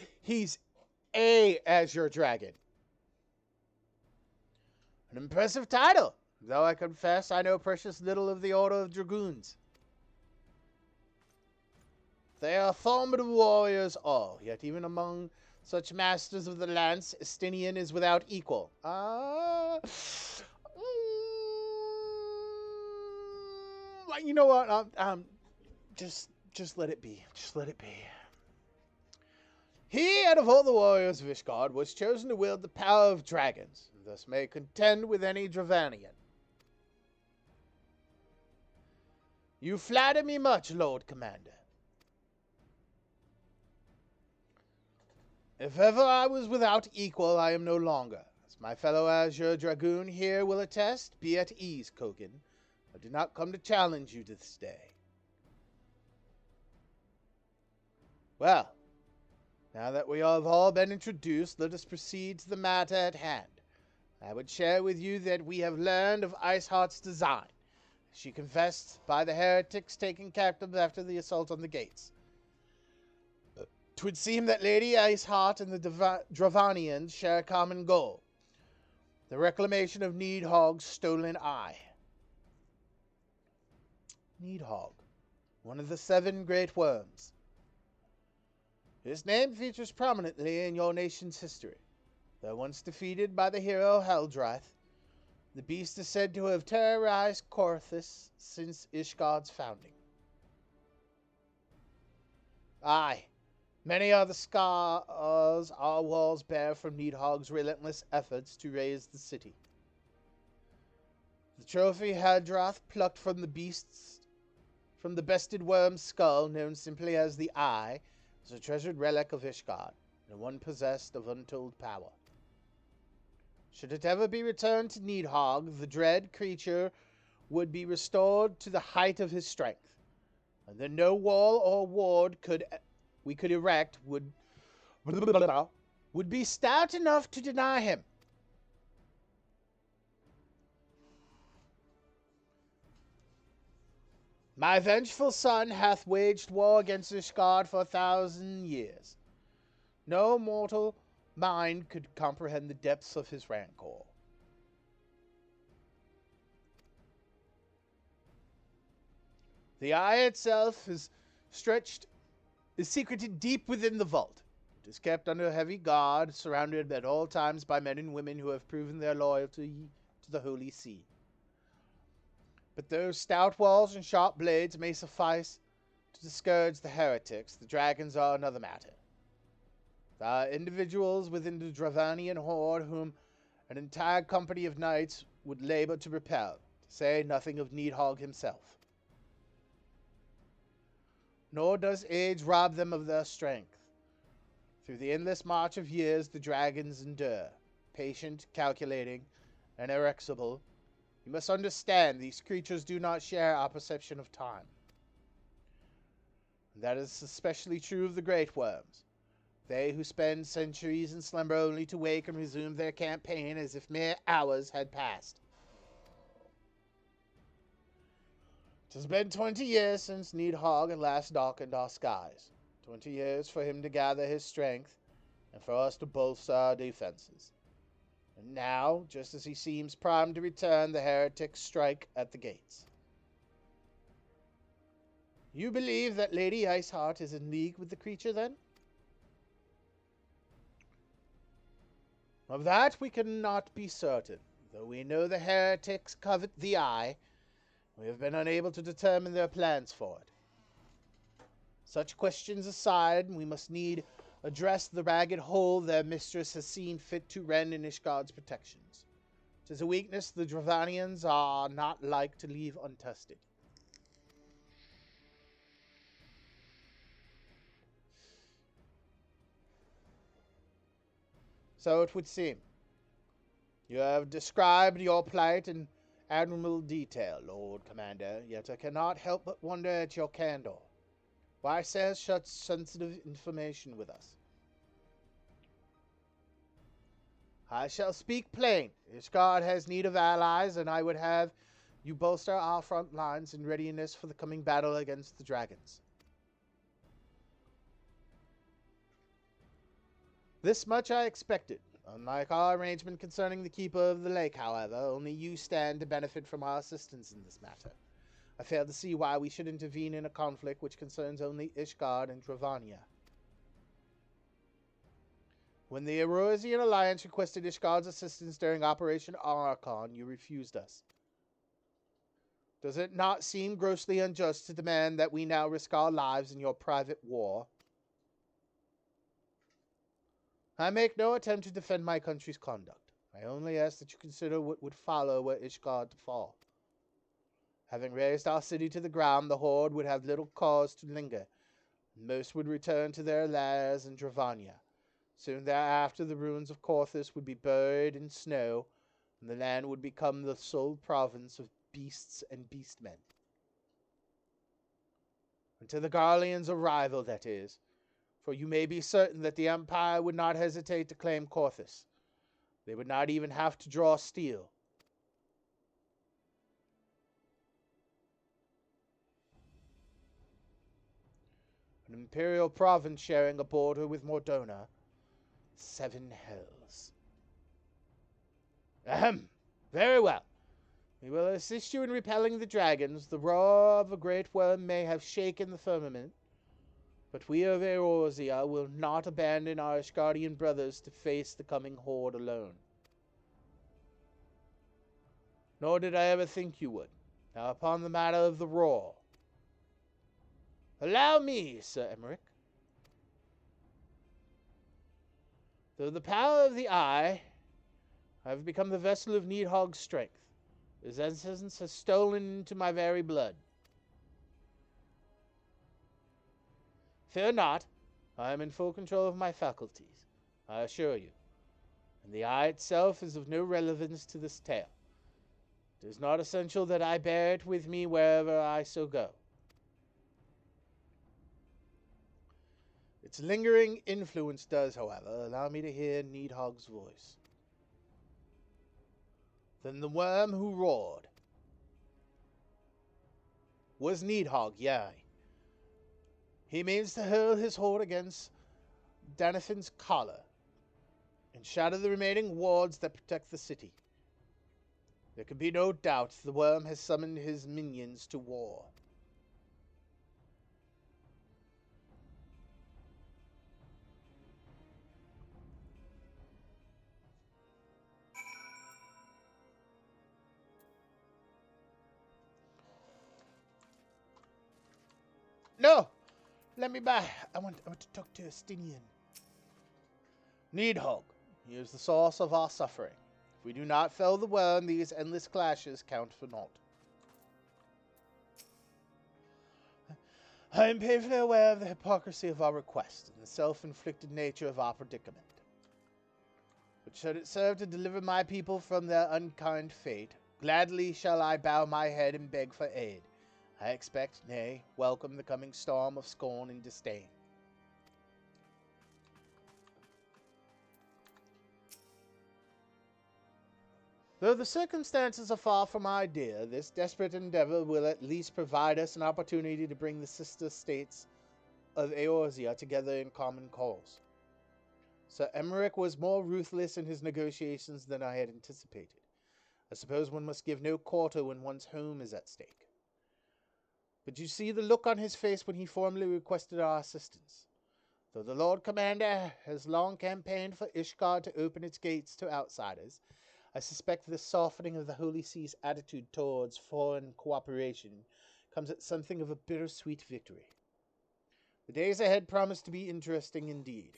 a Azure Dragon. An impressive title, though I confess I know precious little of the Order of Dragoons. They are formidable warriors all, yet even among such masters of the lance, Estinian is without equal. You know what? Just let it be. Just let it be. He, out of all the warriors of Ishgard, was chosen to wield the power of dragons, and thus may contend with any Dravanian. You flatter me much, Lord Commander. If ever I was without equal, I am no longer. As my fellow Azure Dragoon here will attest, be at ease, Kogan. I did not come to challenge you this day. Well, now that we have all been introduced, let us proceed to the matter at hand. I would share with you that we have learned of Iceheart's design. She confessed by the heretics taken captive after the assault on the gates. 'Twould seem that Lady Iceheart and the Dravanians share a common goal. The reclamation of Needhog's stolen eye. Needhog, one of the 7 great worms. His name features prominently in your nation's history. Though once defeated by the hero Heldrath, the beast is said to have terrorized Korthus since Ishgard's founding. Aye, many are the scars our walls bear from Needhog's relentless efforts to raise the city. The trophy Heldrath plucked from the bested worm's skull, known simply as the Eye, is a treasured relic of Ishgard, and one possessed of untold power. Should it ever be returned to Needhog, the dread creature would be restored to the height of his strength, and then no wall or ward we could erect would be stout enough to deny him. My vengeful son hath waged war against Ishgard for 1,000 years. No mortal mind could comprehend the depths of his rancor. The eye itself is secreted deep within the vault. It is kept under heavy guard, surrounded at all times by men and women who have proven their loyalty to the Holy See. But though stout walls and sharp blades may suffice to discourage the heretics, the dragons are another matter. There are individuals within the Dravanian horde whom an entire company of knights would labor to repel, to say nothing of Needhog himself. Nor does age rob them of their strength. Through the endless march of years the dragons endure, patient, calculating, and irrexible. You must understand, these creatures do not share our perception of time. And that is especially true of the great worms. They who spend centuries in slumber only to wake and resume their campaign as if mere hours had passed. It has been 20 years since Needhog at last darkened our skies. 20 years for him to gather his strength, and for us to bolster our defenses. And now, just as he seems primed to return, the heretics strike at the gates. You believe that Lady Iceheart is in league with the creature, then? Of that we cannot be certain. Though we know the heretics covet the eye, we have been unable to determine their plans for it. Such questions aside, we must need address the ragged hole their mistress has seen fit to rend in Ishgard's protections. 'Tis a weakness the Dravanians are not like to leave untested. So it would seem. You have described your plight in admirable detail, Lord Commander, yet I cannot help but wonder at your candor. Why share such sensitive information with us? I shall speak plain. Ishgard has need of allies, and I would have you bolster our front lines in readiness for the coming battle against the dragons. This much I expected. Unlike our arrangement concerning the Keeper of the Lake, however, only you stand to benefit from our assistance in this matter. I fail to see why we should intervene in a conflict which concerns only Ishgard and Dravania. When the Eorzean Alliance requested Ishgard's assistance during Operation Archon, you refused us. Does it not seem grossly unjust to demand that we now risk our lives in your private war? I make no attempt to defend my country's conduct. I only ask that you consider what would follow were Ishgard to fall. Having razed our city to the ground, the Horde would have little cause to linger. Most would return to their lairs in Dravania. Soon thereafter, the ruins of Corthus would be buried in snow, and the land would become the sole province of beasts and beastmen. Until the Garlean's arrival, that is, for you may be certain that the Empire would not hesitate to claim Corthus. They would not even have to draw steel. An imperial province sharing a border with Mordona. 7 hells. Ahem. Very well. We will assist you in repelling the dragons. The roar of a great worm may have shaken the firmament, but we of Eorzea will not abandon our Ishgardian brothers to face the coming horde alone. Nor did I ever think you would. Now upon the matter of the roar. Allow me, Sir Emmerich. Through the power of the eye, I have become the vessel of Needhog's strength. His essence has stolen into my very blood. Fear not, I am in full control of my faculties, I assure you, and the eye itself is of no relevance to this tale. It is not essential that I bear it with me wherever I so go. Its lingering influence does, however, allow me to hear Needhog's voice. Then the worm who roared was Needhog, yea. He means to hurl his horde against Danafin's collar and shatter the remaining wards that protect the city. There can be no doubt the worm has summoned his minions to war. No! Let me by. I want to talk to Estinian. Needhog. He is the source of our suffering. If we do not fell the worm, these endless clashes count for naught. I am painfully aware of the hypocrisy of our request and the self-inflicted nature of our predicament. But should it serve to deliver my people from their unkind fate, gladly shall I bow my head and beg for aid. I expect, nay, welcome the coming storm of scorn and disdain. Though the circumstances are far from ideal, this desperate endeavor will at least provide us an opportunity to bring the sister states of Eorzea together in common cause. Sir Emmerich was more ruthless in his negotiations than I had anticipated. I suppose one must give no quarter when one's home is at stake. But you see the look on his face when he formally requested our assistance. Though the Lord Commander has long campaigned for Ishgard to open its gates to outsiders, I suspect this softening of the Holy See's attitude towards foreign cooperation comes at something of a bittersweet victory. The days ahead promise to be interesting indeed.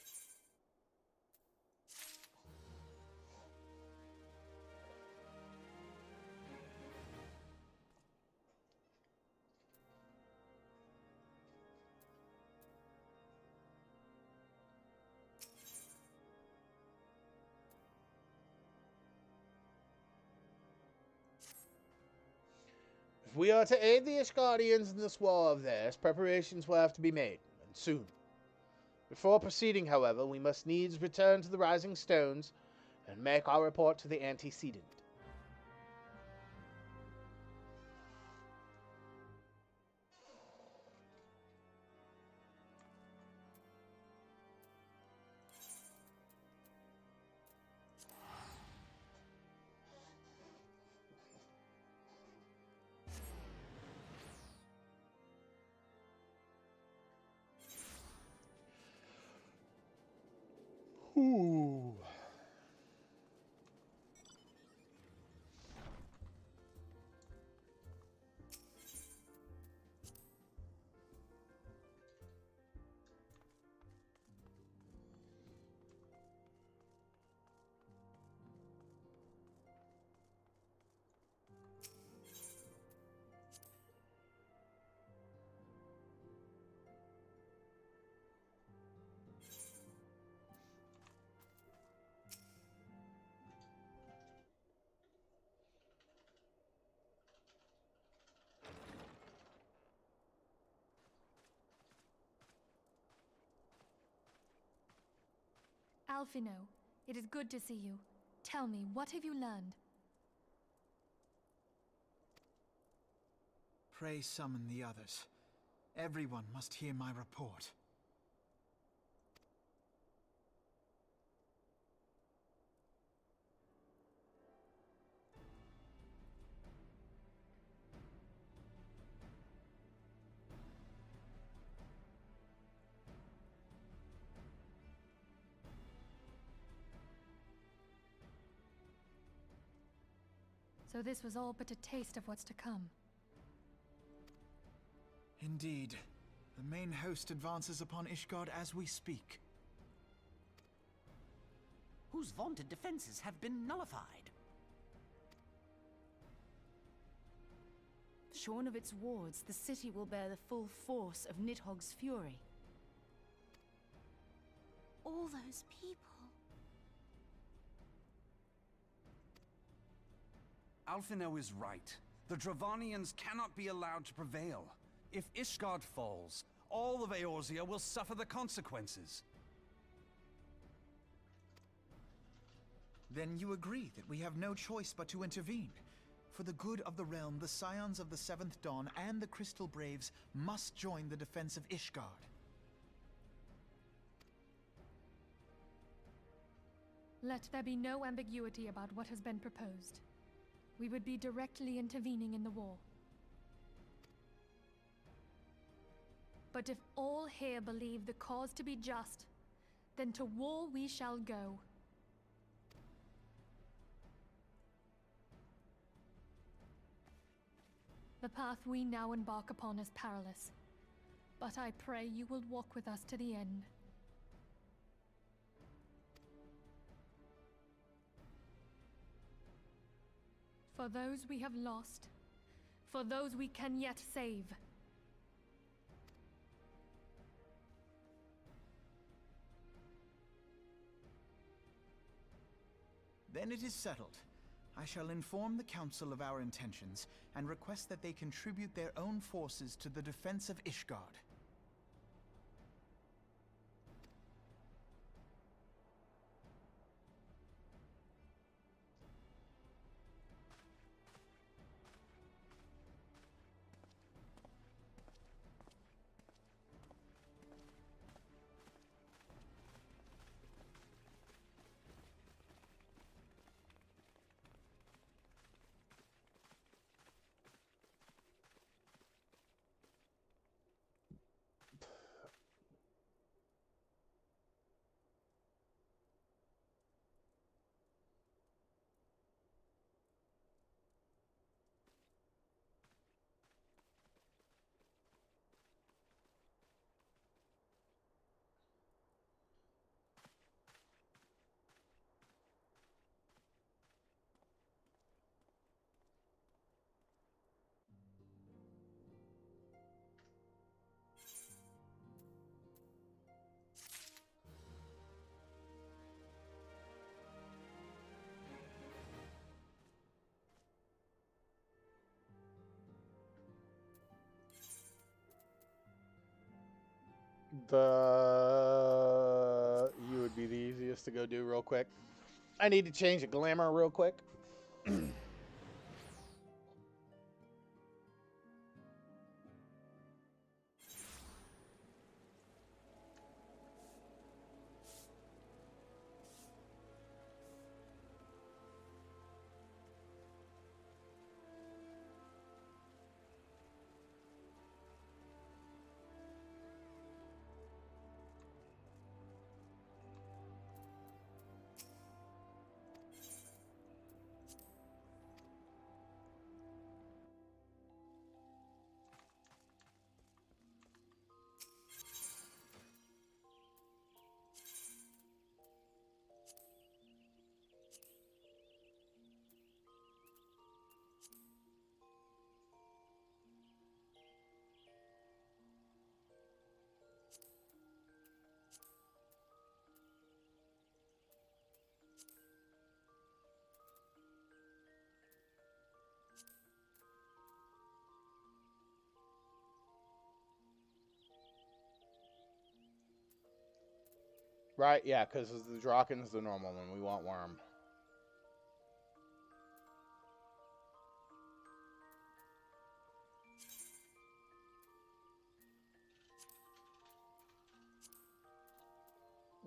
If we are to aid the Ishgardians in this war of theirs, preparations will have to be made, and soon. Before proceeding, however, we must needs return to the Rising Stones and make our report to the Antecedent. Ooh. Alphino, it is good to see you. Tell me, what have you learned? Pray summon the others. Everyone must hear my report. So this was all but a taste of what's to come. Indeed. The main host advances upon Ishgard as we speak. Whose vaunted defenses have been nullified. Shorn of its wards, the city will bear the full force of Nidhogg's fury. All those people. Alphino is right. The Dravanians cannot be allowed to prevail. If Ishgard falls, all of Eorzea will suffer the consequences. Then you agree that we have no choice but to intervene. For the good of the realm, the Scions of the Seventh Dawn and the Crystal Braves must join the defense of Ishgard. Let there be no ambiguity about what has been proposed. We would be directly intervening in the war. But if all here believe the cause to be just, then to war we shall go. The path we now embark upon is perilous, but I pray you will walk with us to the end. For those we have lost, for those we can yet save. Then it is settled. I shall inform the Council of our intentions, and request that they contribute their own forces to the defense of Ishgard. You would be the easiest to go do real quick. I need to change the glamour real quick. Right, yeah, because the Drakken's the normal one. We want Worm.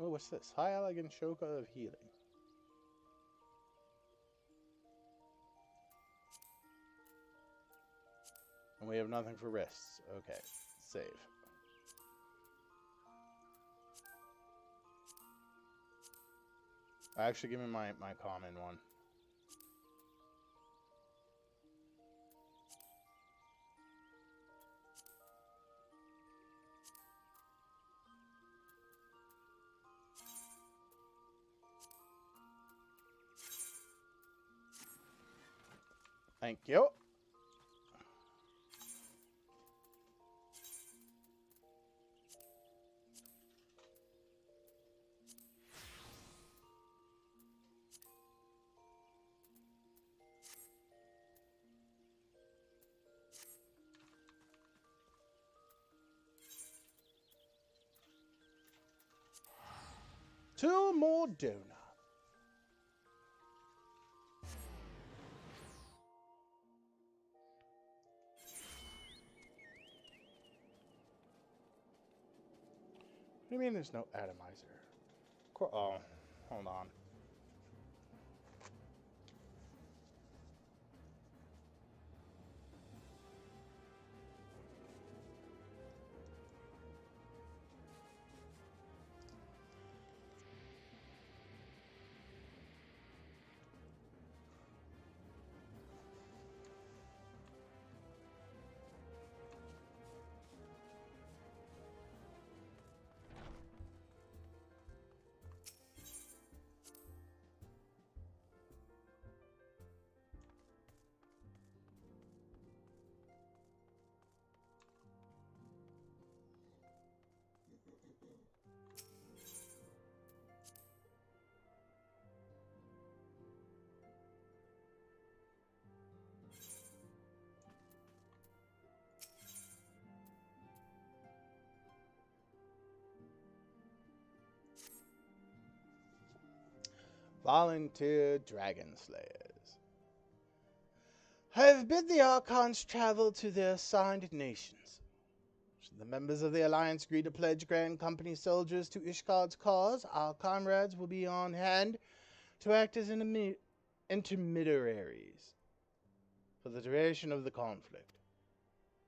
Oh, what's this? High Elegant Shoka of Healing. And we have nothing for wrists. Okay, save. Actually, give me my common one. Thank you. Two more donuts. What do you mean there's no atomizer? Oh, hold on. Volunteer Dragon Slayers. I have bid the Archons travel to their assigned nations. Should the members of the Alliance agree to pledge Grand Company soldiers to Ishgard's cause, our comrades will be on hand to act as intermediaries for the duration of the conflict.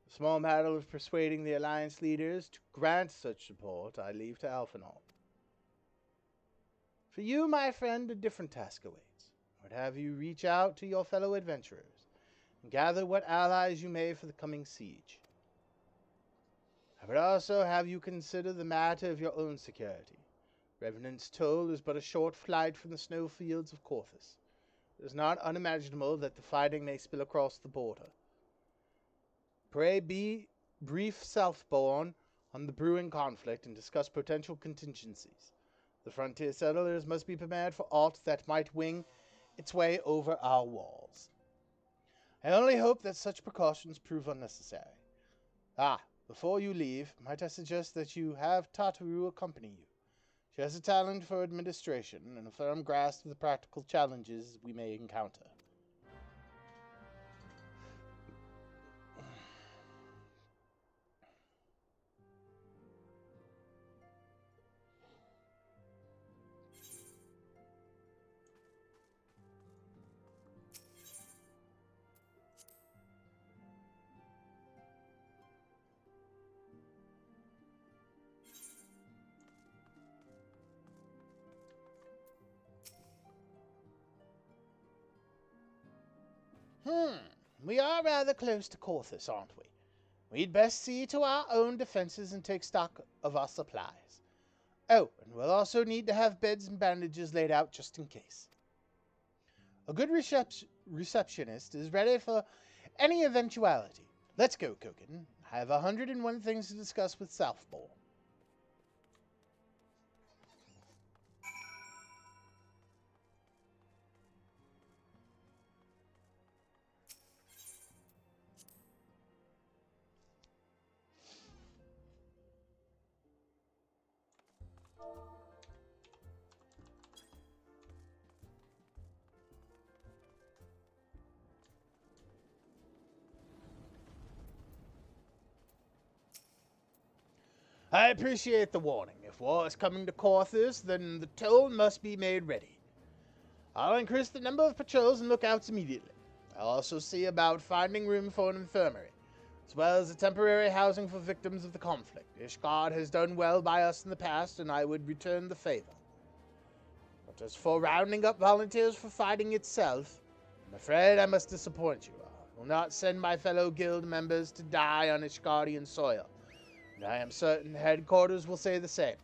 The small matter of persuading the Alliance leaders to grant such support I leave to Alphenall. For you, my friend, a different task awaits. I would have you reach out to your fellow adventurers and gather what allies you may for the coming siege. I would also have you consider the matter of your own security. Revenant's Toll is but a short flight from the snowfields of Corthus. It is not unimaginable that the fighting may spill across the border. Pray be brief Southbourne on the brewing conflict and discuss potential contingencies. The frontier settlers must be prepared for aught that might wing its way over our walls. I only hope that such precautions prove unnecessary. Before you leave, might I suggest that you have Tataru accompany you? She has a talent for administration and a firm grasp of the practical challenges we may encounter. We are rather close to Corthus, aren't we? We'd best see to our own defenses and take stock of our supplies. Oh, and we'll also need to have beds and bandages laid out just in case. A good receptionist is ready for any eventuality. Let's go, Koken. I have 101 things to discuss with Southbourne. I appreciate the warning. If war is coming to Corthus, then the toll must be made ready. I'll increase the number of patrols and lookouts immediately. I'll also see about finding room for an infirmary, as well as a temporary housing for victims of the conflict. Ishgard has done well by us in the past, and I would return the favor. But as for rounding up volunteers for fighting itself, I'm afraid I must disappoint you. I will not send my fellow guild members to die on Ishgardian soil, and I am certain headquarters will say the same.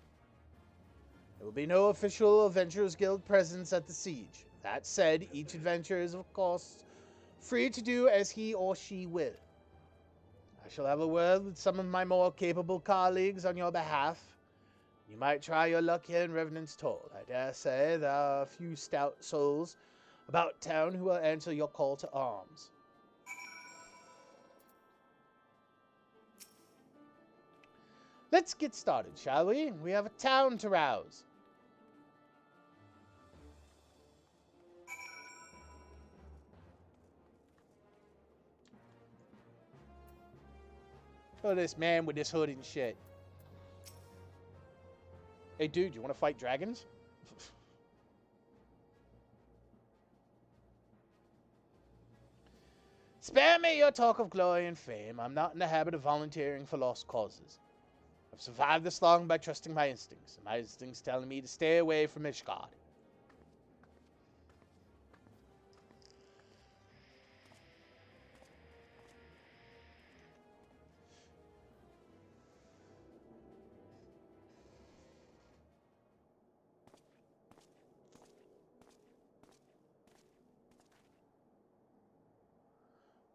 There will be no official Adventurers Guild presence at the siege. That said, each adventurer is, of course, free to do as he or she will. I shall have a word with some of my more capable colleagues on your behalf. You might try your luck here in Revenant's Toll. I dare say there are a few stout souls about town who will answer your call to arms. Let's get started, shall we? We have a town to rouse. Look at this man with this hood and shit. Hey, dude, you want to fight dragons? Spare me your talk of glory and fame. I'm not in the habit of volunteering for lost causes. I've survived this long by trusting my instincts, and my instincts telling me to stay away from Ishgard.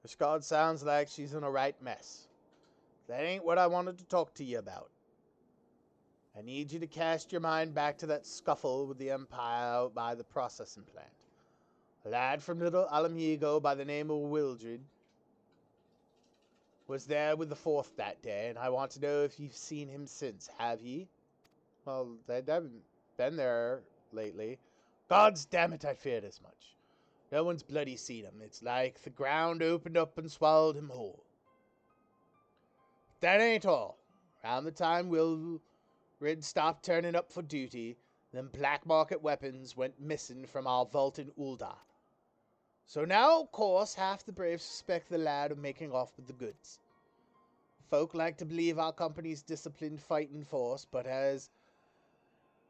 Ishgard sounds like she's in a right mess. That ain't what I wanted to talk to you about. I need you to cast your mind back to that scuffle with the Empire out by the processing plant. A lad from Little Alamigo by the name of Wildred was there with the Fourth that day, and I want to know if you've seen him since. Have ye? Well, they haven't been there lately. Gods damn it, I feared as much. No one's bloody seen him. It's like the ground opened up and swallowed him whole. That ain't all. Around the time Wildred stopped turning up for duty, them black market weapons went missing from our vault in Ul'dah. So now, of course, half the braves suspect the lad of making off with the goods. Folk like to believe our company's disciplined fighting force, but as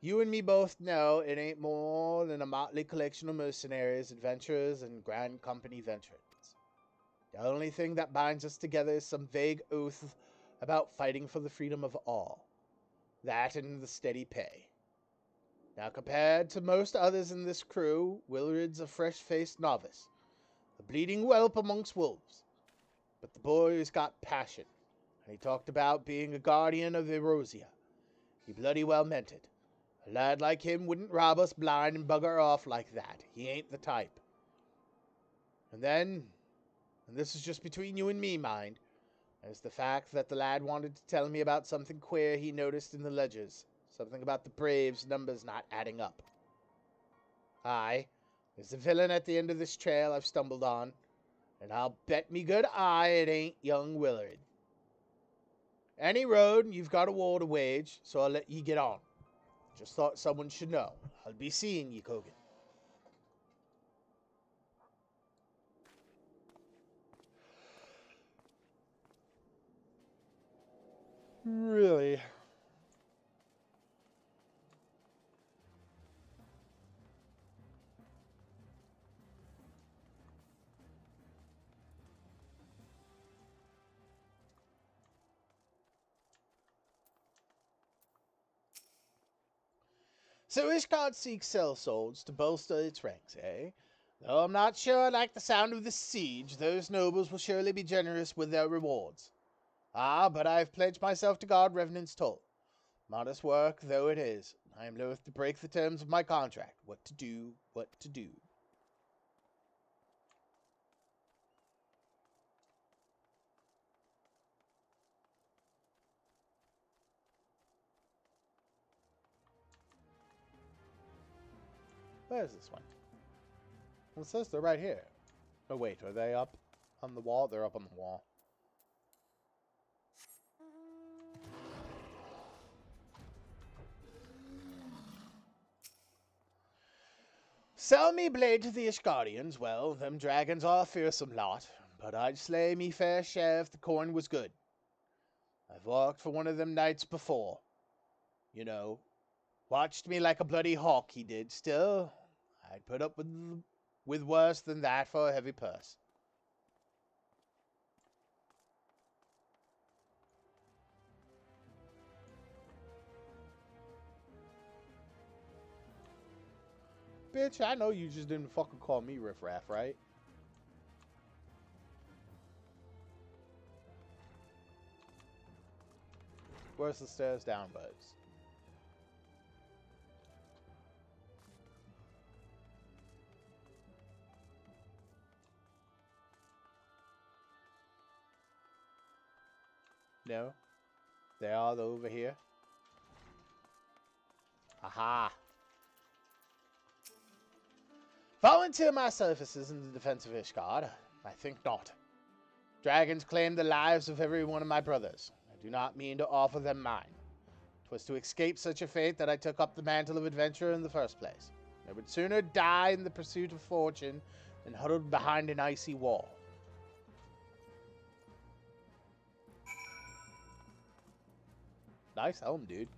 you and me both know, it ain't more than a motley collection of mercenaries, adventurers, and Grand Company veterans. The only thing that binds us together is some vague oath about fighting for the freedom of all. That and the steady pay. Now, compared to most others in this crew, Wildred's a fresh-faced novice, a bleeding whelp amongst wolves. But the boy's got passion, and he talked about being a guardian of Erosia. He bloody well meant it. A lad like him wouldn't rob us blind and bugger off like that. He ain't the type. And then, and this is just between you and me, mind, there's the fact that the lad wanted to tell me about something queer he noticed in the ledgers. Something about the Braves' numbers not adding up. Aye, there's a villain at the end of this trail I've stumbled on, and I'll bet me good eye it ain't young Willard. Any road, you've got a war to wage, so I'll let ye get on. Just thought someone should know. I'll be seeing ye, Kogan. Really? So Ishgard seeks sellswords to bolster its ranks, eh? Though I'm not sure I like the sound of this siege, those nobles will surely be generous with their rewards. Ah, but I've pledged myself to guard Revenant's Toll. Modest work though it is, I am loath to break the terms of my contract. What to do, what to do. Where's this one? Well, it says they're right here. Oh wait, are they up on the wall? They're up on the wall. Sell me blade to the Ishgardians, well, them dragons are a fearsome lot, but I'd slay me fair share if the corn was good. I've walked for one of them knights before. You know, watched me like a bloody hawk, he did. Still, I'd put up with worse than that for a heavy purse. Bitch, I know you just didn't fucking call me riffraff, right? Where's the stairs down, buds? No? They are over here? Aha! Volunteer my services in the defense of Ishgard? I think not. Dragons claim the lives of every one of my brothers. I do not mean to offer them mine. 'Twas to escape such a fate that I took up the mantle of adventurer in the first place. I would sooner die in the pursuit of fortune than huddled behind an icy wall. Nice helm, dude.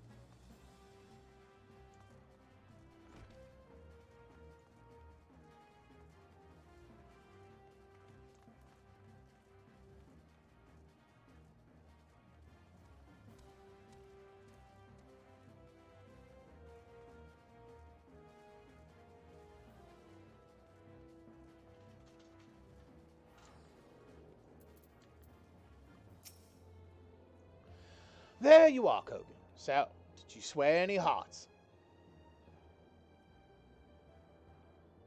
There you are, Kogan. So, did you sway any hearts?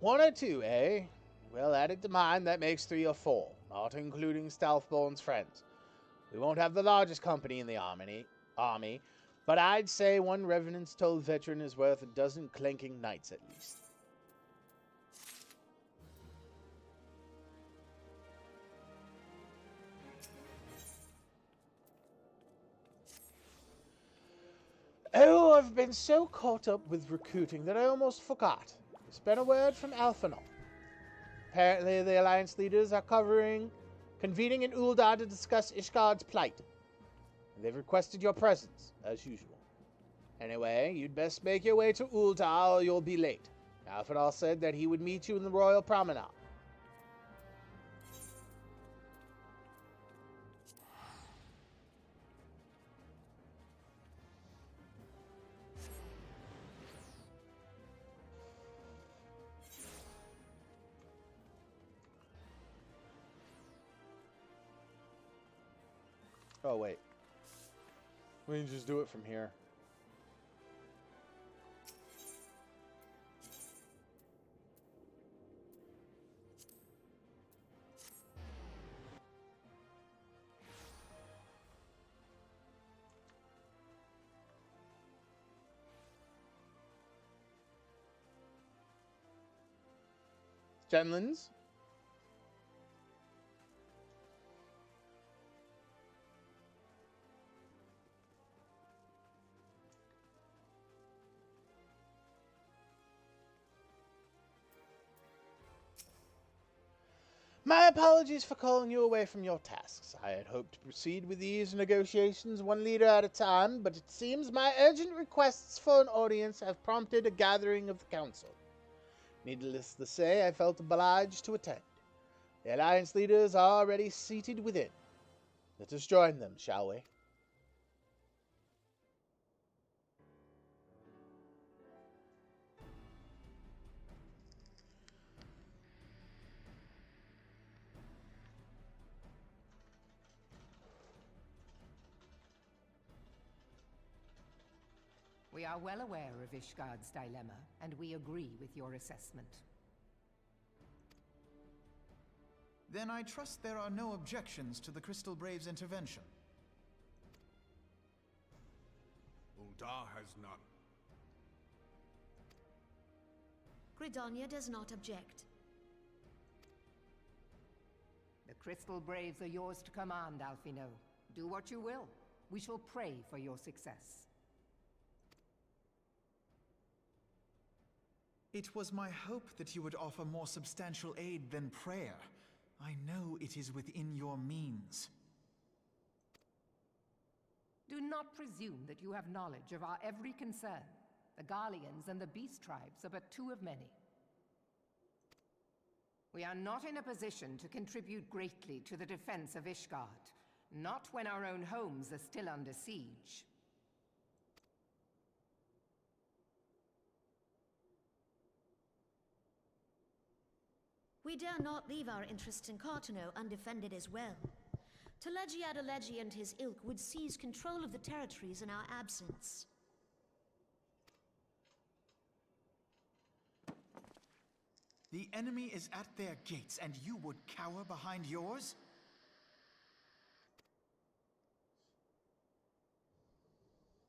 One or two, eh? Well, added to mine, that makes 3 or 4, not including Stealthborn's friends. We won't have the largest company in the army, but I'd say one Revenant's Toll veteran is worth a dozen clanking knights at least. Oh, I've been so caught up with recruiting that I almost forgot. It's been a word from Alphinaud. Apparently the Alliance leaders are convening in Uldar to discuss Ishgard's plight. And they've requested your presence, as usual. Anyway, you'd best make your way to Uldar or you'll be late. Alphinaud said that he would meet you in the Royal Promenade. Oh, wait. We can just do it from here. Genlins? My apologies for calling you away from your tasks. I had hoped to proceed with these negotiations one leader at a time, but it seems my urgent requests for an audience have prompted a gathering of the council. Needless to say, I felt obliged to attend. The Alliance leaders are already seated within. Let us join them, shall we? We are well aware of Ishgard's dilemma, and we agree with your assessment. Then I trust there are no objections to the Crystal Brave's intervention. Uldar has none. Gridania does not object. The Crystal Braves are yours to command, Alphinaud. Do what you will. We shall pray for your success. It was my hope that you would offer more substantial aid than prayer. I know it is within your means. Do not presume that you have knowledge of our every concern. The Garleans and the Beast Tribes are but two of many. We are not in a position to contribute greatly to the defense of Ishgard, not when our own homes are still under siege. We dare not leave our interests in Cartano undefended as well. Telegi Adalegi and his ilk would seize control of the territories in our absence. The enemy is at their gates, and you would cower behind yours?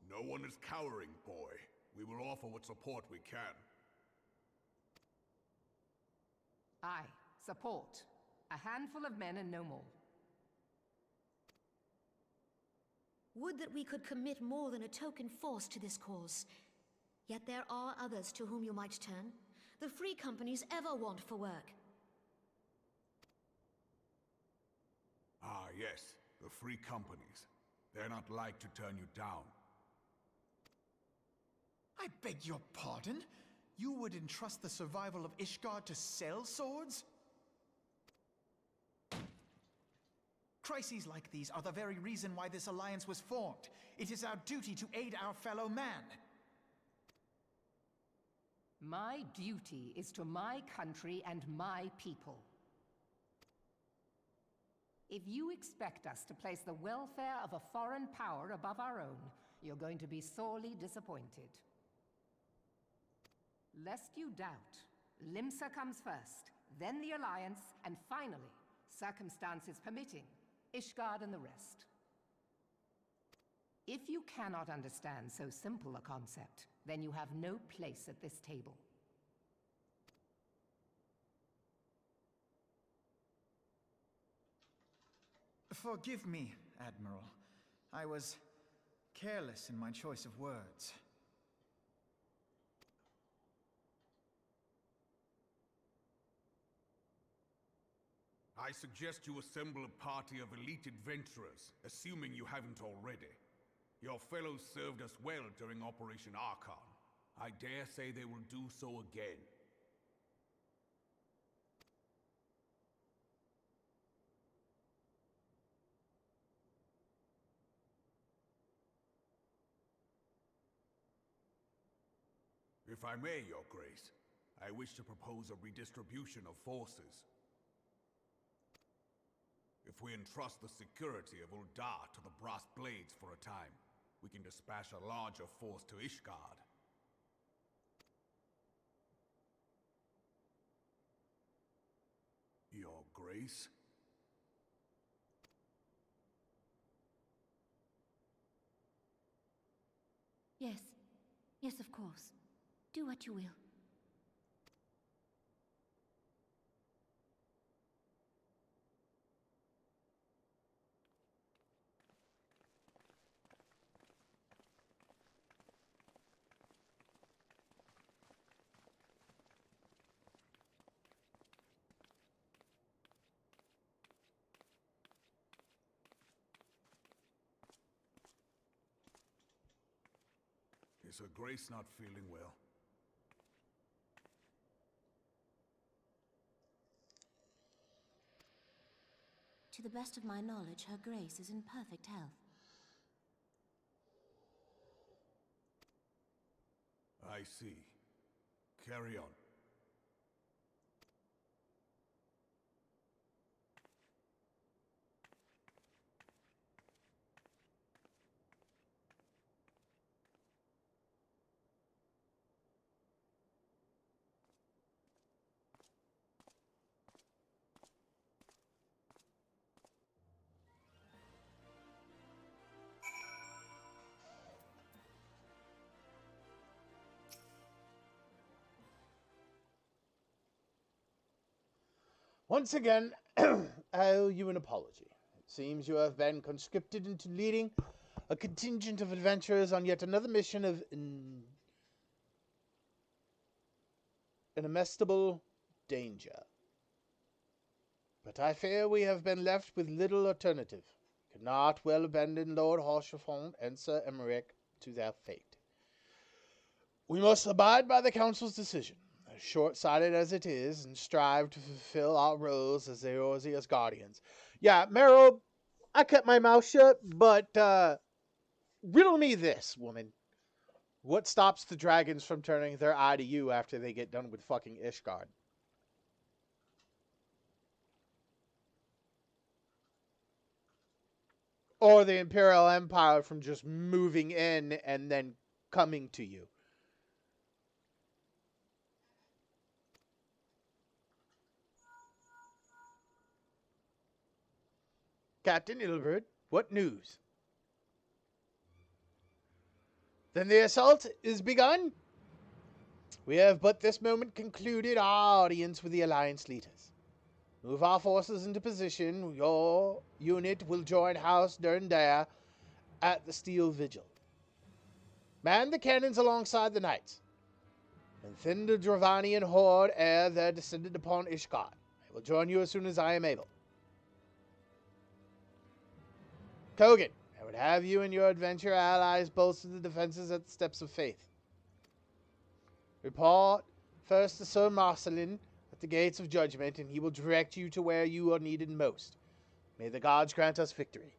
No one is cowering, boy. We will offer what support we can. Aye, support. A handful of men and no more. Would that we could commit more than a token force to this cause. Yet there are others to whom you might turn. The free companies ever want for work. Ah, yes. The free companies. They're not like to turn you down. I beg your pardon? You would entrust the survival of Ishgard to sell swords? Crises like these are the very reason why this alliance was formed. It is our duty to aid our fellow man. My duty is to my country and my people. If you expect us to place the welfare of a foreign power above our own, you're going to be sorely disappointed. Lest you doubt, Limsa comes first, then the Alliance, and finally, circumstances permitting, Ishgard and the rest. If you cannot understand so simple a concept, then you have no place at this table. Forgive me, Admiral. I was careless in my choice of words. I suggest you assemble a party of elite adventurers, assuming you haven't already. Your fellows served us well during Operation Archon. I dare say they will do so again. If I may, Your Grace, I wish to propose a redistribution of forces. If we entrust the security of Uldar to the Brass Blades for a time, we can dispatch a larger force to Ishgard. Your Grace? Yes. Yes, of course. Do what you will. Is Her Grace not feeling well? To the best of my knowledge, Her Grace is in perfect health. I see. Carry on. Once again, I owe you an apology. It seems you have been conscripted into leading a contingent of adventurers on yet another mission of inestimable danger. But I fear we have been left with little alternative. We cannot well abandon Lord Rochefort and Sir Emmerich to their fate. We must abide by the Council's decision, as short-sighted as it is, and strive to fulfill our roles as Eorzea's guardians. Yeah, Meryl, I kept my mouth shut, but riddle me this, woman. What stops the dragons from turning their eye to you after they get done with fucking Ishgard? Or the Imperial Empire from just moving in and then coming to you? Captain Ilbert, what news? Then the assault is begun? We have but this moment concluded our audience with the Alliance leaders. Move our forces into position. Your unit will join House Durndare at the Steel Vigil. Man the cannons alongside the knights, and thin the Dravanian horde ere they're descended upon Ishgard. I will join you as soon as I am able. Kogan, I would have you and your adventure allies bolster the defenses at the Steps of Faith. Report first to Sir Marcelin at the Gates of Judgment, and he will direct you to where you are needed most. May the gods grant us victory.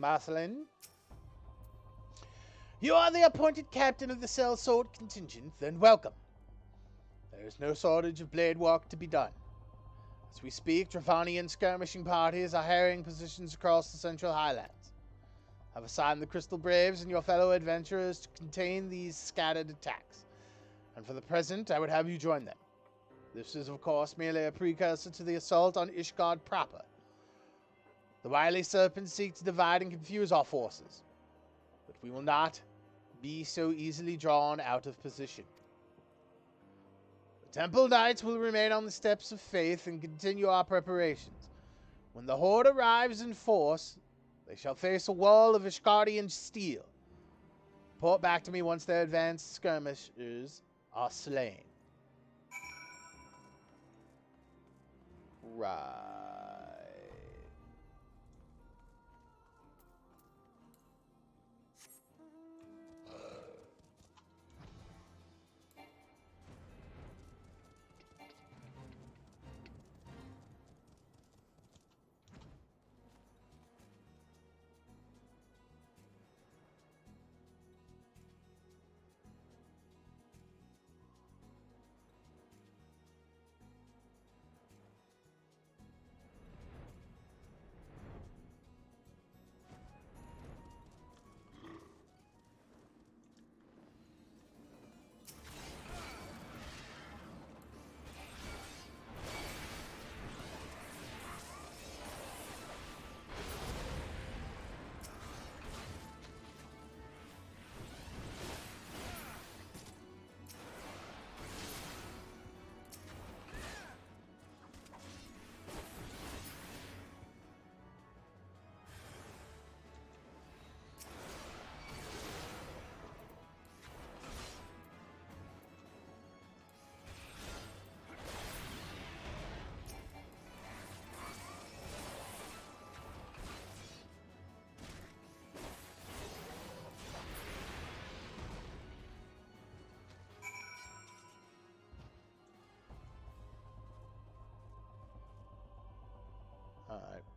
Marcelin, you are the appointed captain of the sellsword contingent, then welcome. There is no shortage of blade work to be done. As we speak, Dravanian skirmishing parties are harrying positions across the Central Highlands. I've assigned the Crystal Braves and your fellow adventurers to contain these scattered attacks, and for the present, I would have you join them. This is, of course, merely a precursor to the assault on Ishgard proper. The wily serpents seek to divide and confuse our forces, but we will not be so easily drawn out of position. The Temple Knights will remain on the Steps of Faith and continue our preparations. When the Horde arrives in force, they shall face a wall of Ishgardian steel. Report back to me once their advanced skirmishers are slain. Right.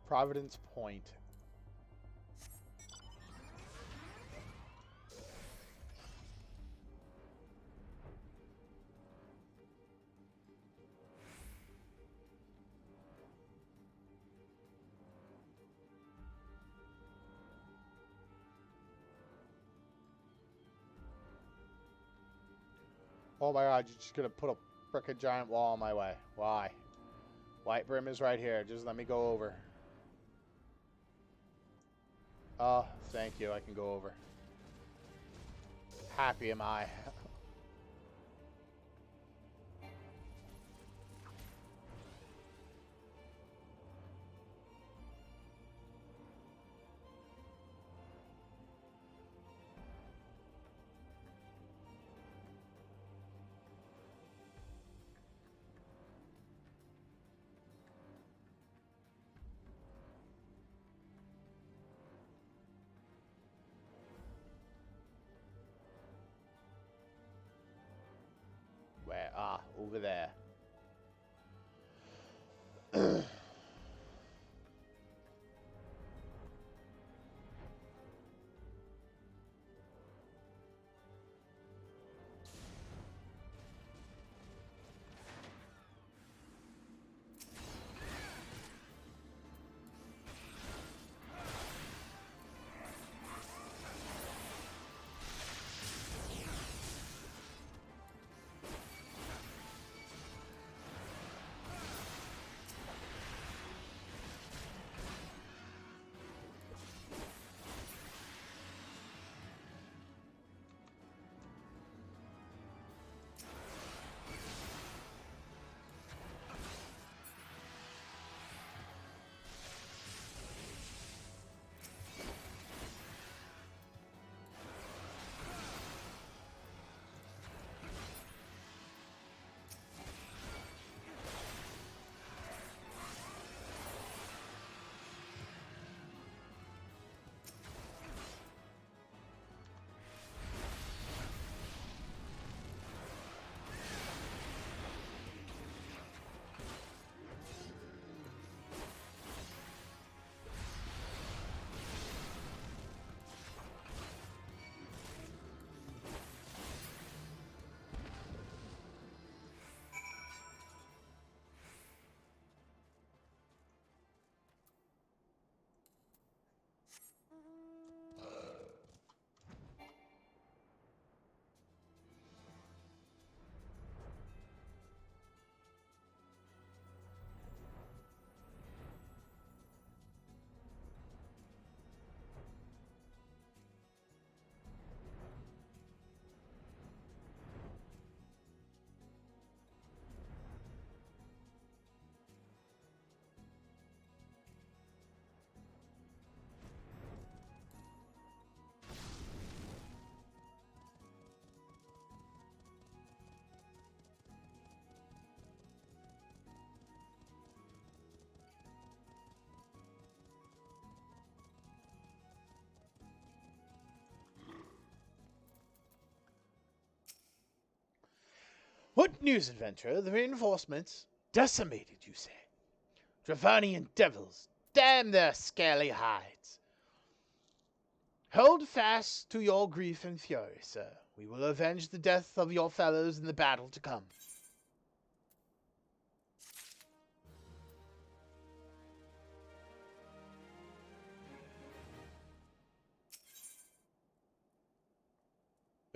Providence Point. Oh my god, you're just gonna put a frickin' giant wall in my way. Why? White Brim is right here. Just let me go over. Oh, thank you. I can go over. Happy am I. Where? Ah, over there. What news, adventurer? The reinforcements? Decimated, you say? Dravanian devils! Damn their scaly hides! Hold fast to your grief and fury, sir. We will avenge the death of your fellows in the battle to come.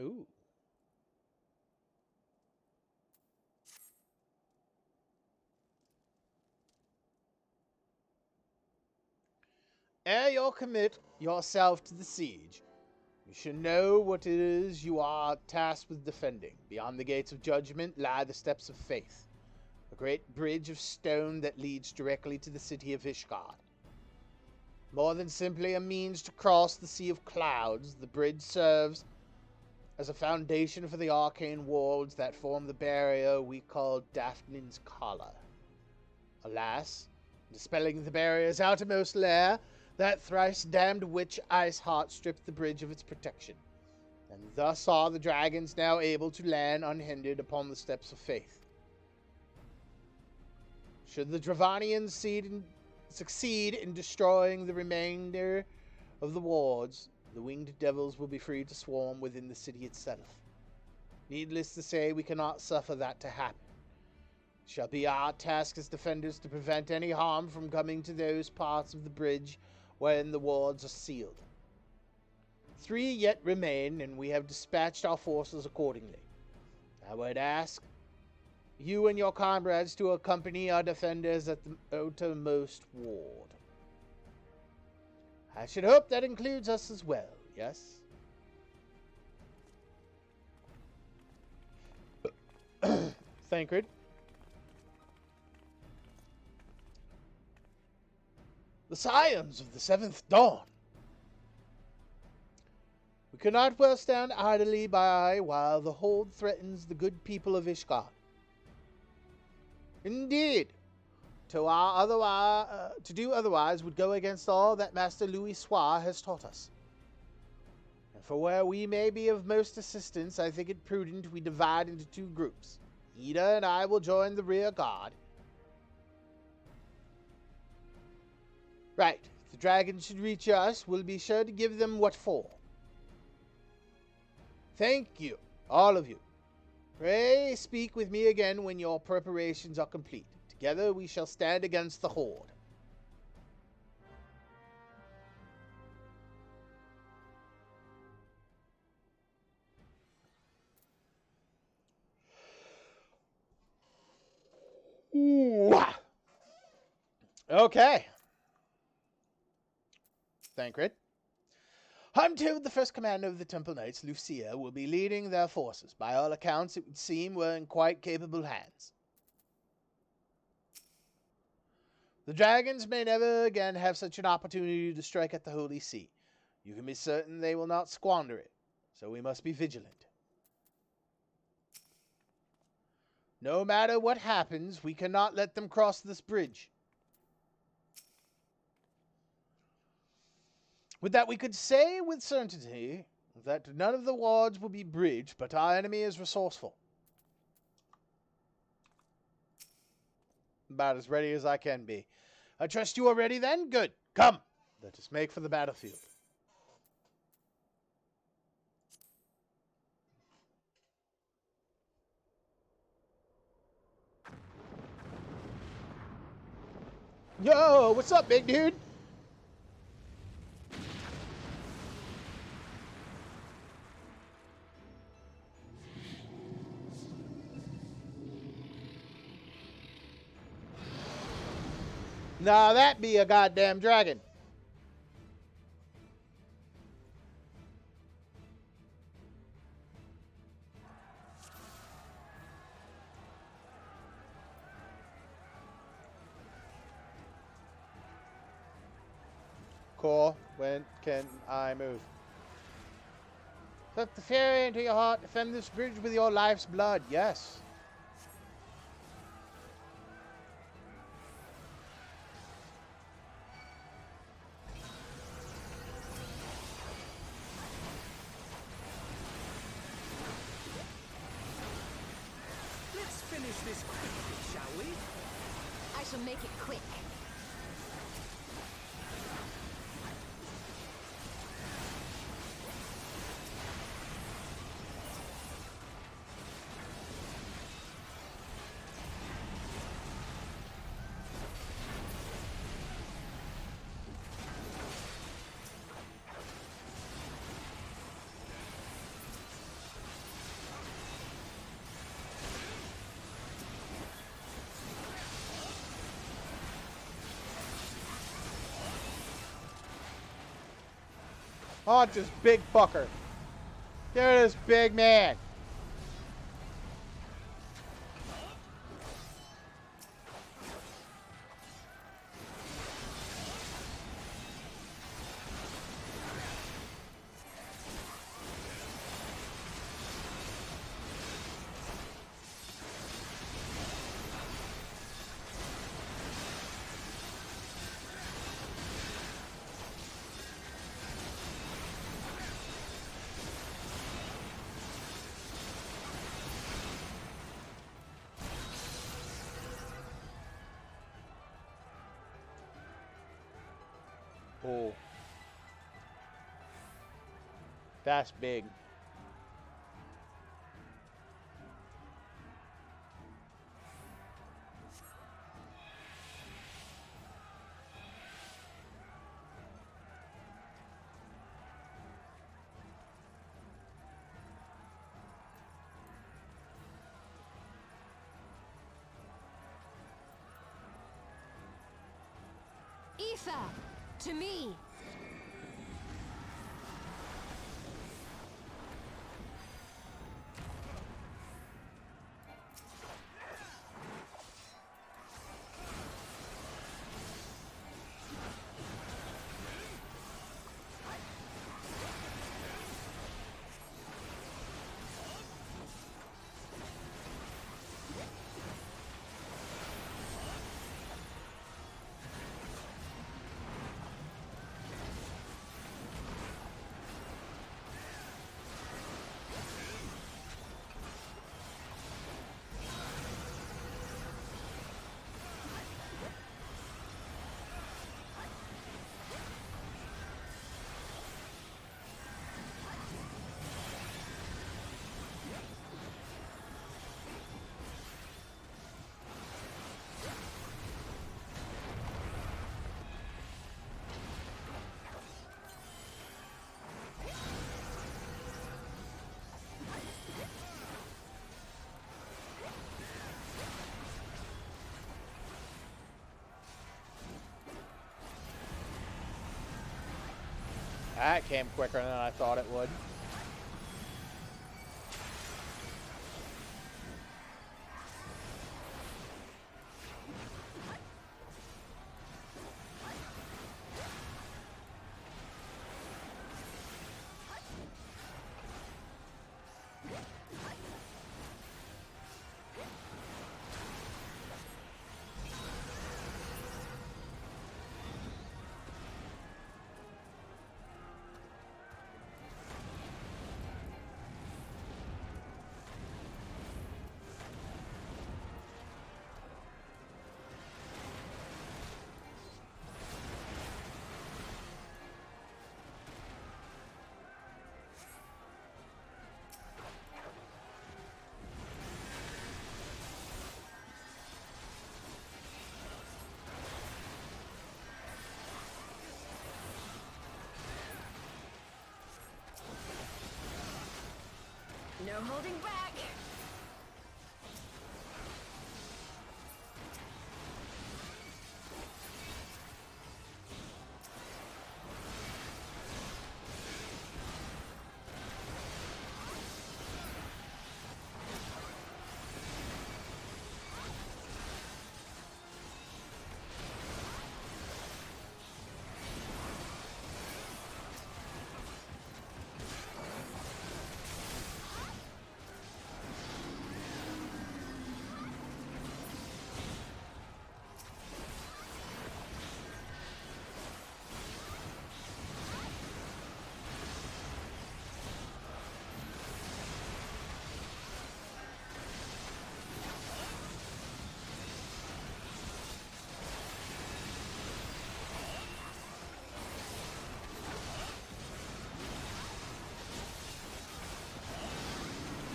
Ooh. Ere you commit yourself to the siege, you should know what it is you are tasked with defending. Beyond the gates of judgment lie the steps of faith, a great bridge of stone that leads directly to the city of Ishgard. More than simply a means to cross the sea of clouds, the bridge serves as a foundation for the arcane walls that form the barrier we call Daphne's Collar. Alas, dispelling the barrier's outermost layer, that thrice-damned witch Iceheart stripped the bridge of its protection, and thus are the dragons now able to land unhindered upon the steps of faith. Should the Dravanians succeed in destroying the remainder of the wards, the winged devils will be free to swarm within the city itself. Needless to say, we cannot suffer that to happen. It shall be our task as defenders to prevent any harm from coming to those parts of the bridge when the wards are sealed. 3 yet remain, and we have dispatched our forces accordingly. I would ask you and your comrades to accompany our defenders at the outermost ward. I should hope that includes us as well, yes? Thancred. The scions of the 7th dawn. We cannot well stand idly by while the hold threatens the good people of Ishgard. Indeed, to do otherwise would go against all that Master Louis Soir has taught us. And for where we may be of most assistance, I think it prudent we divide into 2 groups. Ida and I will join the rear guard. Right, if the dragons should reach us, we'll be sure to give them what for. Thank you, all of you. Pray speak with me again when your preparations are complete. Together we shall stand against the horde. Ooh. Okay. Thancred. I'm told the first commander of the Temple Knights, Lucia, will be leading their forces. By all accounts, it would seem we're in quite capable hands. The dragons may never again have such an opportunity to strike at the Holy See. You can be certain they will not squander it, so we must be vigilant. No matter what happens, we cannot let them cross this bridge. With that, we could say with certainty that none of the wards will be bridged, but our enemy is resourceful. About as ready as I can be. I trust you are ready then? Good. Come, let us make for the battlefield. Yo, what's up, big dude? Now that be a goddamn dragon. Cool. When can I move? Put the fury into your heart. Defend this bridge with your life's blood. Yes. Let's finish this quickly, shall we? I shall make it quick. Oh, just big fucker. There it is, big man. Oh. That's big. Ether! To me! That came quicker than I thought it would. No holding back!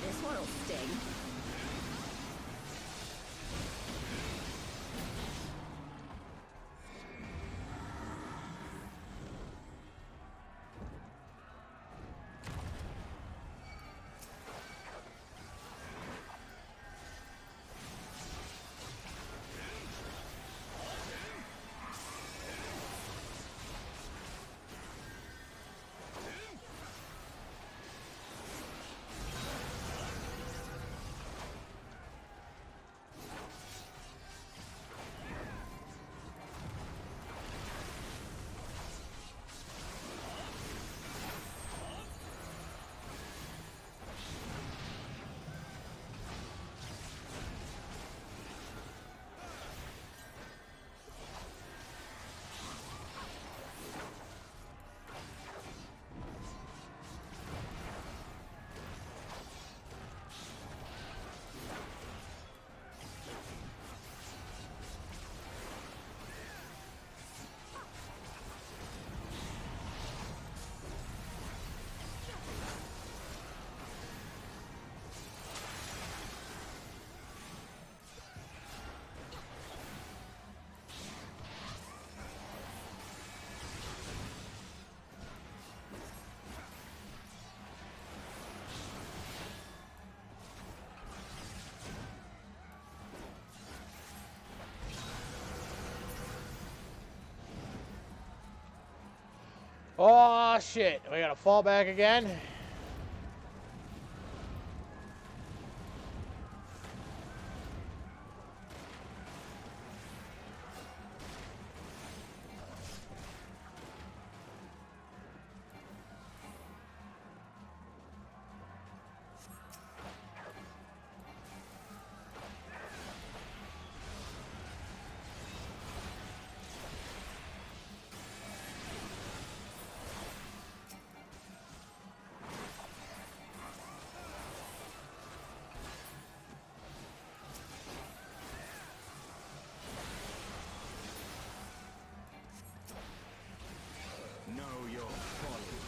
This one'll sting. shit. We gotta fall back again. Know your folly.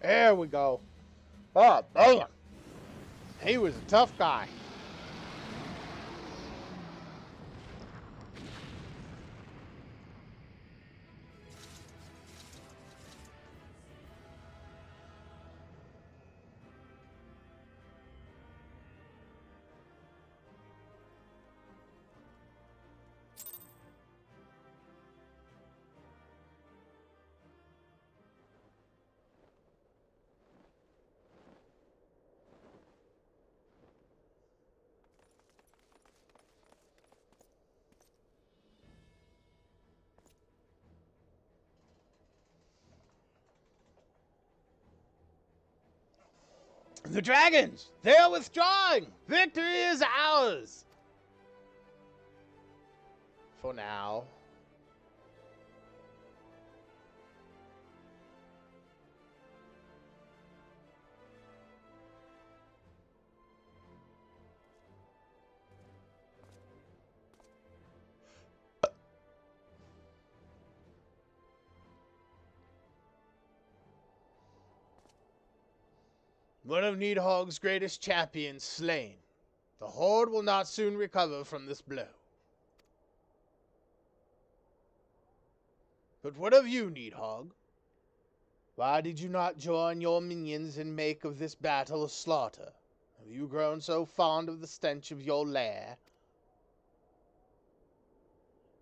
There we go. Oh, damn. He was a tough guy. The dragons! They're withdrawing! Victory is ours! For now. One of Needhog's greatest champions slain. The Horde will not soon recover from this blow. But what of you, Needhog? Why did you not join your minions and make of this battle a slaughter? Have you grown so fond of the stench of your lair?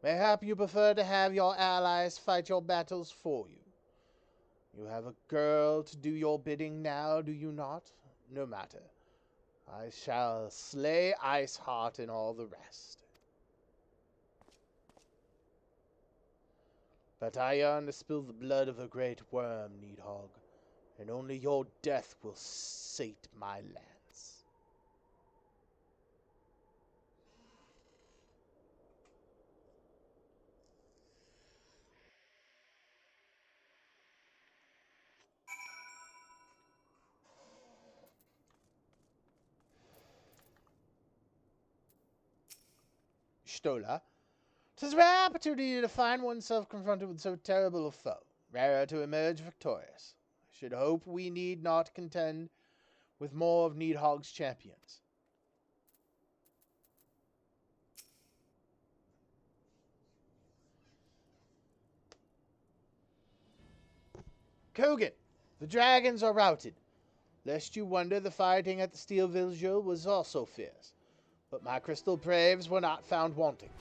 Mayhap you prefer to have your allies fight your battles for you. You have a girl to do your bidding now, do you not? No matter. I shall slay Iceheart and all the rest. But I yearn to spill the blood of a great worm, Needhog, and only your death will sate my lance. Stola. 'Tis a rare opportunity to find oneself confronted with so terrible a foe, rarer to emerge victorious. I should hope we need not contend with more of Needhog's champions. Kogan, the dragons are routed. Lest you wonder, the fighting at the Steel Vigil was also fierce, but my crystal braves were not found wanting.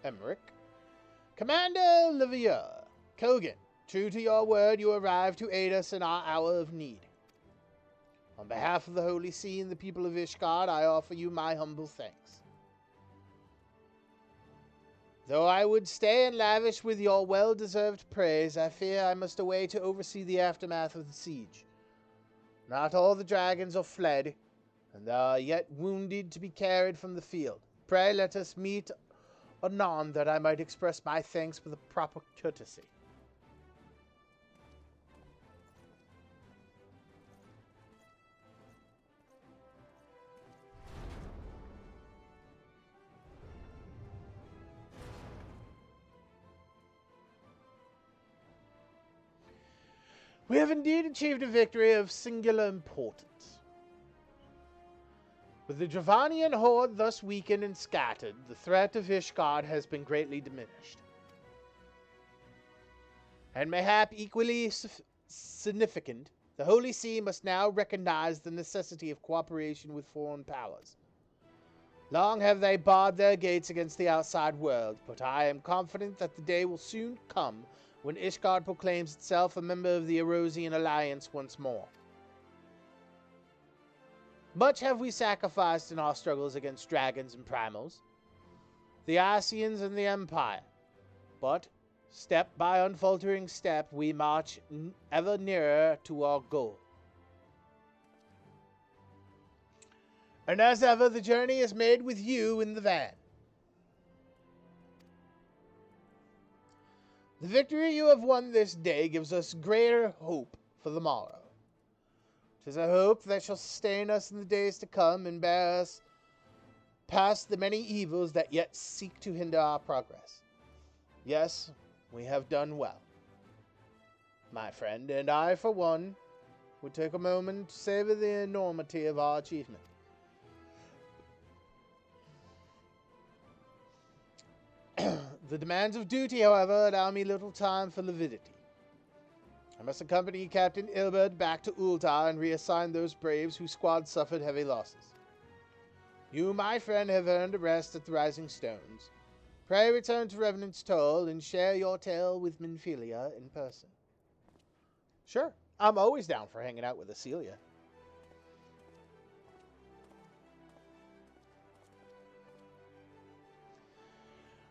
Emmerich. Commander Livier, Kogan, true to your word, you arrived to aid us in our hour of need. On behalf of the Holy See and the people of Ishgard, I offer you my humble thanks. Though I would stay and lavish with your well-deserved praise, I fear I must away to oversee the aftermath of the siege. Not all the dragons are fled, and there are yet wounded to be carried from the field. Pray let us meet anon that I might express my thanks with a proper courtesy. We have indeed achieved a victory of singular importance. With the Dravanian horde thus weakened and scattered, the threat of Ishgard has been greatly diminished. And mayhap equally significant, the Holy See must now recognize the necessity of cooperation with foreign powers. Long have they barred their gates against the outside world, but I am confident that the day will soon come when Ishgard proclaims itself a member of the Erosian Alliance once more. Much have we sacrificed in our struggles against dragons and primals, the Asians and the Empire, but step by unfaltering step we march ever nearer to our goal. And as ever, the journey is made with you in the van. The victory you have won this day gives us greater hope for the morrow. 'Tis a hope that shall sustain us in the days to come and bear us past the many evils that yet seek to hinder our progress. Yes, we have done well, my friend, and I, for one, would take a moment to savor the enormity of our achievement. The demands of duty, however, allow me little time for levity. I must accompany Captain Ilbert back to Ultar and reassign those braves whose squad suffered heavy losses. You, my friend, have earned a rest at the Rising Stones. Pray return to Revenant's Toll and share your tale with Minfilia in person. Sure, I'm always down for hanging out with Acelia.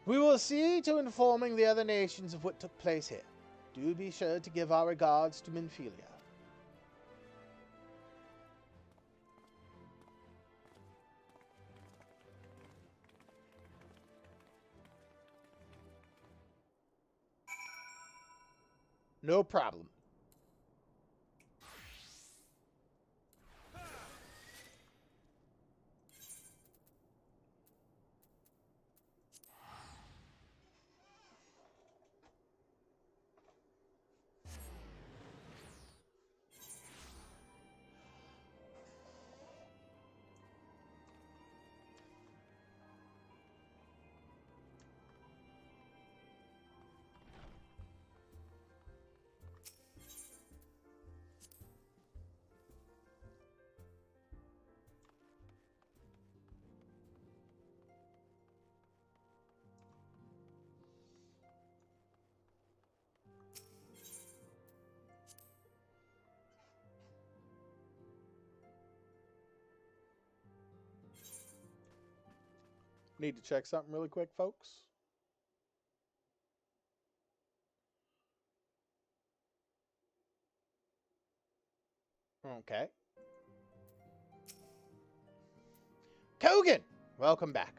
We will see to informing the other nations of what took place here. Do be sure to give our regards to Minfilia. No problem. Need to check something really quick, folks. Okay. Kogan! Welcome back.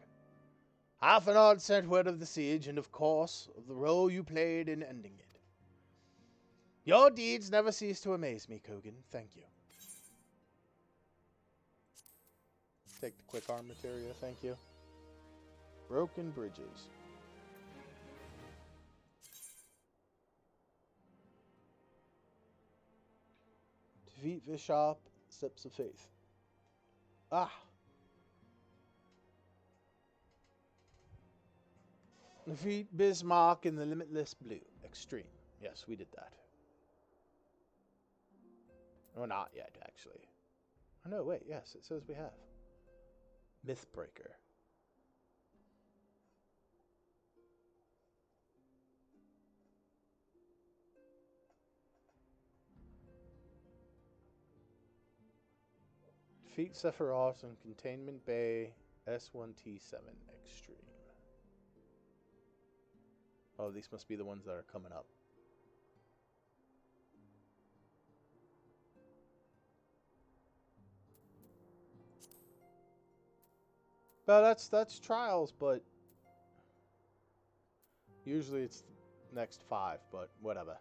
Alphanod sent word of the siege and, of course, of the role you played in ending it. Your deeds never cease to amaze me, Kogan. Thank you. Take the quick arm materia, thank you. Broken bridges. Defeat Bishop, Steps of Faith. Ah! Defeat Bismarck in the Limitless Blue. Extreme. Yes, we did that. Or not yet, actually. Oh, no, wait, yes, it says we have. Mythbreaker. Defeat Sephiroth in Containment Bay S1T7 Extreme. Oh, these must be the ones that are coming up. Well, that's trials, but usually it's next 5, but whatever.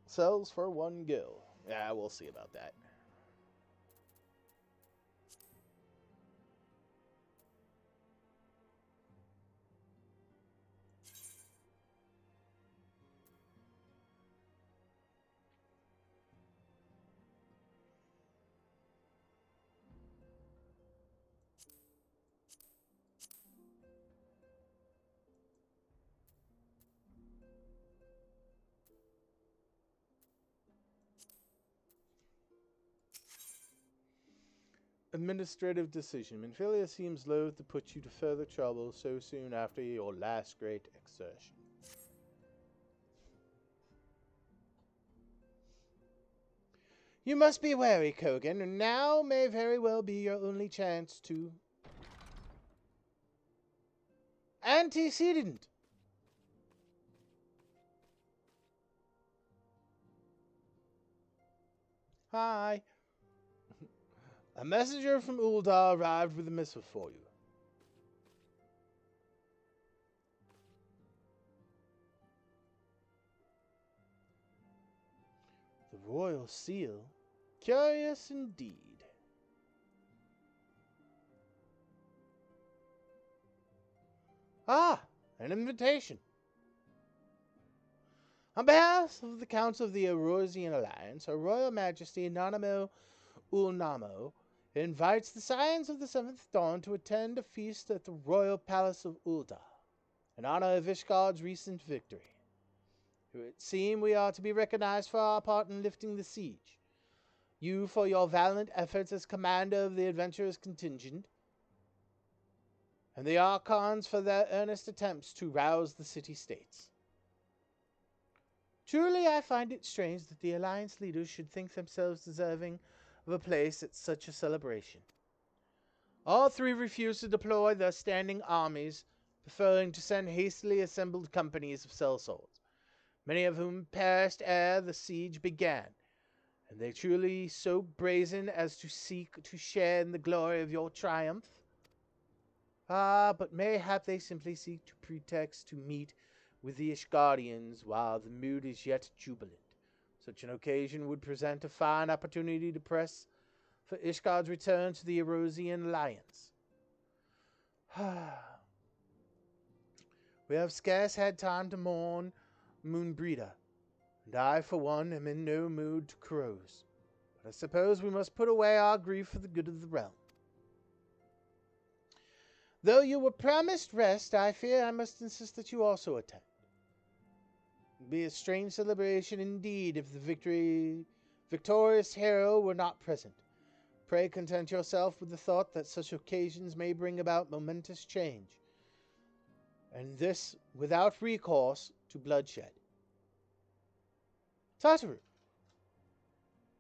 Sells for 1 gil. Yeah, we'll see about that. Administrative decision. Minfilia seems loath to put you to further trouble so soon after your last great exertion. You must be wary, Kogan, and now may very well be your only chance to... Antecedent! Hi. A messenger from Uldar arrived with a missive for you. The royal seal? Curious indeed. Ah, an invitation. On behalf of the Council of the Erosian Alliance, Her Royal Majesty Nanamo Ulnamo invites the Scions of the Seventh Dawn to attend a feast at the Royal Palace of Uldar, in honor of Ishgard's recent victory. It would seem we are to be recognized for our part in lifting the siege. You for your valiant efforts as commander of the adventurers contingent, and the Archons for their earnest attempts to rouse the city-states. Truly, I find it strange that the Alliance leaders should think themselves deserving of a place at such a celebration. All 3 refused to deploy their standing armies, preferring to send hastily assembled companies of sellswords, many of whom perished ere the siege began. And they truly so brazen as to seek to share in the glory of your triumph? Ah, but mayhap they simply seek to pretext to meet with the Ishgardians while the mood is yet jubilant. Such an occasion would present a fine opportunity to press for Ishgard's return to the Erosian Alliance. We have scarce had time to mourn Moonbreeder, and I, for one, am in no mood to carouse. I suppose we must put away our grief for the good of the realm. Though you were promised rest, I fear I must insist that you also attend. It would be a strange celebration indeed if the victorious hero were not present. Pray content yourself with the thought that such occasions may bring about momentous change, and this without recourse to bloodshed. Tataru,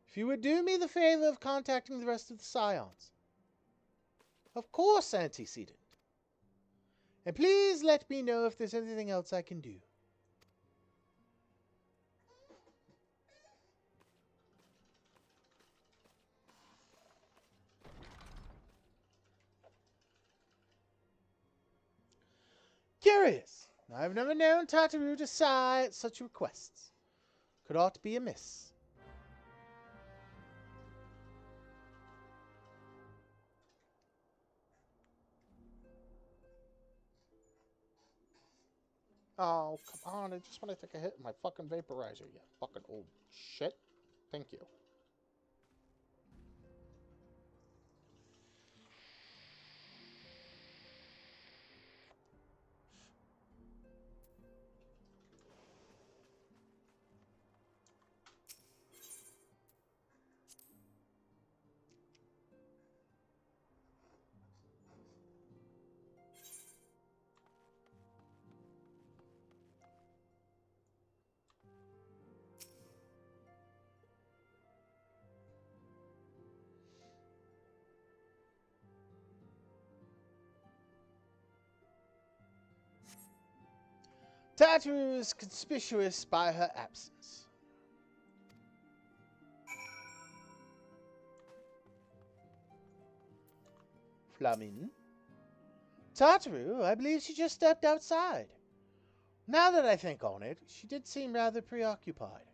if you would do me the favor of contacting the rest of the Scions. Of course, Antecedent. And please let me know if there's anything else I can do. Curious. I've never known Tataru to sigh at such requests. Could aught be amiss? Oh, come on. I just want to take a hit of my fucking vaporizer, you fucking old shit. Thank you. Tataru is conspicuous by her absence. Flamin? Tataru, I believe she just stepped outside. Now that I think on it, she did seem rather preoccupied.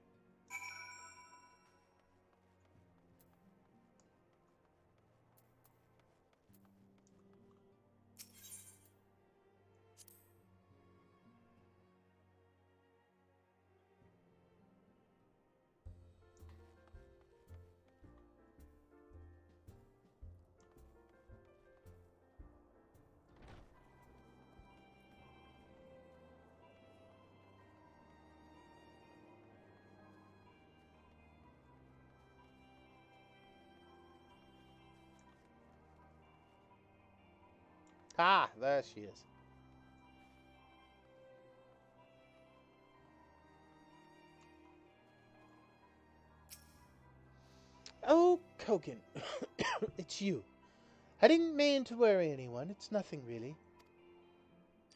Ah, there she is. Oh, Kogan. It's you. I didn't mean to worry anyone. It's nothing, really.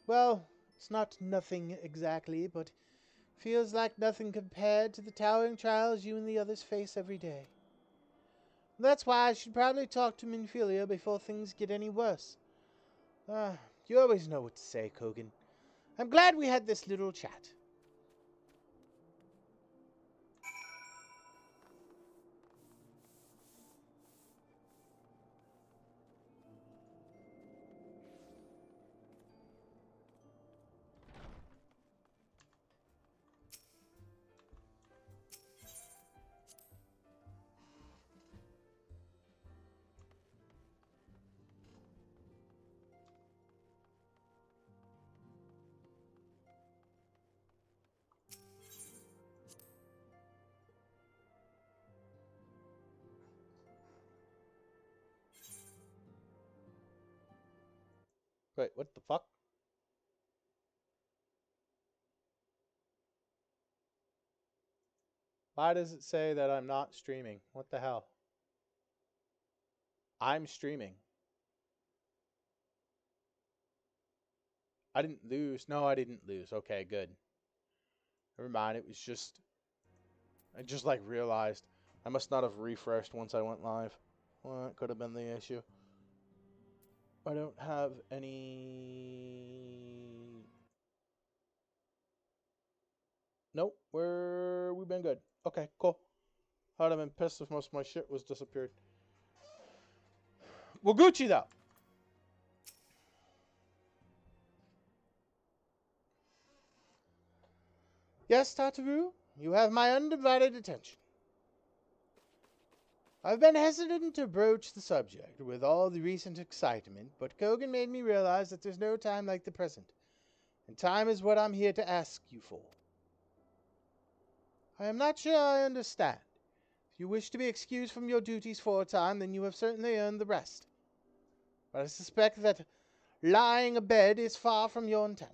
Well, it's not nothing exactly, but feels like nothing compared to the towering trials you and the others face every day. That's why I should probably talk to Minfilia before things get any worse. You always know what to say, Kogan. I'm glad we had this little chat. Wait, what the fuck? Why does it say that I'm not streaming? What the hell? I'm streaming. I didn't lose. No, I didn't lose. Okay, good. Never mind. It was just... I just, like, realized. I must not have refreshed once I went live. Well, that could have been the issue. I don't have any... Nope. We've been good. Okay, cool. I'd have been pissed if most of my shit was disappeared. Well, Gucci, though. Yes, Tataru? You have my undivided attention. I've been hesitant to broach the subject with all the recent excitement, but Kogan made me realize that there's no time like the present, and time is what I'm here to ask you for. I am not sure I understand. If you wish to be excused from your duties for a time, then you have certainly earned the rest. But I suspect that lying abed is far from your intent.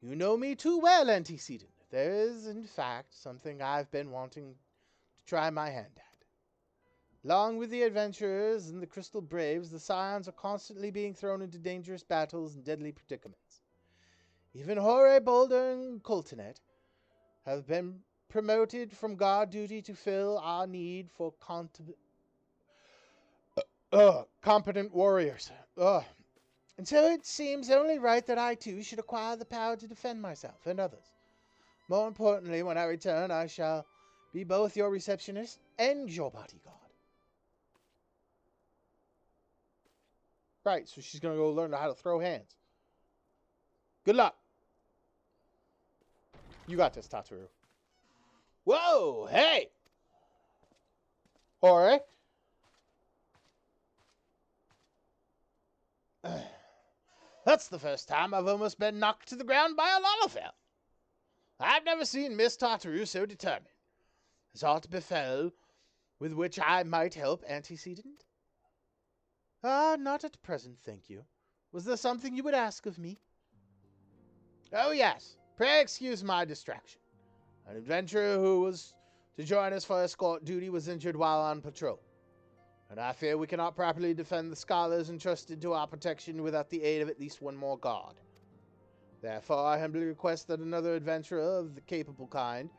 You know me too well, antecedent. There is, in fact, something I've been wanting to try my hand at. Along with the adventurers and the Crystal Braves, the Scions are constantly being thrown into dangerous battles and deadly predicaments. Even Horay, Boulder, and Coltonet have been promoted from guard duty to fill our need for competent warriors. And so it seems only right that I too should acquire the power to defend myself and others. More importantly, when I return, I shall be both your receptionist and your bodyguard. Right, so she's going to go learn how to throw hands. Good luck. You got this, Tataru. Whoa, hey! Alright. That's the first time I've almost been knocked to the ground by a Lalafell. I've never seen Miss Tataru so determined. Has aught befell with which I might help, antecedent? Not at present, thank you. Was there something you would ask of me? Oh, yes. Pray excuse my distraction. An adventurer who was to join us for escort duty was injured while on patrol, and I fear we cannot properly defend the scholars entrusted to our protection without the aid of at least one more guard. Therefore, I humbly request that another adventurer of the capable kind,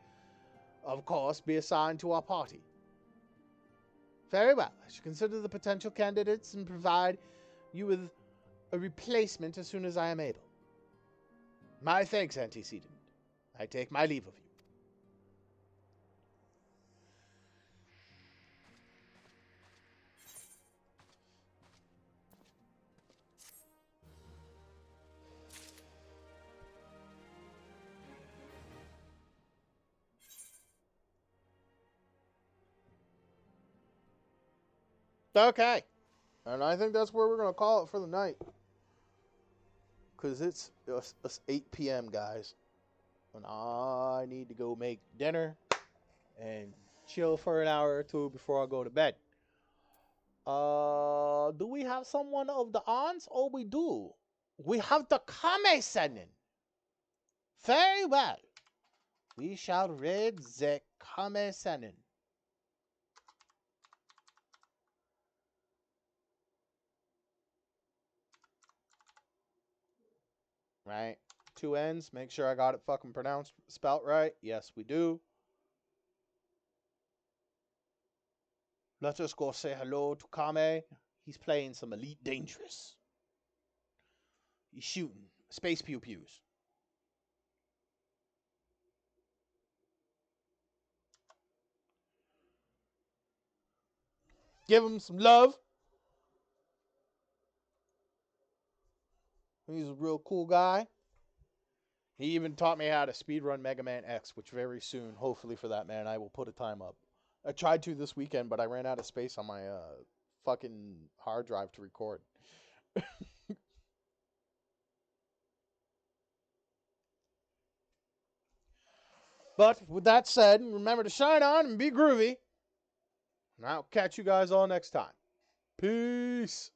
of course, be assigned to our party. Very well. I shall consider the potential candidates and provide you with a replacement as soon as I am able. My thanks, antecedent. I take my leave of you. Okay. And I think that's where we're going to call it for the night. Because it's 8 p.m., guys. And I need to go make dinner and chill for an hour or two before I go to bed. Do we have someone of the aunts? Oh, we do. We have the Kame-senin. Very well. We shall raid the Kame-senin. Right? 2 N's. Make sure I got it fucking pronounced, spelt right. Yes, we do. Let us go say hello to Kame. He's playing some Elite Dangerous. He's shooting. Space pew-pews. Give him some love. He's a real cool guy. He even taught me how to speedrun Mega Man X, which very soon, hopefully for that man, I will put a time up. I tried to this weekend, but I ran out of space on my fucking hard drive to record. But with that said, remember to shine on and be groovy. And I'll catch you guys all next time. Peace.